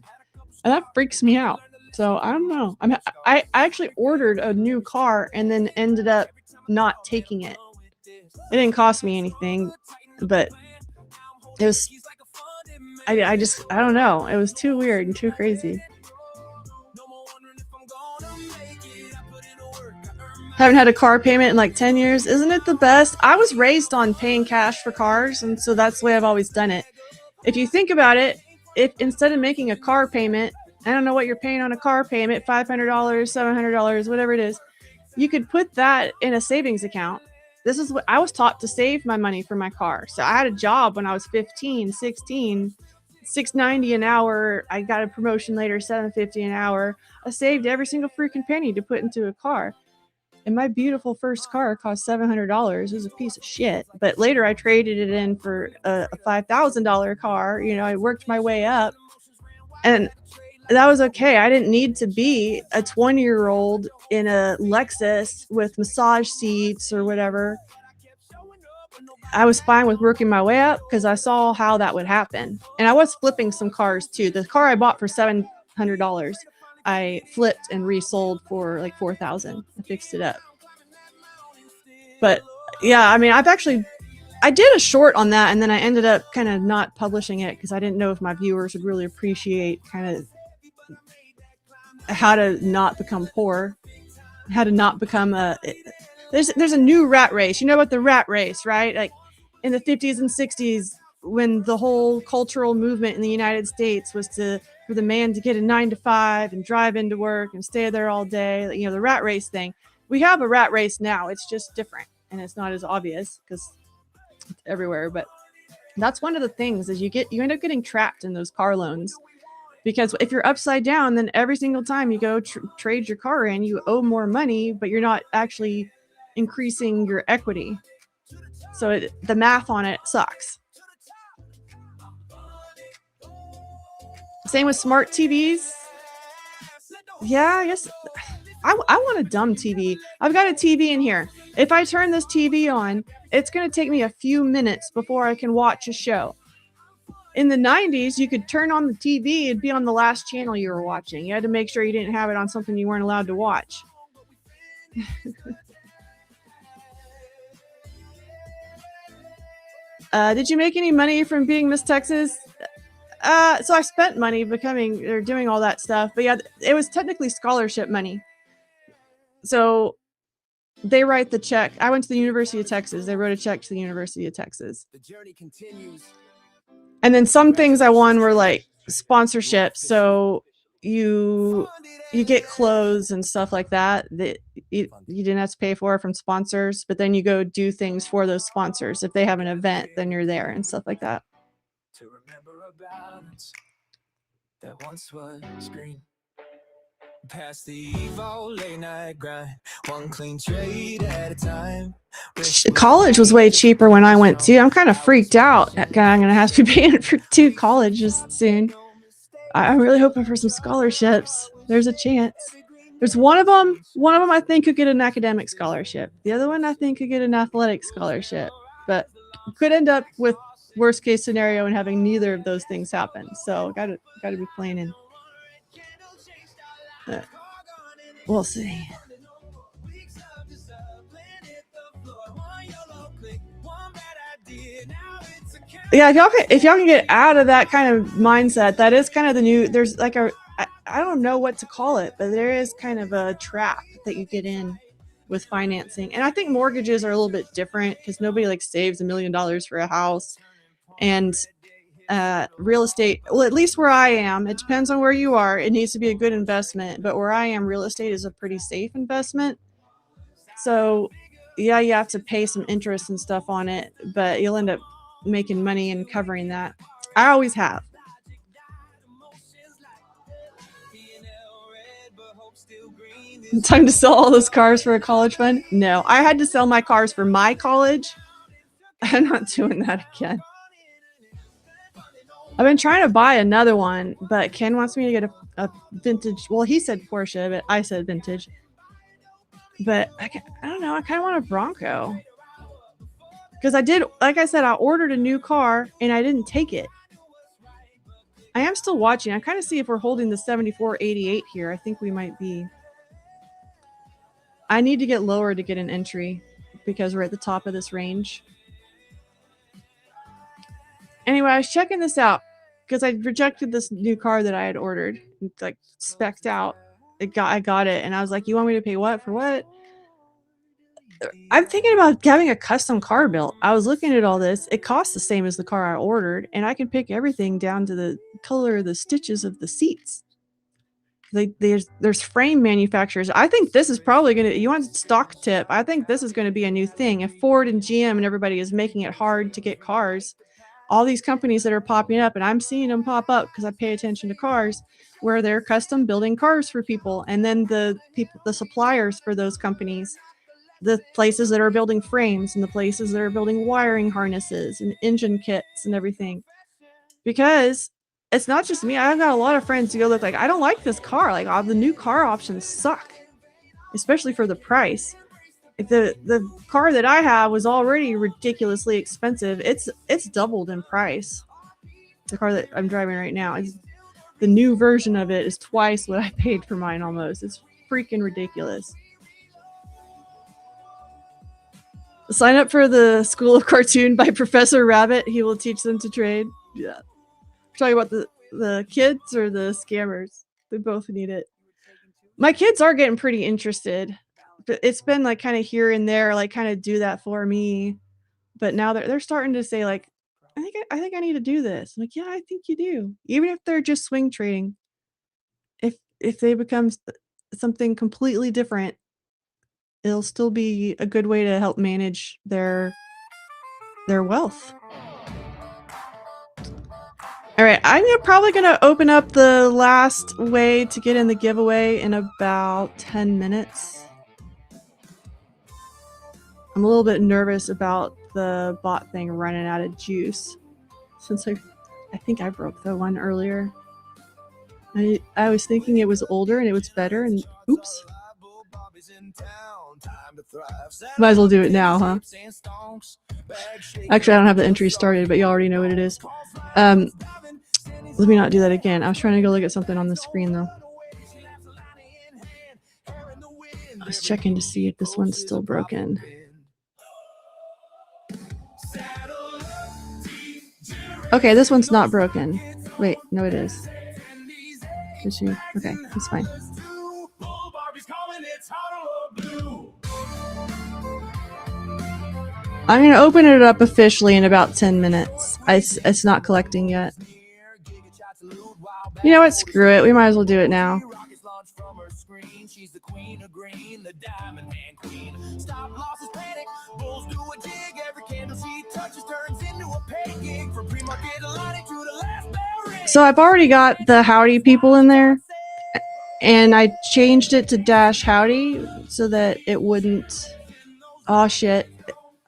And that freaks me out. So I don't know. I actually ordered a new car and then ended up not taking it. It didn't cost me anything, but it was, I don't know. It was too weird and too crazy. Haven't had a car payment in like 10 years. Isn't it the best? I was raised on paying cash for cars, and so that's the way I've always done it. If you think about it, if instead of making a car payment, I don't know what you're paying on a car payment, $500, $700, whatever it is, you could put that in a savings account. This is what I was taught to save my money for my car. So I had a job when I was 15, 16, $6.90 an hour. I got a promotion later, $7.50 an hour. I saved every single freaking penny to put into a car. And my beautiful first car cost $700. It was a piece of shit. But later I traded it in for a $5,000 car. You know, I worked my way up. And that was okay. I didn't need to be a 20-year-old in a Lexus with massage seats or whatever. I was fine with working my way up because I saw how that would happen. And I was flipping some cars too. The car I bought for $700, I flipped and resold for like $4,000. I fixed it up. But yeah, I mean, I did a short on that, and then I ended up kind of not publishing it because I didn't know if my viewers would really appreciate kind of how to not become poor, how to not become there's a new rat race. You know about the rat race, right? Like in the 50s and 60s, when the whole cultural movement in the United States was for the man to get a 9-to-5 and drive into work and stay there all day, you know, the rat race thing. We have a rat race now. It's just different, and it's not as obvious because it's everywhere. But that's one of the things is you end up getting trapped in those car loans. Because if you're upside down, then every single time you go trade your car in, you owe more money, but you're not actually increasing your equity. So the math on it sucks. Same with smart TVs. Yeah, I guess I want a dumb TV. I've got a TV in here. If I turn this TV on, it's going to take me a few minutes before I can watch a show. In the 90s, you could turn on the TV, it'd be on the last channel you were watching. You had to make sure you didn't have it on something you weren't allowed to watch. Did you make any money from being Miss Texas? So I spent money doing all that stuff, but yeah, it was technically scholarship money. So they write the check. I went to the University of Texas. They wrote a check to the University of Texas. The journey continues. And then some things I won were like sponsorships. So you get clothes and stuff like that you didn't have to pay for from sponsors, but then you go do things for those sponsors. If they have an event, then you're there and stuff like that. To remember a balance that once was green. Past the evil late night grind, one clean trade at a time. College was way cheaper when I went too. I'm kind of freaked out. I'm gonna have to be paying for 2 colleges soon. I'm really hoping for some scholarships. There's a chance. There's one of them I think could get an academic scholarship. The other one I think could get an athletic scholarship, but could end up with worst case scenario and having neither of those things happen. So gotta be planning. We'll see. Yeah, if y'all can get out of that kind of mindset, that is kind of the new. There's like I don't know what to call it, but there is kind of a trap that you get in with financing, and I think mortgages are a little bit different because nobody like saves $1 million for a house, and real estate, well, at least where I am, it depends on where you are. It needs to be a good investment, but where I am, real estate is a pretty safe investment. So yeah, you have to pay some interest and stuff on it, but you'll end up making money and covering that. I always have. Time to sell all those cars for a college fund? No, I had to sell my cars for my college. I'm not doing that again. I've been trying to buy another one, but Ken wants me to get a vintage. Well, he said Porsche, but I said vintage. But I don't know. I kind of want a Bronco. Because I did, like I said, I ordered a new car and I didn't take it. I am still watching. I kind of see if we're holding the 7488 here. I think we might be. I need to get lower to get an entry because we're at the top of this range. Anyway, I was checking this out because I rejected this new car that I had ordered, like spec'd out. I got it, and I was like, "You want me to pay what for what?" I'm thinking about having a custom car built. I was looking at all this. It costs the same as the car I ordered, and I can pick everything down to the color of the stitches of the seats. There's frame manufacturers. I think this is probably gonna. You want stock tip? I think this is going to be a new thing. If Ford and GM and everybody is making it hard to get cars. All these companies that are popping up, and I'm seeing them pop up because I pay attention to cars, where they're custom building cars for people, and then the suppliers for those companies, the places that are building frames and the places that are building wiring harnesses and engine kits and everything. Because it's not just me. I've got a lot of friends who go look like, I don't like this car. Like the new car options suck, especially for the price. The car that I have was already ridiculously expensive. It's doubled in price. The car that I'm driving right now, the new version of it is twice what I paid for mine almost. It's freaking ridiculous. Sign up for the School of Cartoon by Professor Rabbit. He will teach them to trade. Yeah. Talking about the kids or the scammers. They both need it. My kids are getting pretty interested. It's been like kind of here and there, like kind of do that for me. But now they're starting to say like, I think I need to do this. I'm like, yeah, I think you do. Even if they're just swing trading. If they become something completely different, it'll still be a good way to help manage their wealth. All right, I'm probably going to open up the last way to get in the giveaway in about 10 minutes. I'm a little bit nervous about the bot thing running out of juice since I think I broke the one earlier. I was thinking it was older and it was better, and oops. Might as well do it now, huh? Actually, I don't have the entry started, but you already know what it is. Let me not do that again. I was trying to go look at something on the screen, though. I was checking to see if this one's still broken. Okay, this one's not broken. Wait, no, it is. Okay, that's fine. I'm going to open it up officially in about 10 minutes. It's not collecting yet. You know what? Screw it. We might as well do it now. So I've already got the howdy people in there, and I changed it to dash howdy so that it wouldn't. Oh shit!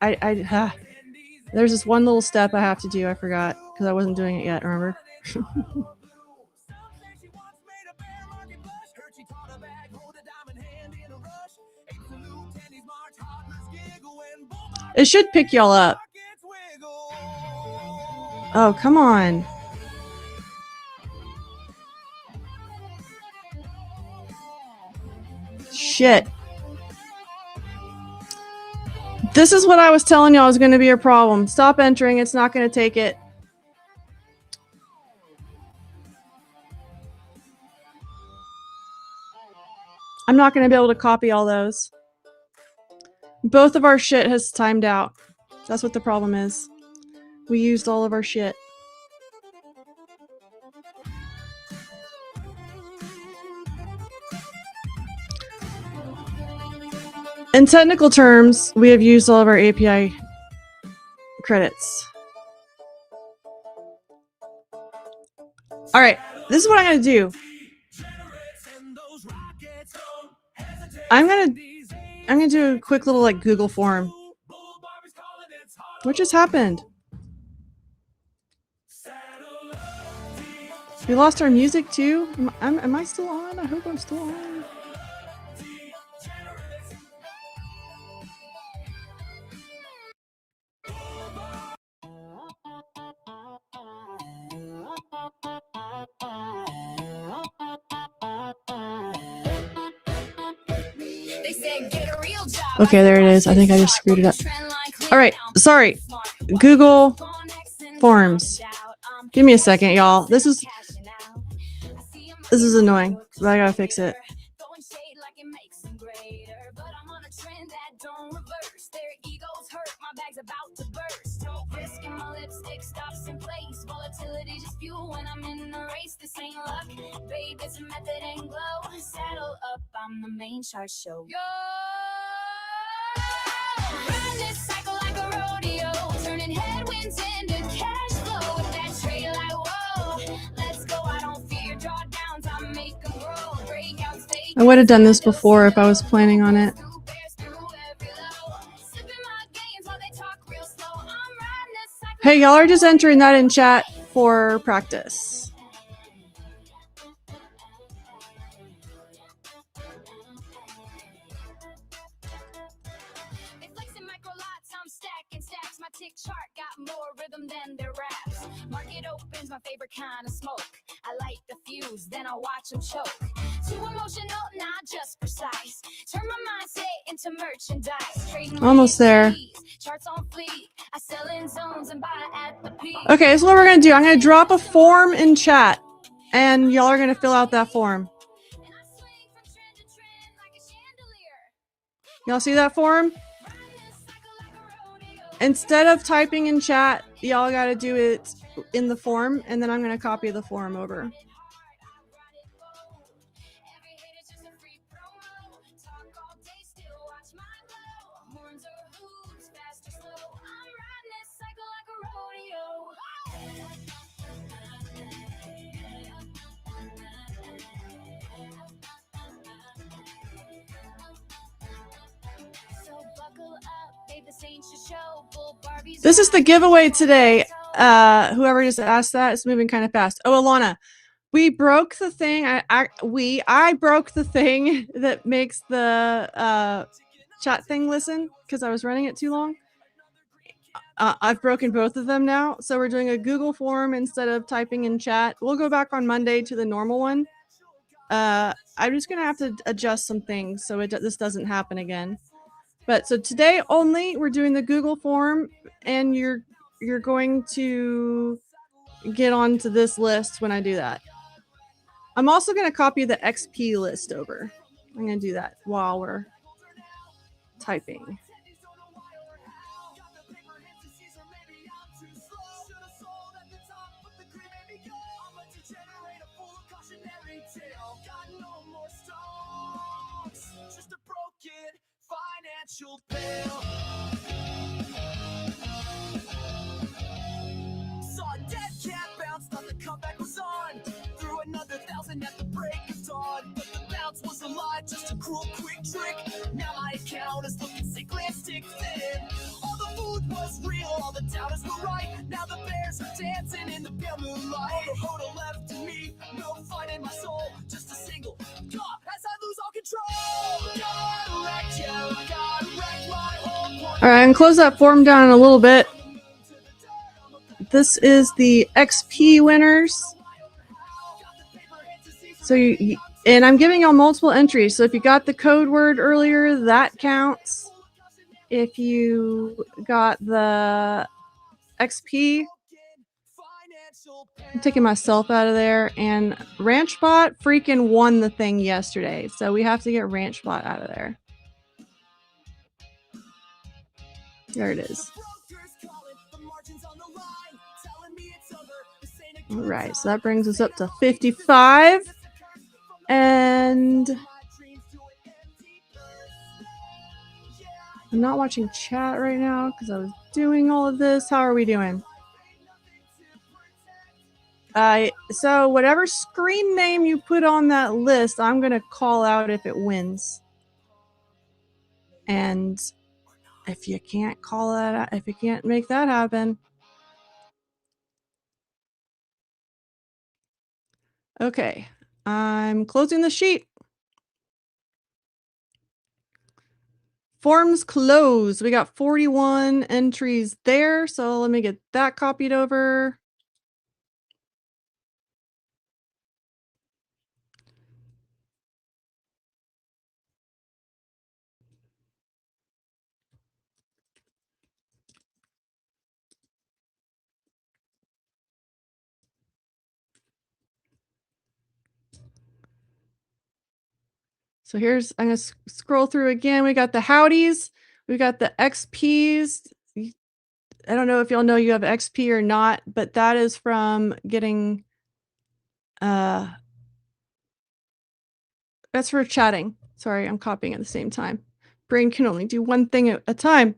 There's this one little step I have to do. I forgot because I wasn't doing it yet. Remember? It should pick y'all up. Oh, come on. Shit. This is what I was telling y'all is going to be a problem. Stop entering. It's not going to take it. I'm not going to be able to copy all those. Both of our shit has timed out. That's what the problem is. We used all of our shit. In technical terms, we have used all of our API credits. All right, this is what I'm going to do. I'm gonna do a quick little like Google form. What just happened? We lost our music too? Am I still on? I hope I'm still on. Okay, there it is. I think I just screwed it up. All right, sorry. Google Forms. Give me a second, y'all. This is annoying, but I gotta fix it. When I'm in the race, this ain't luck. Babe, it's a method and glow. Saddle up, I'm the main chart show. Yo! Run this cycle like a rodeo, turning headwinds into cash flow. With that trade like whoa, let's go. I don't fear drawdowns, I make them grow. Breakouts, fake. I would have done this before if I was planning on it. Hey, y'all are just entering that in chat for practice. Chart got more rhythm than their raps. Market opens, my favorite kind of smoke. I light the fuse, then I watch them choke. Too emotional, not just precise. Turn my mindset into merchandise. Almost there. Charts on fleek. I sell in zones and buy at the peak. Okay, so what we're gonna do, I'm gonna drop a form in chat, and y'all are gonna fill out that form. Y'all see that form? Instead of typing in chat, y'all gotta do it in the form, and then I'm gonna copy the form over. This is the giveaway today. Whoever just asked that, it's moving kind of fast. Oh, Alana, We broke the thing. I broke the thing that makes the chat thing listen because I was running it too long. I've broken both of them now, so we're doing a Google form instead of typing in chat. We'll go back on Monday to the normal one. I'm just gonna have to adjust some things so this doesn't happen again. But so today only we're doing the Google form, and you're going to get onto this list when I do that. I'm also gonna copy the XP list over. I'm gonna do that while we're typing. Financial pail. Saw a dead cat bounce, thought the comeback was on. Threw another 1,000 at the break of dawn, but the bounce was a lie, just a cruel quick trick. Now my account is looking sickly and stick thin. All the food was real, all the doubters were right. Now the bears are dancing in the pale moonlight. All the hoda left to me, no fight in my soul, just a single God as I lose all control. God wrecked you, God wrecked my whole point. All right, I'm gonna close that form down a little bit. This is the XP winners. So and I'm giving y'all multiple entries. So if you got the code word earlier, that counts. If you got the XP, I'm taking myself out of there. And RanchBot freaking won the thing yesterday. So we have to get RanchBot out of there. There it is. All right, so that brings us up to 55. And I'm not watching chat right now because I was doing all of this. How are we doing? So whatever screen name you put on that list, I'm going to call out if it wins. And if you can't call that out, if you can't make that happen. Okay, I'm closing the sheet. Forms closed. We got 41 entries there. So let me get that copied over. So here's, I'm going to scroll through again. We got the howdies. We got the XPs. I don't know if y'all know you have XP or not, but that is from getting, that's for chatting. Sorry, I'm copying at the same time. Brain can only do one thing at a time.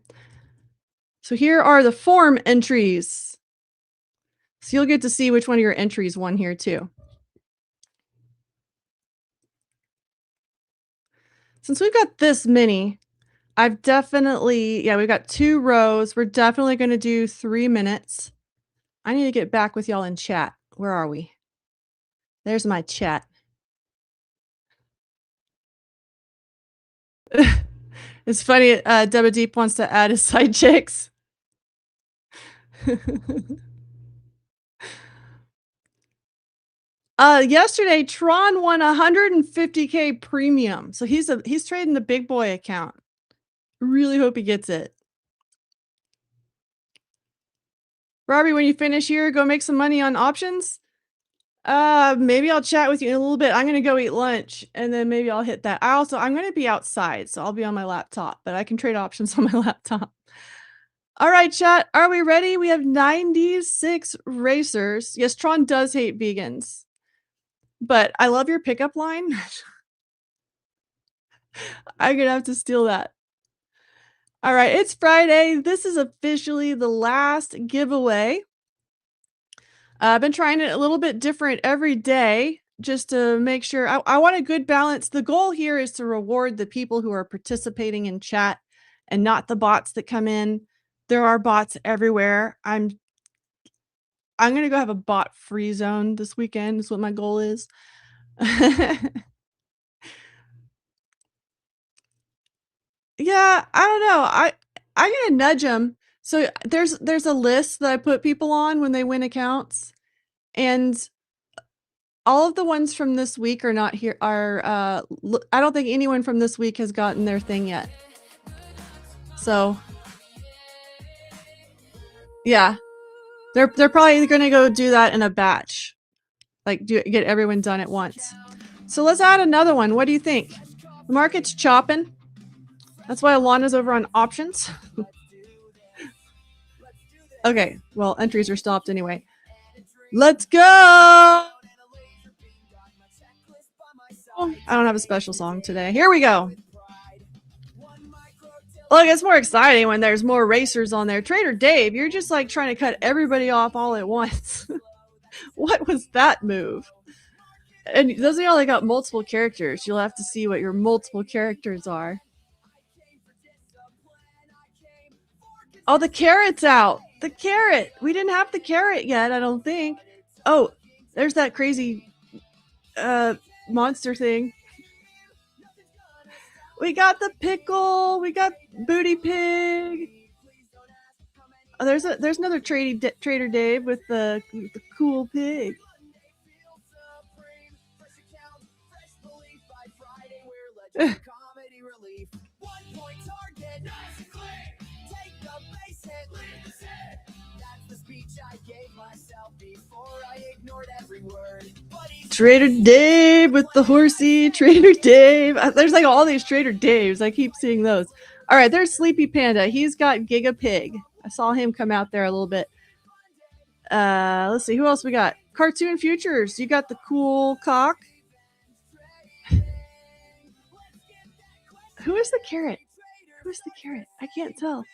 So here are the form entries. So you'll get to see which one of your entries won here too. Since we've got this many, I've definitely, yeah, we've got 2 rows. We're definitely going to do 3 minutes. I need to get back with y'all in chat. Where are we? There's my chat. It's funny, Deba Deep wants to add his side chicks. Yesterday, Tron won 150K premium. So he's trading the big boy account. Really hope he gets it. Barbie, when you finish here, go make some money on options. Maybe I'll chat with you in a little bit. I'm gonna go eat lunch and then maybe I'll hit that. I'm gonna be outside, so I'll be on my laptop, but I can trade options on my laptop. All right, chat, are we ready? We have 96 racers. Yes, Tron does hate vegans, but I love your pickup line. I'm gonna have to steal that. All right, it's Friday. This is officially the last giveaway. I've been trying it a little bit different every day just to make sure I want a good balance. The goal here is to reward the people who are participating in chat and not the bots that come in. There are bots everywhere. I'm gonna go have a bot free zone this weekend. Is what my goal is. Yeah, I don't know. I'm gonna nudge them. So there's a list that I put people on when they win accounts, and all of the ones from this week are not here. I don't think anyone from this week has gotten their thing yet. So yeah, they're probably gonna go do that in a batch, like get everyone done at once. So let's add another one. What do you think? The market's chopping. That's why Alana's over on options. Okay, well, entries are stopped anyway. Let's go! I don't have a special song today. Here we go. Look, it's more exciting when there's more racers on there. Trader Dave, you're just like trying to cut everybody off all at once. What was that move? And those of y'all that got multiple characters, you'll have to see what your multiple characters are. Oh, the carrot's out. The carrot. We didn't have the carrot yet, I don't think. Oh, there's that crazy monster thing. We got the pickle. We got Booty Pig. Oh, there's another Trader Dave with the cool pig. Trader Dave with the horsey. Trader Dave. There's like all these Trader Daves. I keep seeing those. All right, there's Sleepy Panda. He's got Giga Pig. I saw him come out there a little bit. Let's see. Who else we got? Cartoon Futures. You got the cool cock. Who is the carrot? Who's the carrot? I can't tell.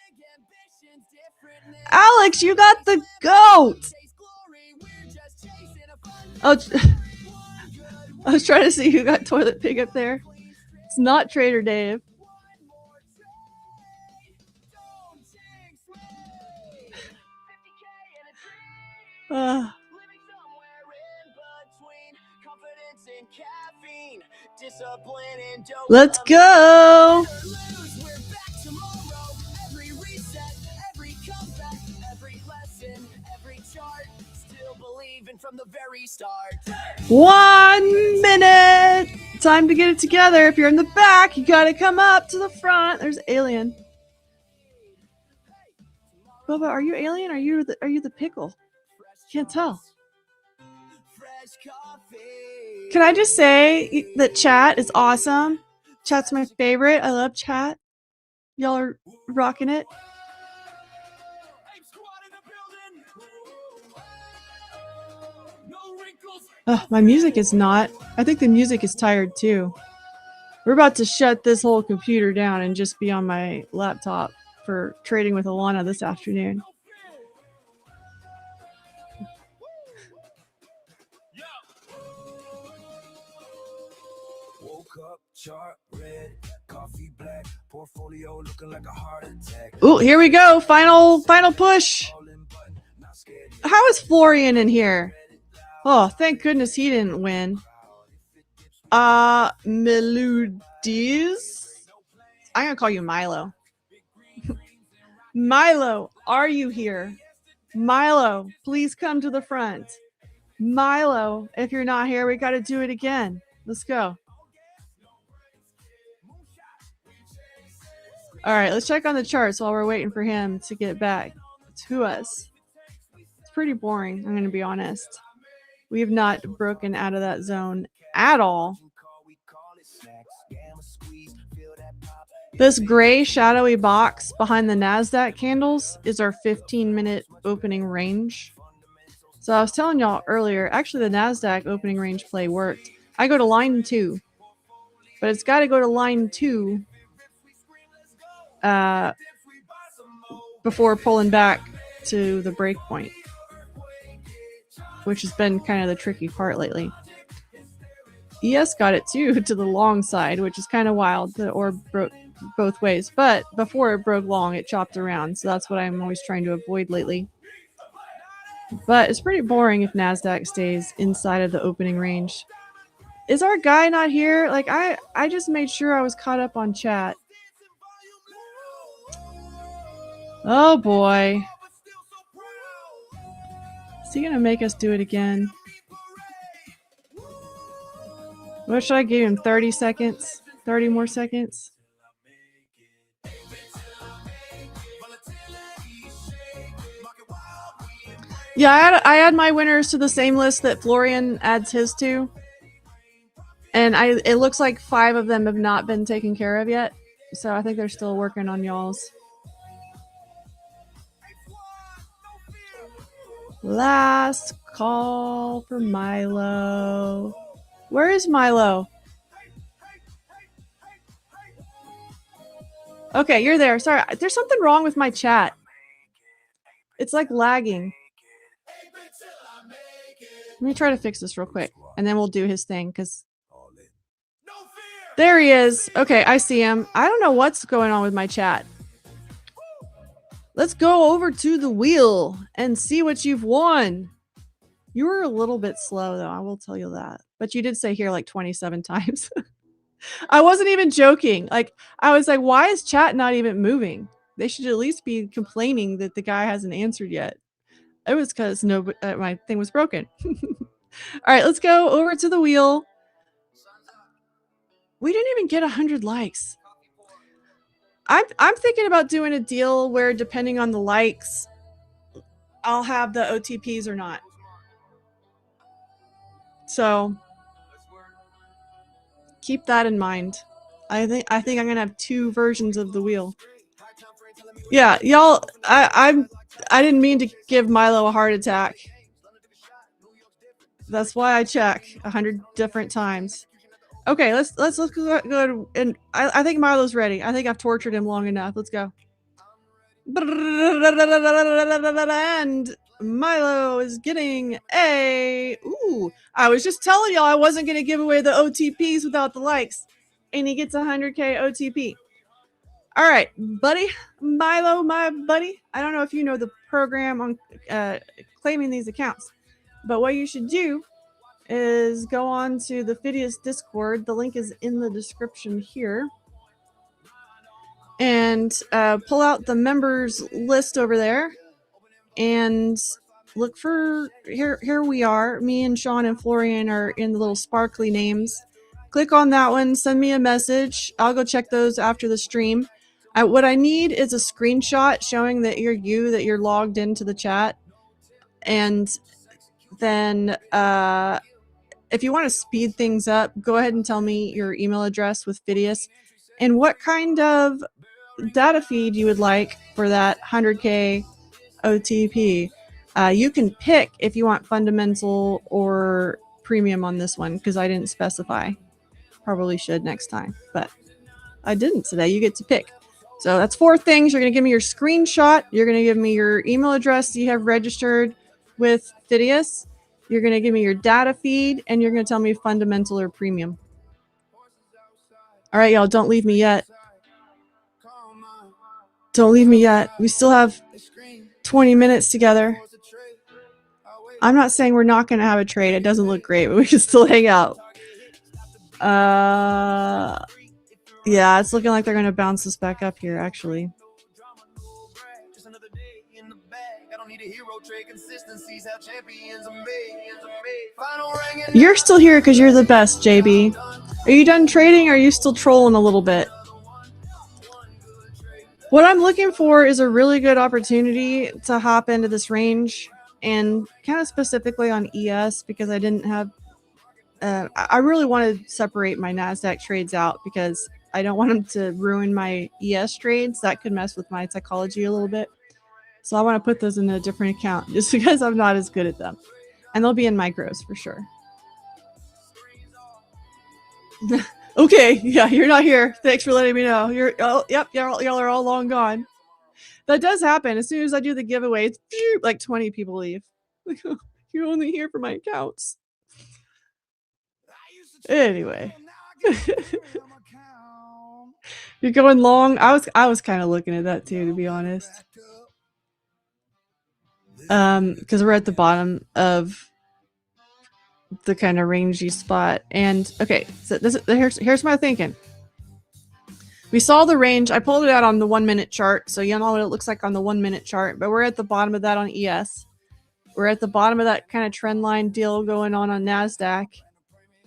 Alex, you got the goat. Oh, I was trying to see who got Toilet Pig up there. It's not Trader Dave. Let's go. From the very start. 1 minute. Time to get it together. If you're in the back, you gotta come up to the front. There's Alien. Boba, are you Alien? Are you the pickle? Can't tell. Can I just say that chat is awesome? Chat's my favorite. I love chat. Y'all are rocking it. Oh, my music is not. I think the music is tired too. We're about to shut this whole computer down and just be on my laptop for trading with Alana this afternoon. Ooh, here we go. Final push. How is Florian in here? Oh, thank goodness he didn't win. Melodies? I'm gonna call you Milo. Milo, are you here? Milo, please come to the front. Milo, if you're not here, we gotta do it again. Let's go. All right, let's check on the charts while we're waiting for him to get back to us. It's pretty boring, I'm gonna be honest. We have not broken out of that zone at all. This gray shadowy box behind the NASDAQ candles is our 15-minute opening range. So I was telling y'all earlier, actually the NASDAQ opening range play worked. I go to line 2, but it's got to go to line 2 before pulling back to the break point, which has been kind of the tricky part lately. ES got it too to the long side, which is kind of wild. The orb broke both ways, but before it broke long, it chopped around. So that's what I'm always trying to avoid lately. But it's pretty boring if NASDAQ stays inside of the opening range. Is our guy not here? Like, I just made sure I was caught up on chat. Oh boy. Is he gonna make us do it again? What should I give him? 30 seconds? 30 more seconds? Yeah, I add my winners to the same list that Florian adds his to. And it looks like 5 of them have not been taken care of yet. So I think they're still working on y'all's. Last call for Milo. Where is Milo? Okay, you're there. Sorry, there's something wrong with my chat. It's like lagging. Let me try to fix this real quick, and then we'll do his thing, because... There he is. Okay, I see him. I don't know what's going on with my chat. Let's go over to the wheel and see what you've won. You were a little bit slow, though. I will tell you that. But you did say here like 27 times. I wasn't even joking. Like, I was like, why is chat not even moving? They should at least be complaining that the guy hasn't answered yet. It was because my thing was broken. All right, let's go over to the wheel. We didn't even get 100 likes. I'm thinking about doing a deal where, depending on the likes, I'll have the OTPs or not. So keep that in mind. I think I'm gonna have 2 versions of the wheel. Yeah, y'all. I didn't mean to give Milo a heart attack. That's why I check 100 different times. Okay, let's go and I think Milo's ready. I think I've tortured him long enough. Let's go. And Milo is getting a... Ooh, I was just telling y'all I wasn't going to give away the OTPs without the likes. And he gets 100k OTP. All right, buddy. Milo, my buddy. I don't know if you know the program on claiming these accounts. But what you should do is go on to the Phidias Discord. The link is in the description here. And pull out the members list over there and look for... Here we are. Me and Sean and Florian are in the little sparkly names. Click on that one. Send me a message. I'll go check those after the stream. What I need is a screenshot showing that you're logged into the chat. And then if you want to speed things up, go ahead and tell me your email address with Phidias and what kind of data feed you would like for that 100k OTP. You can pick if you want fundamental or premium on this one, because I didn't specify. Probably should next time, but I didn't today. You get to pick. So that's 4 things. You're going to give me your screenshot. You're going to give me your email address you have registered with Phidias. You're going to give me your data feed, and you're going to tell me fundamental or premium. All right, y'all, don't leave me yet. Don't leave me yet. We still have 20 minutes together. I'm not saying we're not going to have a trade. It doesn't look great, but we can still hang out. Yeah, it's looking like they're going to bounce us back up here, actually. You're still here because you're the best, JB. Are you done trading, or are you still trolling a little bit? What I'm looking for is a really good opportunity to hop into this range, and kind of specifically on ES, because I didn't have... I really want to separate my NASDAQ trades out, because I don't want them to ruin my ES trades. That could mess with my psychology a little bit. So I want to put those in a different account, just because I'm not as good at them. And they'll be in micros for sure. Okay, yeah, you're not here. Thanks for letting me know. Yep, y'all are all long gone. That does happen. As soon as I do the giveaway, it's like 20 people leave. You're only here for my accounts. Anyway. You're going long. I was kind of looking at that too, to be honest. because we're at the bottom of the kind of rangy spot. And okay, so here's my thinking. We saw the range. I pulled it out on the 1 minute chart, so you know what it looks like on the 1 minute chart, but we're at the bottom of that on ES. We're at the bottom of that kind of trend line deal going on NASDAQ.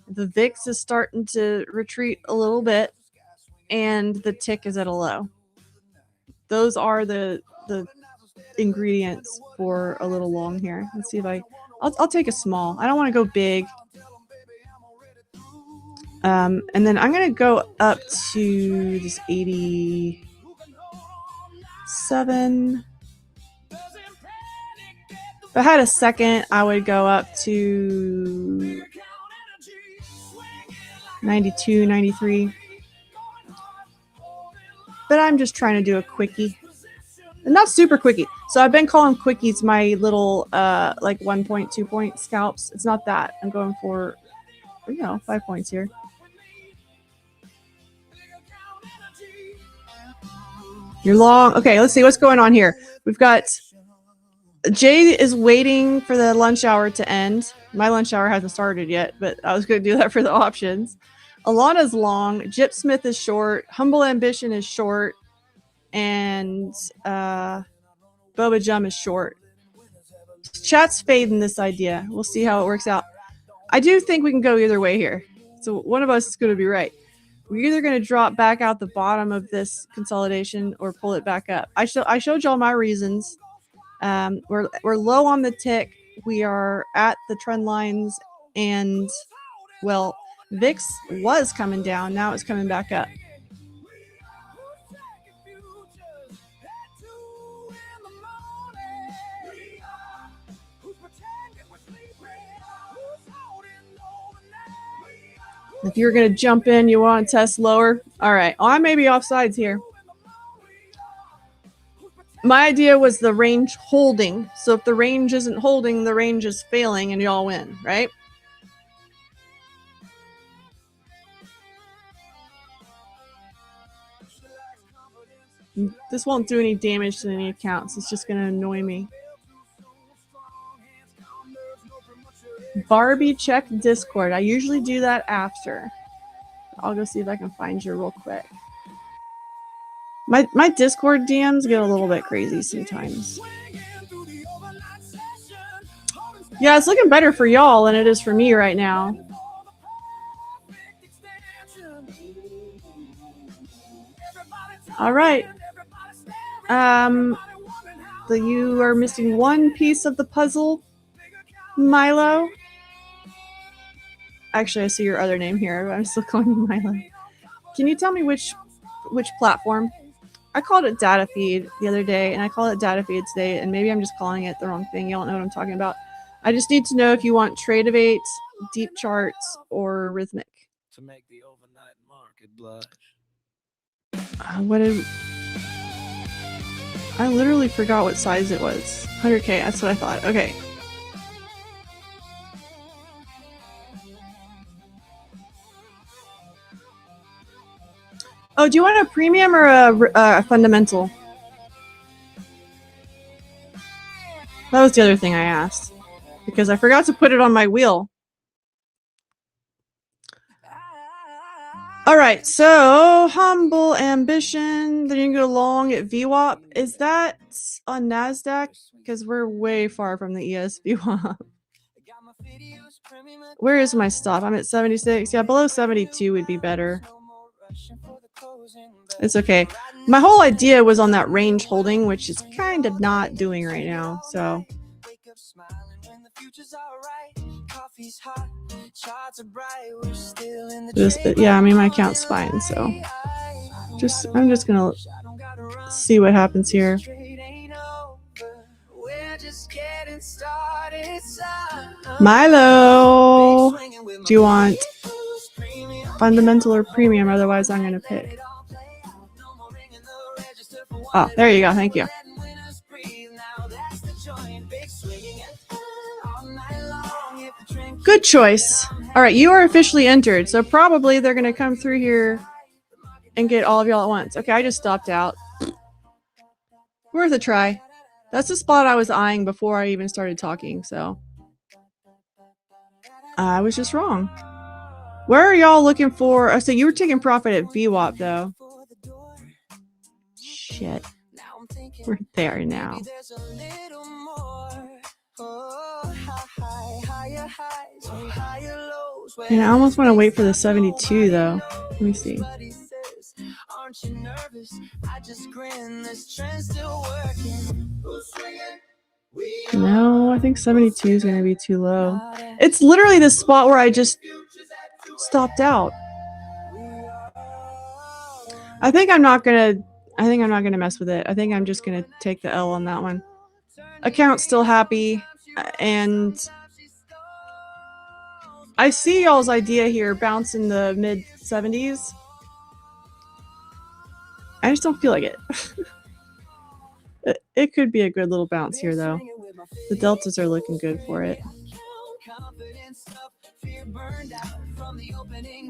The VIX is starting to retreat a little bit, and the tick is at a low. Those are the ingredients for a little long here. Let's see if I'll take a small. I don't want to go big. And then I'm going to go up to this 87. If I had a second, I would go up to 92, 93. But I'm just trying to do a quickie. Not super quickie. So I've been calling quickies my little like 1.2 point scalps. It's not that. I'm going for, 5 points here. You're long. Okay, let's see what's going on here. We've got Jay is waiting for the lunch hour to end. My lunch hour hasn't started yet, but I was going to do that for the options. Alana's long. Jip Smith is short. Humble Ambition is short. And Boba Jum is short. Chat's fading this idea. We'll see how it works out. I do think we can go either way here. So one of us is going to be right. We're either going to drop back out the bottom of this consolidation or pull it back up. I showed y'all my reasons. We're low on the tick. We are at the trend lines, and well, VIX was coming down. Now it's coming back up. If you're going to jump in, you want to test lower. All right. Oh, I may be offsides here. My idea was the range holding. So if the range isn't holding, the range is failing and y'all win, right? This won't do any damage to any accounts. It's just going to annoy me. Barbie, check Discord. I usually do that after. I'll go see if I can find you real quick. My Discord DMs get a little bit crazy sometimes. Yeah, it's looking better for y'all than it is for me right now. All right. You are missing one piece of the puzzle, Milo. Actually, I see your other name here, but I'm still calling you Milo. Can you tell me which platform? I called it data feed the other day, and I called it data feed today, and maybe I'm just calling it the wrong thing. You don't know what I'm talking about. I just need to know if you want Tradeovate, deep charts, or rhythmic. To make the overnight market blush. I literally forgot what size it was. 100K, that's what I thought. Okay. Oh, do you want a premium or a fundamental? That was the other thing I asked. Because I forgot to put it on my wheel. Alright, so Humble Ambition. Then you can go long at VWAP. Is that on NASDAQ? Because we're way far from the ES VWAP. Where is my stop? I'm at 76. Yeah, below 72 would be better. It's okay. My whole idea was on that range holding, which is kind of not doing right now. So yeah, I mean my account's fine. So I'm just gonna see what happens here. Milo, do you want fundamental or premium? Otherwise, I'm gonna pick. Oh, there you go. Thank you. Good choice. All right, you are officially entered. So probably they're going to come through here and get all of y'all at once. Okay, I just stopped out. Worth a try. That's the spot I was eyeing before I even started talking, so I was just wrong. Where are y'all looking for? Oh, so you were taking profit at VWAP though. Shit. We're there now. And I almost want to wait for the 72 though. Let me see. No, I think 72 is going to be too low. It's literally the spot where I just stopped out. I think I'm not gonna mess with it. I think I'm just gonna take the L on that one. Account's still happy, and I see y'all's idea here, bounce in the mid 70s. I just don't feel like it. It could be a good little bounce here though. The deltas are looking good for it.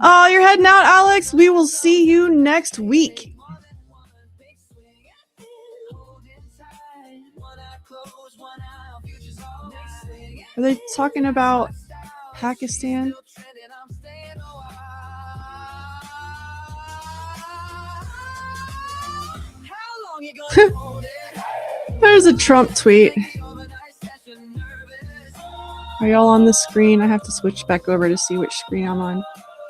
Oh, you're heading out, Alex. We will see you next week. Are they talking about Pakistan? There's a Trump tweet. Are y'all on the screen? I have to switch back over to see which screen I'm on.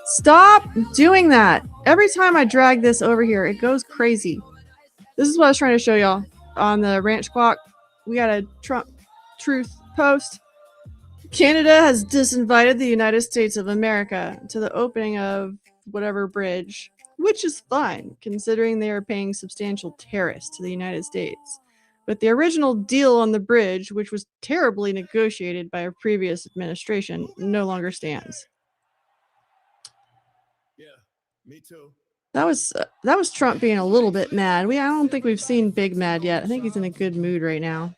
Stop doing that. Every time I drag this over here, it goes crazy. This is what I was trying to show y'all on the Ranch Clock. We got a Trump truth post. Canada has disinvited the United States of America to the opening of whatever bridge, which is fine considering they are paying substantial tariffs to the United States. But the original deal on the bridge, which was terribly negotiated by a previous administration, no longer stands. Yeah, me too. That was Trump being a little bit mad. I don't think we've seen Big Mad yet. I think he's in a good mood right now.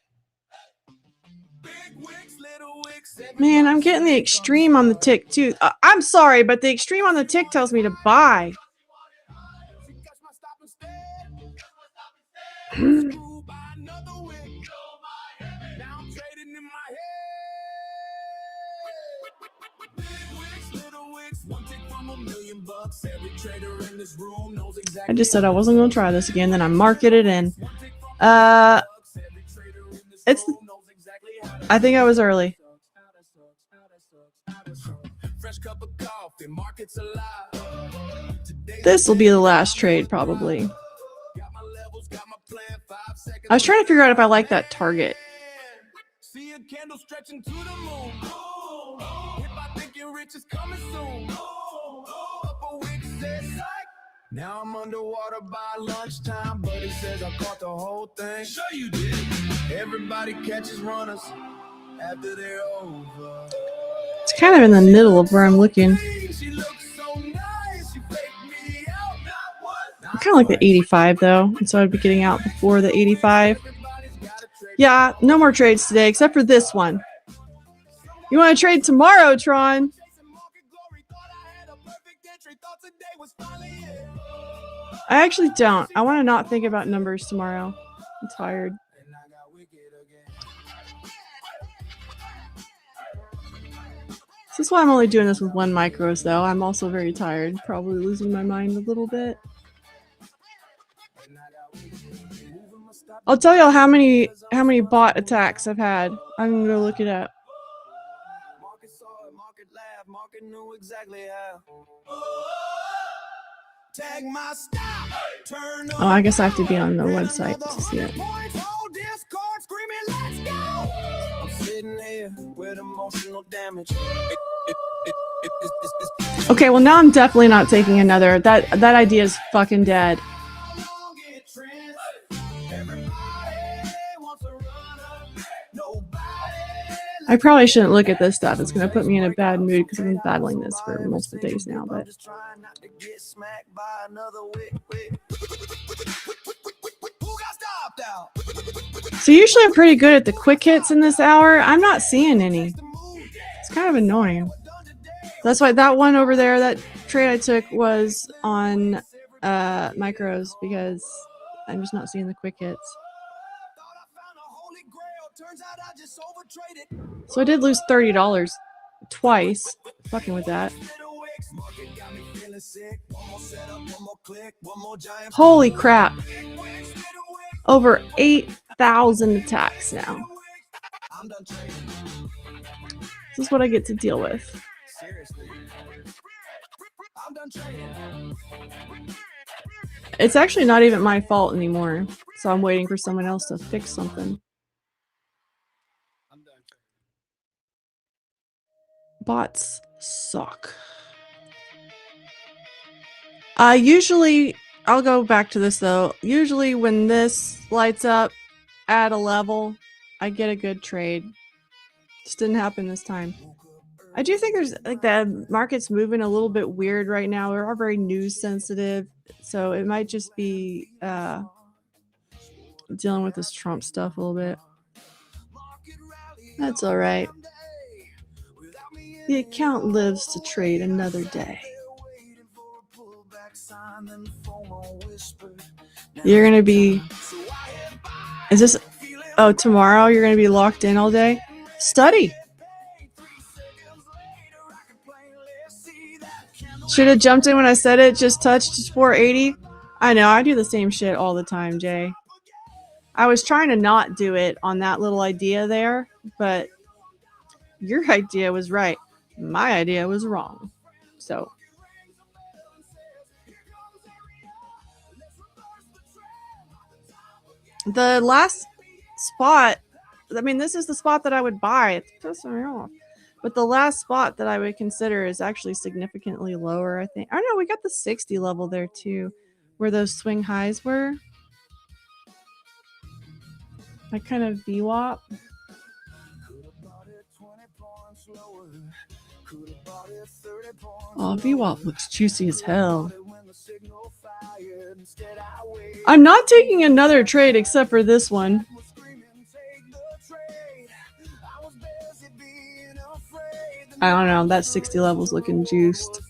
Man, I'm getting the extreme on the tick too. I'm sorry, but the extreme on the tick tells me to buy. I just said I wasn't going to try this again, then I marked it in. I think I was early. This will be the last trade, probably. I was trying to figure out if I like that target. See a candle stretching to the moon. If I think you're rich is coming soon. Now I'm underwater by lunchtime, but he says I caught the whole thing. Sure you did. Everybody catches runners after they're over. It's kind of in the middle of where I'm looking. I kind of like the 85 though, and so I'd be getting out before the 85. Yeah, no more trades today except for this one. You want to trade tomorrow, Tron? I actually don't. I want to not think about numbers tomorrow. I'm tired. This is why I'm only doing this with one micros though. I'm also very tired. Probably losing my mind a little bit. I'll tell y'all how many bot attacks I've had. I'm gonna look it up. Oh, I guess I have to be on the website to see it. Okay, well now I'm definitely not taking another. That idea is fucking dead. I probably shouldn't look at this stuff. It's going to put me in a bad mood because I've been battling this for multiple days now. But so usually I'm pretty good at the quick hits in this hour. I'm not seeing any. It's kind of annoying. That's why that one over there, that trade I took was on micros because I'm just not seeing the quick hits. So I did lose $30 twice. Fucking with that. Holy crap. Over 8,000 attacks now. This is what I get to deal with. It's actually not even my fault anymore. So I'm waiting for someone else to fix something. Bots suck. Usually, I'll go back to this though. Usually when this lights up at a level, I get a good trade. Just didn't happen this time. I do think there's like the market's moving a little bit weird right now. We are very news sensitive, so it might just be dealing with this Trump stuff a little bit. That's all right. The account lives to trade another day. You're gonna be. Is this? Oh, tomorrow you're gonna be locked in all day. Study. Should have jumped in when I said it. Just touched 480. I know. I do the same shit all the time, Jay. I was trying to not do it on that little idea there, but your idea was right. My idea was wrong. So. The last spot, I mean, this is the spot that I would buy. It's pissing me off. But the last spot that I would consider is actually significantly lower, I think. Oh, no, we got the 60 level there, too, where those swing highs were. That kind of VWAP. Oh, VWAP looks juicy as hell. I'm not taking another trade except for this one. I don't know. That 60 level's looking juiced.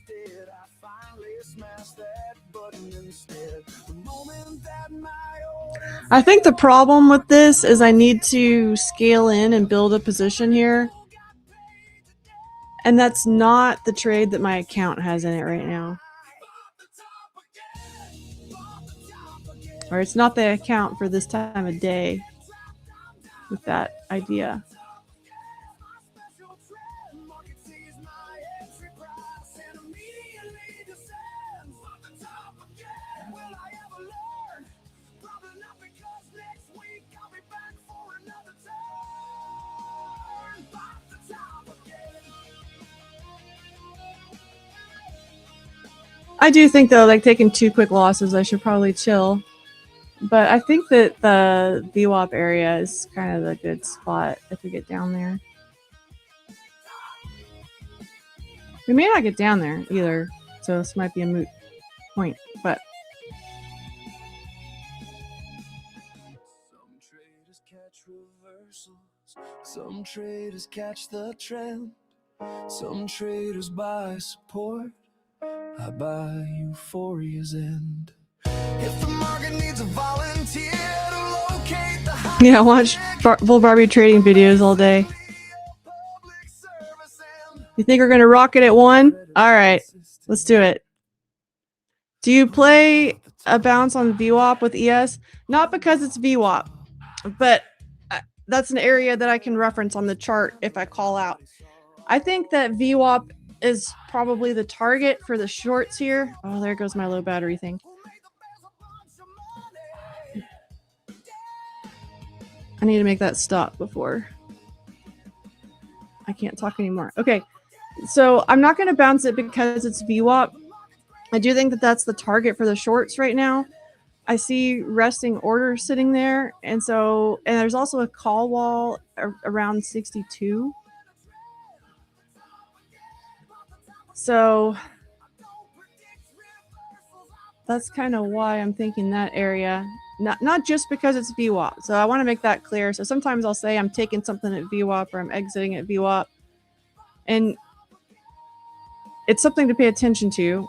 I think the problem with this is I need to scale in and build a position here. And that's not the trade that my account has in it right now. Or it's not the account for this time of day with that idea. I do think though, like taking 2 quick losses, I should probably chill. But I think that the VWAP area is kind of a good spot if we get down there. We may not get down there either, so this might be a moot point, but some traders catch the trend, some traders buy support. I buy euphoria's end. If the market needs a volunteer to locate the high, yeah, watch Bull Barbie trading videos all day. You think we're gonna rock it at 1? All right, let's do it. Do you play a bounce on VWAP with ES? Not because it's VWAP, but that's an area that I can reference on the chart if I call out. I think that VWAP is probably the target for the shorts here. Oh, there goes my low battery thing. I need to make that stop before I can't talk anymore. Okay, so I'm not going to bounce it because it's VWAP. I do think that that's the target for the shorts right now. I see resting order sitting there, and there's also a call wall around 62. So that's kind of why I'm thinking that area. Not just because it's VWAP. So I want to make that clear. So sometimes I'll say I'm taking something at VWAP or I'm exiting at VWAP. And it's something to pay attention to.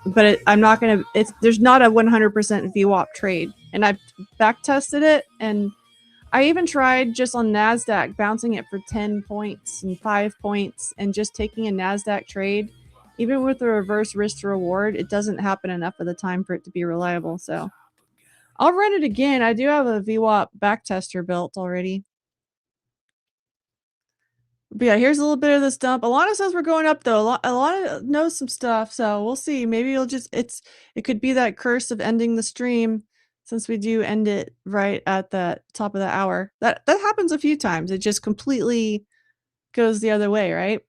But I'm not going to... There's not a 100% VWAP trade. And I've back tested it. And I even tried just on NASDAQ bouncing it for 10 points and 5 points and just taking a NASDAQ trade. Even with the reverse risk to reward, it doesn't happen enough of the time for it to be reliable. So I'll run it again. I do have a VWAP backtester built already. But yeah, here's a little bit of this dump. Alana says we're going up though. Alana knows some stuff, so we'll see. Maybe it could be that curse of ending the stream, since we do end it right at the top of the hour. That happens a few times. It just completely goes the other way, right?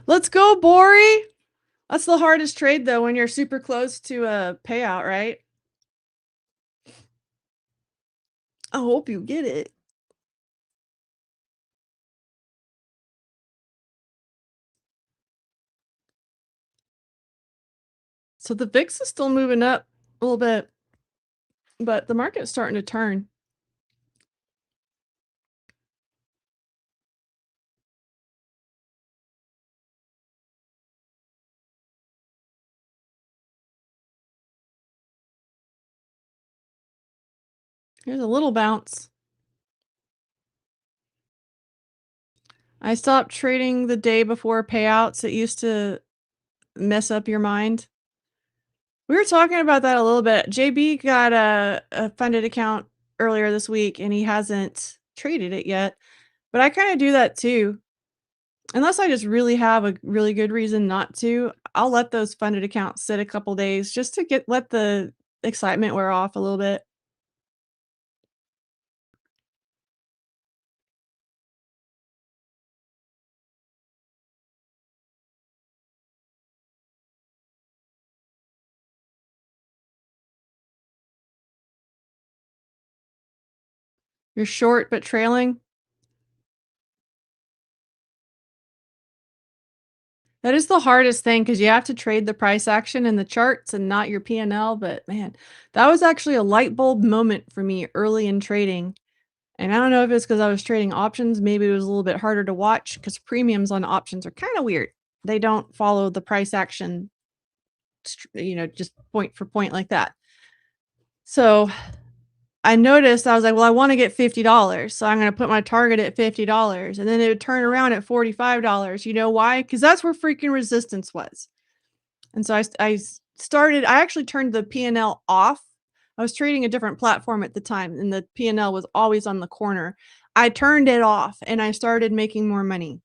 Let's go, Bori! That's the hardest trade, though, when you're super close to a payout, right? I hope you get it. So the VIX is still moving up a little bit, but the market's starting to turn. Here's a little bounce. I stopped trading the day before payouts. It used to mess up your mind. We were talking about that a little bit. JB got a funded account earlier this week, and he hasn't traded it yet. But I kind of do that too. Unless I just really have a really good reason not to, I'll let those funded accounts sit a couple days just to let the excitement wear off a little bit. You're short but trailing. That is the hardest thing because you have to trade the price action in the charts and not your P&L. But man, that was actually a light bulb moment for me early in trading. And I don't know if it's because I was trading options. Maybe it was a little bit harder to watch because premiums on options are kind of weird. They don't follow the price action, just point for point like that. So I noticed, I was like, well, I want to get $50. So I'm going to put my target at $50. And then it would turn around at $45. You know why? Because that's where freaking resistance was. And so I actually turned the P&L off. I was trading a different platform at the time, and the P&L was always on the corner. I turned it off, and I started making more money.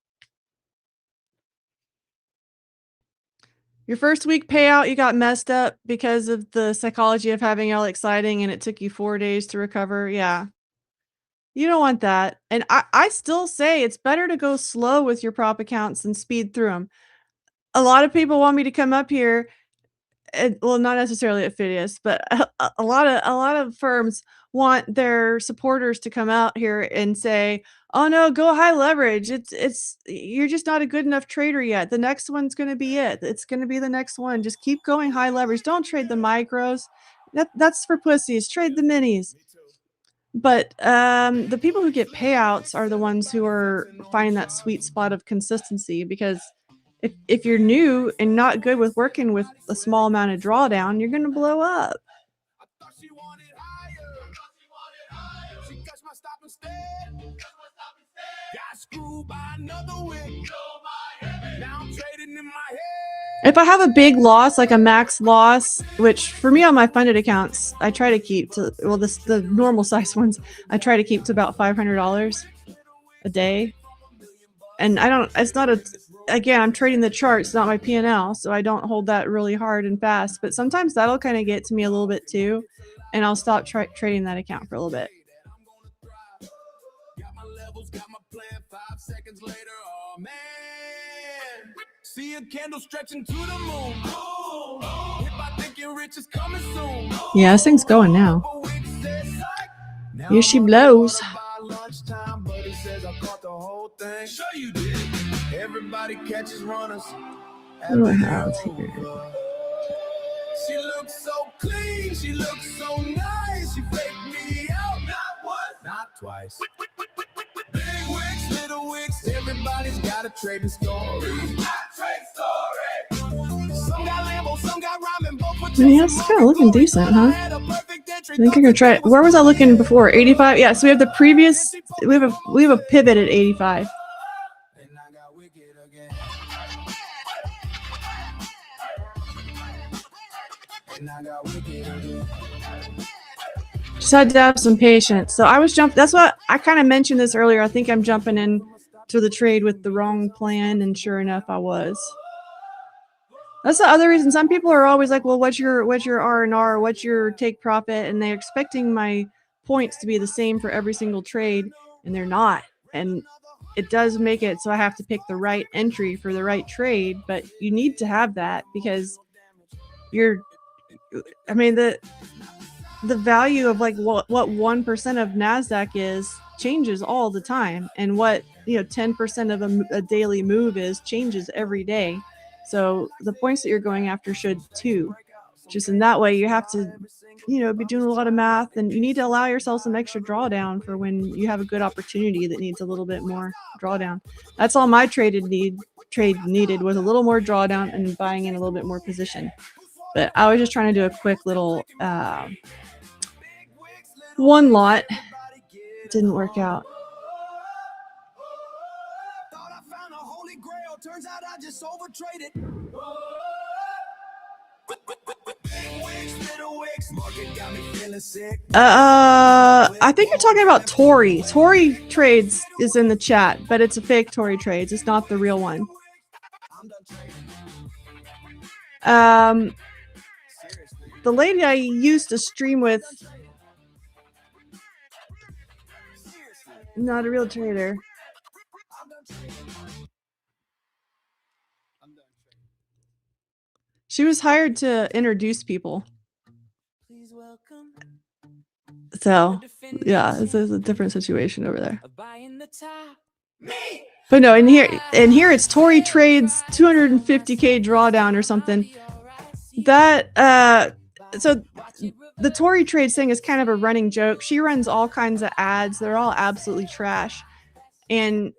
Your first week payout, you got messed up because of the psychology of having all exciting, and it took you 4 days to recover. Yeah. You don't want that. And I still say it's better to go slow with your prop accounts than speed through them. A lot of people want me to come up here, well, not necessarily at Phidias, but a lot of firms want their supporters to come out here and say, "Oh no, go high leverage. You're just not a good enough trader yet. The next one's going to be it. It's going to be the next one. Just keep going high leverage. Don't trade the micros. That's for pussies. Trade the minis." But the people who get payouts are the ones who are finding that sweet spot of consistency, because if you're new and not good with working with a small amount of drawdown, you're going to blow up. If I have a big loss, like a max loss, which for me on my funded accounts, I try to keep to, well, the normal size ones, I try to keep to about $500 a day. And again, I'm trading the charts, not my P&L, so I don't hold that really hard and fast. But sometimes that'll kind of get to me a little bit too, and I'll stop trading that account for a little bit. See a candle stretching to the moon. If I think you're rich, it's coming soon. Yeah, this thing's going now. Here she blows. Everybody catches runners. What do I have here? She looks so clean, she looks so nice. She faked me out, not once, not twice. Big wigs, little wigs, everybody's got a trading story. Some got Lambo, some got ramen, both with Yeah, it's kind of looking decent, huh? I think I'm gonna try it. Where was I looking before? 85? Yeah, so we have the previous, we have a pivot at 85. Just had to have some patience. So I was that's what I kind of mentioned this earlier. I think I'm jumping in to the trade with the wrong plan, and sure enough, I was. That's the other reason. Some people are always like, well, what's your R&R? What's your take profit? And they're expecting my points to be the same for every single trade, and they're not. And it does make it so I have to pick the right entry for the right trade, but you need to have that because the value of like what 1% of NASDAQ is changes all the time, and what 10% of a daily move is changes every day. So the points that you're going after should too. Just in that way, you have to be doing a lot of math, and you need to allow yourself some extra drawdown for when you have a good opportunity that needs a little bit more drawdown. That's all my trade needed was a little more drawdown and buying in a little bit more position. But I was just trying to do a quick little one lot. It didn't work out. Turns out I just overtraded. I think you're talking about Tori. Tori Trades is in the chat, but it's a fake Tori Trades. It's not the real one. The lady I used to stream with, not a real trader. She was hired to introduce people. So, yeah, it's a different situation over there. But no, in here it's Tori Trades 250K drawdown or something. That so the Tori Trades thing is kind of a running joke. She runs all kinds of ads. They're all absolutely trash. And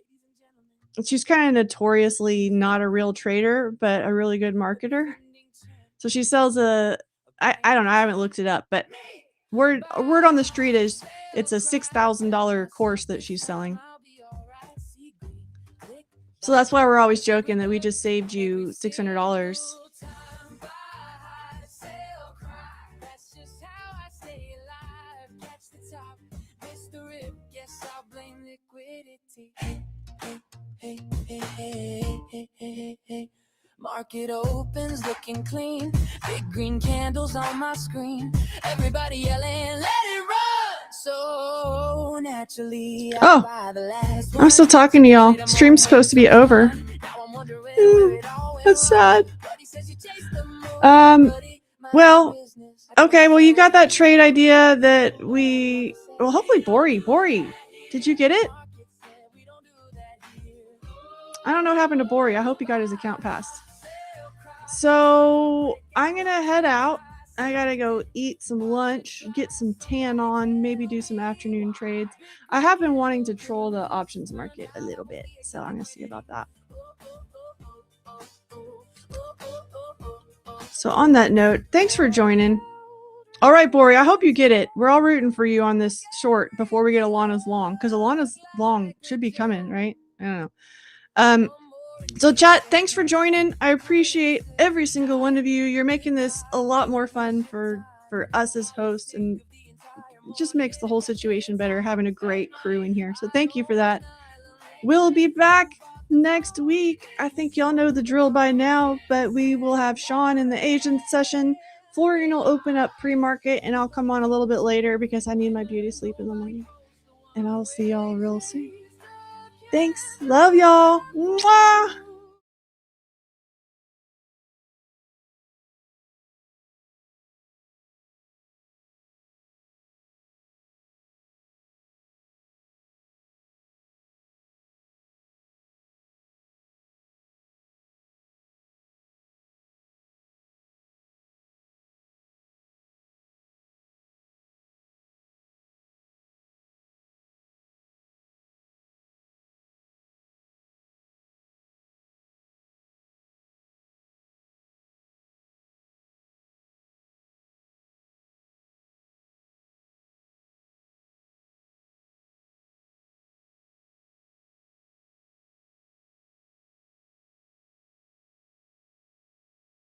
she's kind of notoriously not a real trader, but a really good marketer. So she sells I don't know, I haven't looked it up, but word on the street is it's a $6,000 course that she's selling. So that's why we're always joking that we just saved you $600. Hey. Market opens looking clean. Big green candles on my screen. Everybody yelling, let it run. So naturally, I'm still talking to y'all. Stream's supposed to be over. That's sad. Well, okay. Well, you got that trade idea that well, hopefully Bori, did you get it? I don't know what happened to Bori. I hope he got his account passed. So I'm going to head out. I got to go eat some lunch, get some tan on, maybe do some afternoon trades. I have been wanting to troll the options market a little bit, so I'm going to see about that. So on that note, thanks for joining. All right, Bori, I hope you get it. We're all rooting for you on this short before we get Alana's long, because Alana's long should be coming, right? I don't know. So chat, thanks for joining. I appreciate every single one of you. You're making this a lot more fun for us as hosts, and it just makes the whole situation better having a great crew in here. So thank you for that. We'll be back next week. I think y'all know the drill by now, but we will have Sean in the Asian session. Florian will open up pre-market, and I'll come on a little bit later because I need my beauty sleep in the morning. And I'll see y'all real soon. Thanks. Love y'all. Mwah!